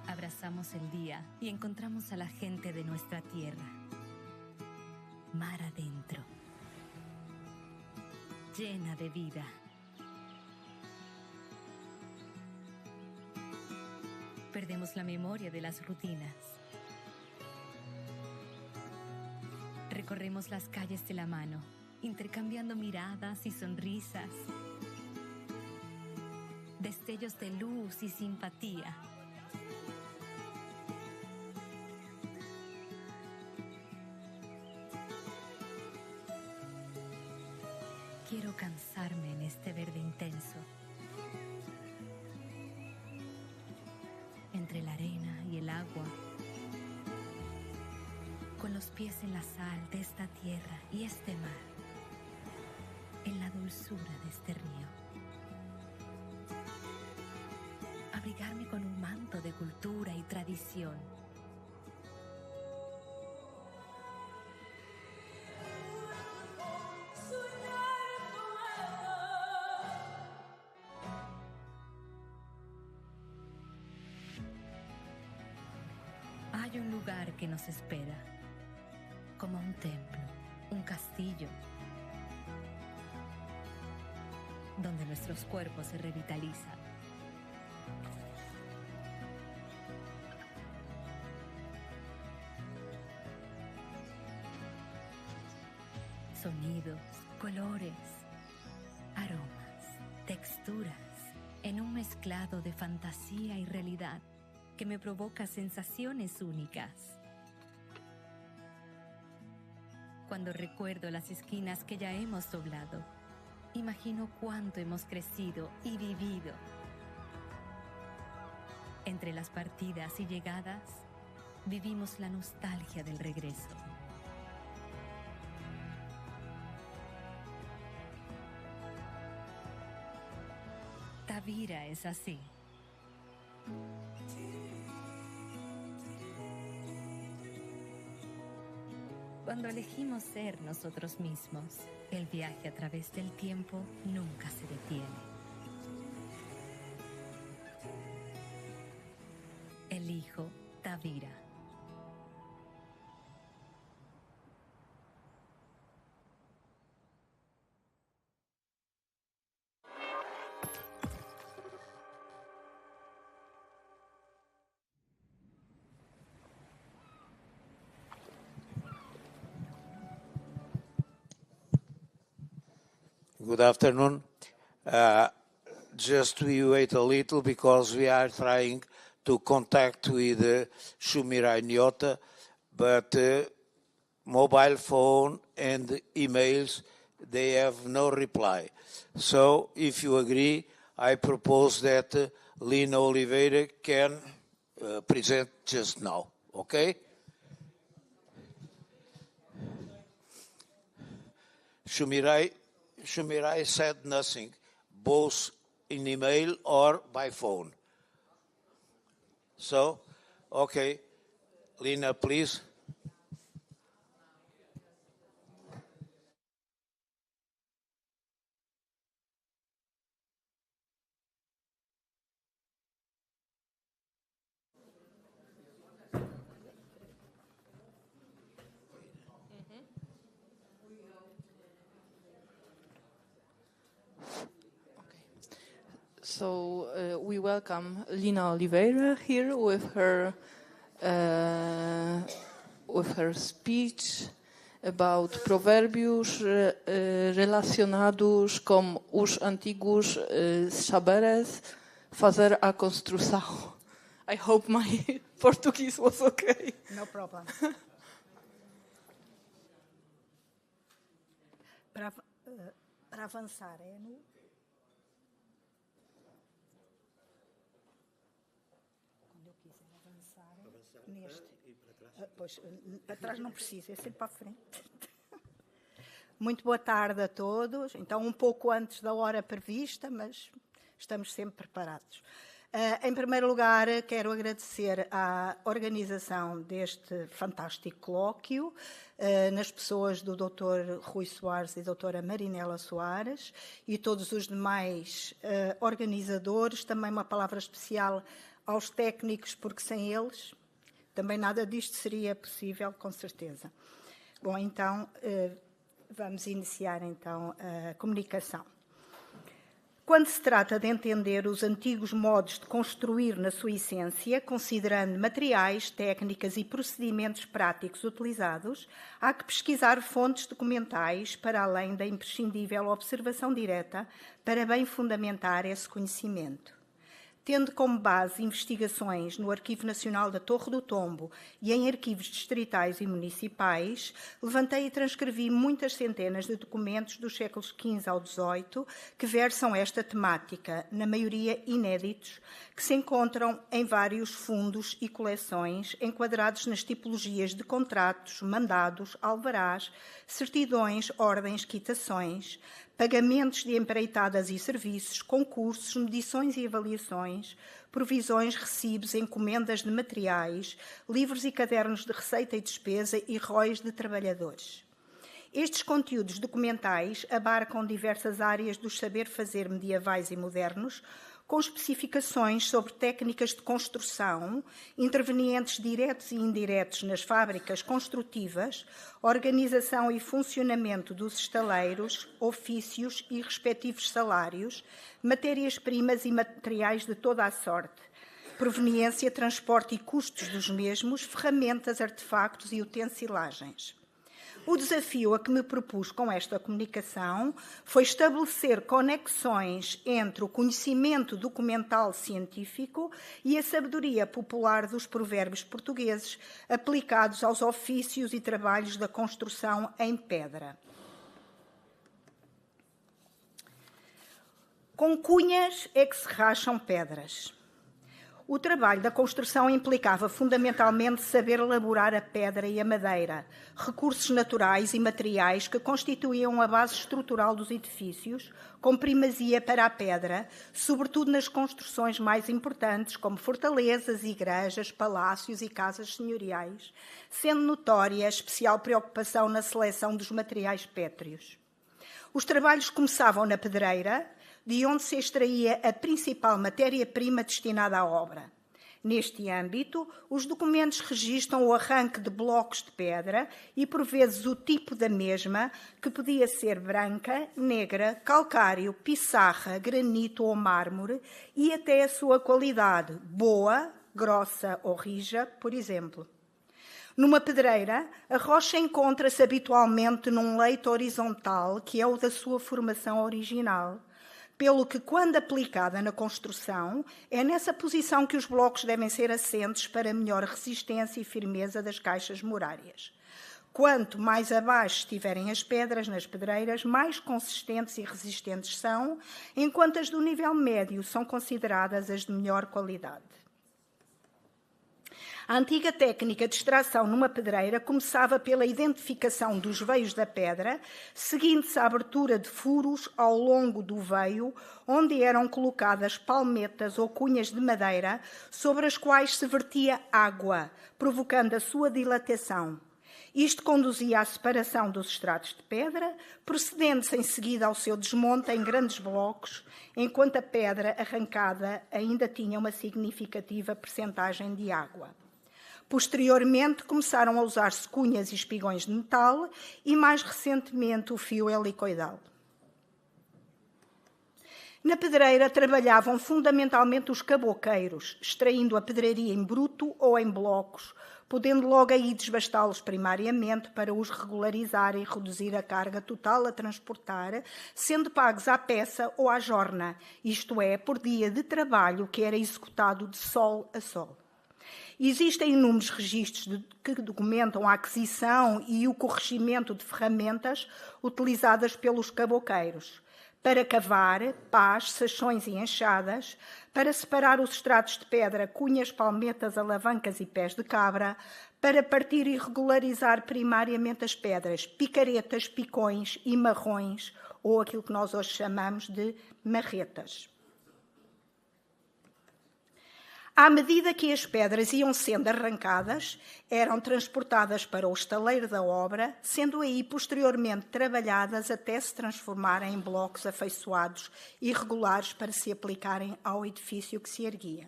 Abrazamos el día y encontramos a la gente de nuestra tierra. Mar adentro, llena de vida. Perdemos la memoria de las rutinas. Recorremos las calles de la mano, intercambiando miradas y sonrisas, destellos de luz y simpatía. Quiero cansarme en este verde intenso, entre la arena y el agua, con los pies en la sal de esta tierra y este mar, en la dulzura de este río. Abrigarme con un manto de cultura y tradición. Hay un lugar que nos espera, como un templo, un castillo, donde nuestros cuerpos se revitalizan. Sonidos, colores, aromas, texturas, en un mezclado de fantasía y realidad que me provoca sensaciones únicas. Cuando recuerdo las esquinas que ya hemos doblado, imagino cuánto hemos crecido y vivido. Entre las partidas y llegadas, vivimos la nostalgia del regreso. Tavira es así. Cuando elegimos ser nosotros mismos, el viaje a través del tiempo nunca se detiene. Elijo Tavira. Good afternoon. Just we wait a little because we are trying to contact with Shumirai Nyota, but mobile phone and emails, they have no reply. So if you agree, I propose that Lina Oliveira can present just now, okay? Shumirai said nothing, both in email or by phone. So, okay, Lina, please. So we welcome Lina Oliveira here with her speech about Provérbios relacionados com os antigos saberes fazer a construção. I hope my Portuguese was okay. No problem. Para avançar, é no... Quando eu quiser avançar, neste. Pois, para trás não precisa, é sempre para a frente. Muito boa tarde a todos. Então, um pouco antes da hora prevista, mas estamos sempre preparados. Em primeiro lugar, quero agradecer à organização deste fantástico colóquio, nas pessoas do Dr. Rui Soares e doutora Marinela Soares e todos os demais organizadores. Também uma palavra especial aos técnicos, porque sem eles também nada disto seria possível, com certeza. Bom, então, vamos iniciar então a comunicação. Quando se trata de entender os antigos modos de construir na sua essência, considerando materiais, técnicas e procedimentos práticos utilizados, há que pesquisar fontes documentais para além da imprescindível observação direta para bem fundamentar esse conhecimento. Tendo como base investigações no Arquivo Nacional da Torre do Tombo e em arquivos distritais e municipais, levantei e transcrevi muitas centenas de documentos dos séculos XV ao XVIII que versam esta temática, na maioria inéditos, que se encontram em vários fundos e coleções enquadrados nas tipologias de contratos, mandados, alvarás, certidões, ordens, quitações, pagamentos de empreitadas e serviços, concursos, medições e avaliações, provisões, recibos, encomendas de materiais, livros e cadernos de receita e despesa e róis de trabalhadores. Estes conteúdos documentais abarcam diversas áreas do saber-fazer medievais e modernos, com especificações sobre técnicas de construção, intervenientes diretos e indiretos nas fábricas construtivas, organização e funcionamento dos estaleiros, ofícios e respectivos salários, matérias-primas e materiais de toda a sorte, proveniência, transporte e custos dos mesmos, ferramentas, artefactos e utensilagens. O desafio a que me propus com esta comunicação foi estabelecer conexões entre o conhecimento documental científico e a sabedoria popular dos provérbios portugueses aplicados aos ofícios e trabalhos da construção em pedra. Com cunhas é que se racham pedras. O trabalho da construção implicava fundamentalmente saber elaborar a pedra e a madeira, recursos naturais e materiais que constituíam a base estrutural dos edifícios, com primazia para a pedra, sobretudo nas construções mais importantes, como fortalezas, igrejas, palácios e casas senhoriais, sendo notória a especial preocupação na seleção dos materiais pétreos. Os trabalhos começavam na pedreira, de onde se extraía a principal matéria-prima destinada à obra. Neste âmbito, os documentos registram o arranque de blocos de pedra e, por vezes, o tipo da mesma, que podia ser branca, negra, calcário, pissarra, granito ou mármore, e até a sua qualidade, boa, grossa ou rija, por exemplo. Numa pedreira, a rocha encontra-se habitualmente num leito horizontal, que é o da sua formação original, pelo que, quando aplicada na construção, é nessa posição que os blocos devem ser assentes para melhor resistência e firmeza das caixas murárias. Quanto mais abaixo estiverem as pedras nas pedreiras, mais consistentes e resistentes são, enquanto as do nível médio são consideradas as de melhor qualidade. A antiga técnica de extração numa pedreira começava pela identificação dos veios da pedra, seguindo-se a abertura de furos ao longo do veio, onde eram colocadas palmetas ou cunhas de madeira, sobre as quais se vertia água, provocando a sua dilatação. Isto conduzia à separação dos estratos de pedra, procedendo-se em seguida ao seu desmonte em grandes blocos, enquanto a pedra arrancada ainda tinha uma significativa percentagem de água. Posteriormente, começaram a usar-se cunhas e espigões de metal e, mais recentemente, o fio helicoidal. Na pedreira trabalhavam fundamentalmente os caboqueiros, extraindo a pedraria em bruto ou em blocos, podendo logo aí desbastá-los primariamente para os regularizar e reduzir a carga total a transportar, sendo pagos à peça ou à jorna, isto é, por dia de trabalho que era executado de sol a sol. Existem inúmeros registros que documentam a aquisição e o corregimento de ferramentas utilizadas pelos caboqueiros, para cavar, pás, sachões e enxadas, para separar os estratos de pedra, cunhas, palmetas, alavancas e pés de cabra, para partir e regularizar primariamente as pedras, picaretas, picões e marrões, ou aquilo que nós hoje chamamos de marretas. À medida que as pedras iam sendo arrancadas, eram transportadas para o estaleiro da obra, sendo aí posteriormente trabalhadas até se transformarem em blocos afeiçoados e regulares para se aplicarem ao edifício que se erguia.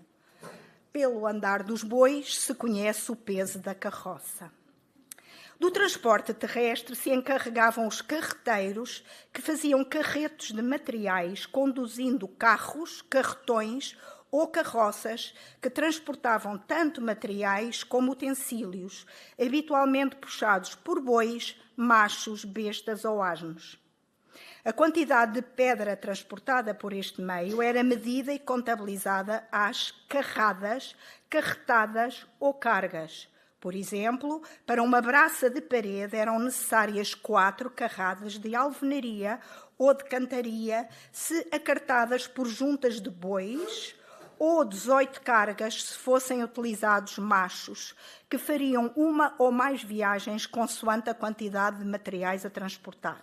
Pelo andar dos bois se conhece o peso da carroça. Do transporte terrestre se encarregavam os carreteiros, que faziam carretos de materiais, conduzindo carros, carretões ou carroças que transportavam tanto materiais como utensílios, habitualmente puxados por bois, machos, bestas ou asnos. A quantidade de pedra transportada por este meio era medida e contabilizada às carradas, carretadas ou cargas. Por exemplo, para uma braça de parede eram necessárias 4 carradas de alvenaria ou de cantaria, se acartadas por juntas de bois, ou 18 cargas se fossem utilizados machos, que fariam uma ou mais viagens consoante a quantidade de materiais a transportar.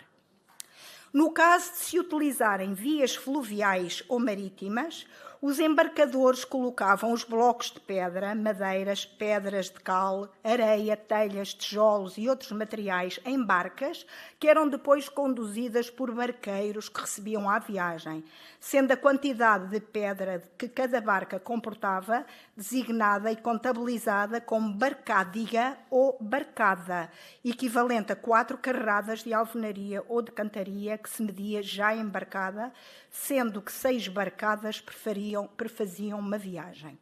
No caso de se utilizarem vias fluviais ou marítimas, os embarcadores colocavam os blocos de pedra, madeiras, pedras de cal, areia, telhas, tijolos e outros materiais em barcas, que eram depois conduzidas por barqueiros que recebiam à viagem, sendo a quantidade de pedra que cada barca comportava designada e contabilizada como barcádiga ou barcada, equivalente a 4 carradas de alvenaria ou de cantaria que se media já embarcada, sendo que 6 barcadas prefaziam uma viagem.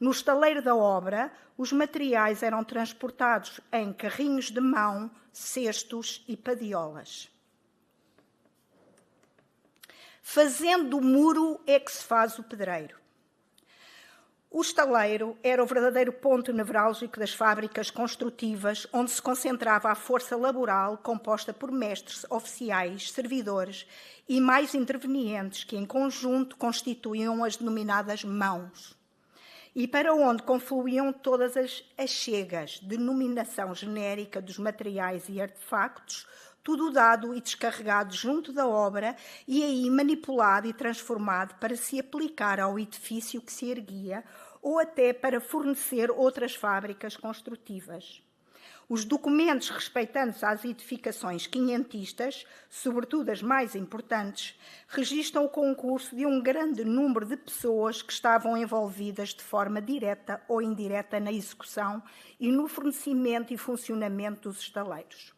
No estaleiro da obra, os materiais eram transportados em carrinhos de mão, cestos e padiolas. Fazendo o muro é que se faz o pedreiro. O estaleiro era o verdadeiro ponto nevrálgico das fábricas construtivas, onde se concentrava a força laboral composta por mestres, oficiais, servidores e mais intervenientes que, em conjunto, constituíam as denominadas mãos. E para onde confluíam todas as achegas, denominação genérica dos materiais e artefactos, tudo dado e descarregado junto da obra e aí manipulado e transformado para se aplicar ao edifício que se erguia ou até para fornecer outras fábricas construtivas. Os documentos respeitantes às edificações quinhentistas, sobretudo as mais importantes, registram o concurso de um grande número de pessoas que estavam envolvidas de forma direta ou indireta na execução e no fornecimento e funcionamento dos estaleiros.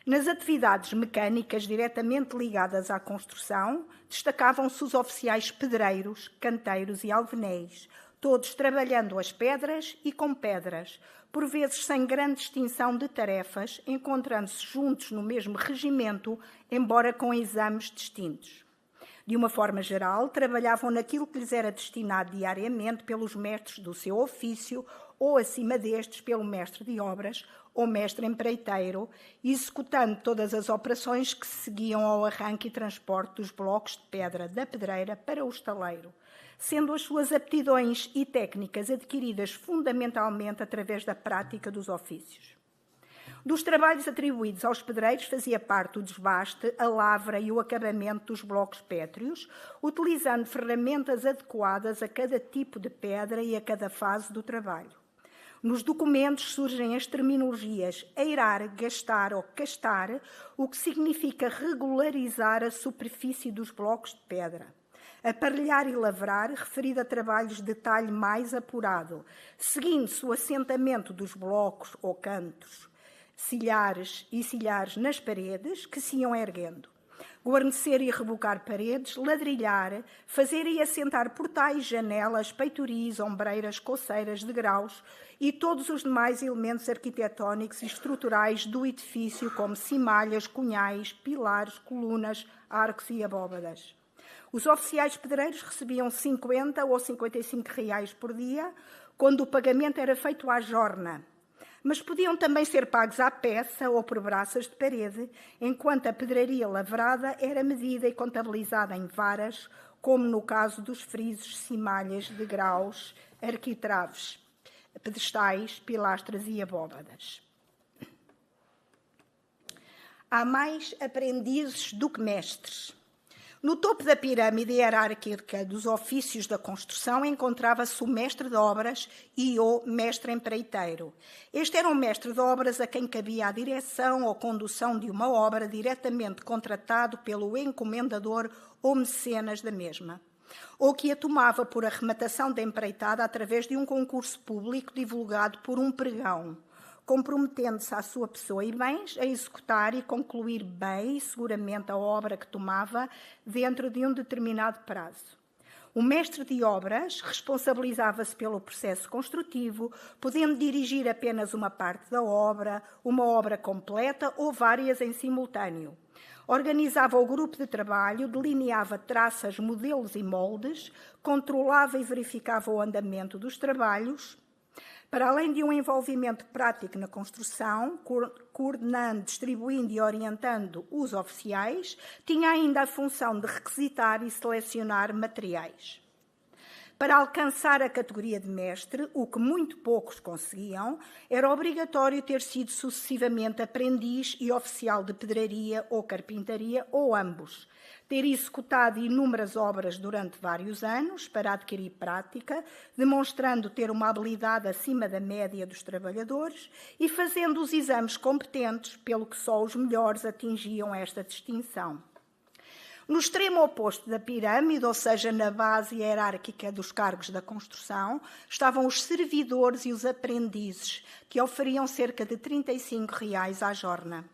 Nas atividades mecânicas diretamente ligadas à construção, destacavam-se os oficiais pedreiros, canteiros e alvenéis, todos trabalhando as pedras e com pedras, por vezes sem grande distinção de tarefas, encontrando-se juntos no mesmo regimento, embora com exames distintos. De uma forma geral, trabalhavam naquilo que lhes era destinado diariamente pelos mestres do seu ofício, ou acima destes pelo mestre de obras, ou mestre empreiteiro, executando todas as operações que seguiam ao arranque e transporte dos blocos de pedra da pedreira para o estaleiro, sendo as suas aptidões e técnicas adquiridas fundamentalmente através da prática dos ofícios. Dos trabalhos atribuídos aos pedreiros fazia parte o desbaste, a lavra e o acabamento dos blocos pétreos, utilizando ferramentas adequadas a cada tipo de pedra e a cada fase do trabalho. Nos documentos surgem as terminologias eirar, gastar ou castar, o que significa regularizar a superfície dos blocos de pedra. Aparelhar e lavrar, referido a trabalhos de detalhe mais apurado, seguindo-se o assentamento dos blocos ou cantos, silhares nas paredes, que se iam erguendo. guarnecer e rebocar paredes, ladrilhar, fazer e assentar portais, janelas, peitoris, ombreiras, coceiras, degraus e todos os demais elementos arquitetónicos e estruturais do edifício, como cimalhas, cunhais, pilares, colunas, arcos e abóbadas. Os oficiais pedreiros recebiam 50 ou 55 reais por dia, quando o pagamento era feito à jorna. Mas podiam também ser pagos à peça ou por braças de parede, enquanto a pedraria lavrada era medida e contabilizada em varas, como no caso dos frisos, cimalhas, degraus, arquitraves, pedestais, pilastras e abóbadas. Há mais aprendizes do que mestres. No topo da pirâmide hierárquica dos ofícios da construção encontrava-se o mestre de obras e o mestre empreiteiro. Este era um mestre de obras a quem cabia a direção ou condução de uma obra diretamente contratado pelo encomendador ou mecenas da mesma, ou que a tomava por arrematação da empreitada através de um concurso público divulgado por um pregão, comprometendo-se à sua pessoa e bens a executar e concluir bem e seguramente a obra que tomava dentro de um determinado prazo. O mestre de obras responsabilizava-se pelo processo construtivo, podendo dirigir apenas uma parte da obra, uma obra completa ou várias em simultâneo. Organizava o grupo de trabalho, delineava traças, modelos e moldes, controlava e verificava o andamento dos trabalhos. Para além de um envolvimento prático na construção, coordenando, distribuindo e orientando os oficiais, tinha ainda a função de requisitar e selecionar materiais. Para alcançar a categoria de mestre, o que muito poucos conseguiam, era obrigatório ter sido sucessivamente aprendiz e oficial de pedraria ou carpintaria, ou ambos, ter executado inúmeras obras durante vários anos para adquirir prática, demonstrando ter uma habilidade acima da média dos trabalhadores e fazendo os exames competentes, pelo que só os melhores atingiam esta distinção. No extremo oposto da pirâmide, ou seja, na base hierárquica dos cargos da construção, estavam os servidores e os aprendizes, que oferiam cerca de 35 reais à jorna.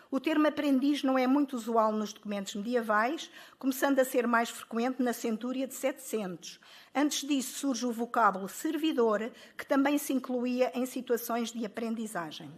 O termo aprendiz não é muito usual nos documentos medievais, começando a ser mais frequente na centúria de 700. Antes disso surge o vocábulo servidor, que também se incluía em situações de aprendizagem.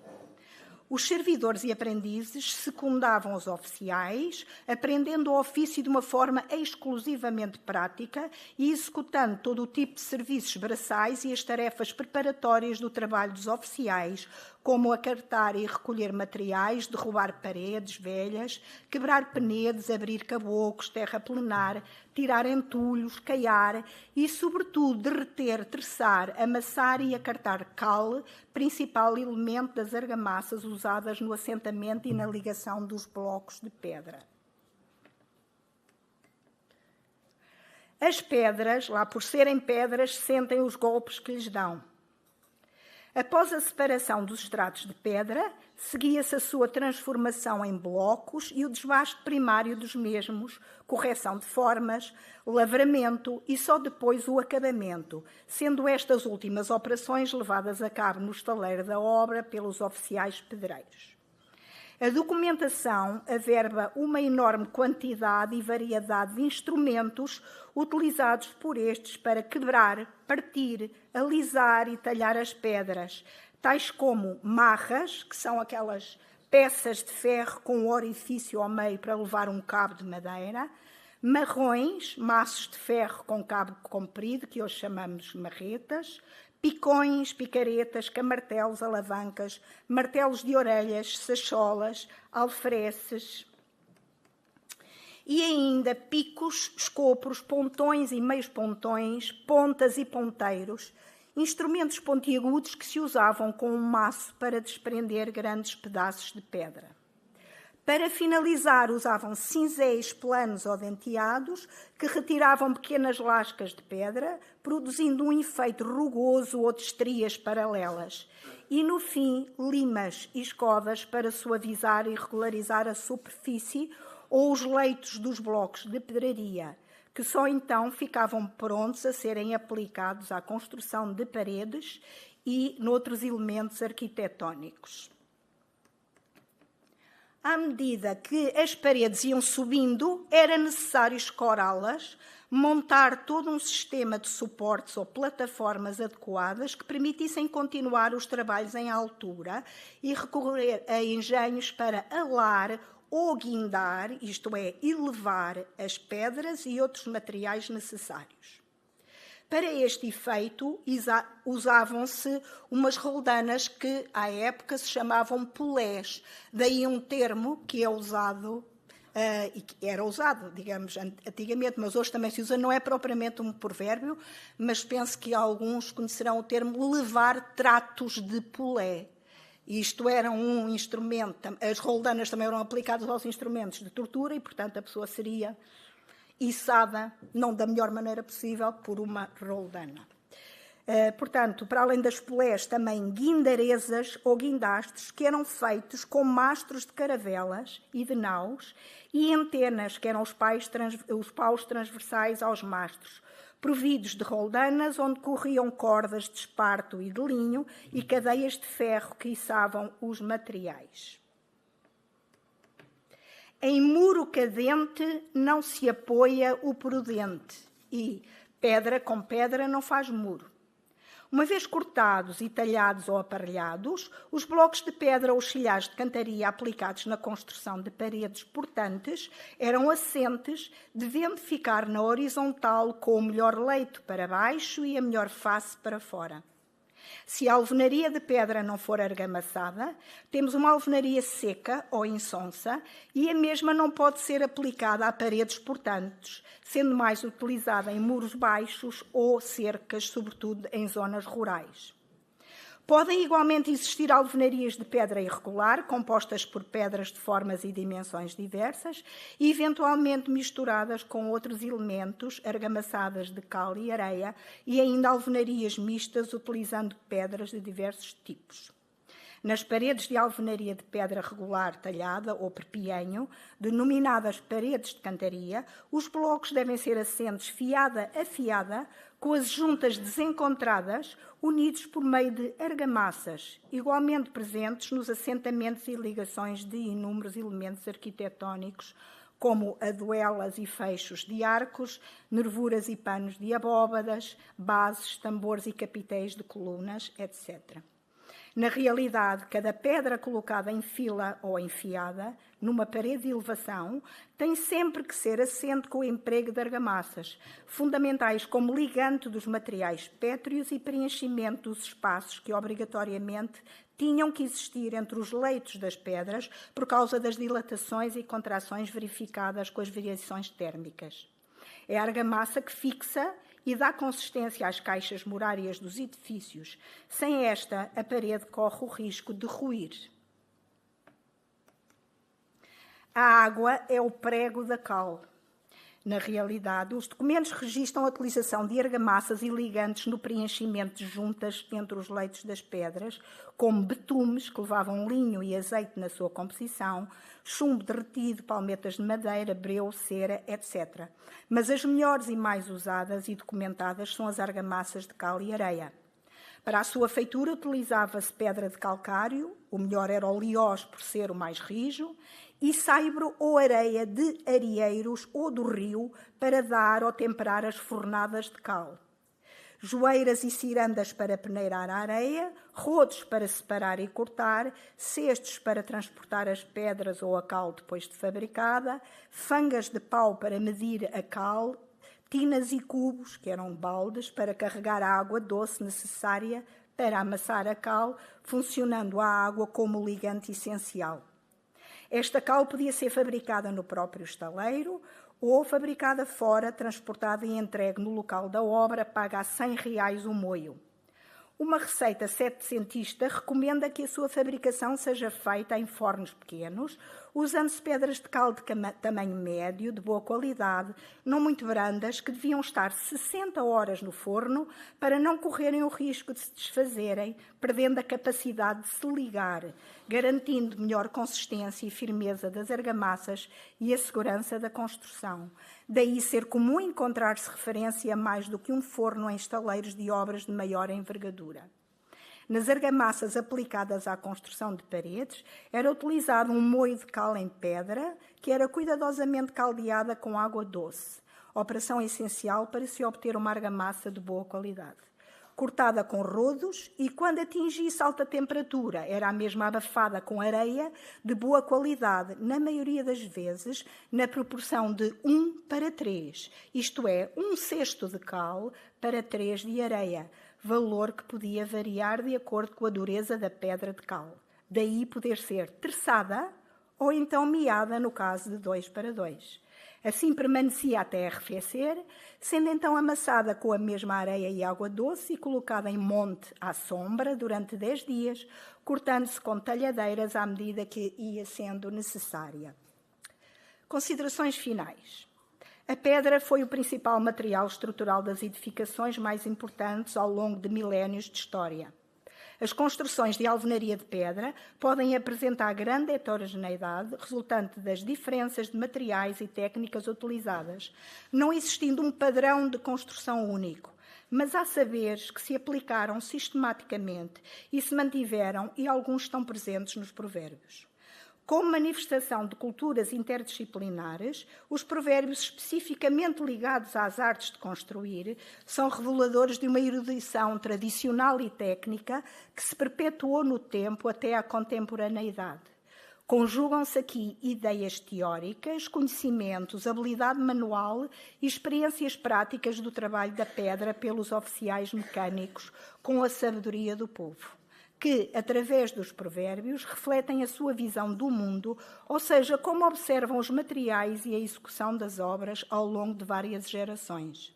Os servidores e aprendizes secundavam os oficiais, aprendendo o ofício de uma forma exclusivamente prática e executando todo o tipo de serviços braçais e as tarefas preparatórias do trabalho dos oficiais, como acartar e recolher materiais, derrubar paredes velhas, quebrar penedos, abrir caboclos, terraplenar, tirar entulhos, caiar e, sobretudo, derreter, terçar, amassar e acartar cal, principal elemento das argamassas usadas no assentamento e na ligação dos blocos de pedra. As pedras, lá por serem pedras, sentem os golpes que lhes dão. Após a separação dos estratos de pedra, seguia-se a sua transformação em blocos e o desbaste primário dos mesmos, correção de formas, lavramento e só depois o acabamento, sendo estas últimas operações levadas a cabo no estaleiro da obra pelos oficiais pedreiros. A documentação averba uma enorme quantidade e variedade de instrumentos utilizados por estes para quebrar, partir, alisar e talhar as pedras, tais como marras, que são aquelas peças de ferro com um orifício ao meio para levar um cabo de madeira, marrões, maços de ferro com cabo comprido, que hoje chamamos marretas, picões, picaretas, camartelos, alavancas, martelos de orelhas, sacholas, alfereces e ainda picos, escopros, pontões e meios pontões, pontas e ponteiros, instrumentos pontiagudos que se usavam com um maço para desprender grandes pedaços de pedra. Para finalizar, usavam cinzéis planos ou denteados que retiravam pequenas lascas de pedra, produzindo um efeito rugoso ou de estrias paralelas. E, no fim, limas e escovas para suavizar e regularizar a superfície ou os leitos dos blocos de pedraria, que só então ficavam prontos a serem aplicados à construção de paredes e noutros elementos arquitetónicos. à medida que as paredes iam subindo, era necessário escorá-las, montar todo um sistema de suportes ou plataformas adequadas que permitissem continuar os trabalhos em altura e recorrer a engenhos para alar ou guindar, isto é, elevar as pedras e outros materiais necessários. Para este efeito, usavam-se umas roldanas que, à época, se chamavam polés. Daí um termo que é usado, e que era usado, digamos, antigamente, mas hoje também se usa, não é propriamente um provérbio, mas penso que alguns conhecerão o termo levar tratos de polé. Isto era um instrumento, as roldanas também eram aplicadas aos instrumentos de tortura e, portanto, a pessoa seria içada, não da melhor maneira possível, por uma roldana. Portanto, para além das polés, também guindarezas ou guindastres, que eram feitos com mastros de caravelas e de naus, e antenas, que eram os paus transversais aos mastros, providos de roldanas, onde corriam cordas de esparto e de linho e cadeias de ferro que içavam os materiais. Em muro cadente não se apoia o prudente, e pedra com pedra não faz muro. Uma vez cortados e talhados ou aparelhados, os blocos de pedra ou silhares de cantaria aplicados na construção de paredes portantes eram assentes, devendo ficar na horizontal com o melhor leito para baixo e a melhor face para fora. Se a alvenaria de pedra não for argamassada, temos uma alvenaria seca ou insonsa e a mesma não pode ser aplicada a paredes portantes, sendo mais utilizada em muros baixos ou cercas, sobretudo em zonas rurais. Podem igualmente existir alvenarias de pedra irregular, compostas por pedras de formas e dimensões diversas, e eventualmente misturadas com outros elementos, argamassadas de cal e areia, e ainda alvenarias mistas, utilizando pedras de diversos tipos. Nas paredes de alvenaria de pedra regular talhada ou perpianho, denominadas paredes de cantaria, os blocos devem ser assentes fiada a fiada, com as juntas desencontradas, unidos por meio de argamassas, igualmente presentes nos assentamentos e ligações de inúmeros elementos arquitetónicos, como aduelas e fechos de arcos, nervuras e panos de abóbadas, bases, tambores e capitéis de colunas, etc. Na realidade, cada pedra colocada em fila ou enfiada numa parede de elevação tem sempre que ser assente com o emprego de argamassas, fundamentais como ligante dos materiais pétreos e preenchimento dos espaços que obrigatoriamente tinham que existir entre os leitos das pedras por causa das dilatações e contrações verificadas com as variações térmicas. É a argamassa que fixa e dá consistência às caixas murárias dos edifícios. Sem esta, a parede corre o risco de ruir. A água é o prego da cal. Na realidade, os documentos registram a utilização de argamassas e ligantes no preenchimento de juntas entre os leitos das pedras, como betumes, que levavam linho e azeite na sua composição, chumbo derretido, palmetas de madeira, breu, cera, etc. Mas as melhores e mais usadas e documentadas são as argamassas de cal e areia. Para a sua feitura utilizava-se pedra de calcário, o melhor era o liós por ser o mais rijo, e saibro ou areia de areieiros ou do rio para dar ou temperar as fornadas de cal. Joeiras e cirandas para peneirar a areia, rodos para separar e cortar, cestos para transportar as pedras ou a cal depois de fabricada, fangas de pau para medir a cal, tinas e cubos, que eram baldes, para carregar a água doce necessária para amassar a cal, funcionando a água como ligante essencial. Esta cal podia ser fabricada no próprio estaleiro ou fabricada fora, transportada e entregue no local da obra, paga a R$100 o moio. Uma receita setecentista recomenda que a sua fabricação seja feita em fornos pequenos, usando-se pedras de cal de tamanho médio, de boa qualidade, não muito brandas, que deviam estar 60 horas no forno para não correrem o risco de se desfazerem, perdendo a capacidade de se ligar, garantindo melhor consistência e firmeza das argamassas e a segurança da construção. Daí ser comum encontrar-se referência a mais do que um forno em estaleiros de obras de maior envergadura. Nas argamassas aplicadas à construção de paredes, era utilizado um moio de cal em pedra, que era cuidadosamente caldeada com água doce, operação essencial para se obter uma argamassa de boa qualidade. Cortada com rodos e, quando atingisse alta temperatura, era a mesma abafada com areia de boa qualidade, na maioria das vezes, na proporção de 1:3, isto é, 1/6 de cal para 3 de areia, valor que podia variar de acordo com a dureza da pedra de cal. Daí poder ser terçada ou então miada no caso de 2:2. Assim permanecia até arrefecer, sendo então amassada com a mesma areia e água doce e colocada em monte à sombra durante 10 dias, cortando-se com talhadeiras à medida que ia sendo necessária. Considerações finais. A pedra foi o principal material estrutural das edificações mais importantes ao longo de milénios de história. As construções de alvenaria de pedra podem apresentar grande heterogeneidade, resultante das diferenças de materiais e técnicas utilizadas, não existindo um padrão de construção único, mas há saberes que se aplicaram sistematicamente e se mantiveram, e alguns estão presentes nos Provérbios. Como manifestação de culturas interdisciplinares, os provérbios especificamente ligados às artes de construir são reveladores de uma erudição tradicional e técnica que se perpetuou no tempo até à contemporaneidade. Conjugam-se aqui ideias teóricas, conhecimentos, habilidade manual e experiências práticas do trabalho da pedra pelos oficiais mecânicos com a sabedoria do povo, que, através dos provérbios, refletem a sua visão do mundo, ou seja, como observam os materiais e a execução das obras ao longo de várias gerações.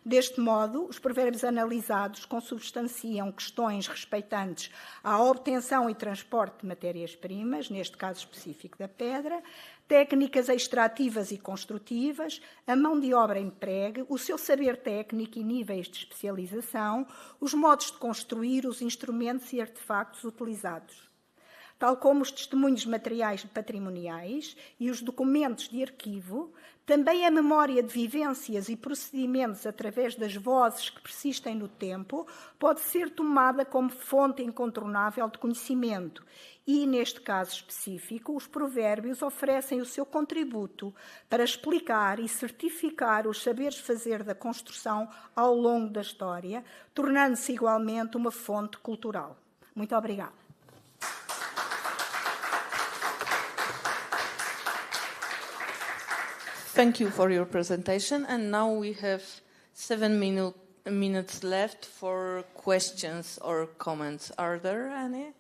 Deste modo, os provérbios analisados consubstanciam questões respeitantes à obtenção e transporte de matérias-primas, neste caso específico da pedra, técnicas extrativas e construtivas, a mão de obra empregue, o seu saber técnico e níveis de especialização, os modos de construir, os instrumentos e artefactos utilizados. Tal como os testemunhos materiais patrimoniais e os documentos de arquivo, também a memória de vivências e procedimentos através das vozes que persistem no tempo pode ser tomada como fonte incontornável de conhecimento e, neste caso específico, os provérbios oferecem o seu contributo para explicar e certificar os saberes fazer da construção ao longo da história, tornando-se igualmente uma fonte cultural. Muito obrigada. Thank you for your presentation, and now we have 7 minutes left for questions or comments. Are there any?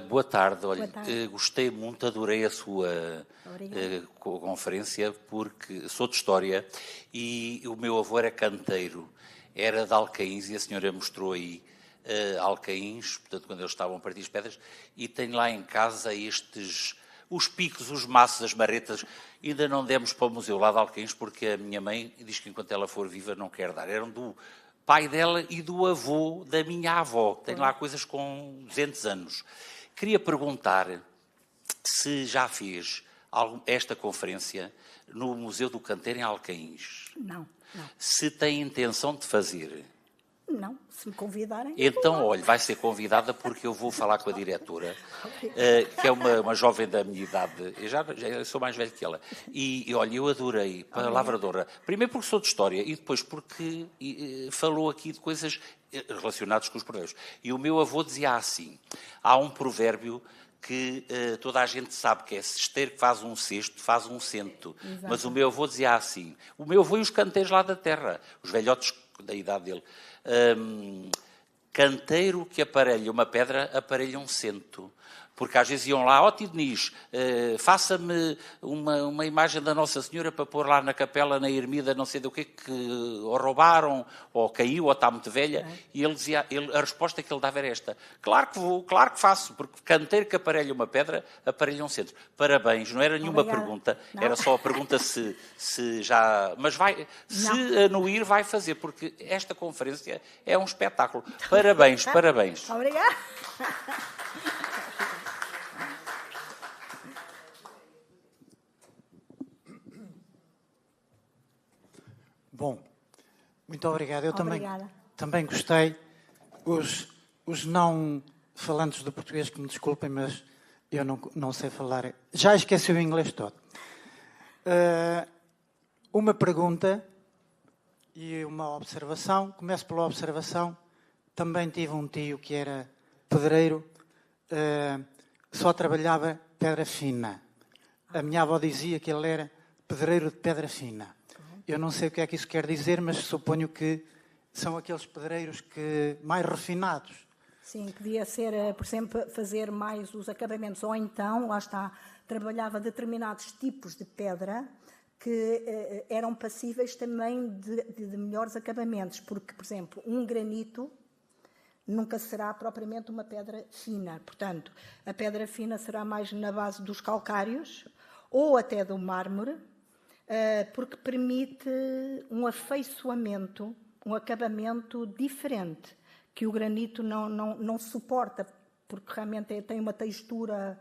Boa tarde. Olha, gostei muito, adorei a sua conferência, porque sou de História e o meu avô era canteiro, era de Alcaíns, e a senhora mostrou aí Alcaíns, portanto, quando eles estavam a partir as pedras, e tenho lá em casa os picos, os maços, as marretas. Ainda não demos para o museu lá de Alcaíns, porque a minha mãe diz que enquanto ela for viva não quer dar. Eram do pai dela e do avô da minha avó. Tem lá coisas com 200 anos. Queria perguntar se já fez esta conferência no Museu do Canteiro em Alcaíns. Não. Se tem intenção de fazer. Não, se me convidarem. Então, olha, vai ser convidada, porque eu vou falar com a diretora, que é uma jovem da minha idade. Eu já sou mais velho que ela. E olha, eu adorei, palavra de honra. Primeiro porque sou de História e depois porque falou aqui de coisas relacionadas com os provérbios. E o meu avô dizia assim, há um provérbio que toda a gente sabe que é cesteiro que faz um cesto, faz um cento. Exato. Mas o meu avô dizia assim, o meu avô e os canteiros lá da terra, os velhotes da idade dele, canteiro que aparelha uma pedra, aparelha um cento. Porque às vezes iam lá, tio Denis, faça-me uma imagem da Nossa Senhora para pôr lá na capela, na ermida, não sei do que ou roubaram, ou caiu, ou está muito velha. E ele dizia, a resposta que ele dava era esta, claro que vou, claro que faço, porque canteiro que aparelha uma pedra, aparelha um cento. Parabéns, não era nenhuma pergunta, era só a pergunta se já... Mas se anuir, vai fazer, porque esta conferência é um espetáculo. Parabéns, parabéns. Obrigada. Bom, muito obrigado. Eu Obrigada. também gostei. Os não falantes do português que me desculpem, mas eu não sei falar. Já esqueci o inglês todo. Uma pergunta e uma observação. Começo pela observação. Também tive um tio que era pedreiro, só trabalhava pedra fina. A minha avó dizia que ele era pedreiro de pedra fina. Eu não sei o que é que isso quer dizer, mas suponho que são aqueles pedreiros mais refinados. Sim, podia ser, por exemplo, fazer mais os acabamentos. Ou então, lá está, trabalhava determinados tipos de pedra que eram passíveis também de melhores acabamentos. Porque, por exemplo, um granito nunca será propriamente uma pedra fina. Portanto, a pedra fina será mais na base dos calcários ou até do mármore, porque permite um afeiçoamento, um acabamento diferente, que o granito não suporta, porque realmente tem uma textura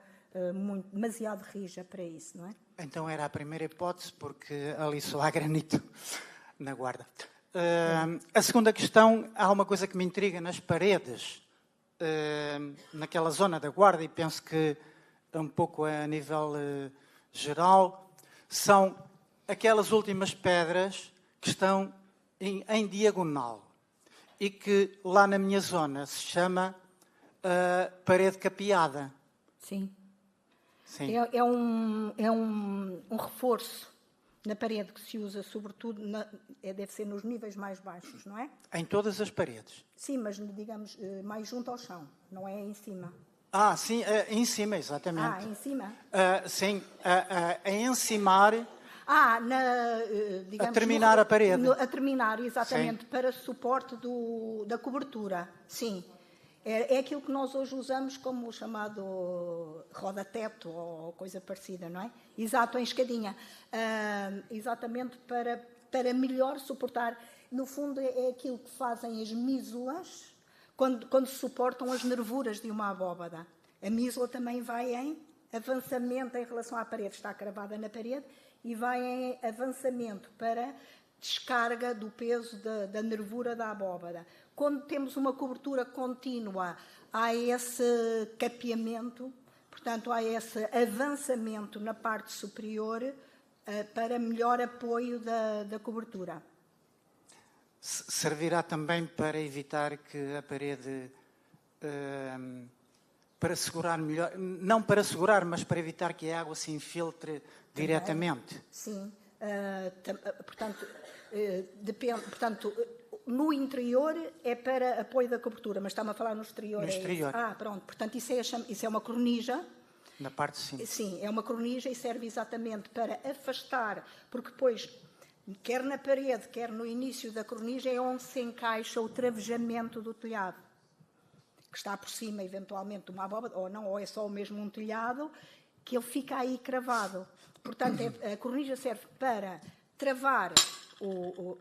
demasiado rija para isso, não é? Então era a primeira hipótese, porque ali só há granito na Guarda. A segunda questão, há uma coisa que me intriga nas paredes, naquela zona da Guarda, e penso que um pouco a nível geral, são aquelas últimas pedras que estão em diagonal e que lá na minha zona se chama parede capeada. Sim. Sim. É um reforço na parede que se usa, sobretudo, deve ser nos níveis mais baixos, não é? Em todas as paredes? Sim, mas digamos mais junto ao chão, não é em cima. Ah, sim, em cima, exatamente. Ah, em cima? Sim, a encimar... digamos, a terminar a parede. A terminar, exatamente, sim, para suporte da cobertura, sim. É aquilo que nós hoje usamos como o chamado roda-teto ou coisa parecida, não é? Exato, em escadinha. Exatamente para melhor suportar. No fundo, é aquilo que fazem as mísulas quando suportam as nervuras de uma abóbada. A mísula também vai em avançamento em relação à parede. Está cravada na parede e vai em avançamento para descarga do peso da nervura da abóbada. Quando temos uma cobertura contínua, há esse capeamento, portanto, há esse avançamento na parte superior para melhor apoio da cobertura. Servirá também para evitar que a parede, para segurar melhor, não para segurar, mas para evitar que a água se infiltre diretamente? Sim, portanto, depende, portanto, no interior é para apoio da cobertura, mas está-me a falar no exterior. No exterior. Pronto, portanto, isso é uma cornija. Na parte de cima. Sim, é uma cornija e serve exatamente para afastar, porque depois, quer na parede, quer no início da cornija, é onde se encaixa o travejamento do telhado, que está por cima, eventualmente, de uma abóbada, ou não, ou é só mesmo um telhado, que ele fica aí cravado. Portanto, a cornija serve para travar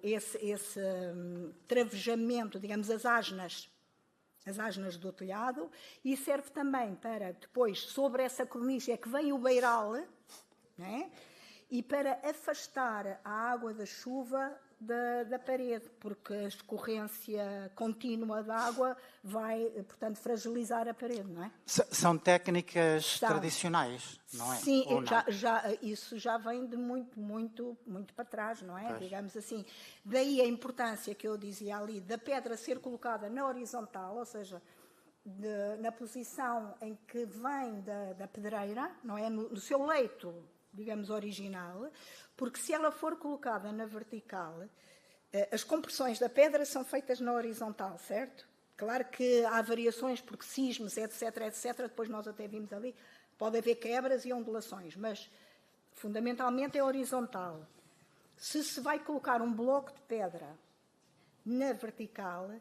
esse travejamento, digamos, as asnas do telhado, e serve também para, depois, sobre essa cornija é que vem o beiral, né? E para afastar a água da chuva da parede, porque a escorrência contínua da água vai, portanto, fragilizar a parede, não é? São técnicas tradicionais, não é? Sim, isso já vem de muito para trás, não é? Pois. Digamos assim. Daí a importância que eu dizia ali da pedra ser colocada na horizontal, ou seja, na posição em que vem da pedreira, não é? No seu leito, digamos, original, porque se ela for colocada na vertical, as compressões da pedra são feitas na horizontal, certo? Claro que há variações, porque sismos, etc, depois nós até vimos ali, pode haver quebras e ondulações, mas fundamentalmente é horizontal. Se se vai colocar um bloco de pedra na vertical,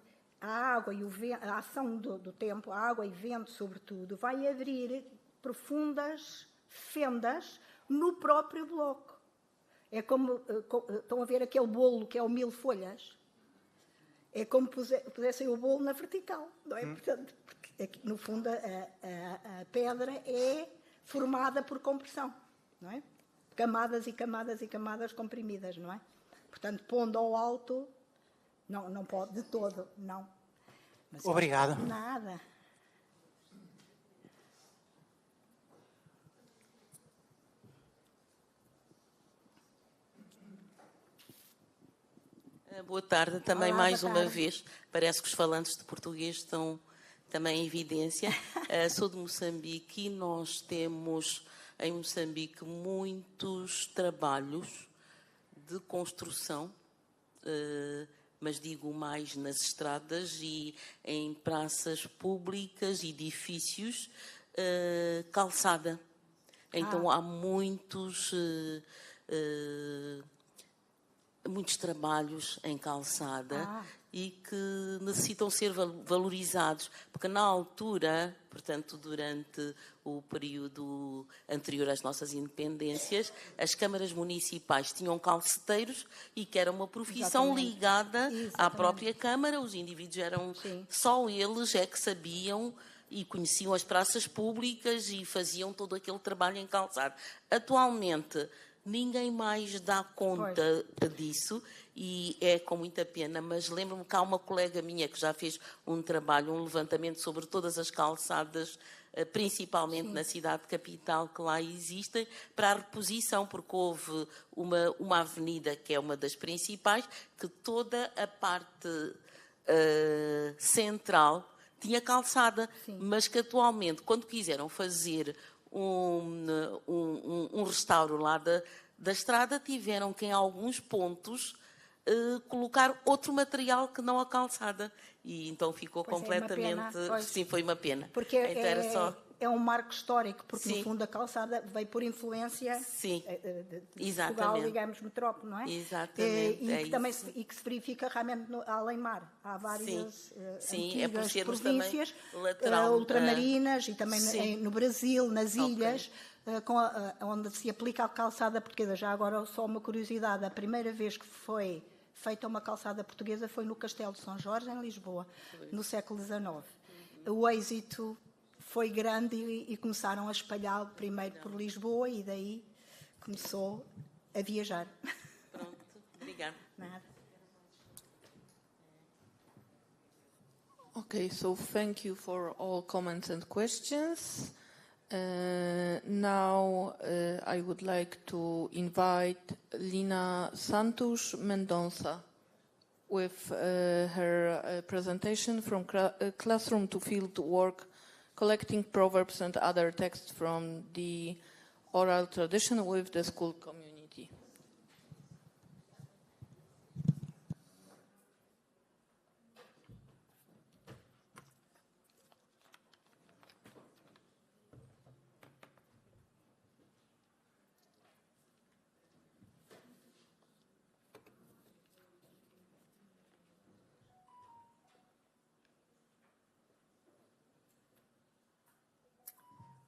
a água e o vento, a ação do tempo, a água e vento, sobretudo, vai abrir profundas fendas no próprio bloco. É como, estão a ver aquele bolo que é o 1000 folhas? É como pusessem o bolo na vertical, não é? Portanto, porque, no fundo, a pedra é formada por compressão, não é? Camadas e camadas e camadas comprimidas, não é? Portanto, pondo ao alto, não pode de todo, não. Mas obrigado. Nada. Boa tarde, também Olá, mais boa uma tarde. vez. Parece que os falantes de português estão também em evidência. Sou de Moçambique e nós temos em Moçambique muitos trabalhos de construção, mas digo mais nas estradas e em praças públicas, edifícios, calçada. Então há muitos trabalhos em calçada e que necessitam ser valorizados, porque na altura, portanto, durante o período anterior às nossas independências, as câmaras municipais tinham calceteiros e que era uma profissão ligada à própria Câmara, os indivíduos eram, só eles é que sabiam e conheciam as praças públicas e faziam todo aquele trabalho em calçado. Atualmente, ninguém mais dá conta disso e é com muita pena, mas lembro-me que há uma colega minha que já fez um trabalho, um levantamento sobre todas as calçadas, principalmente na cidade capital, que lá existem, para a reposição, porque houve uma avenida, que é uma das principais, que toda a parte central tinha calçada, mas que atualmente, quando quiseram fazer um restauro lá da estrada, tiveram que em alguns pontos colocar outro material que não a calçada. E então ficou completamente... Sim, foi uma pena. Porque então era só... é um marco histórico, porque no fundo a calçada veio por influência de Portugal, digamos, metrópole, não é? Exatamente. E que se verifica realmente além-mar. Há várias antigas províncias ultramarinas e também no Brasil, nas ilhas, onde se aplica a calçada portuguesa. Já agora, só uma curiosidade, a primeira vez que foi feita uma calçada portuguesa foi no Castelo de São Jorge, em Lisboa, no século XIX. O êxito foi grande e começaram a espalhá-lo primeiro por Lisboa e daí começou a viajar. Pronto, obrigada. Nada. Okay, so thank you for all comments and questions. Now I would like to invite Lina Santos Mendonça with her presentation from Classroom to Field Work, collecting proverbs and other texts from the oral tradition with the school community.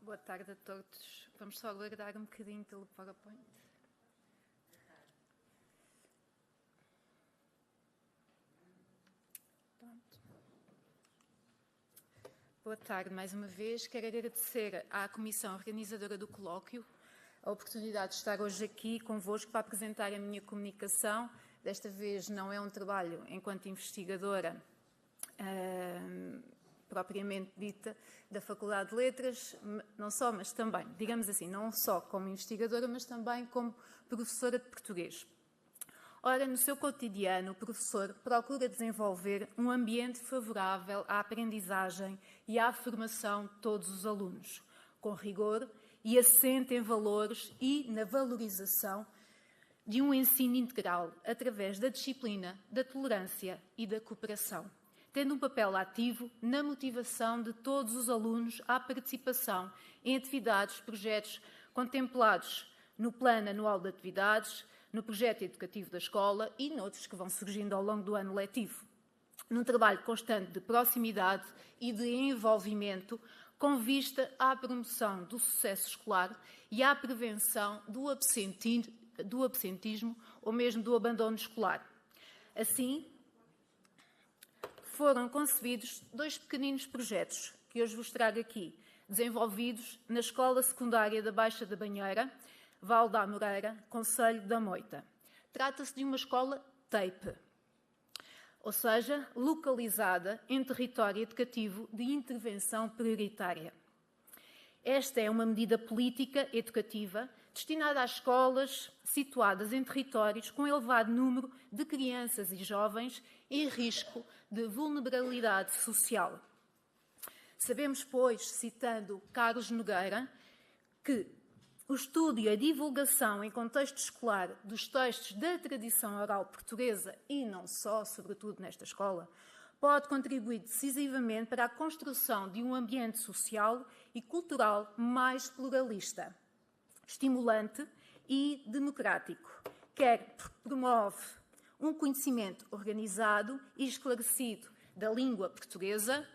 Boa tarde a todos. Vamos só aguardar um bocadinho pelo PowerPoint. Pronto. Boa tarde mais uma vez. Quero agradecer à Comissão Organizadora do Colóquio a oportunidade de estar hoje aqui convosco para apresentar a minha comunicação. Desta vez não é um trabalho enquanto investigadora propriamente dita, da Faculdade de Letras, não só, mas também, digamos assim, não só como investigadora, mas também como professora de português. Ora, no seu cotidiano, o professor procura desenvolver um ambiente favorável à aprendizagem e à formação de todos os alunos, com rigor e assente em valores e na valorização de um ensino integral através da disciplina, da tolerância e da cooperação, tendo um papel ativo na motivação de todos os alunos à participação em atividades, projetos contemplados no Plano Anual de Atividades, no projeto educativo da escola e noutros que vão surgindo ao longo do ano letivo. Num trabalho constante de proximidade e de envolvimento, com vista à promoção do sucesso escolar e à prevenção do absentismo ou mesmo do abandono escolar. Assim, foram concebidos 2 pequeninos projetos que hoje vos trago aqui, desenvolvidos na Escola Secundária da Baixa da Banheira, Val da Amoreira, Concelho da Moita. Trata-se de uma escola TAPE, ou seja, localizada em território educativo de intervenção prioritária. Esta é uma medida política educativa destinada às escolas situadas em territórios com elevado número de crianças e jovens em risco de vulnerabilidade social. Sabemos, pois, citando Carlos Nogueira, que o estudo e a divulgação em contexto escolar dos textos da tradição oral portuguesa, e não só, sobretudo nesta escola, pode contribuir decisivamente para a construção de um ambiente social e cultural mais pluralista, estimulante e democrático, quer promove um conhecimento organizado e esclarecido da língua portuguesa,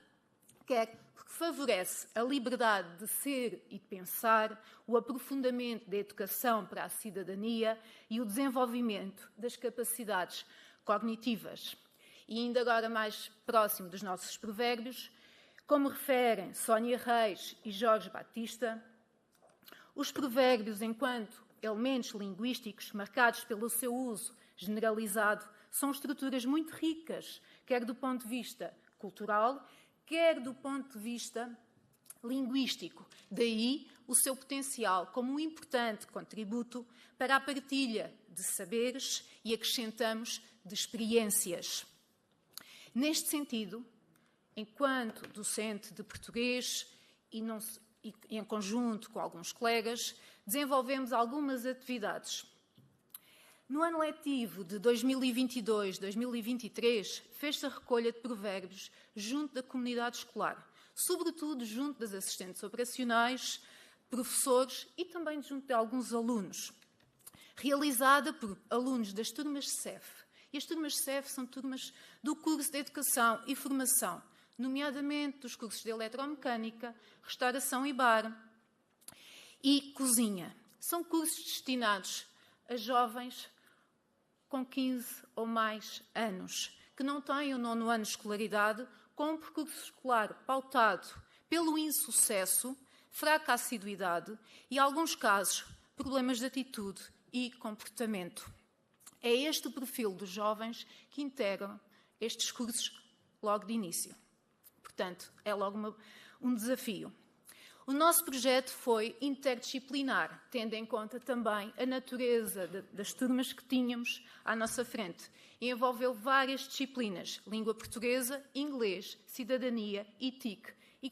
quer porque favorece a liberdade de ser e de pensar, o aprofundamento da educação para a cidadania e o desenvolvimento das capacidades cognitivas. E ainda agora mais próximo dos nossos provérbios, como referem Sónia Reis e Jorge Batista, os provérbios, enquanto elementos linguísticos marcados pelo seu uso generalizado, são estruturas muito ricas, quer do ponto de vista cultural, quer do ponto de vista linguístico. Daí o seu potencial como um importante contributo para a partilha de saberes e, acrescentamos, de experiências. Neste sentido, enquanto docente de português e em conjunto com alguns colegas, desenvolvemos algumas atividades. No ano letivo de 2022-2023, fez-se a recolha de provérbios junto da comunidade escolar, sobretudo junto das assistentes operacionais, professores e também junto de alguns alunos, realizada por alunos das turmas CEF. E as turmas CEF são turmas do curso de Educação e Formação, nomeadamente dos cursos de Eletromecânica, Restauração e Bar e Cozinha. São cursos destinados a jovens com 15 ou mais anos, que não têm o 9º ano de escolaridade, com um percurso escolar pautado pelo insucesso, fraca assiduidade e, em alguns casos, problemas de atitude e comportamento. É este o perfil dos jovens que integram estes cursos logo de início. Portanto, é logo um desafio. O nosso projeto foi interdisciplinar, tendo em conta também a natureza das turmas que tínhamos à nossa frente. E envolveu várias disciplinas, língua portuguesa, inglês, cidadania e TIC. E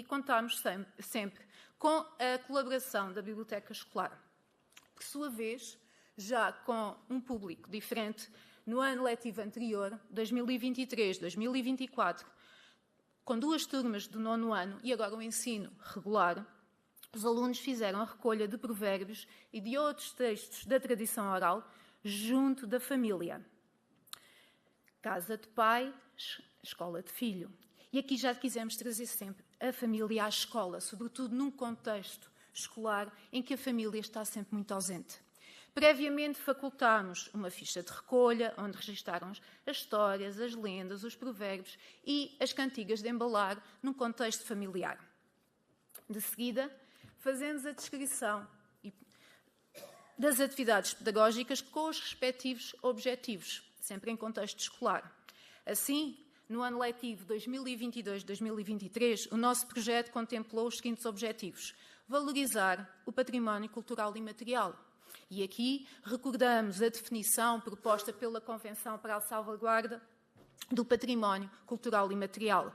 contámos sempre com a colaboração da Biblioteca Escolar. Por sua vez, já com um público diferente, no ano letivo anterior, 2023-2024, com 2 turmas do 9º ano e agora o ensino regular, os alunos fizeram a recolha de provérbios e de outros textos da tradição oral junto da família. Casa de pai, escola de filho. E aqui já quisemos trazer sempre a família à escola, sobretudo num contexto escolar em que a família está sempre muito ausente. Previamente facultámos uma ficha de recolha, onde registaram as histórias, as lendas, os provérbios e as cantigas de embalar num contexto familiar. De seguida, fazemos a descrição das atividades pedagógicas com os respectivos objetivos, sempre em contexto escolar. Assim, no ano letivo 2022-2023, o nosso projeto contemplou os seguintes objetivos: valorizar o património cultural imaterial. E aqui recordamos a definição proposta pela Convenção para a Salvaguarda do Património Cultural Imaterial,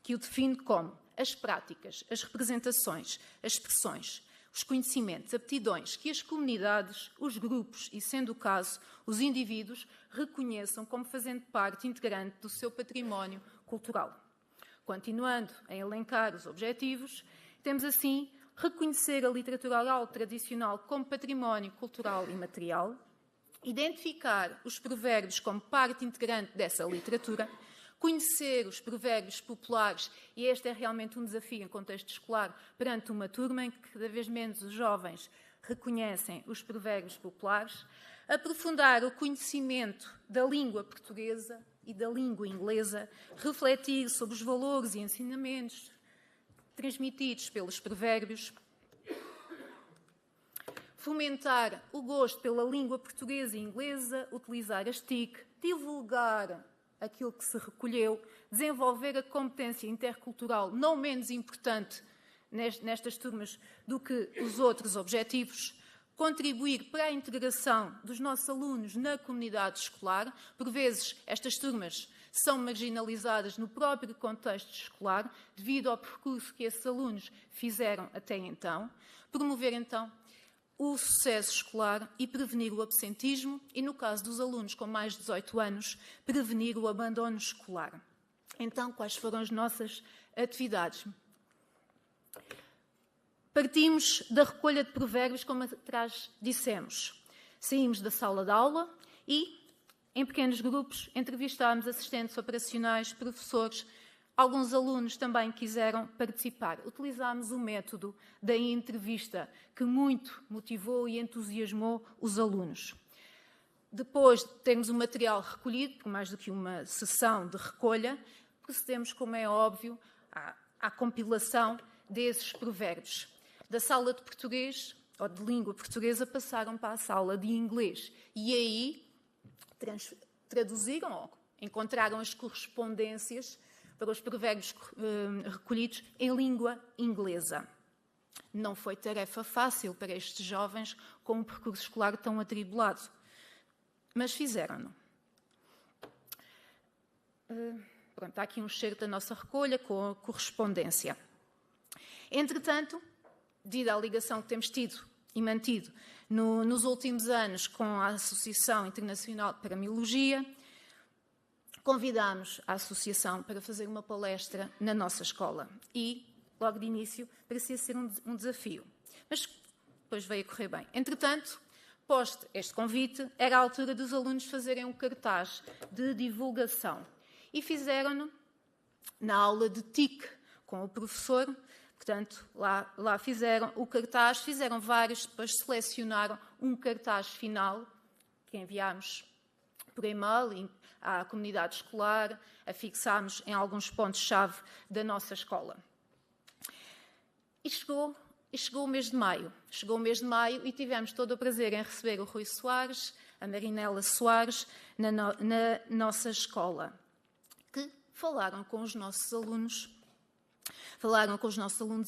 que o define como as práticas, as representações, as expressões, os conhecimentos, aptidões que as comunidades, os grupos e, sendo o caso, os indivíduos, reconheçam como fazendo parte integrante do seu património cultural. Continuando a elencar os objetivos, temos assim reconhecer a literatura oral tradicional como património cultural imaterial, identificar os provérbios como parte integrante dessa literatura, conhecer os provérbios populares, e este é realmente um desafio em contexto escolar, perante uma turma em que cada vez menos os jovens reconhecem os provérbios populares, aprofundar o conhecimento da língua portuguesa e da língua inglesa, refletir sobre os valores e ensinamentos transmitidos pelos provérbios, fomentar o gosto pela língua portuguesa e inglesa, utilizar as TIC, divulgar aquilo que se recolheu, desenvolver a competência intercultural, não menos importante nestas turmas do que os outros objetivos, contribuir para a integração dos nossos alunos na comunidade escolar. Por vezes, estas turmas são marginalizadas no próprio contexto escolar, devido ao percurso que esses alunos fizeram até então. Promover, então, o sucesso escolar e prevenir o absentismo e, no caso dos alunos com mais de 18 anos, prevenir o abandono escolar. Então, quais foram as nossas atividades? Partimos da recolha de provérbios, como atrás dissemos. Saímos da sala de aula e, em pequenos grupos, entrevistámos assistentes operacionais, professores. Alguns alunos também quiseram participar. Utilizámos o método da entrevista, que muito motivou e entusiasmou os alunos. Depois de termos o material recolhido, por mais do que uma sessão de recolha, procedemos, como é óbvio, à compilação desses provérbios. Da sala de português, ou de língua portuguesa, passaram para a sala de inglês. E aí traduziram, ou encontraram as correspondências para os provérbios recolhidos em língua inglesa. Não foi tarefa fácil para estes jovens com um percurso escolar tão atribulado, mas fizeram-no. Pronto, há aqui um excerto da nossa recolha com a correspondência. Entretanto, devido à ligação que temos tido e mantido nos últimos anos com a Associação Internacional de Paramiologia, convidámos a associação para fazer uma palestra na nossa escola e, logo de início, parecia ser um desafio. Mas depois veio a correr bem. Entretanto, posto este convite, era a altura dos alunos fazerem um cartaz de divulgação. E fizeram-no na aula de TIC com o professor. Portanto, lá fizeram o cartaz, fizeram vários, depois selecionaram um cartaz final que enviámos por e-mail à comunidade escolar, afixámos em alguns pontos-chave da nossa escola. E chegou o mês de maio. Chegou o mês de maio e tivemos todo o prazer em receber o Rui Soares, a Marinela Soares, na nossa escola, que falaram com os nossos alunos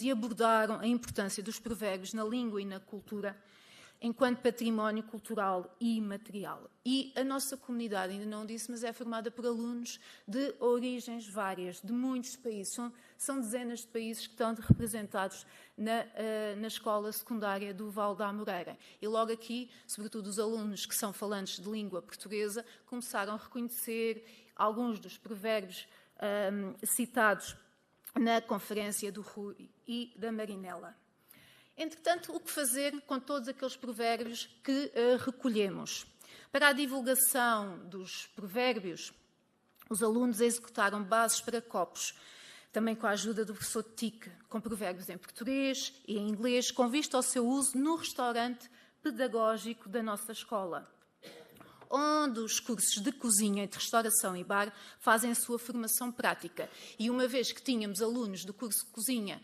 e abordaram a importância dos provérbios na língua e na cultura enquanto património cultural e imaterial. E a nossa comunidade, ainda não disse, mas é formada por alunos de origens várias, de muitos países. São dezenas de países que estão representados na escola secundária do Val da Amoreira. E logo aqui, sobretudo os alunos que são falantes de língua portuguesa, começaram a reconhecer alguns dos provérbios citados na conferência do Rui e da Marinela. Entretanto, o que fazer com todos aqueles provérbios que recolhemos? Para a divulgação dos provérbios, os alunos executaram bases para copos, também com a ajuda do professor TIC, com provérbios em português e em inglês, com vista ao seu uso no restaurante pedagógico da nossa escola, onde os cursos de cozinha, de restauração e bar fazem a sua formação prática. E uma vez que tínhamos alunos do curso de cozinha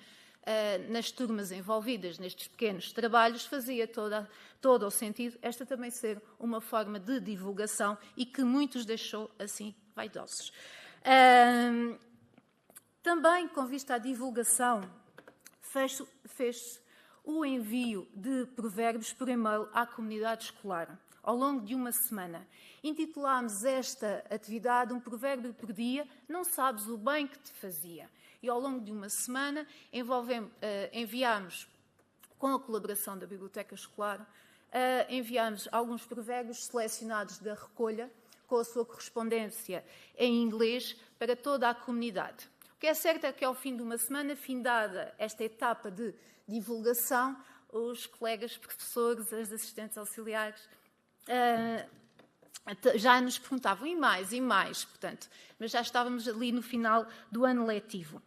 nas turmas envolvidas nestes pequenos trabalhos, fazia todo o sentido esta também ser uma forma de divulgação e que muitos deixou assim vaidosos. Também, com vista à divulgação, fez o envio de provérbios por e-mail à comunidade escolar, ao longo de uma semana. Intitulámos esta atividade Um Provérbio por Dia, não sabes o bem que te fazia. E ao longo de uma semana enviámos, com a colaboração da Biblioteca Escolar, enviámos alguns provérbios selecionados da recolha, com a sua correspondência em inglês, para toda a comunidade. O que é certo é que ao fim de uma semana, findada esta etapa de divulgação, os colegas professores, as assistentes auxiliares, já nos perguntavam e mais, portanto, mas já estávamos ali no final do ano letivo.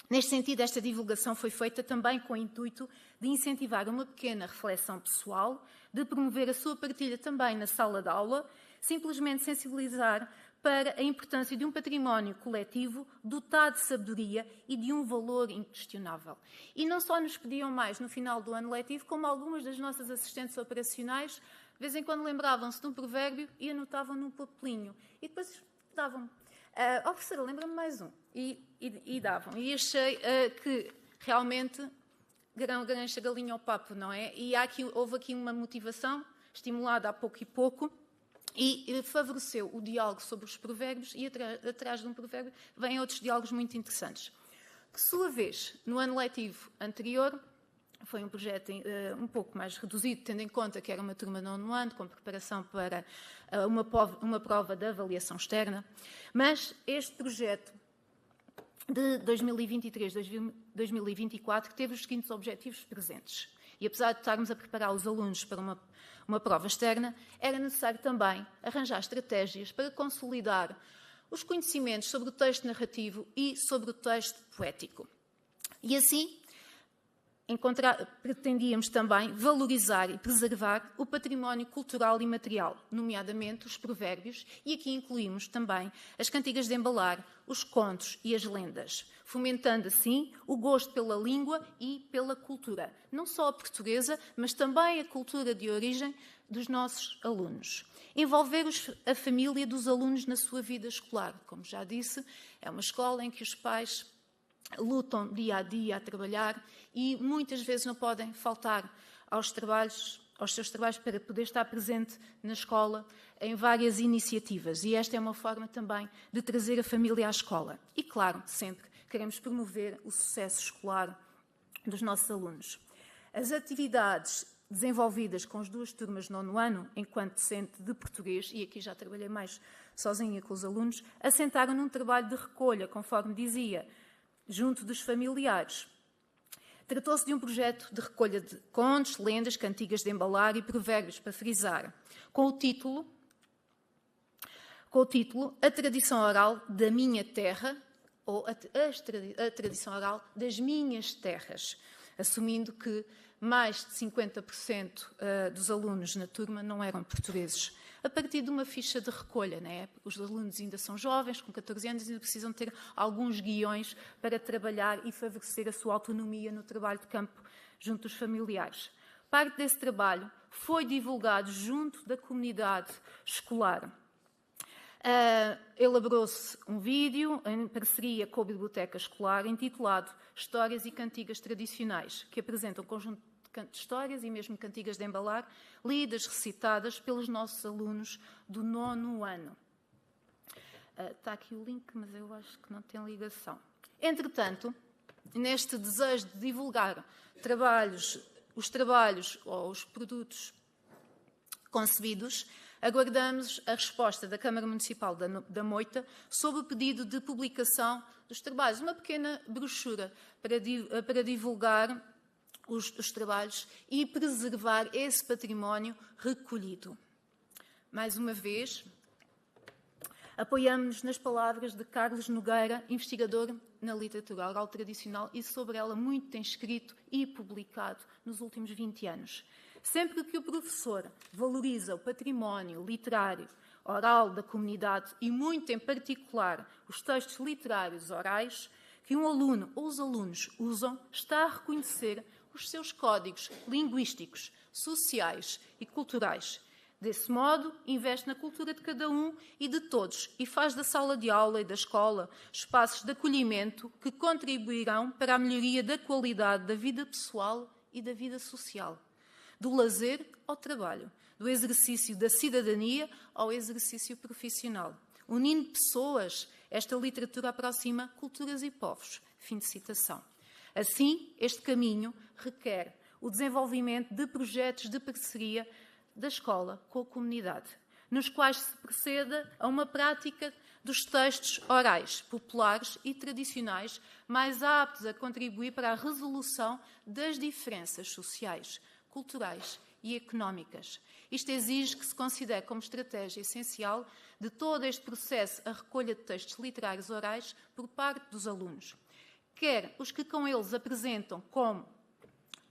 Neste sentido, esta divulgação foi feita também com o intuito de incentivar uma pequena reflexão pessoal, de promover a sua partilha também na sala de aula, simplesmente sensibilizar para a importância de um património coletivo dotado de sabedoria e de um valor inquestionável. E não só nos pediam mais no final do ano letivo, como algumas das nossas assistentes operacionais, de vez em quando lembravam-se de um provérbio e anotavam num papelinho. E depois davam-me. Professora, lembra-me mais um. E davam. E achei que realmente grão, enche a galinha ao papo, não é? E houve aqui uma motivação estimulada a pouco e pouco, e favoreceu o diálogo sobre os provérbios, e atrás de um provérbio vêm outros diálogos muito interessantes. Por sua vez, no ano letivo anterior, foi um projeto um pouco mais reduzido, tendo em conta que era uma turma de 9º ano, com preparação para uma prova de avaliação externa, mas este projeto de 2023-2024 teve os seguintes objetivos presentes. E apesar de estarmos a preparar os alunos para uma prova externa, era necessário também arranjar estratégias para consolidar os conhecimentos sobre o texto narrativo e sobre o texto poético. E assim, pretendíamos também valorizar e preservar o património cultural e material, nomeadamente os provérbios, e aqui incluímos também as cantigas de embalar, os contos e as lendas, fomentando assim o gosto pela língua e pela cultura, não só a portuguesa, mas também a cultura de origem dos nossos alunos. Envolver a família dos alunos na sua vida escolar. Como já disse, é uma escola em que os pais lutam dia a dia a trabalhar e muitas vezes não podem faltar aos seus trabalhos para poder estar presente na escola em várias iniciativas. E esta é uma forma também de trazer a família à escola. E, claro, sempre queremos promover o sucesso escolar dos nossos alunos. As atividades desenvolvidas com as 2 turmas de 9º ano, enquanto docente de português, e aqui já trabalhei mais sozinha com os alunos, assentaram num trabalho de recolha, conforme dizia, junto dos familiares. Tratou-se de um projeto de recolha de contos, lendas, cantigas de embalar e provérbios, para frisar, com o título A Tradição Oral da Minha Terra, ou a Tradição Oral das Minhas Terras, assumindo que mais de 50% dos alunos na turma não eram portugueses. A partir de uma ficha de recolha, né? Os alunos ainda são jovens, com 14 anos, ainda precisam ter alguns guiões para trabalhar e favorecer a sua autonomia no trabalho de campo junto dos familiares. Parte desse trabalho foi divulgado junto da comunidade escolar. Elaborou-se um vídeo em parceria com a Biblioteca Escolar intitulado Histórias e Cantigas Tradicionais, que apresenta um conjunto de histórias e mesmo cantigas de embalar, lidas, recitadas pelos nossos alunos do 9º ano. Está aqui o link, mas eu acho que não tem ligação. Entretanto, neste desejo de divulgar os trabalhos ou os produtos concebidos, aguardamos a resposta da Câmara Municipal da Moita sobre o pedido de publicação dos trabalhos, uma pequena brochura para divulgar os trabalhos e preservar esse património recolhido. Mais uma vez, apoiamos-nos nas palavras de Carlos Nogueira, investigador na literatura oral tradicional, e sobre ela muito tem escrito e publicado nos últimos 20 anos. Sempre que o professor valoriza o património literário oral da comunidade e muito em particular os textos literários orais que um aluno ou os alunos usam, está a reconhecer os seus códigos linguísticos, sociais e culturais. Desse modo, investe na cultura de cada um e de todos e faz da sala de aula e da escola espaços de acolhimento que contribuirão para a melhoria da qualidade da vida pessoal e da vida social, do lazer ao trabalho, do exercício da cidadania ao exercício profissional. Unindo pessoas, esta literatura aproxima culturas e povos. Fim de citação. Assim, este caminho requer o desenvolvimento de projetos de parceria da escola com a comunidade, nos quais se proceda a uma prática dos textos orais, populares e tradicionais, mais aptos a contribuir para a resolução das diferenças sociais, culturais e económicas. Isto exige que se considere como estratégia essencial de todo este processo a recolha de textos literários orais por parte dos alunos, quer os que com eles apresentam como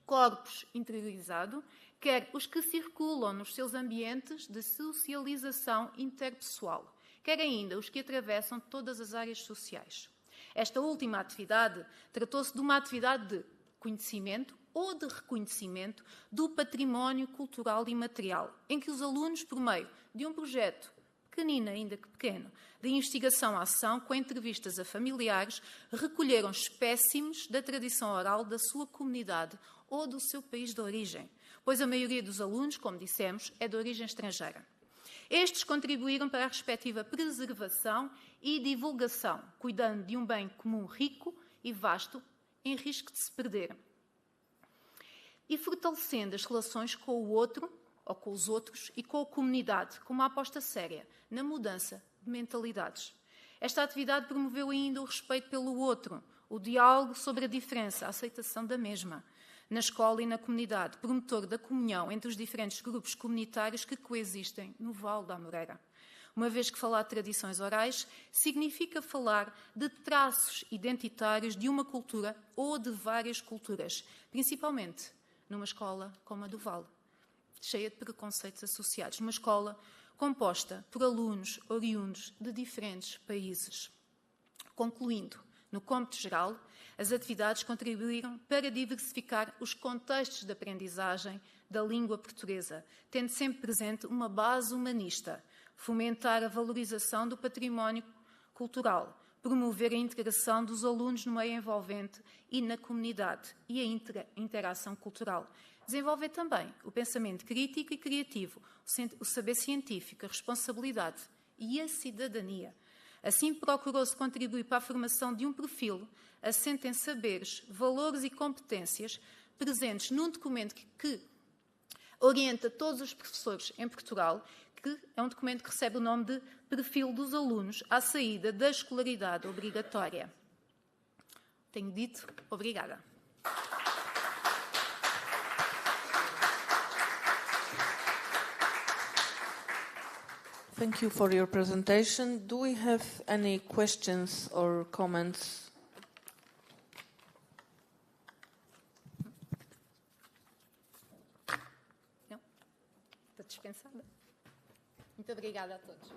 corpus interiorizado, quer os que circulam nos seus ambientes de socialização interpessoal. quer ainda os que atravessam todas as áreas sociais. Esta última atividade tratou-se de uma atividade de conhecimento ou de reconhecimento do património cultural e material, em que os alunos, por meio de um projeto pequenino, ainda que pequeno, de investigação-ação com entrevistas a familiares, recolheram espécimes da tradição oral da sua comunidade ou do seu país de origem, pois a maioria dos alunos, como dissemos, é de origem estrangeira. Estes contribuíram para a respectiva preservação e divulgação, cuidando de um bem comum rico e vasto, em risco de se perder, e fortalecendo as relações com o outro, ou com os outros, e com a comunidade, com uma aposta séria na mudança de mentalidades. Esta atividade promoveu ainda o respeito pelo outro, o diálogo sobre a diferença, a aceitação da mesma, na escola e na comunidade, promotor da comunhão entre os diferentes grupos comunitários que coexistem no Vale da Amoreira. Uma vez que falar de tradições orais significa falar de traços identitários de uma cultura ou de várias culturas, principalmente numa escola como a do Vale, cheia de preconceitos associados, uma escola composta por alunos oriundos de diferentes países. Concluindo, no cômputo geral, as atividades contribuíram para diversificar os contextos de aprendizagem da língua portuguesa, tendo sempre presente uma base humanista, fomentar a valorização do património cultural, promover a integração dos alunos no meio envolvente e na comunidade e a interação cultural. Desenvolver também o pensamento crítico e criativo, o saber científico, a responsabilidade e a cidadania. Assim, procurou-se contribuir para a formação de um perfil assente em saberes, valores e competências presentes num documento que orienta todos os professores em Portugal, que é um documento que recebe o nome de Perfil dos Alunos à saída da escolaridade obrigatória. Tenho dito, obrigada. Thank you for your presentation. Do we have any questions or comments? Não? Estou dispensada. Muito obrigada a todos.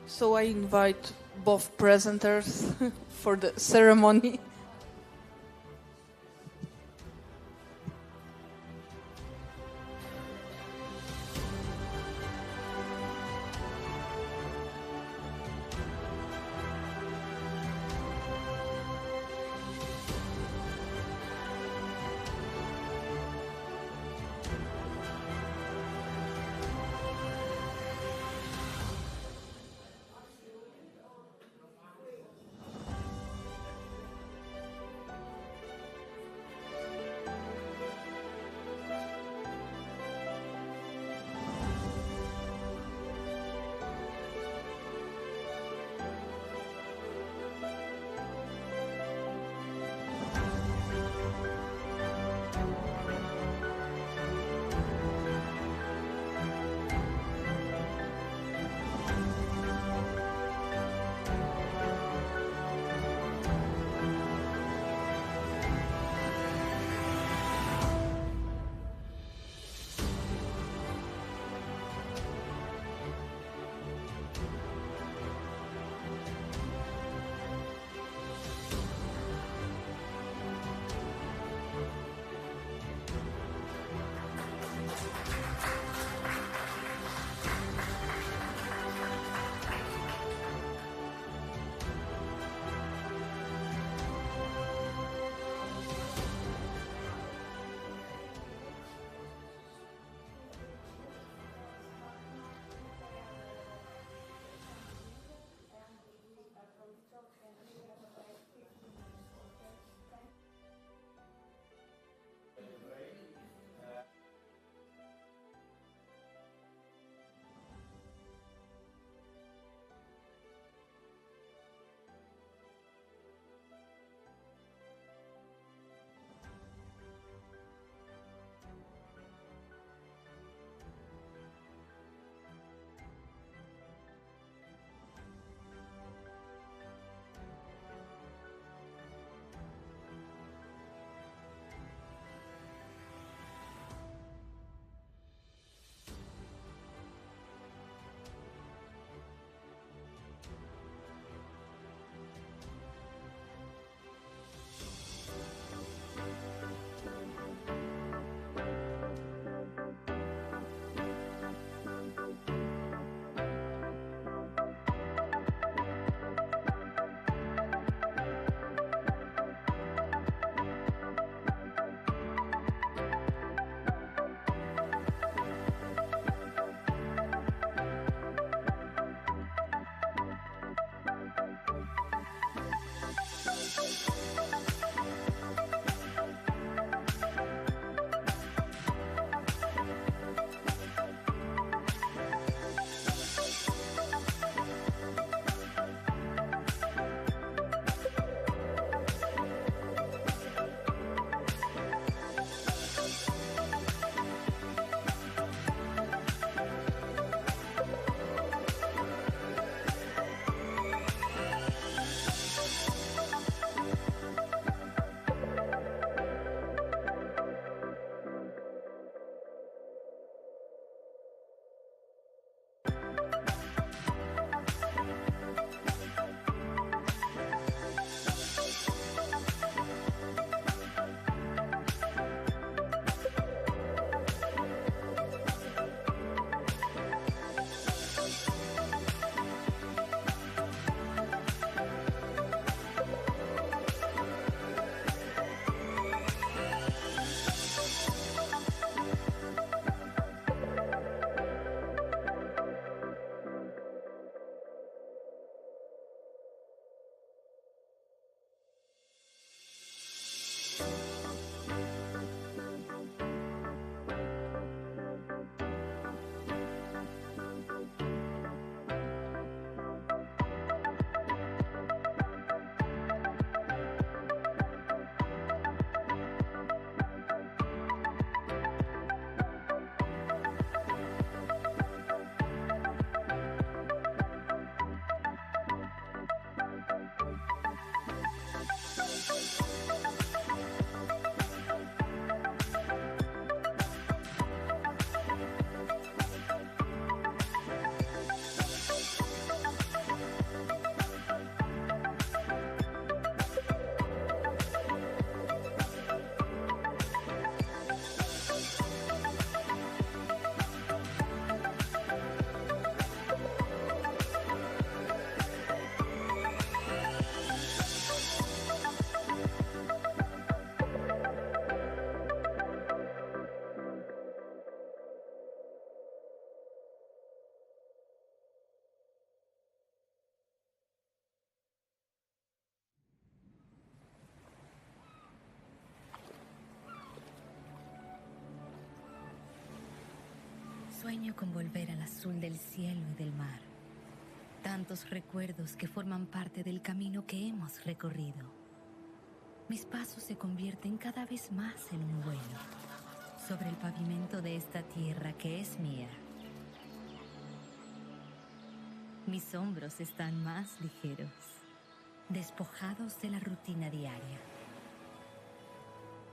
So I invite both presenters for the ceremony. Sueño con volver al azul del cielo y del mar. Tantos recuerdos que forman parte del camino que hemos recorrido. Mis pasos se convierten cada vez más en un vuelo sobre el pavimento de esta tierra que es mía. Mis hombros están más ligeros, despojados de la rutina diaria.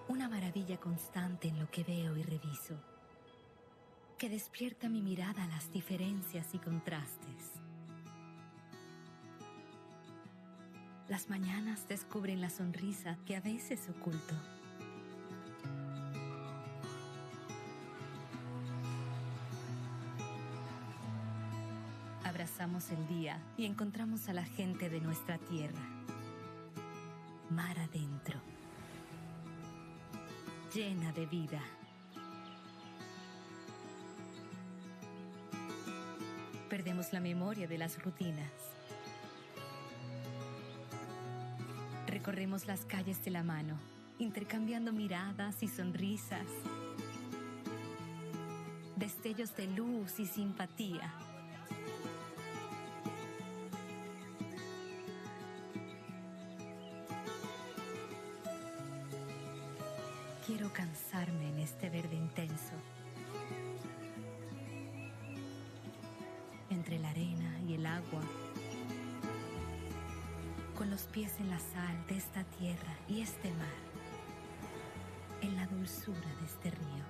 Una maravilla constante en lo que veo y reviso, que despierta mi mirada a las diferencias y contrastes. Las mañanas descubren la sonrisa que a veces oculto. Abrazamos el día y encontramos a la gente de nuestra tierra, mar adentro, llena de vida. Perdemos la memoria de las rutinas. Recorremos las calles de la mano, intercambiando miradas y sonrisas, destellos de luz y simpatía. Quiero cansarme en este verde intenso, entre la arena y el agua, con los pies en la sal de esta tierra y este mar, en la dulzura de este río.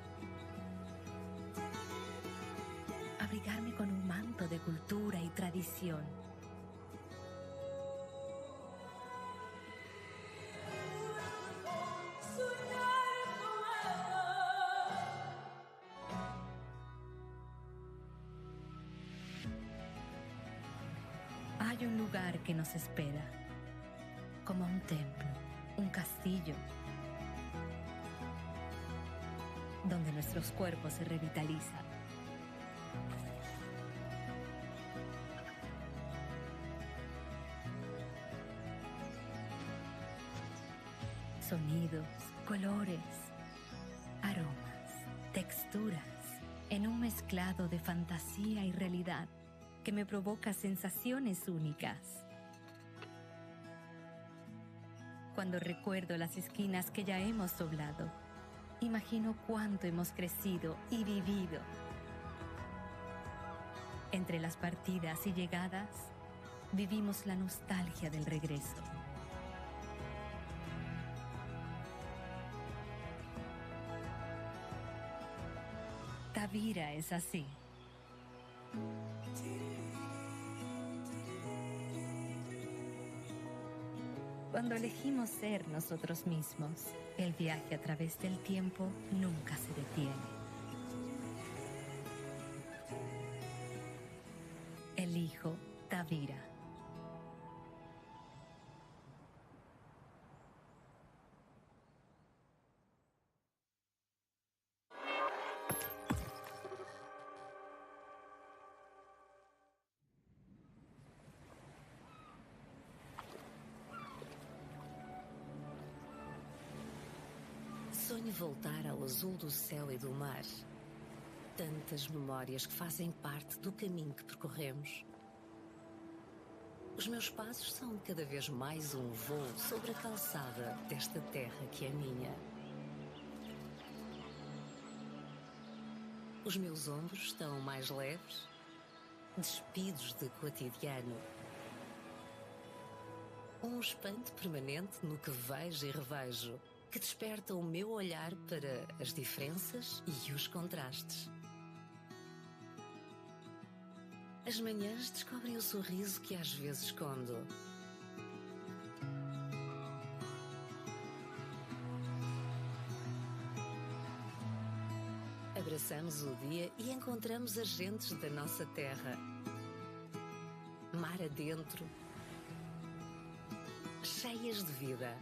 Abrigarme con un manto de cultura y tradición. Hay un lugar que nos espera, como un templo, un castillo, donde nuestros cuerpos se revitalizan. Sonidos, colores, aromas, texturas, en un mezclado de fantasía y realidad que me provoca sensaciones únicas. Cuando recuerdo las esquinas que ya hemos doblado, imagino cuánto hemos crecido y vivido. Entre las partidas y llegadas, vivimos la nostalgia del regreso. Tavira es así. Cuando elegimos ser nosotros mismos, el viaje a través del tiempo nunca se detiene. Elijo Tavira. Sonho voltar ao azul do céu e do mar. Tantas memórias que fazem parte do caminho que percorremos. Os meus passos são cada vez mais um voo sobre a calçada desta terra que é minha. Os meus ombros estão mais leves, despidos de cotidiano. Um espanto permanente no que vejo e revejo, que desperta o meu olhar para as diferenças e os contrastes. As manhãs descobrem o sorriso que às vezes escondo. Abraçamos o dia e encontramos as gentes da nossa terra. Mar adentro, cheias de vida.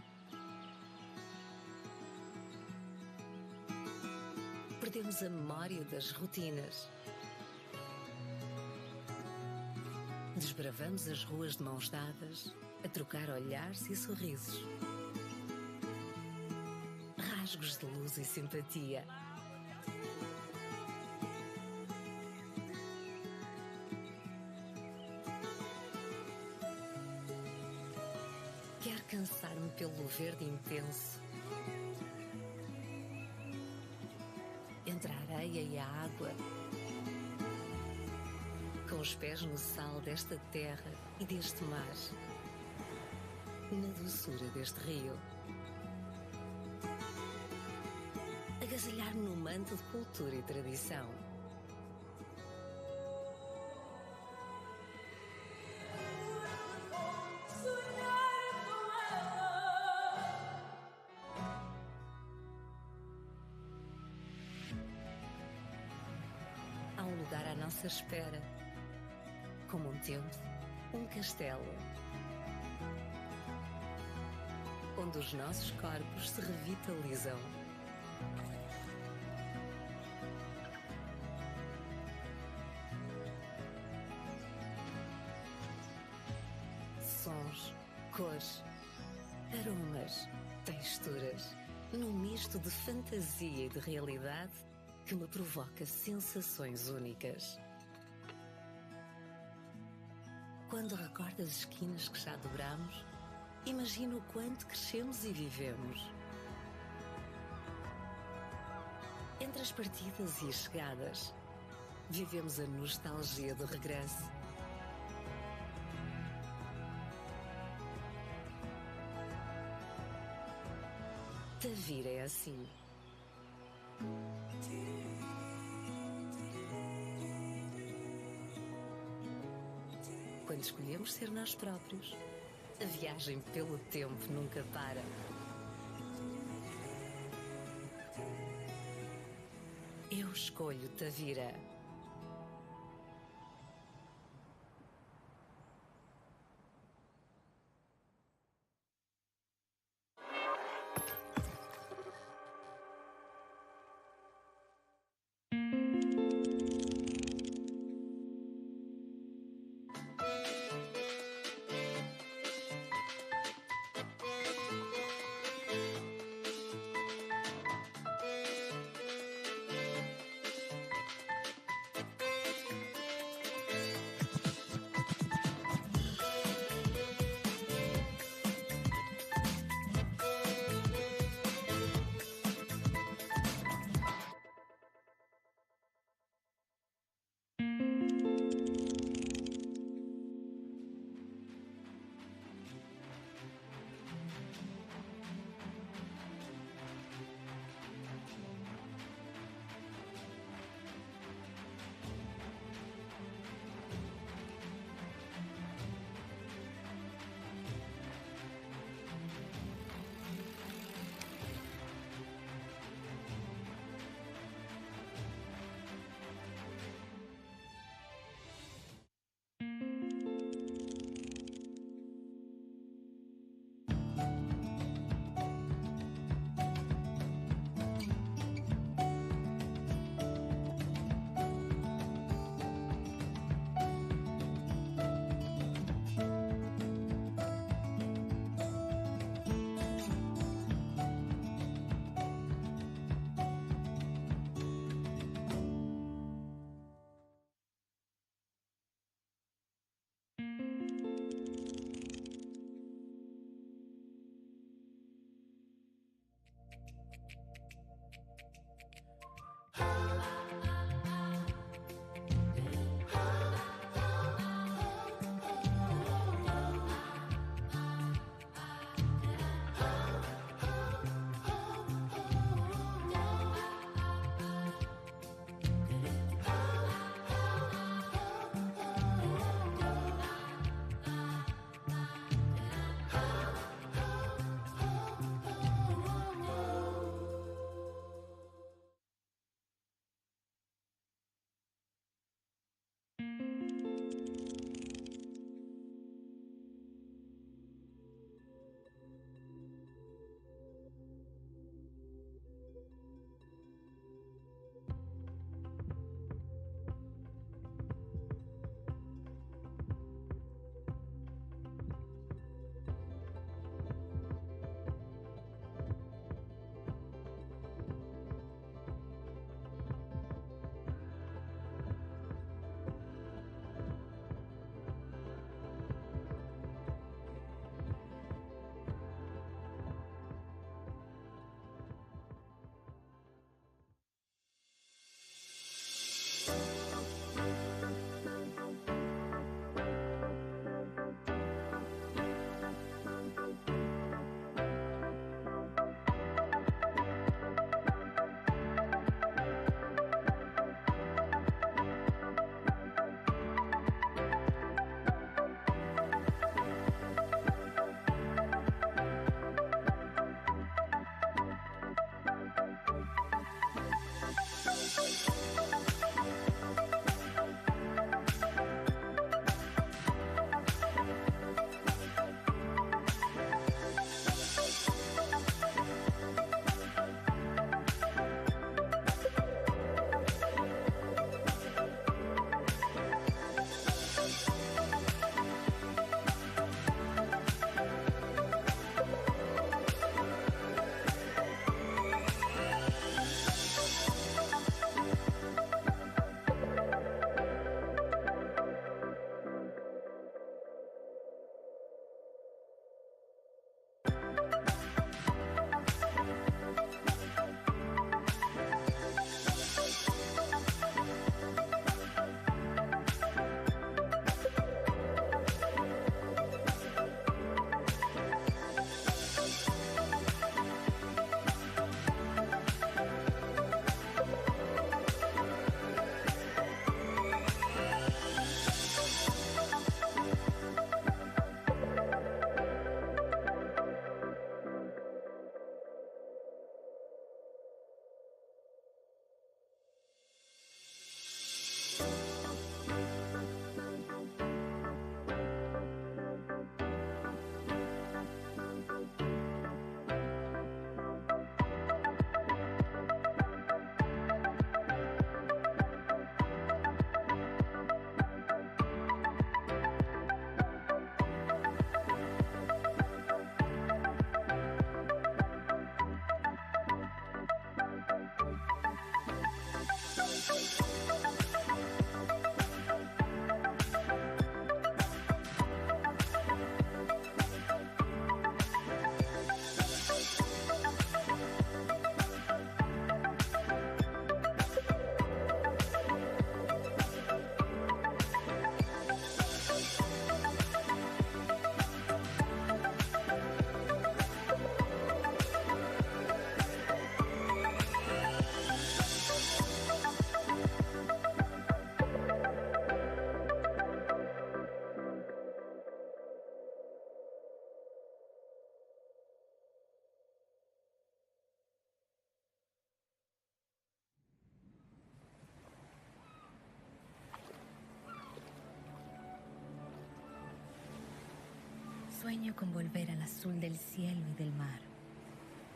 Perdemos a memória das rotinas. Desbravamos as ruas de mãos dadas, a trocar olhares e sorrisos. Rasgos de luz e simpatia. verde intenso. Entre a areia e a água, com os pés no sal desta terra e deste mar, na doçura deste rio. Agasalhar-me no manto de cultura e tradição. Há um lugar à nossa espera, como um templo, um castelo, onde os nossos corpos se revitalizam. Sons, cores, aromas, texturas, num misto de fantasia e de realidade que me provoca sensações únicas. Quando recordo as esquinas que já dobramos, imagino o quanto crescemos e vivemos. Entre as partidas e as chegadas, vivemos a nostalgia do regresso. Tavira é assim. Quando escolhemos ser nós próprios, a viagem pelo tempo nunca para. Eu escolho Tavira. Sueño con volver al azul del cielo y del mar.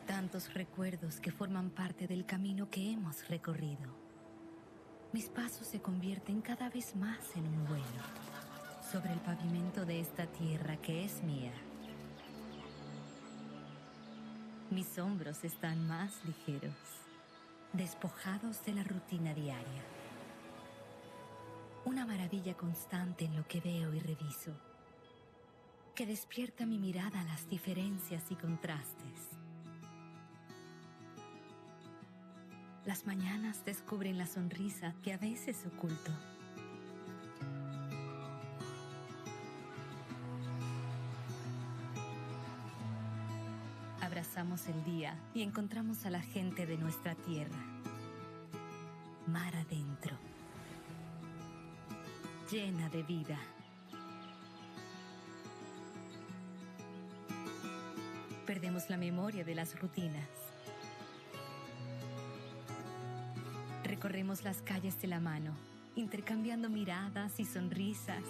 Tantos recuerdos que forman parte del camino que hemos recorrido. Mis pasos se convierten cada vez más en un vuelo sobre el pavimento de esta tierra que es mía. Mis hombros están más ligeros, despojados de la rutina diaria. Una maravilla constante en lo que veo y reviso, que despierta mi mirada a las diferencias y contrastes. Las mañanas descubren la sonrisa que a veces oculto. Abrazamos el día y encontramos a la gente de nuestra tierra, mar adentro, llena de vida. Perdemos la memoria de las rutinas. Recorremos las calles de la mano, intercambiando miradas y sonrisas,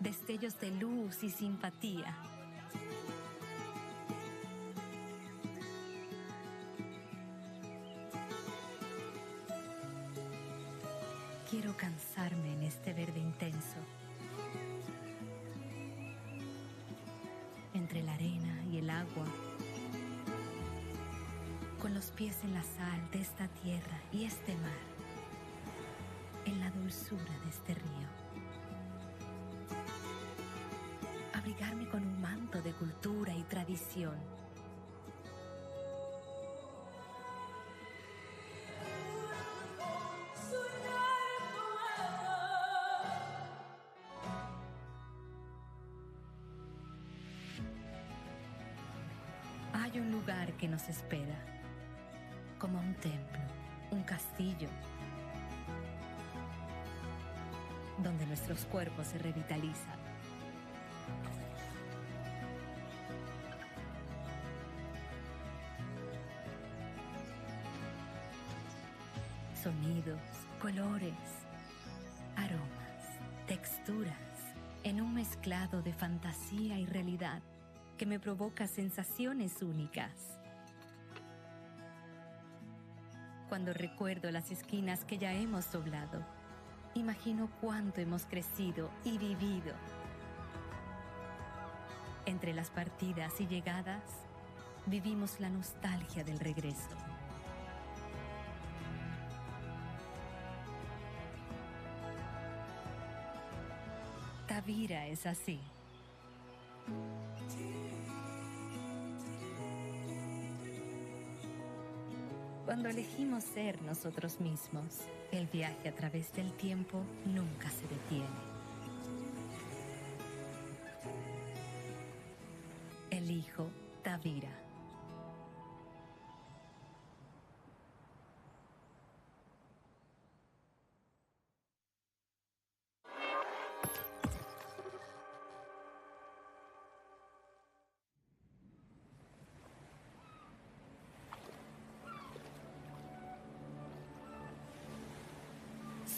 destellos de luz y simpatía. Quiero cansarme en este verde intenso, entre la arena y el agua, con los pies en la sal de esta tierra y este mar, en la dulzura de este río. Abrigarme con un manto de cultura y tradición. Hay un lugar que nos espera, como un templo, un castillo, donde nuestros cuerpos se revitalizan. Sonidos, colores, aromas, texturas, en un mezclado de fantasía y realidad que me provoca sensaciones únicas. Cuando recuerdo las esquinas que ya hemos doblado, imagino cuánto hemos crecido y vivido. Entre las partidas y llegadas, vivimos la nostalgia del regreso. Tavira es así. Cuando elegimos ser nosotros mismos, el viaje a través del tiempo nunca se detiene. Elijo Tavira.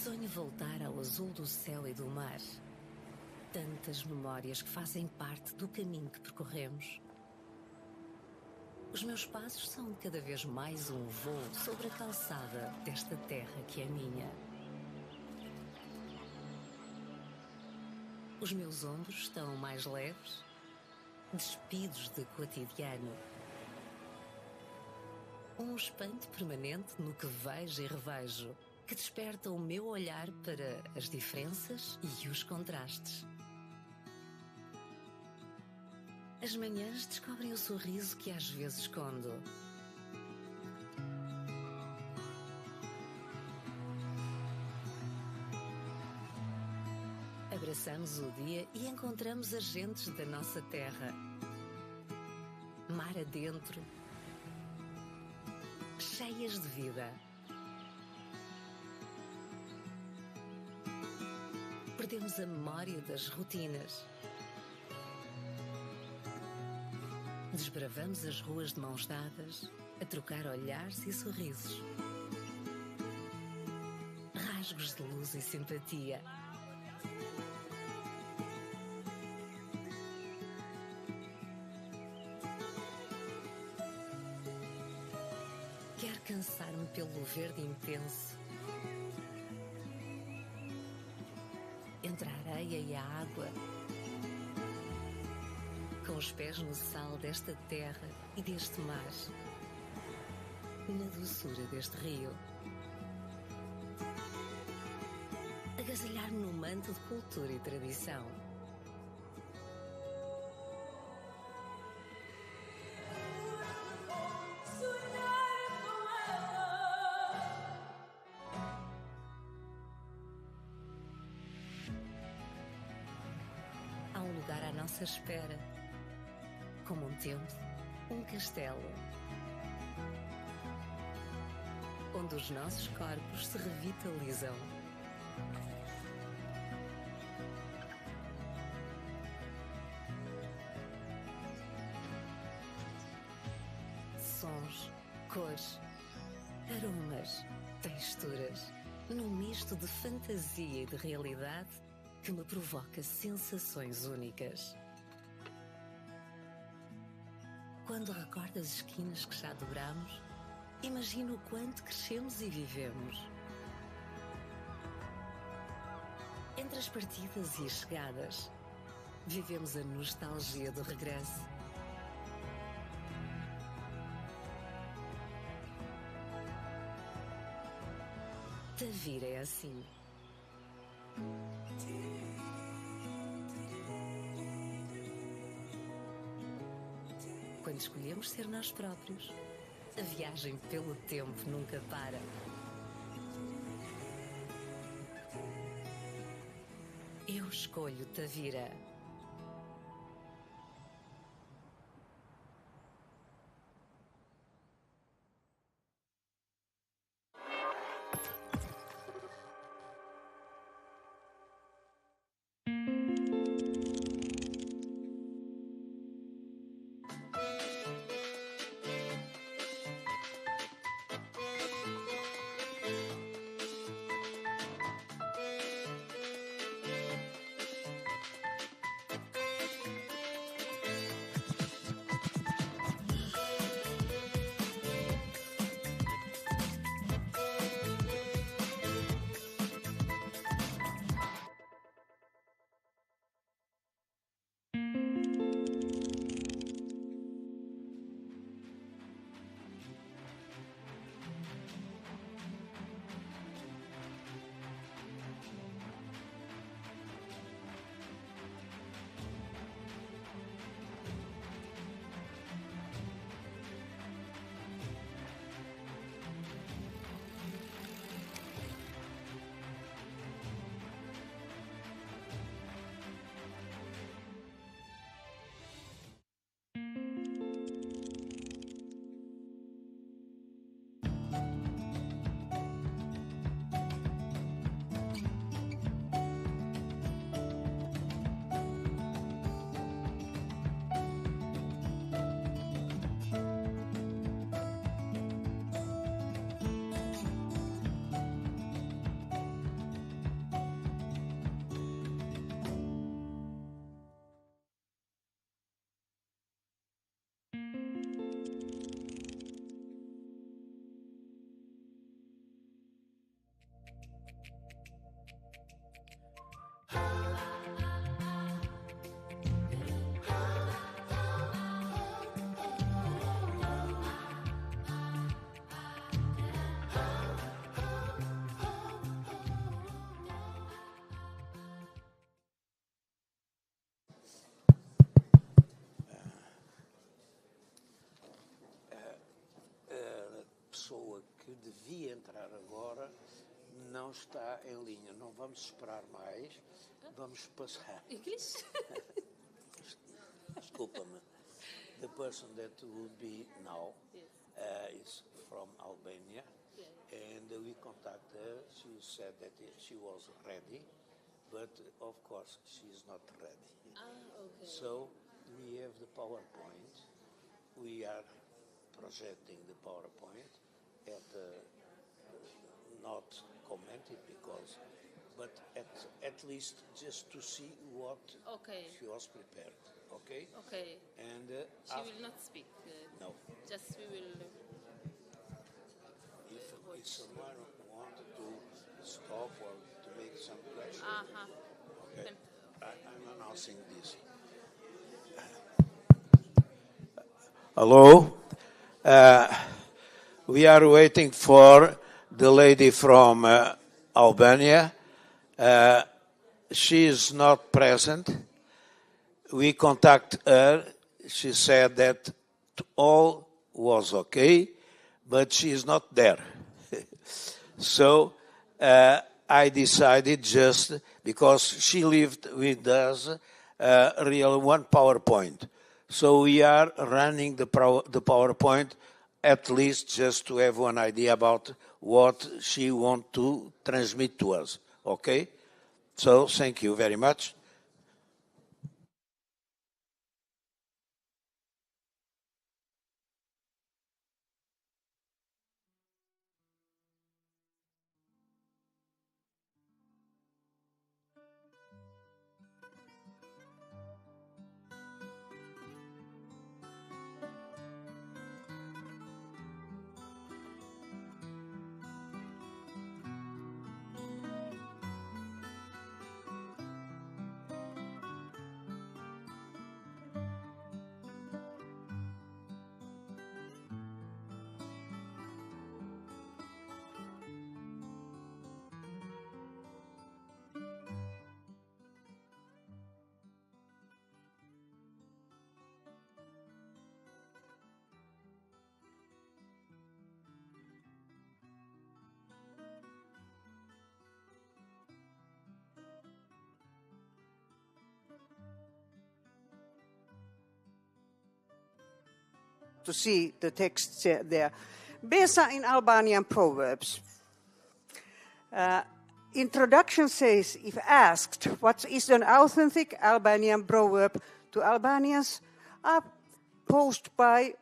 Sonho voltar ao azul do céu e do mar. Tantas memórias que fazem parte do caminho que percorremos. Os meus passos são cada vez mais um voo sobre a calçada desta terra que é minha. Os meus ombros estão mais leves, despidos de cotidiano. Um espanto permanente no que vejo e revejo, que desperta o meu olhar para as diferenças e os contrastes. As manhãs descobrem o sorriso que às vezes escondo. Abraçamos o dia e encontramos as gentes da nossa terra. Mar adentro, cheias de vida. Perdemos a memória das rotinas. Desbravamos as ruas de mãos dadas, a trocar olhares e sorrisos. Rasgos de luz e simpatia. Quero cansar-me pelo verde intenso. Entre a areia e a água. Com os pés no sal desta terra e deste mar. Na doçura deste rio. Agasalhar-me no manto de cultura e tradição. Há um lugar à nossa espera, como um templo, um castelo, onde os nossos corpos se revitalizam. Sons, cores, aromas, texturas, num misto de fantasia e de realidade que me provoca sensações únicas. Quando recordo as esquinas que já dobramos, imagino o quanto crescemos e vivemos. Entre as partidas e as chegadas, vivemos a nostalgia do regresso. Tavira é assim. Quando escolhemos ser nós próprios, a viagem pelo tempo nunca para. Eu escolho Tavira. de entrar agora não está em linha. Não vamos esperar mais. Vamos passar. English? Desculpa-me. The person that would be now is from Albania, and we contacted her. She said that she was ready, but of course she is not ready. Okay. So we have the PowerPoint. We are projecting the PowerPoint at not commented because, but at least just to see what she was prepared. Okay. Okay. And she will not speak. No. Just we will. If someone wanted to stop or to make some question. Okay. I'm announcing this. Hello. We are waiting for the lady from Albania. She is not present. We contact her. She said that all was okay, but she is not there. So I decided just because she lived with us, real one PowerPoint. So we are running the PowerPoint at least just to have one idea about what she wants to transmit to us. Okay? So thank you very much. To see the text there. Besa in Albanian Proverbs. Introduction says, if asked what is an authentic Albanian proverb to Albanians, are posed by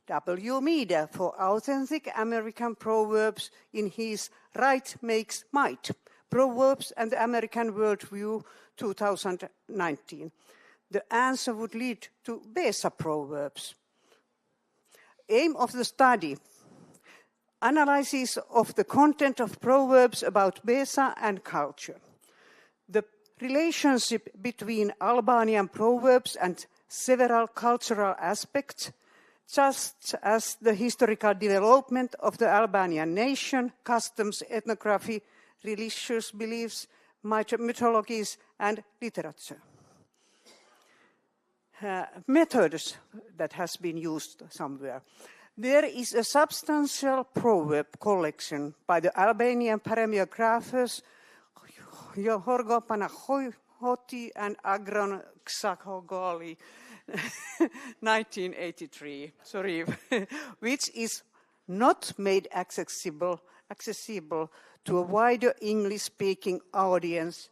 W. Meader for Authentic American Proverbs in his Right Makes Might, Proverbs and the American Worldview 2019. The answer would lead to Besa Proverbs. Aim of the study, analysis of the content of proverbs about Besa and culture. The relationship between Albanian proverbs and several cultural aspects, just as the historical development of the Albanian nation, customs, ethnography, religious beliefs, mythologies, and literature. Methods that has been used somewhere. There is a substantial proverb collection by the Albanian paramiographers Jorgo Panahoti and Agron Xakogoli, 1983, which is not made accessible to a wider English-speaking audience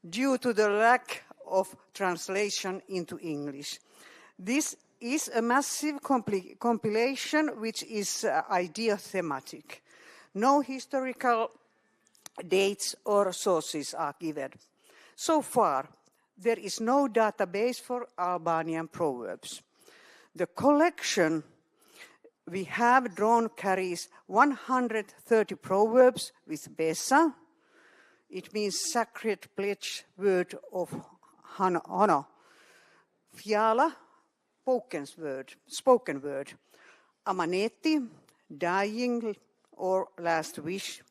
due to the lack of translation into English. This is a massive compilation which is idea thematic. No historical dates or sources are given. So far, there is no database for Albanian proverbs. The collection we have drawn carries 130 proverbs with Besa. It means sacred pledge word of honor. Fiala, spoken word. Amaneti, dying or last wish.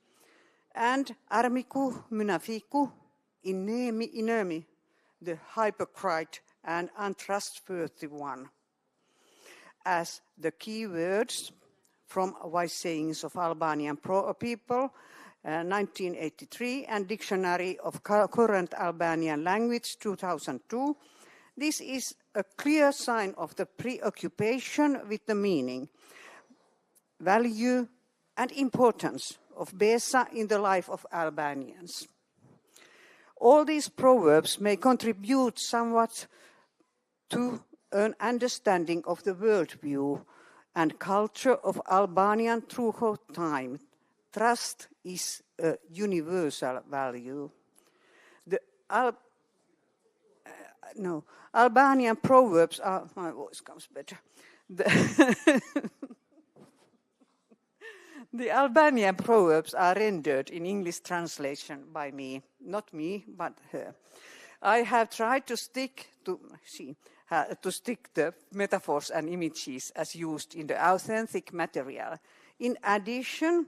And armiku munafiku, inemi, the hypocrite and untrustworthy one. As the key words from Wise Sayings of Albanian People, 1983, and Dictionary of Current Albanian Language, 2002. This is a clear sign of the preoccupation with the meaning, value, and importance of Besa in the life of Albanians. All these proverbs may contribute somewhat to an understanding of the worldview and culture of Albanian throughout time. Trust is a universal value. The Albanian proverbs are, my voice comes better. The Albanian proverbs are rendered in English translation by me, not me, but her. I have tried to stick to the metaphors and images as used in the authentic material. In addition,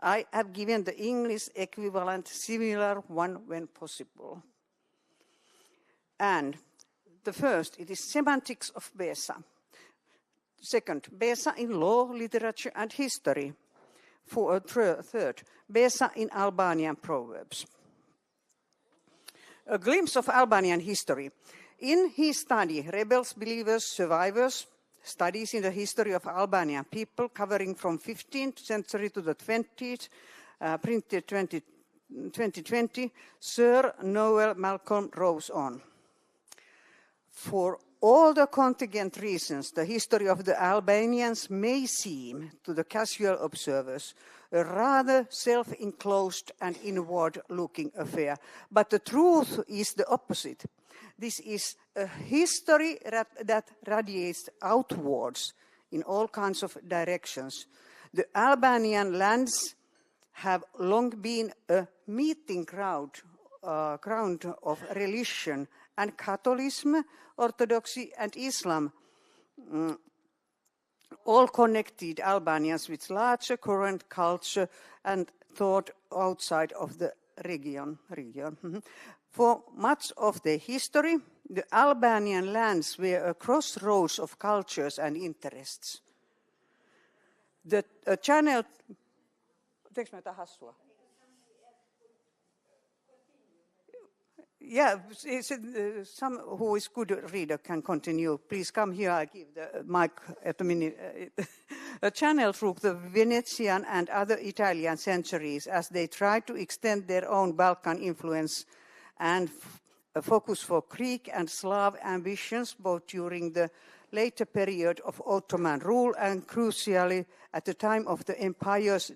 I have given the English equivalent similar one when possible. And the first, it is semantics of Besa. Second, Besa in law, literature, and history. Third, Besa in Albanian proverbs. A glimpse of Albanian history. In his study, Rebels, Believers, Survivors, Studies in the History of Albanian People, covering from 15th century to the 20th, printed 2020, Sir Noel Malcolm wrote on. For all the contingent reasons, the history of the Albanians may seem, to the casual observers, a rather self-enclosed and inward-looking affair. But the truth is the opposite. This is a history that radiates outwards in all kinds of directions. The Albanian lands have long been a meeting ground of religion, and Catholicism, Orthodoxy, and Islam all connected Albanians with larger current culture and thought outside of the region. For much of their history, the Albanian lands were a crossroads of cultures and interests. The channel... Yeah, some who is good reader can continue. Please come here, I give the mic at a minute. A channel through the Venetian and other Italian centuries as they tried to extend their own Balkan influence and a focus for Greek and Slav ambitions, both during the later period of Ottoman rule and crucially at the time of the empire's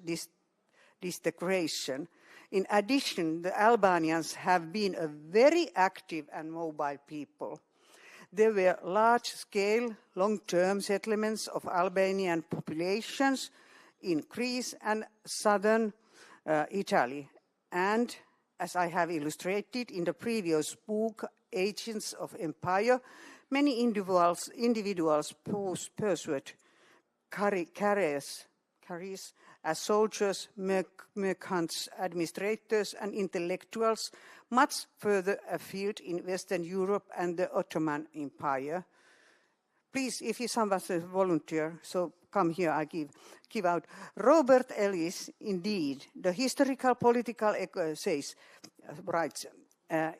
disintegration. In addition, the Albanians have been a very active and mobile people. There were large-scale, long-term settlements of Albanian populations in Greece and southern Italy. And, as I have illustrated in the previous book, Agents of Empire, many individuals pursued careers as soldiers, merchants, administrators, and intellectuals much further afield in Western Europe and the Ottoman Empire. Please, if you somebody volunteer, so come here, I give out. Robert Ellis, indeed, the historical political writes,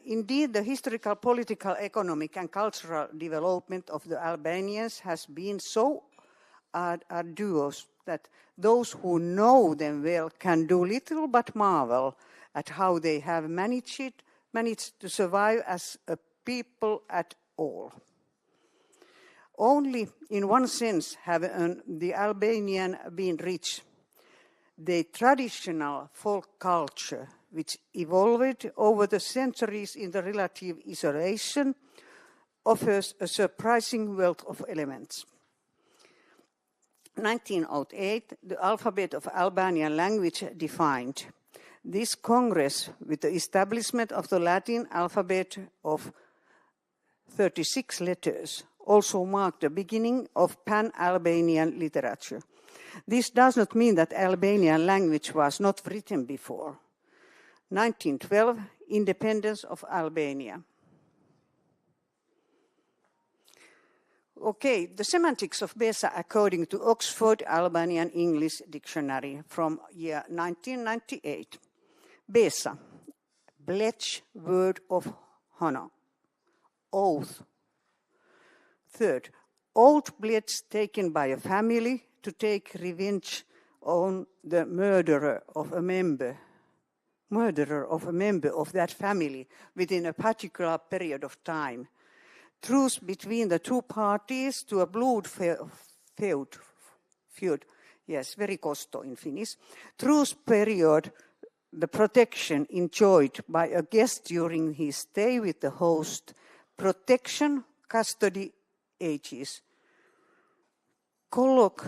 indeed, the historical, political, economic, and cultural development of the Albanians has been so arduous that those who know them well can do little but marvel at how they have managed to survive as a people at all. Only in one sense have the Albanian been rich. The traditional folk culture, which evolved over the centuries in the relative isolation, offers a surprising wealth of elements. 1908, the alphabet of Albanian language defined. This Congress, with the establishment of the Latin alphabet of 36 letters, also marked the beginning of Pan-Albanian literature. This does not mean that Albanian language was not written before. 1912, independence of Albania. Okay, the semantics of Besa according to Oxford Albanian English Dictionary from year 1998. Besa, pledge, word of honor. Oath. Third, oath pledge taken by a family to take revenge on the murderer of a member of that family within a particular period of time. Truce between the two parties to a blood feud. Yes, very kosto in Finnish. Truce period, the protection enjoyed by a guest during his stay with the host. Protection, custody, ages. Colloc,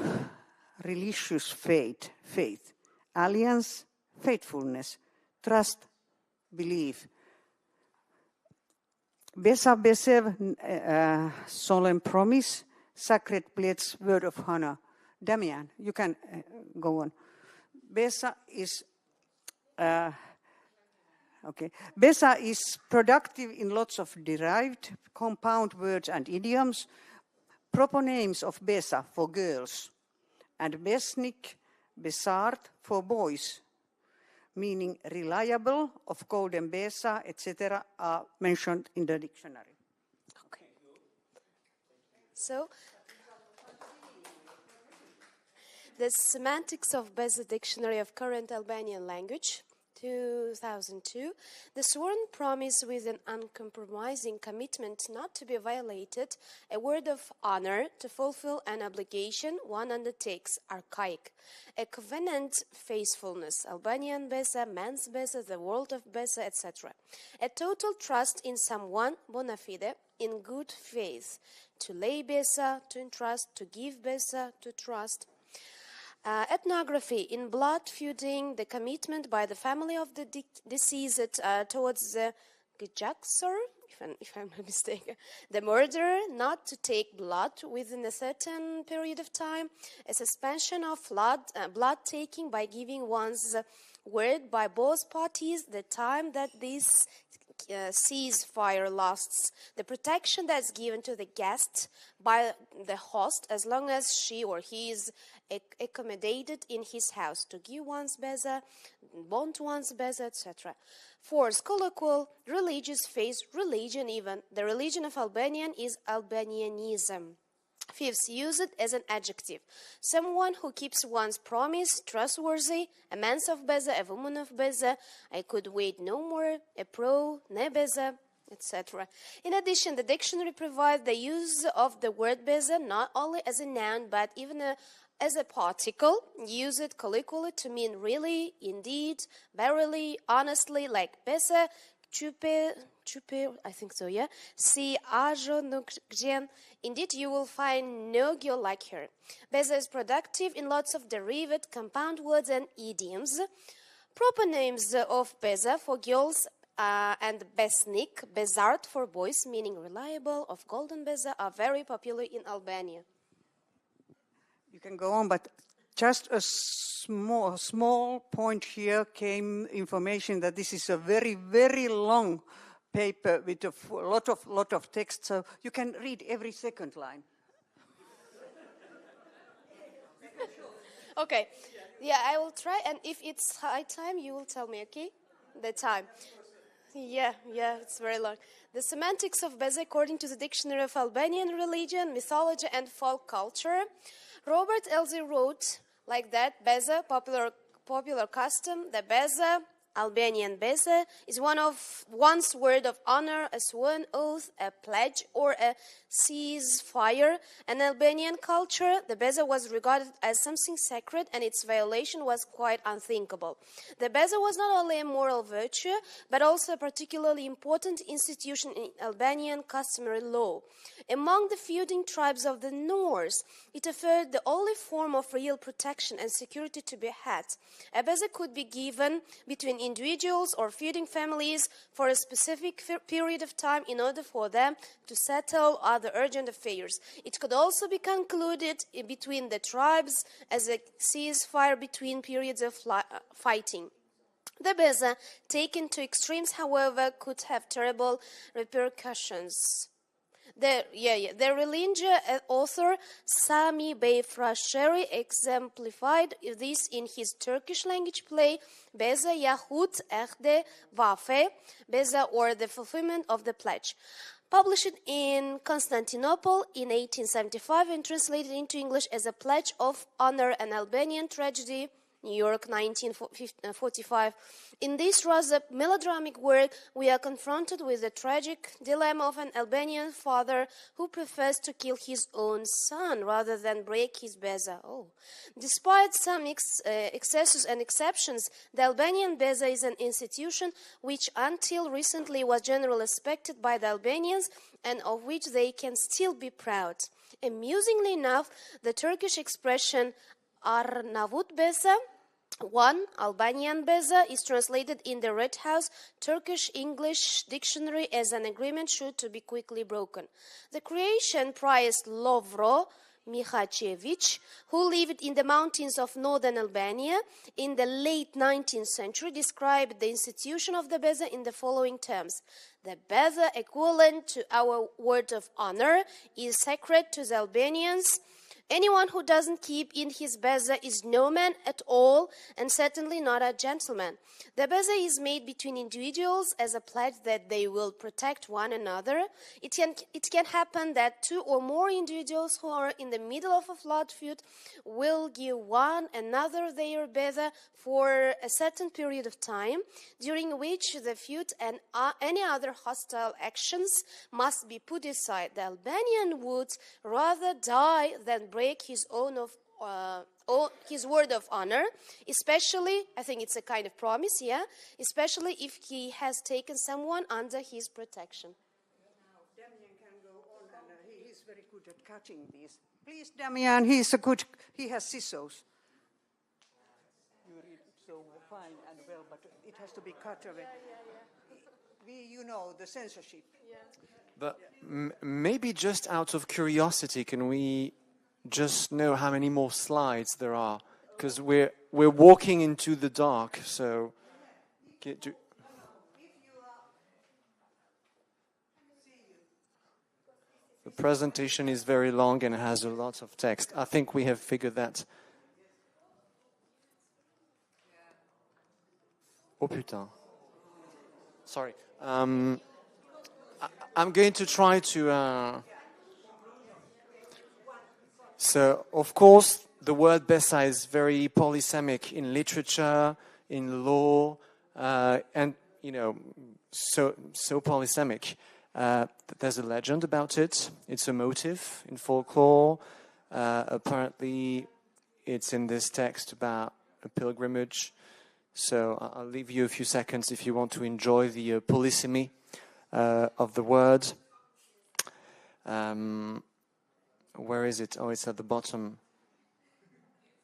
religious faith. Alliance, faithfulness. Trust, belief. Besa besev, solemn promise, sacred pledge, word of honor. Damian, you can go on. Besa is Besa is productive in lots of derived, compound words and idioms. Proper names of Besa for girls, and Besnik, Besart for boys, meaning reliable, of golden Besa, etc., are mentioned in the dictionary. Okay. So, the Semantics of Besa Dictionary of Current Albanian Language, 2002, the sworn promise with an uncompromising commitment not to be violated, a word of honor to fulfill an obligation one undertakes, archaic, a covenant faithfulness, Albanian Besa, man's Besa, the world of Besa, etc. A total trust in someone, bona fide, in good faith, to lay Besa, to entrust, to give Besa, to trust. Ethnography in blood feuding, the commitment by the family of the deceased towards the Gjaksor, if I'm not mistaken, the murderer, not to take blood within a certain period of time, a suspension of blood taking by giving one's word by both parties, the time that this ceasefire lasts, the protection that's given to the guest by the host as long as she or he is accommodated in his house, to give one's beza, bond one's beza, etc. Fourth, colloquial, religious faith, religion even. The religion of Albanian is Albanianism. Fifth, use it as an adjective. Someone who keeps one's promise, trustworthy, a man of beza, a woman of beza, I could wait no more, a pro, ne beza, etc. In addition, the dictionary provides the use of the word beza not only as a noun, but even as a particle. Use it colloquially to mean really, indeed, verily, honestly, like beza, chupe, I think so, yeah. Si ajo nuk gjen. Indeed, you will find no girl like her. Beza is productive in lots of derived, compound words and idioms. Proper names of Beza for girls and Besnik, Bezart for boys, meaning reliable, of golden Beza, are very popular in Albania. You can go on, but just a small point here came information that this is a very, very long paper with a lot of text, so you can read every second line. Okay, yeah, I will try, and if it's high time, you will tell me, okay? The time. Yeah, it's very long. The semantics of Beza according to the Dictionary of Albanian Religion, Mythology and Folk Culture. Robert Elsie wrote like that, Beza, popular custom, the Beza, Albanian Beza, is one's word of honor, a sworn oath, a pledge, or a ceasefire. In Albanian culture, the Beza was regarded as something sacred, and its violation was quite unthinkable. The Beza was not only a moral virtue, but also a particularly important institution in Albanian customary law. Among the feuding tribes of the North, it offered the only form of real protection and security to be had. A Beza could be given between individuals or feuding families for a specific period of time in order for them to settle other urgent affairs. It could also be concluded between the tribes as a ceasefire between periods of fighting. The Beza, taken to extremes, however, could have terrible repercussions. The religious author Sami Bey Frasheri exemplified this in his Turkish language play Beza Yahut Erde Wafe, Beza, or The Fulfillment of the Pledge. Published in Constantinople in 1875 and translated into English as A Pledge of Honor, an Albanian Tragedy, New York, 1945. In this rather melodramatic work, we are confronted with the tragic dilemma of an Albanian father who prefers to kill his own son rather than break his beza. Despite some excesses and exceptions, the Albanian beza is an institution which until recently was generally respected by the Albanians and of which they can still be proud. Amusingly enough, the Turkish expression Arnavut beza, one Albanian beza, is translated in the Red House Turkish-English dictionary as an agreement sure to be quickly broken. The Croatian priest Lovro Mihacevic, who lived in the mountains of northern Albania in the late 19th century, described the institution of the beza in the following terms. The beza, equivalent to our word of honor, is sacred to the Albanians. Anyone who doesn't keep in his beza is no man at all, and certainly not a gentleman. The beza is made between individuals as a pledge that they will protect one another. It can happen that two or more individuals who are in the middle of a flood feud will give one another their beza for a certain period of time, during which the feud and any other hostile actions must be put aside. The Albanian would rather die than break his word of honor, especially, I think it's a kind of promise, especially if he has taken someone under his protection. Now, Damien can go on, and he is very good at cutting these. Please, Damien, he has scissors. You read so fine and well, but it has to be cut away. The censorship. But maybe just out of curiosity, can we just know how many more slides there are? Because we're walking into the dark, so the presentation is very long and has a lot of text. I think we have figured that. Oh putain. Sorry. I'm going to try to... So, of course, the word besa is very polysemic in literature, in law, and, so polysemic. There's a legend about it. It's a motif in folklore. Apparently, it's in this text about a pilgrimage. So I'll leave you a few seconds if you want to enjoy the polysemy of the word. Where is it? Oh, it's at the bottom.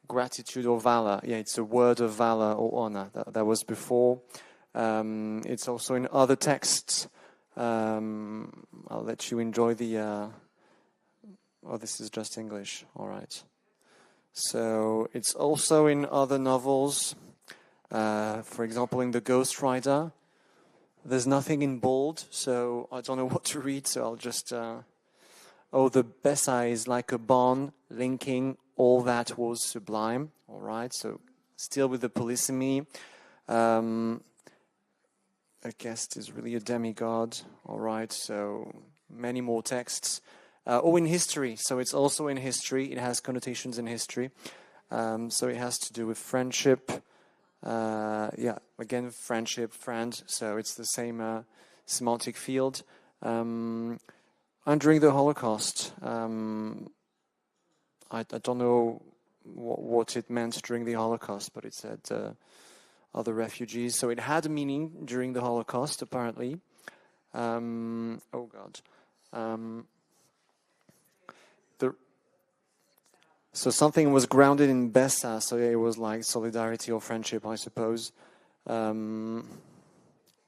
Gratitude or valor. Yeah, it's a word of valor or honor. That was before. It's also in other texts. I'll let you enjoy the... Oh, this is just English. All right. So it's also in other novels. For example, in The Ghost Rider. There's nothing in bold, so I don't know what to read, so I'll just... the besa is like a bond linking all that was sublime. All right, so still with the polysemy. A guest is really a demigod. All right, so many more texts. In history. So it's also in history. It has connotations in history. So it has to do with friendship. Again, friendship, friend. So it's the same semantic field. And during the Holocaust, I don't know what it meant during the Holocaust, but it said other refugees. So it had a meaning during the Holocaust, apparently. So something was grounded in besa, so it was like solidarity or friendship, I suppose. All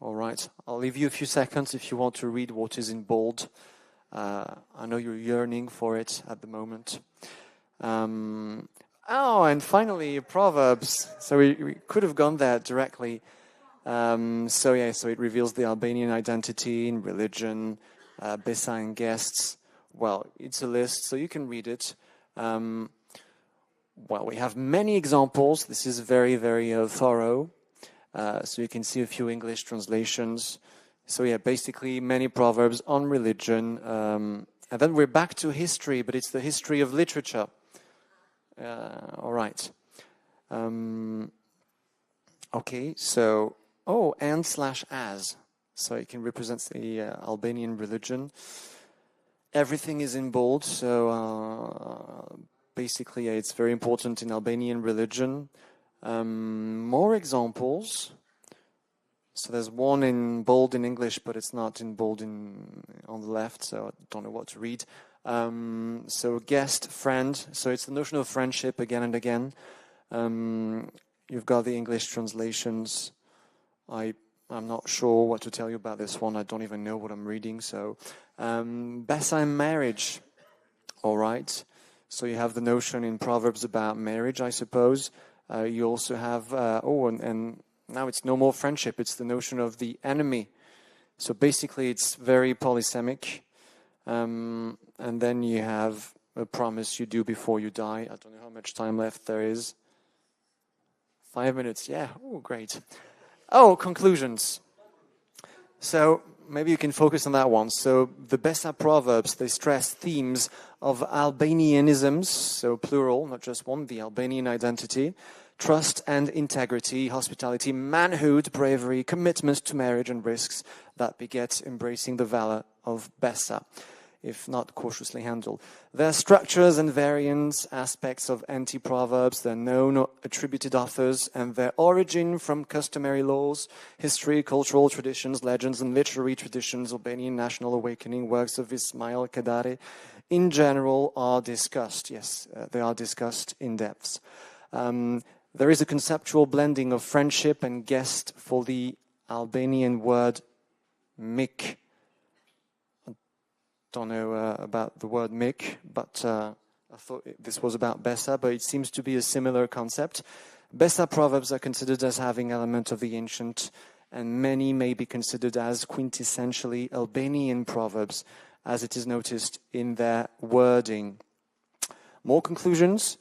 right, I'll leave you a few seconds if you want to read what is in bold. I know you're yearning for it at the moment. And finally, Proverbs. So we could have gone there directly. So it reveals the Albanian identity in religion, Besa and guests. Well, it's a list, so you can read it. Well, we have many examples. This is very, very thorough. So you can see a few English translations. So yeah, basically many proverbs on religion. And then we're back to history, but it's the history of literature. All right. Okay, so, and/as. So it can represent the Albanian religion. Everything is in bold, so basically it's very important in Albanian religion. More examples. So there's one in bold in English, but it's not in bold on the left, so I don't know what to read. So guest, friend. So it's the notion of friendship again and again. You've got the English translations. I'm not sure what to tell you about this one. I don't even know what I'm reading. So Besa and marriage. All right. So you have the notion in Proverbs about marriage, I suppose. You also have, and now it's no more friendship. It's the notion of the enemy. So basically it's very polysemic. And then you have a promise you do before you die. I don't know how much time left there is. 5 minutes. Yeah. Oh, great. Oh, conclusions. So maybe you can focus on that one. So the Besa Proverbs, they stress themes of Albanianisms, so plural, not just one, the Albanian identity, trust and integrity, hospitality, manhood, bravery, commitment to marriage and risks that beget embracing the valor of Besa, if not cautiously handled. Their structures and variants, aspects of anti-proverbs, their known or attributed authors, and their origin from customary laws, history, cultural traditions, legends, and literary traditions, Albanian national awakening, works of Ismail Kadare, in general, are discussed. Yes, they are discussed in depth. There is a conceptual blending of friendship and guest for the Albanian word mik. Don't know about the word mik, but I thought this was about Besa, but it seems to be a similar concept. Besa proverbs are considered as having elements of the ancient, and many may be considered as quintessentially Albanian proverbs, as it is noticed in their wording. More conclusions,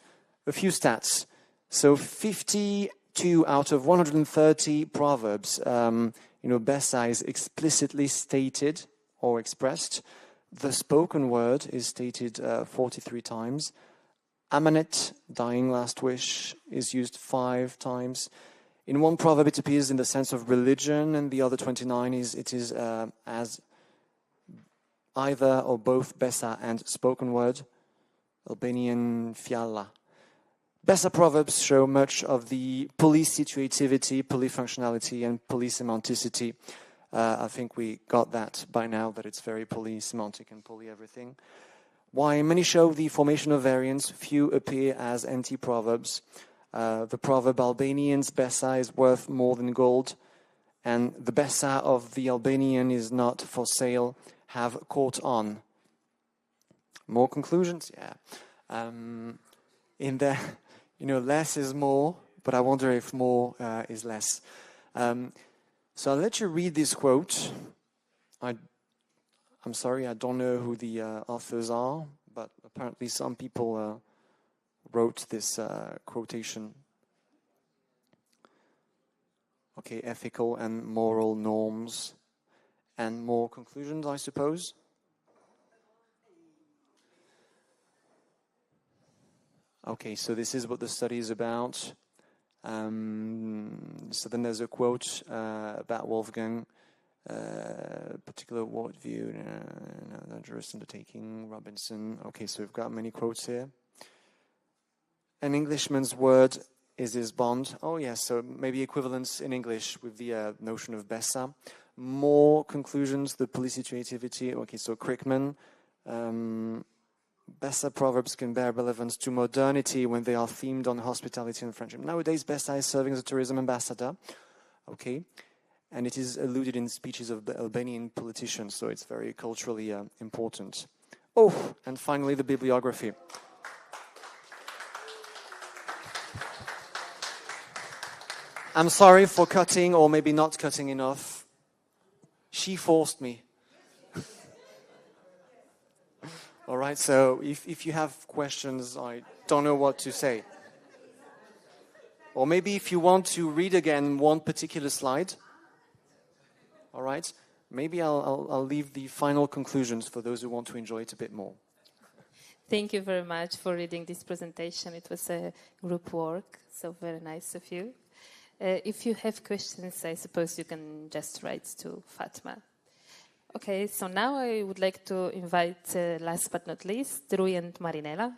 a few stats. So 52 out of 130 proverbs, Besa is explicitly stated or expressed. The spoken word is stated 43 times. Amanet, dying last wish, is used 5 times. In one proverb it appears in the sense of religion, and the other 29 is as either or both Besa and spoken word, Albanian fialla. Besa proverbs show much of the polysituativity, polyfunctionality, and polysemanticity. I think we got that by now, that it's very polysemantic and poly-everything. While many show the formation of variants, few appear as anti-proverbs. The proverb Albanian's Besa is worth more than gold, and the Besa of the Albanian is not for sale, have caught on. More conclusions? Yeah. In there, less is more, but I wonder if more is less. So I'll let you read this quote. I'm sorry, I don't know who the authors are, but apparently some people wrote this quotation. Okay, ethical and moral norms. And more conclusions, I suppose. Okay, so this is what the study is about. So then there's a quote about Wolfgang, particular worldview, dangerous undertaking, Robinson. Okay, so we've got many quotes here. An Englishman's word is his bond. Oh yes, so maybe equivalence in English with the notion of Besa. More conclusions, the polysituativity. Okay, so Crickman. Besa proverbs can bear relevance to modernity when they are themed on hospitality and friendship. Nowadays, Besa is serving as a tourism ambassador. Okay. And it is alluded in speeches of Albanian politicians, so it's very culturally important. Oh, and finally, the bibliography. I'm sorry for cutting or maybe not cutting enough. She forced me. right, so if you have questions, I don't know what to say. Or maybe if you want to read again one particular slide, all right, maybe I'll leave the final conclusions for those who want to enjoy it a bit more. Thank you very much for reading this presentation. It was a group work, so very nice of you. If you have questions, I suppose you can just write to Fatma. Okay, so now I would like to invite, last but not least, Rui and Marinella.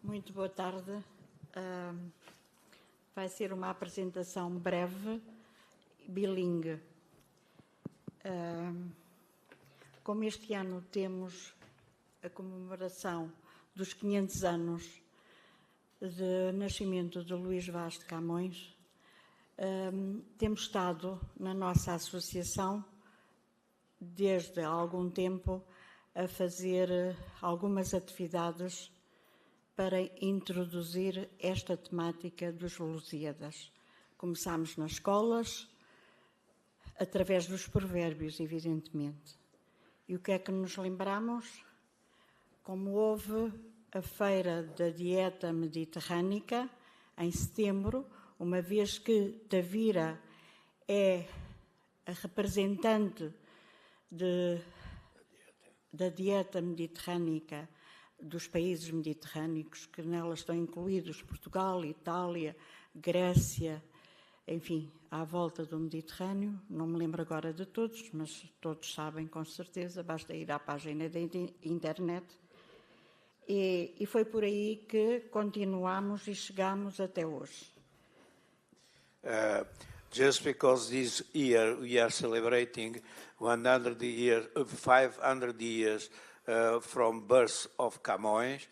Muito boa tarde. Vai ser uma apresentação breve, bilingue. Como este ano temos a comemoração dos 500 anos de nascimento de Luís Vaz de Camões, temos estado na nossa associação desde há algum tempo a fazer algumas atividades para introduzir esta temática dos Lusíadas. Começámos nas escolas, através dos Provérbios, evidentemente. E o que é que nos lembramos? Como houve a Feira da Dieta Mediterrânica, em setembro, uma vez que Tavira é a representante da dieta mediterrânica, dos países mediterrâneos, que nela estão incluídos Portugal, Itália, Grécia, enfim, à volta do Mediterrâneo. Não me lembro agora de todos, mas todos sabem com certeza, basta ir à página da internet. E foi por aí que continuamos e chegamos até hoje. Just because this year we are celebrating 500 years from birth of Camões,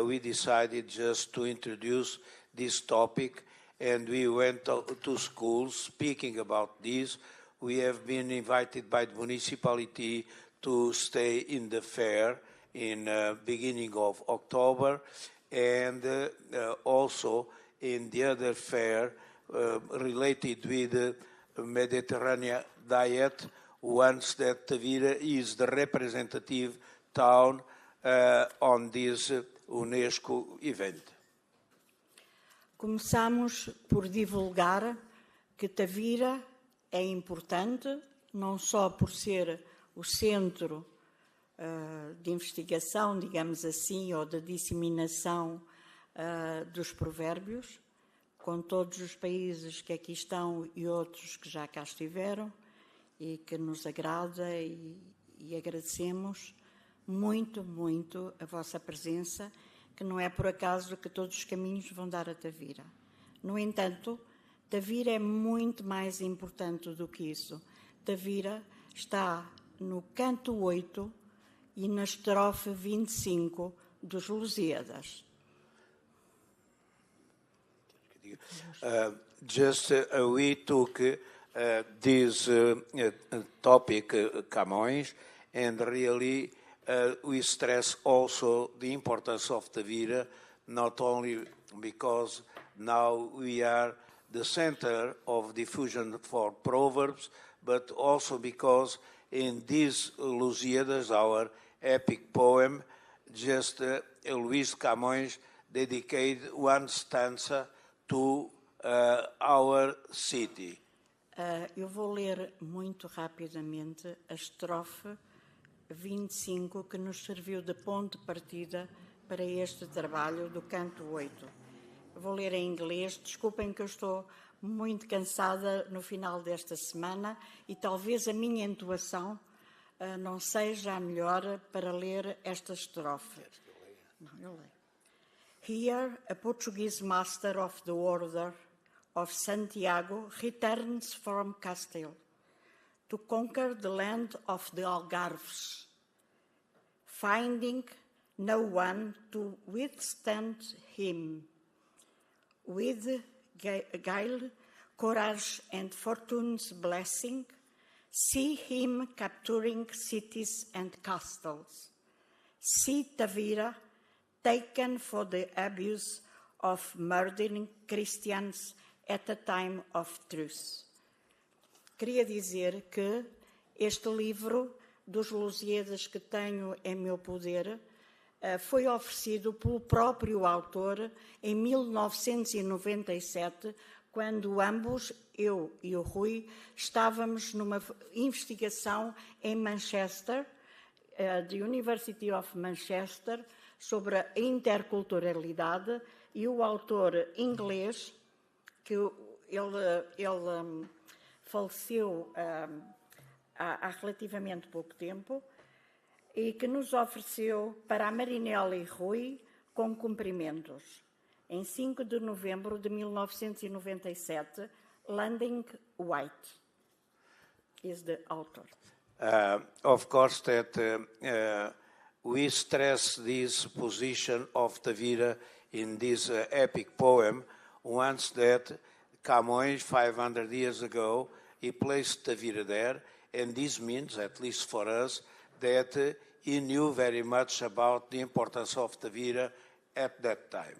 we decided just to introduce this topic, and we went to schools speaking about this. We have been invited by the municipality to stay in the fair in beginning of October, and also in the other fair related with the Mediterranean diet, once that Tavira is the representative town on this UNESCO event. Começamos por divulgar que Tavira é importante, não só por ser o centro de investigação, digamos assim, ou de disseminação dos provérbios, com todos os países que aqui estão e outros que já cá estiveram, e que nos agrada e agradecemos muito, muito a vossa presença, que não é por acaso que todos os caminhos vão dar a Tavira. No entanto, Tavira é muito mais importante do que isso. Tavira está no canto 8 e na estrofe 25 dos Lusíadas. We took this topic, Camões, and really we stress also the importance of Tavira, not only because now we are the center of diffusion for Proverbs, but also because in these Lusíadas, our epic poem, just Luís Camões dedicated one stanza to our city. Eu vou ler muito rapidamente a estrofe 25, que nos serviu de ponto de partida para este trabalho do canto 8. Eu vou ler em inglês, desculpem que eu estou muito cansada no final desta semana e talvez a minha entoação não seja a melhor para ler esta estrofe. Não, eu leio. Here, a Portuguese master of the Order of Santiago returns from Castile to conquer the land of the Algarves, finding no one to withstand him. With guile, courage, and fortune's blessing, see him capturing cities and castles. See Tavira taken for the abuse of murdering Christians at a time of truce. Queria dizer que este livro dos Lusíadas que tenho em meu poder foi oferecido pelo próprio autor em 1997, quando ambos, eu e o Rui, estávamos numa investigação em Manchester, da University of Manchester, sobre a interculturalidade, e o autor inglês, que ele faleceu há relativamente pouco tempo, e que nos ofereceu para a Marinela e Rui com cumprimentos. Em 5 de novembro de 1997, Landing White is the author. Of course, that we stress this position of Tavira in this epic poem once that Camões, 500 years ago, he placed Tavira there, and this means, at least for us, that he knew very much about the importance of Tavira at that time.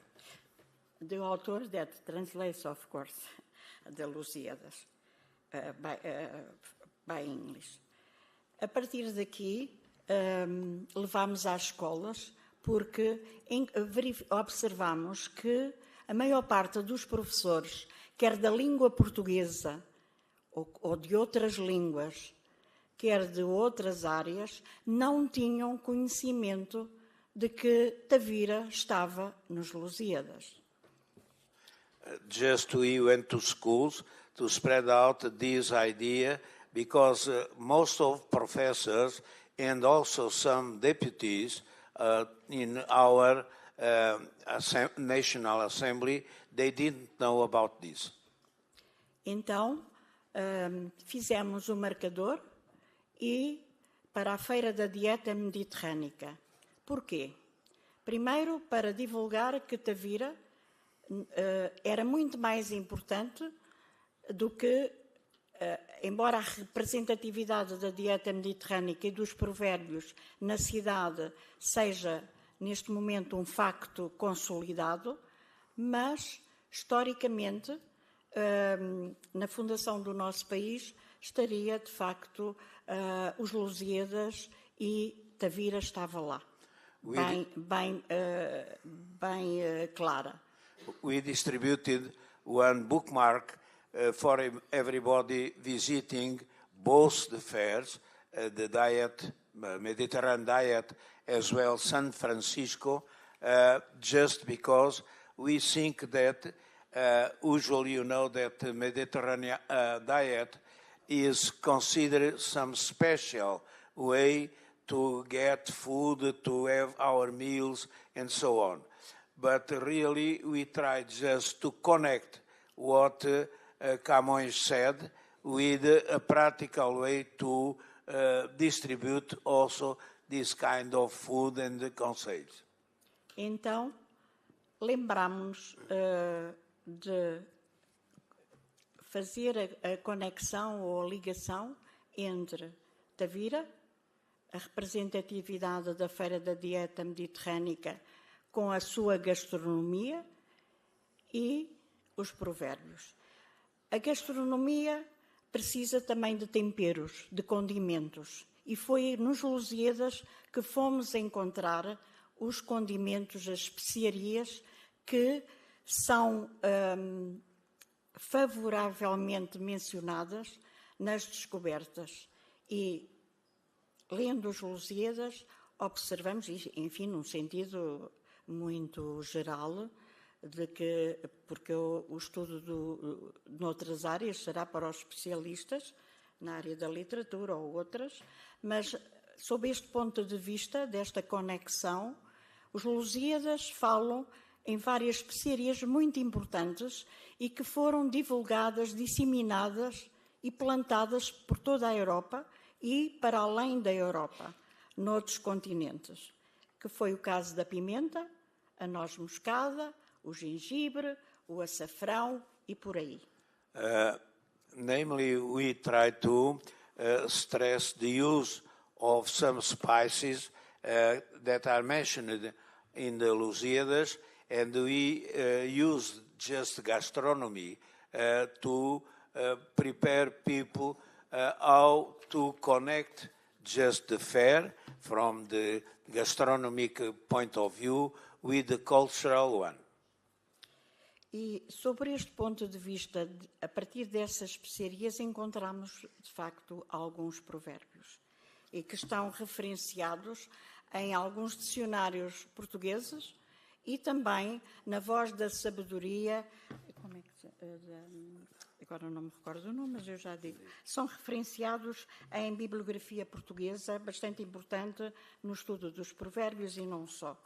The author that translates, of course, the Lusíadas by English. A partir daqui, levámos às escolas, porque observamos que a maior parte dos professores, quer da língua portuguesa ou de outras línguas, quer de outras áreas, não tinham conhecimento de que Tavira estava nos Lusíadas. Just we went to schools to spread out this idea, because most of professors and also some deputies in our National Assembly, they didn't know about this. Então, fizemos o marcador e para a Feira da Dieta Mediterrânica. Porquê? Primeiro, para divulgar que Tavira era muito mais importante do que, embora a representatividade da dieta mediterrânica e dos provérbios na cidade seja, neste momento, um facto consolidado, mas, historicamente, na fundação do nosso país, estaria, de facto, os Lusíadas e Tavira estava lá, bem clara. We distributed one bookmark for everybody visiting both the fairs, the diet, Mediterranean diet, as well San Francisco, just because we think that usually you know that the Mediterranean diet is considered some special way to get food, to have our meals, and so on. But really, we try just to connect what Camões said with a practical way to distribute also this kind of food and concepts. Então, lembramos de fazer a conexão ou a ligação entre Tavira, a representatividade da Feira da Dieta Mediterrânica, com a sua gastronomia e os provérbios. A gastronomia precisa também de temperos, de condimentos. E foi nos Lusíadas que fomos encontrar os condimentos, as especiarias que são favoravelmente mencionadas nas descobertas. E, lendo os Lusíadas, observamos, enfim, num sentido muito geral, de que, porque o estudo noutras áreas será para os especialistas, na área da literatura ou outras, mas sob este ponto de vista, desta conexão, os Lusíadas falam em várias especiarias muito importantes e que foram divulgadas, disseminadas e plantadas por toda a Europa e para além da Europa, noutros continentes, que foi o caso da pimenta, a noz moscada, o gengibre, o açafrão e por aí. Namely, we try to stress the use of some spices that are mentioned in the Lusíadas, and we use just gastronomy to prepare people how to connect just the fare from the gastronomic point of view with the cultural one. E sobre este ponto de vista, a partir dessas especiarias, encontramos, de facto, alguns provérbios e que estão referenciados em alguns dicionários portugueses e também na Voz da Sabedoria, agora não me recordo o nome, mas eu já digo, são referenciados em bibliografia portuguesa, bastante importante no estudo dos provérbios e não só.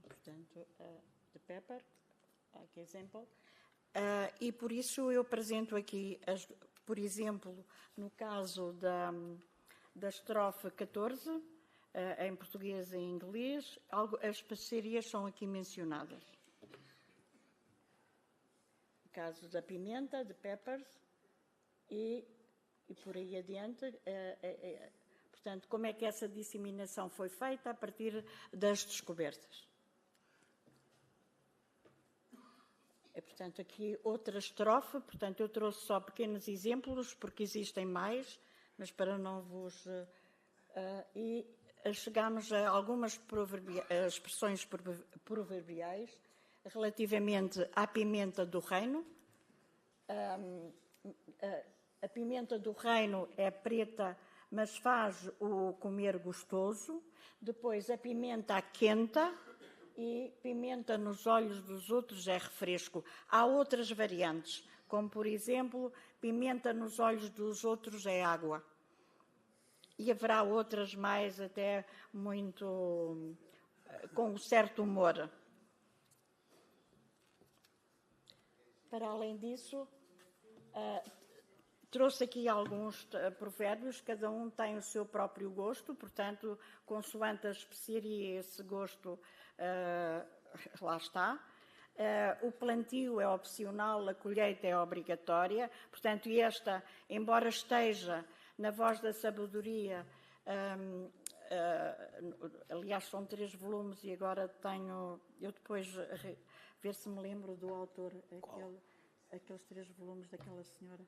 Portanto, the pepper, like example. E por isso eu apresento aqui, por exemplo, no caso da estrofe 14, em português e em inglês, as especiarias são aqui mencionadas. No caso da pimenta, de peppers, e por aí adiante. Portanto, como é que essa disseminação foi feita a partir das descobertas? Portanto, aqui outra estrofe, portanto, eu trouxe só pequenos exemplos, porque existem mais, mas para não vos... e chegamos a algumas expressões proverbiais relativamente à pimenta do reino. A pimenta do reino é preta, mas faz o comer gostoso. Depois, a pimenta quenta, e pimenta nos olhos dos outros é refresco. Há outras variantes, como, por exemplo, pimenta nos olhos dos outros é água. E haverá outras mais até muito com um certo humor. Para além disso, trouxe aqui alguns provérbios, cada um tem o seu próprio gosto, portanto, consoante a especiaria, esse gosto lá está. O plantio é opcional, a colheita é obrigatória, portanto, esta, embora esteja na Voz da Sabedoria, aliás, são 3 volumes e agora tenho, eu depois ver se me lembro do autor, aqueles 3 volumes daquela senhora.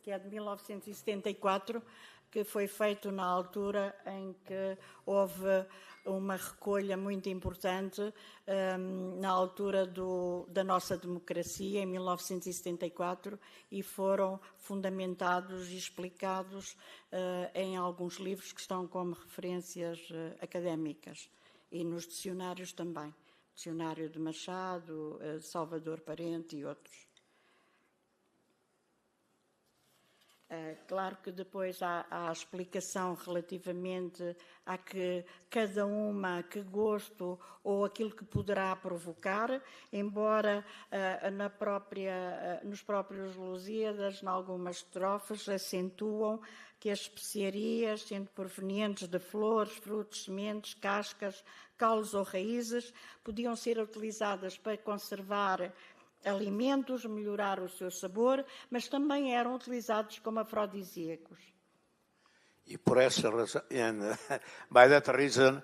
Que é de 1974, que foi feito na altura em que houve uma recolha muito importante, na altura da nossa democracia, em 1974, e foram fundamentados e explicados em alguns livros que estão como referências académicas e nos dicionários também. Dicionário de Machado, Salvador Parente e outros. Claro que depois há a explicação relativamente a que cada uma, que gosto ou aquilo que poderá provocar, embora nos próprios Lusíadas, em algumas estrofes, acentuam que as especiarias, sendo provenientes de flores, frutos, sementes, cascas, caules ou raízes, podiam ser utilizadas para conservar alimentos, melhorar o seu sabor, mas também eram utilizados como afrodisíacos. E por essa razão, by that reason,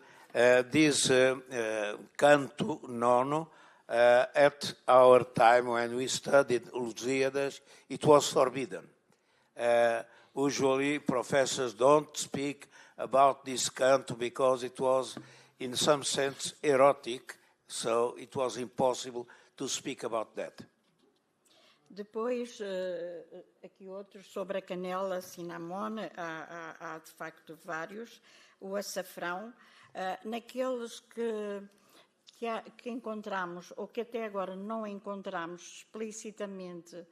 this canto nono, at our time when we studied Lusíadas, it was forbidden. Usually, professors don't speak about this canto because it was, in some sense, erotic, so it was impossible to speak about that. Depois, aqui outros sobre a canela, cinnamon, há de facto vários. O açafrão, naqueles que encontramos, ou que até agora não encontramos explicitamente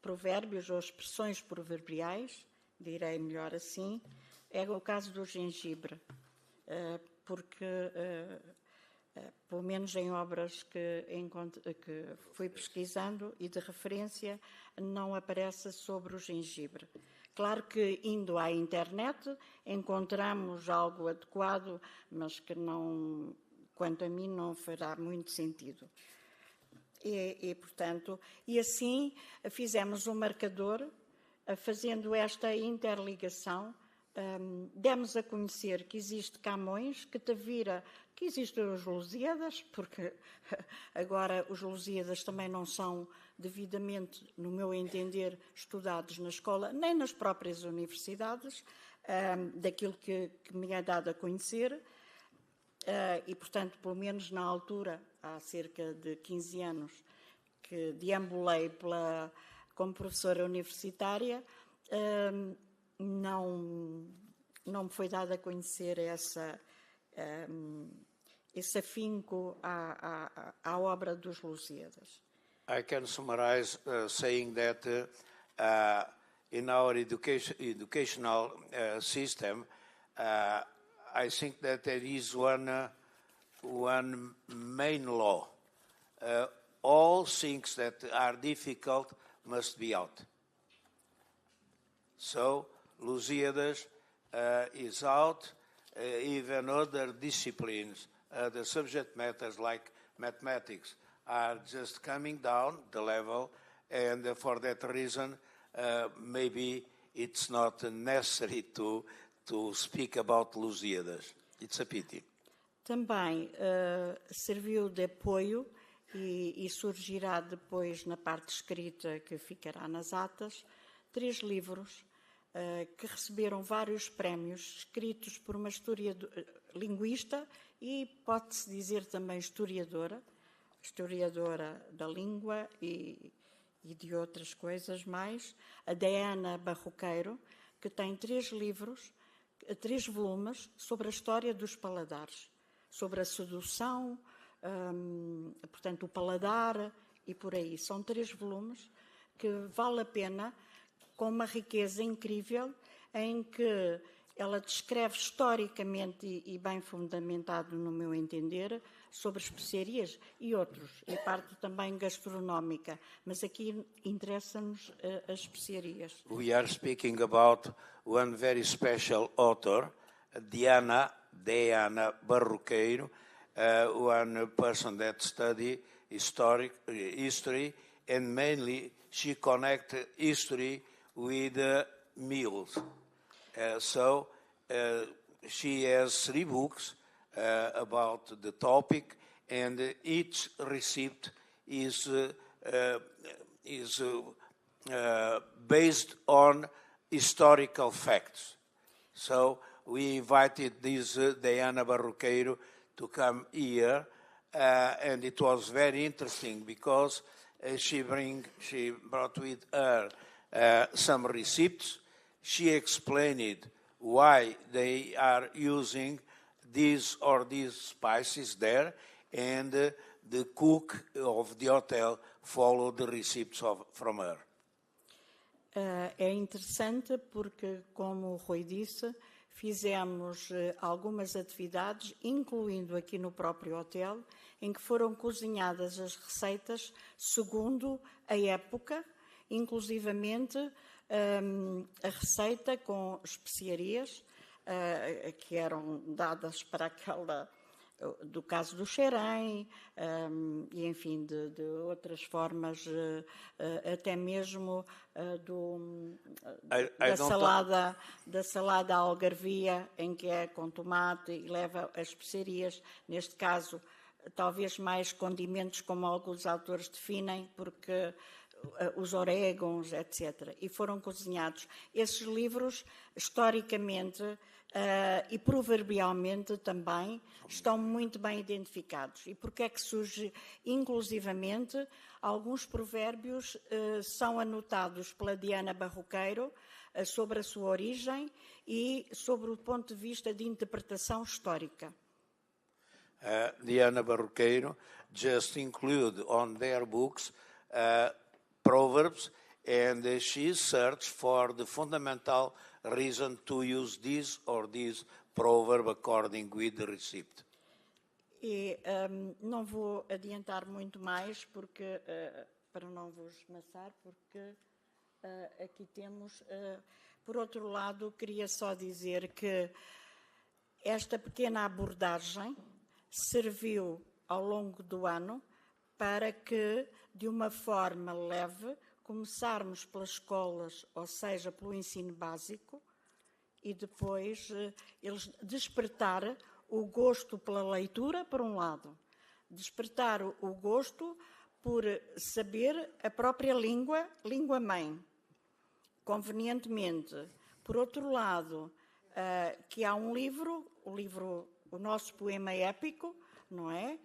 provérbios ou expressões proverbiais, direi melhor assim, é o caso do gengibre. porque, pelo menos em obras que fui pesquisando e de referência, não aparece sobre o gengibre. Claro que, indo à internet, encontramos algo adequado, mas que não, quanto a mim, não fará muito sentido. Portanto, e assim fizemos um marcador, fazendo esta interligação, demos a conhecer que existe Camões, que Tavira, que existem os Lusíadas, porque agora os Lusíadas também não são devidamente, no meu entender, estudados na escola, nem nas próprias universidades, daquilo que me é dado a conhecer, e, portanto, pelo menos na altura, há cerca de 15 anos, que deambulei como professora universitária, não me foi dado a conhecer esse afinco à obra dos Lusíadas. I can summarize saying that in our educational system, I think that there is one main law. All things that are difficult must be out. So, Lusíadas is out, even other disciplines, the subject matters like mathematics are just coming down the level, and for that reason, maybe it's not necessary to speak about Lusíadas. It's a pity. Também serviu de apoio e surgirá depois na parte escrita que ficará nas atas, 3 livros que receberam vários prémios escritos por uma linguista e pode-se dizer também historiadora da língua e de outras coisas mais, a Diana Barroqueiro, que tem 3 livros, 3 volumes sobre a história dos paladares, sobre a sedução, portanto o paladar e por aí. São 3 volumes que vale a pena, com uma riqueza incrível, em que ela descreve historicamente e bem fundamentado, no meu entender, sobre especiarias e outros, e parte também gastronómica, mas aqui interessa-nos as especiarias. We are speaking about one very special author, Diana Barroqueiro, one person that study history, and mainly she connect history with meals. So she has 3 books about the topic, and each recipe is based on historical facts. So we invited this Diana Barroqueiro to come here, and it was very interesting because she brought with her some receipts. She explained why they are using these or these spices there, and the cook of the hotel followed the receipts from her. É interessante porque, como o Rui disse, fizemos algumas atividades, incluindo aqui no próprio hotel, em que foram cozinhadas as receitas segundo a época, inclusivamente a receita com especiarias que eram dadas para aquela, do caso do xerém, e enfim, de outras formas, até mesmo da salada algarvia, em que é com tomate e leva as especiarias, neste caso, talvez mais condimentos, como alguns autores definem, porque os orégãos, etc. E foram cozinhados. Esses livros, historicamente e proverbialmente também, estão muito bem identificados. E porque é que surge, inclusivamente, alguns provérbios são anotados pela Diana Barroqueiro sobre a sua origem e sobre o ponto de vista de interpretação histórica. Diana Barroqueiro just include on their books Proverbs, and she searched for the fundamental reason to use these or these proverb according with the receipt. E não vou adiantar muito mais, porque para não vos maçar, porque aqui temos... por outro lado, queria só dizer que esta pequena abordagem serviu ao longo do ano para que, de uma forma leve, começarmos pelas escolas, ou seja, pelo ensino básico, e depois eles despertar o gosto pela leitura, por um lado, despertar o gosto por saber a própria língua-mãe, convenientemente. Por outro lado, que há um livro, o nosso poema épico, não é?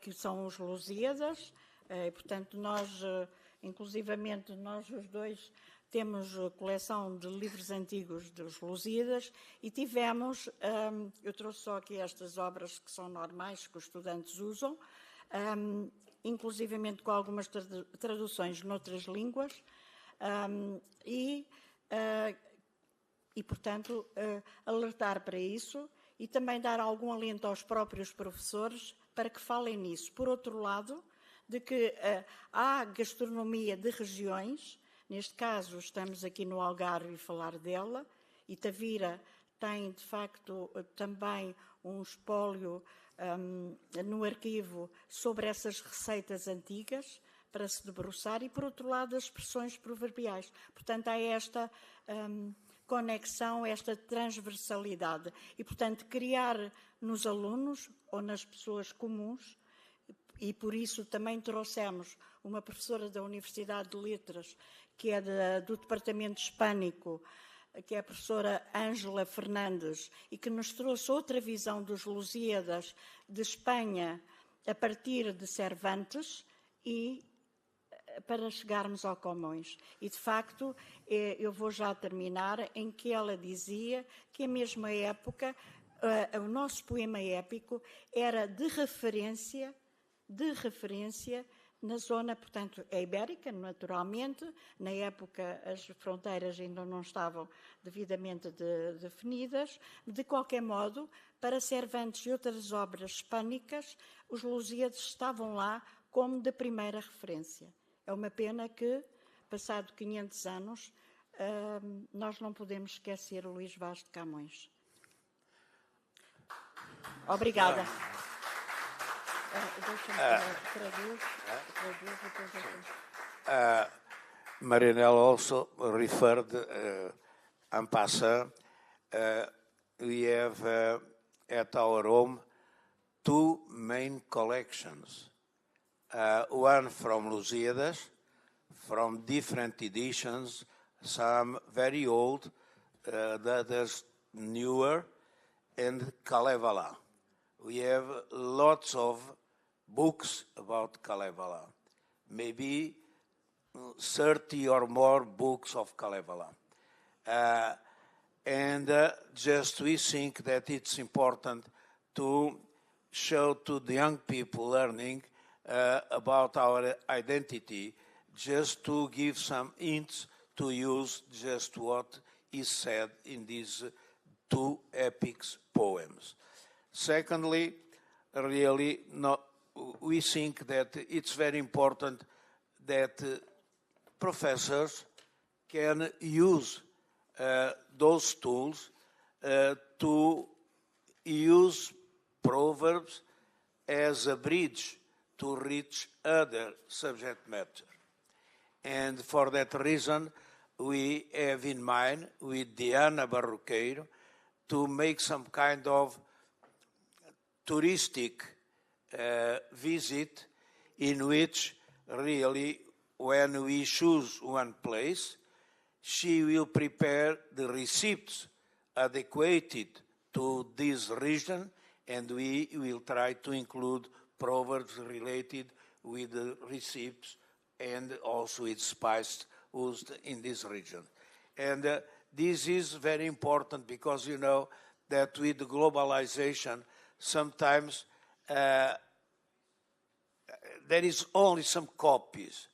Que são os Lusíadas, e, portanto, nós, inclusivamente, nós os dois temos a coleção de livros antigos dos Lusíadas e tivemos, eu trouxe só aqui estas obras que são normais, que os estudantes usam, inclusivamente com algumas traduções noutras línguas, e portanto, alertar para isso e também dar algum alento aos próprios professores para que falem nisso. Por outro lado, de que há gastronomia de regiões, neste caso estamos aqui no Algarve a falar dela, e Tavira tem, de facto, também um espólio no arquivo sobre essas receitas antigas para se debruçar, e, por outro lado, as expressões proverbiais. Portanto, há esta conexão, esta transversalidade. E, portanto, criar nos alunos ou nas pessoas comuns, e por isso também trouxemos uma professora da Universidade de Letras, que é do Departamento Hispânico, que é a professora Ângela Fernandes, e que nos trouxe outra visão dos Lusíadas de Espanha a partir de Cervantes, e para chegarmos ao Camões. E, de facto, eu vou já terminar, em que ela dizia que a mesma época, o nosso poema épico era de referência na zona, portanto, é ibérica, naturalmente. Na época as fronteiras ainda não estavam devidamente definidas. De qualquer modo, para Cervantes e outras obras hispânicas, os Lusíadas estavam lá como de primeira referência. É uma pena que, passado 500 anos, nós não podemos esquecer o Luís Vaz de Camões. Obrigada. Marinelle also referred en passant, we have at our home 2 main collections. One from Lusíadas, from different editions, some very old, the others newer, and Kalevala. We have lots of books about Kalevala, maybe 30 or more books of Kalevala. And just we think that it's important to show to the young people learning about our identity, just to give some hints to use just what is said in these 2 epic poems. Secondly, really, we think that it's very important that professors can use those tools to use Proverbs as a bridge to reach other subject matter. And for that reason, we have in mind with Diana Barroqueiro to make some kind of touristic visit in which really when we choose one place, she will prepare the receipts adequate to this region, and we will try to include proverbs related with the receipts and also with spice used in this region. And this is very important because you know that with globalization, sometimes there is only some copies.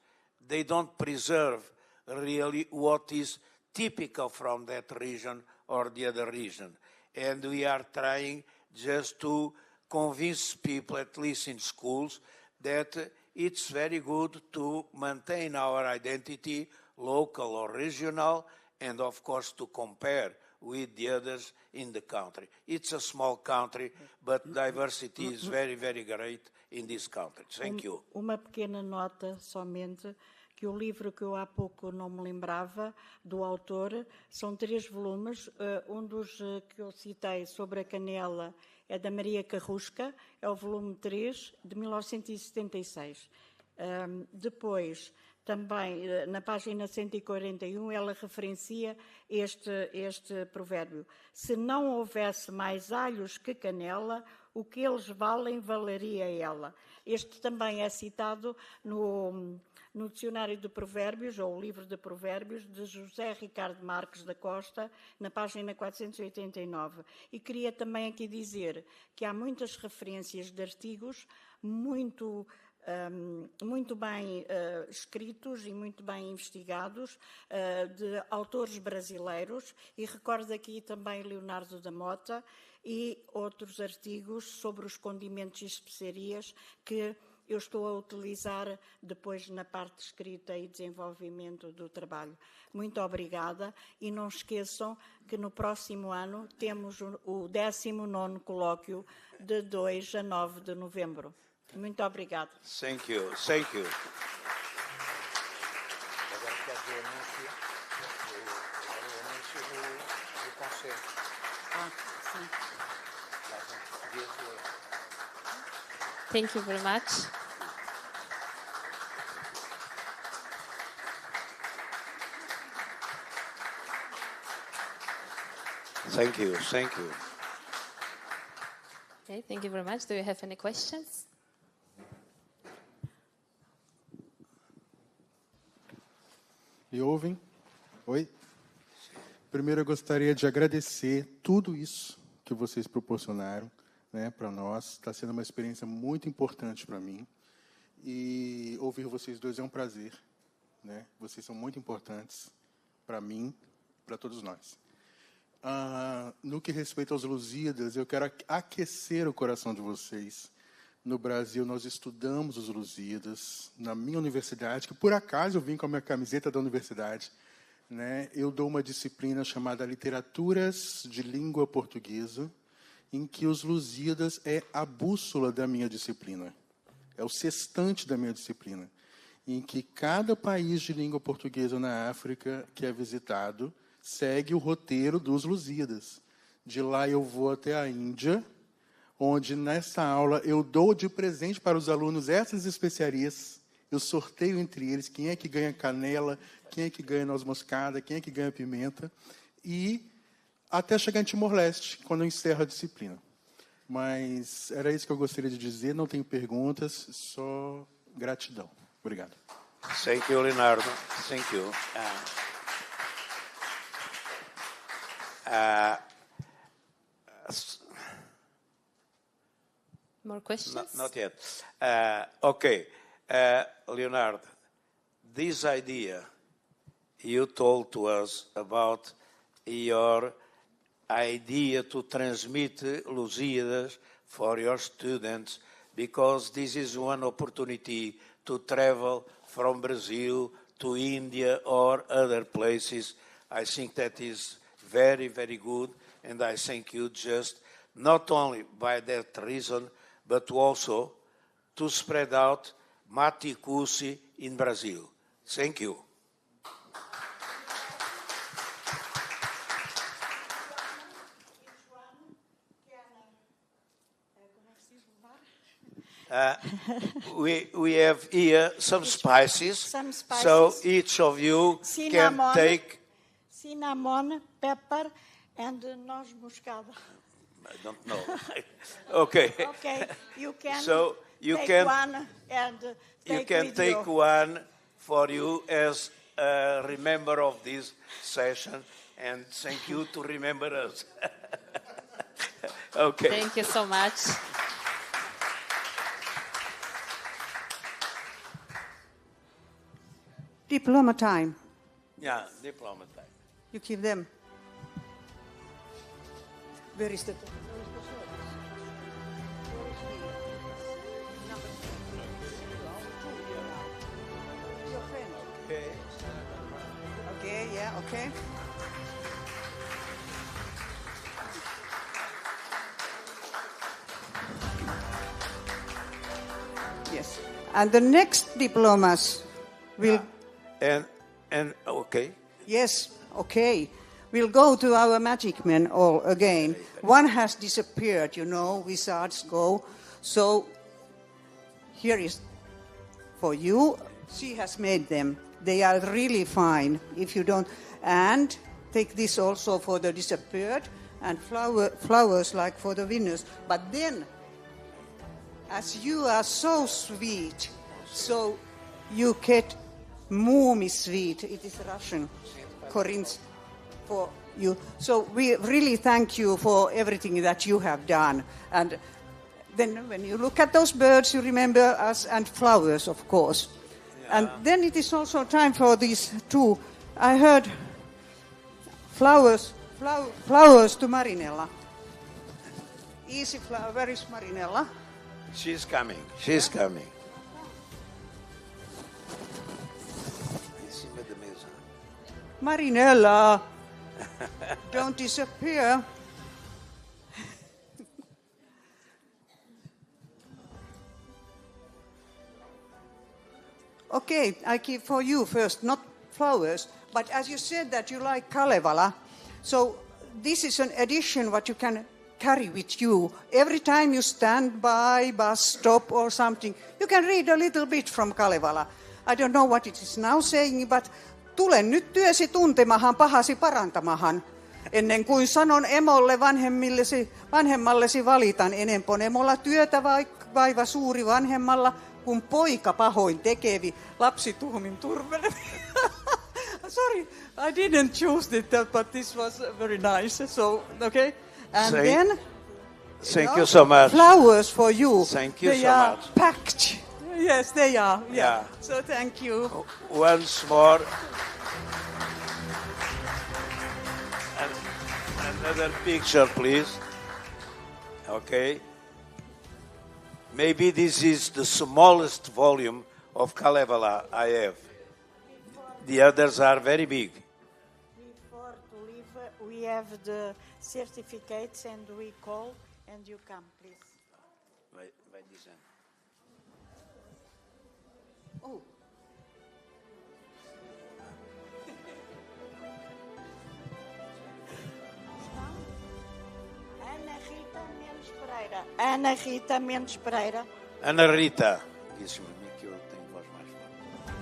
They don't preserve really what is typical from that region or the other region. And we are trying just to convince people, at least in schools, that it's very good to maintain our identity, local or regional, and of course to compare with the others in the country. It's a small country, but diversity is very, very great in this country. Thank you. Uma pequena nota somente, que o livro que eu há pouco não me lembrava do autor, são 3 volumes. Um dos que eu citei sobre a canela é da Maria Carrusca, é o volume 3, de 1976. Depois, também, na página 141, ela referencia este provérbio. Se não houvesse mais alhos que canela, o que eles valem, valeria ela. Este também é citado no Dicionário de Provérbios, ou o livro de Provérbios, de José Ricardo Marques da Costa, na página 489. E queria também aqui dizer que há muitas referências de artigos muito bem escritos e muito bem investigados de autores brasileiros, e recordo aqui também Leonardo da Mota e outros artigos sobre os condimentos e especiarias que eu estou a utilizar depois na parte escrita e desenvolvimento do trabalho. Muito obrigada, e não esqueçam que no próximo ano temos o 19º colóquio de 2 a 9 de novembro. Muito obrigada. Thank you. Thank you. Thank you very much. Thank you. Thank you. Okay, thank you very much. Do you have any questions? Me ouvem? Oi? Primeiro eu gostaria de agradecer tudo isso que vocês proporcionaram, né, para nós. Está sendo uma experiência muito importante para mim. E ouvir vocês dois é um prazer, né? Vocês são muito importantes para mim, para todos nós. No que respeita aos Lusíadas, eu quero aquecer o coração de vocês. No Brasil, nós estudamos os Lusíadas. Na minha universidade, que por acaso eu vim com a minha camiseta da universidade, né, eu dou uma disciplina chamada Literaturas de Língua Portuguesa, em que os Lusíadas é a bússola da minha disciplina. É o sextante da minha disciplina, em que cada país de língua portuguesa na África que é visitado segue o roteiro dos Lusíadas. De lá eu vou até a Índia, onde nessa aula eu dou de presente para os alunos essas especiarias. Eu sorteio entre eles quem é que ganha canela, quem é que ganha noz moscada, quem é que ganha pimenta, e até chegar em Timor-Leste, quando eu encerro a disciplina. Mas era isso que eu gostaria de dizer, não tenho perguntas, só gratidão. Obrigado. Thank you, Leonardo. Thank you. More questions? Not yet. Okay. Leonardo, this idea you told to us about your idea to transmit Lusíadas for your students, because this is one opportunity to travel from Brazil to India or other places. I think that is very, very good, and I thank you just not only by that reason, but also to spread out Mati Cusi in Brazil. Thank you. We have here some spices, so each of you can take. Cinnamon, pepper, and noz moscada. I don't know. Okay. Okay, you can so you take can, one and take you can with take you. one for you as a remember of this session, and thank you to remember us. Okay. Thank you so much. Diploma time. Yeah, diploma time. You give them. Where is the Okay, yeah, okay. Yes. And the next diplomas will... And okay. Yes, okay. We'll go to our magic men all again. One has disappeared, you know, wizards go. So here is for you. She has made them. They are really fine if you don't. And take this also for the disappeared and flowers like for the winners. But then, as you are so sweet, so you get Muumi sweet. It is Russian, Corinth, for you. So we really thank you for everything that you have done. And then when you look at those birds, you remember us, and flowers, of course. Yeah. And then it is also time for these two. I heard flowers to Marinella. Easy flower. Where is Marinella? She's coming. She's coming. Marinella, don't disappear. Okay, I give for you first, not flowers, but as you said that you like Kalevala, so this is an addition what you can carry with you. Every time you stand by, bus stop or something, you can read a little bit from Kalevala. I don't know what it is now saying, but tule nyt työsi tuntemahan, pahasi parantamahan. Ennen kuin sanon emolle vanhemmallesi valitan enempon emolla työtä vaiva suuri vanhemmalla, kun poika pahoin tekevi, lapsi tuomin turvelevi. Sorry, I didn't choose it, but this was very nice. So, okay. And then... Thank you so much. Flowers for you. Thank you they so are much. Packed. Yes, they are. Yeah. So thank you. Once more. Another picture, please. Okay. Maybe this is the smallest volume of Kalevala I have. The others are very big. Before to leave, we have the certificates and we call and you come, please. Vai dizendo. Oh. Ana Rita Mendes Pereira. Ana Rita. Disse-me que eu tenho voz mais forte.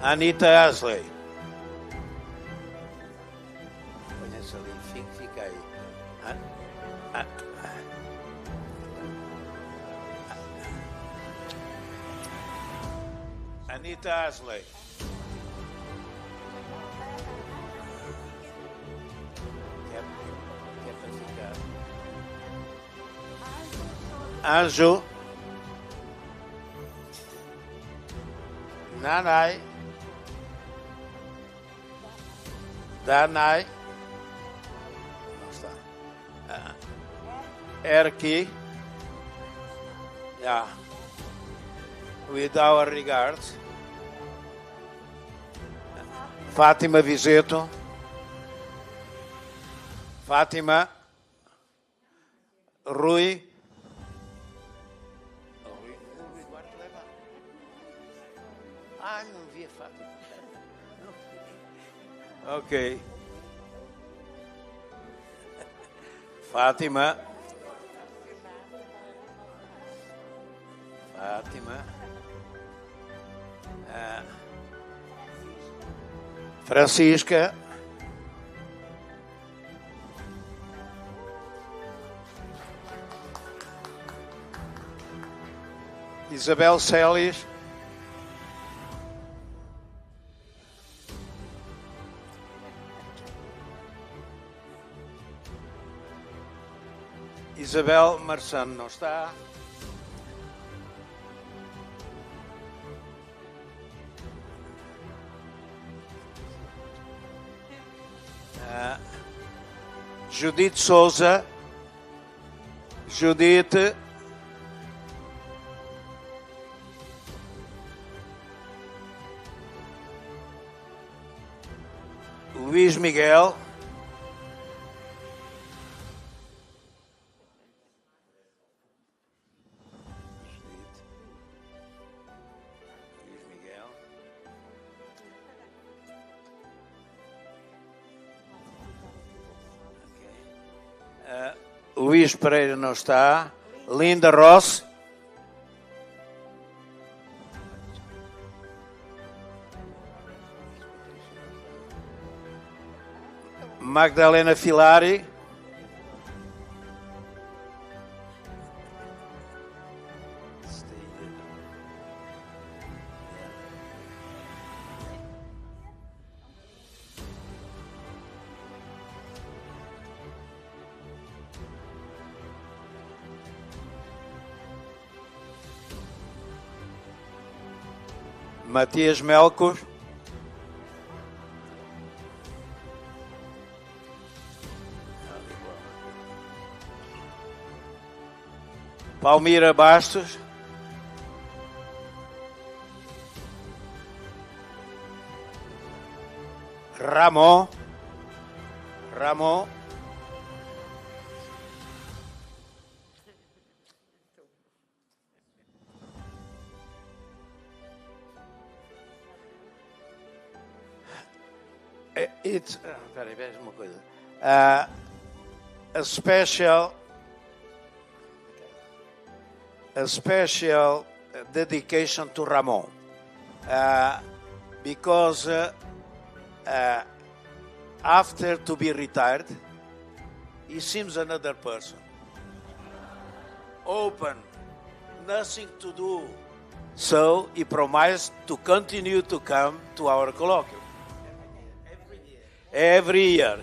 Anita Asley. Conhece ali, fica aí. Anita Asley. Anjo, Nanai, Danai, não está. Erki, yeah. With our regards. Fátima Vizeto, Fátima, Rui. Ah, não vi a Fátima. Ok. Fátima. Francisca. Isabel Celis. Isabel Marçano não está. Judith Souza. Judith. Luís Miguel. Luís Pereira não está. Linda Ross. Magdalena Filari. Matias Melcos. Palmira Bastos. Ramon. It's peraí, uma coisa. A special dedication to Ramon, because after to be retired, he seems another person. Open, nothing to do. So he promised to continue to come to our colloquium. Every year.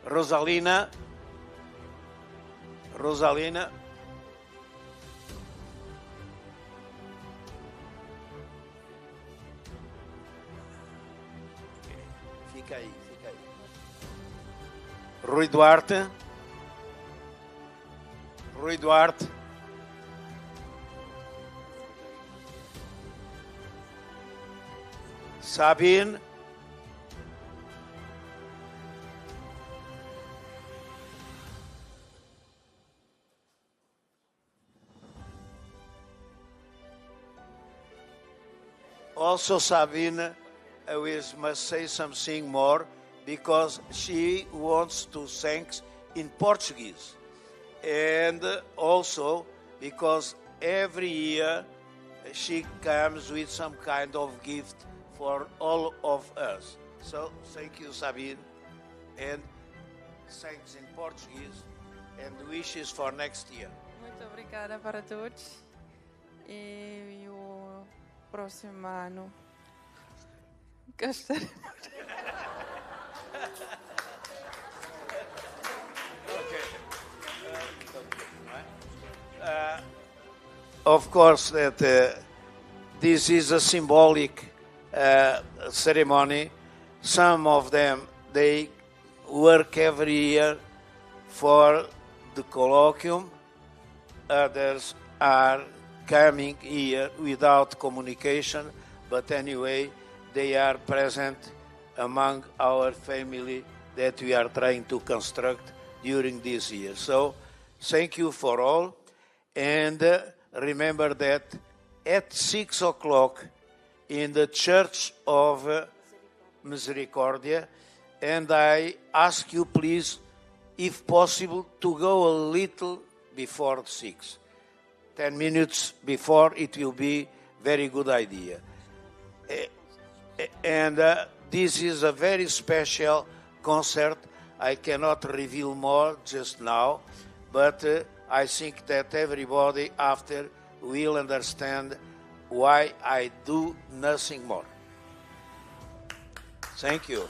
Rosalina. Fica aí. Rui Duarte. Sabine. Also Sabine must say something more because she wants to sing in Portuguese. And also because every year she comes with some kind of gift for all of us. So thank you, Sabine, and thanks in Portuguese and wishes for next year. Muito obrigada para todos. E o próximo ano gostaria. Of course that this is a symbolic ceremony. Some of them, they work every year for the colloquium. Others are coming here without communication, but anyway, they are present among our family that we are trying to construct during this year. So, thank you for all, and remember that at 6 o'clock in the Church of Misericordia, and I ask you please, if possible, to go a little before 6. 10 minutes before, it will be very good idea. And this is a very special concert. I cannot reveal more just now, but I think that everybody after will understand why I do nothing more. Thank you.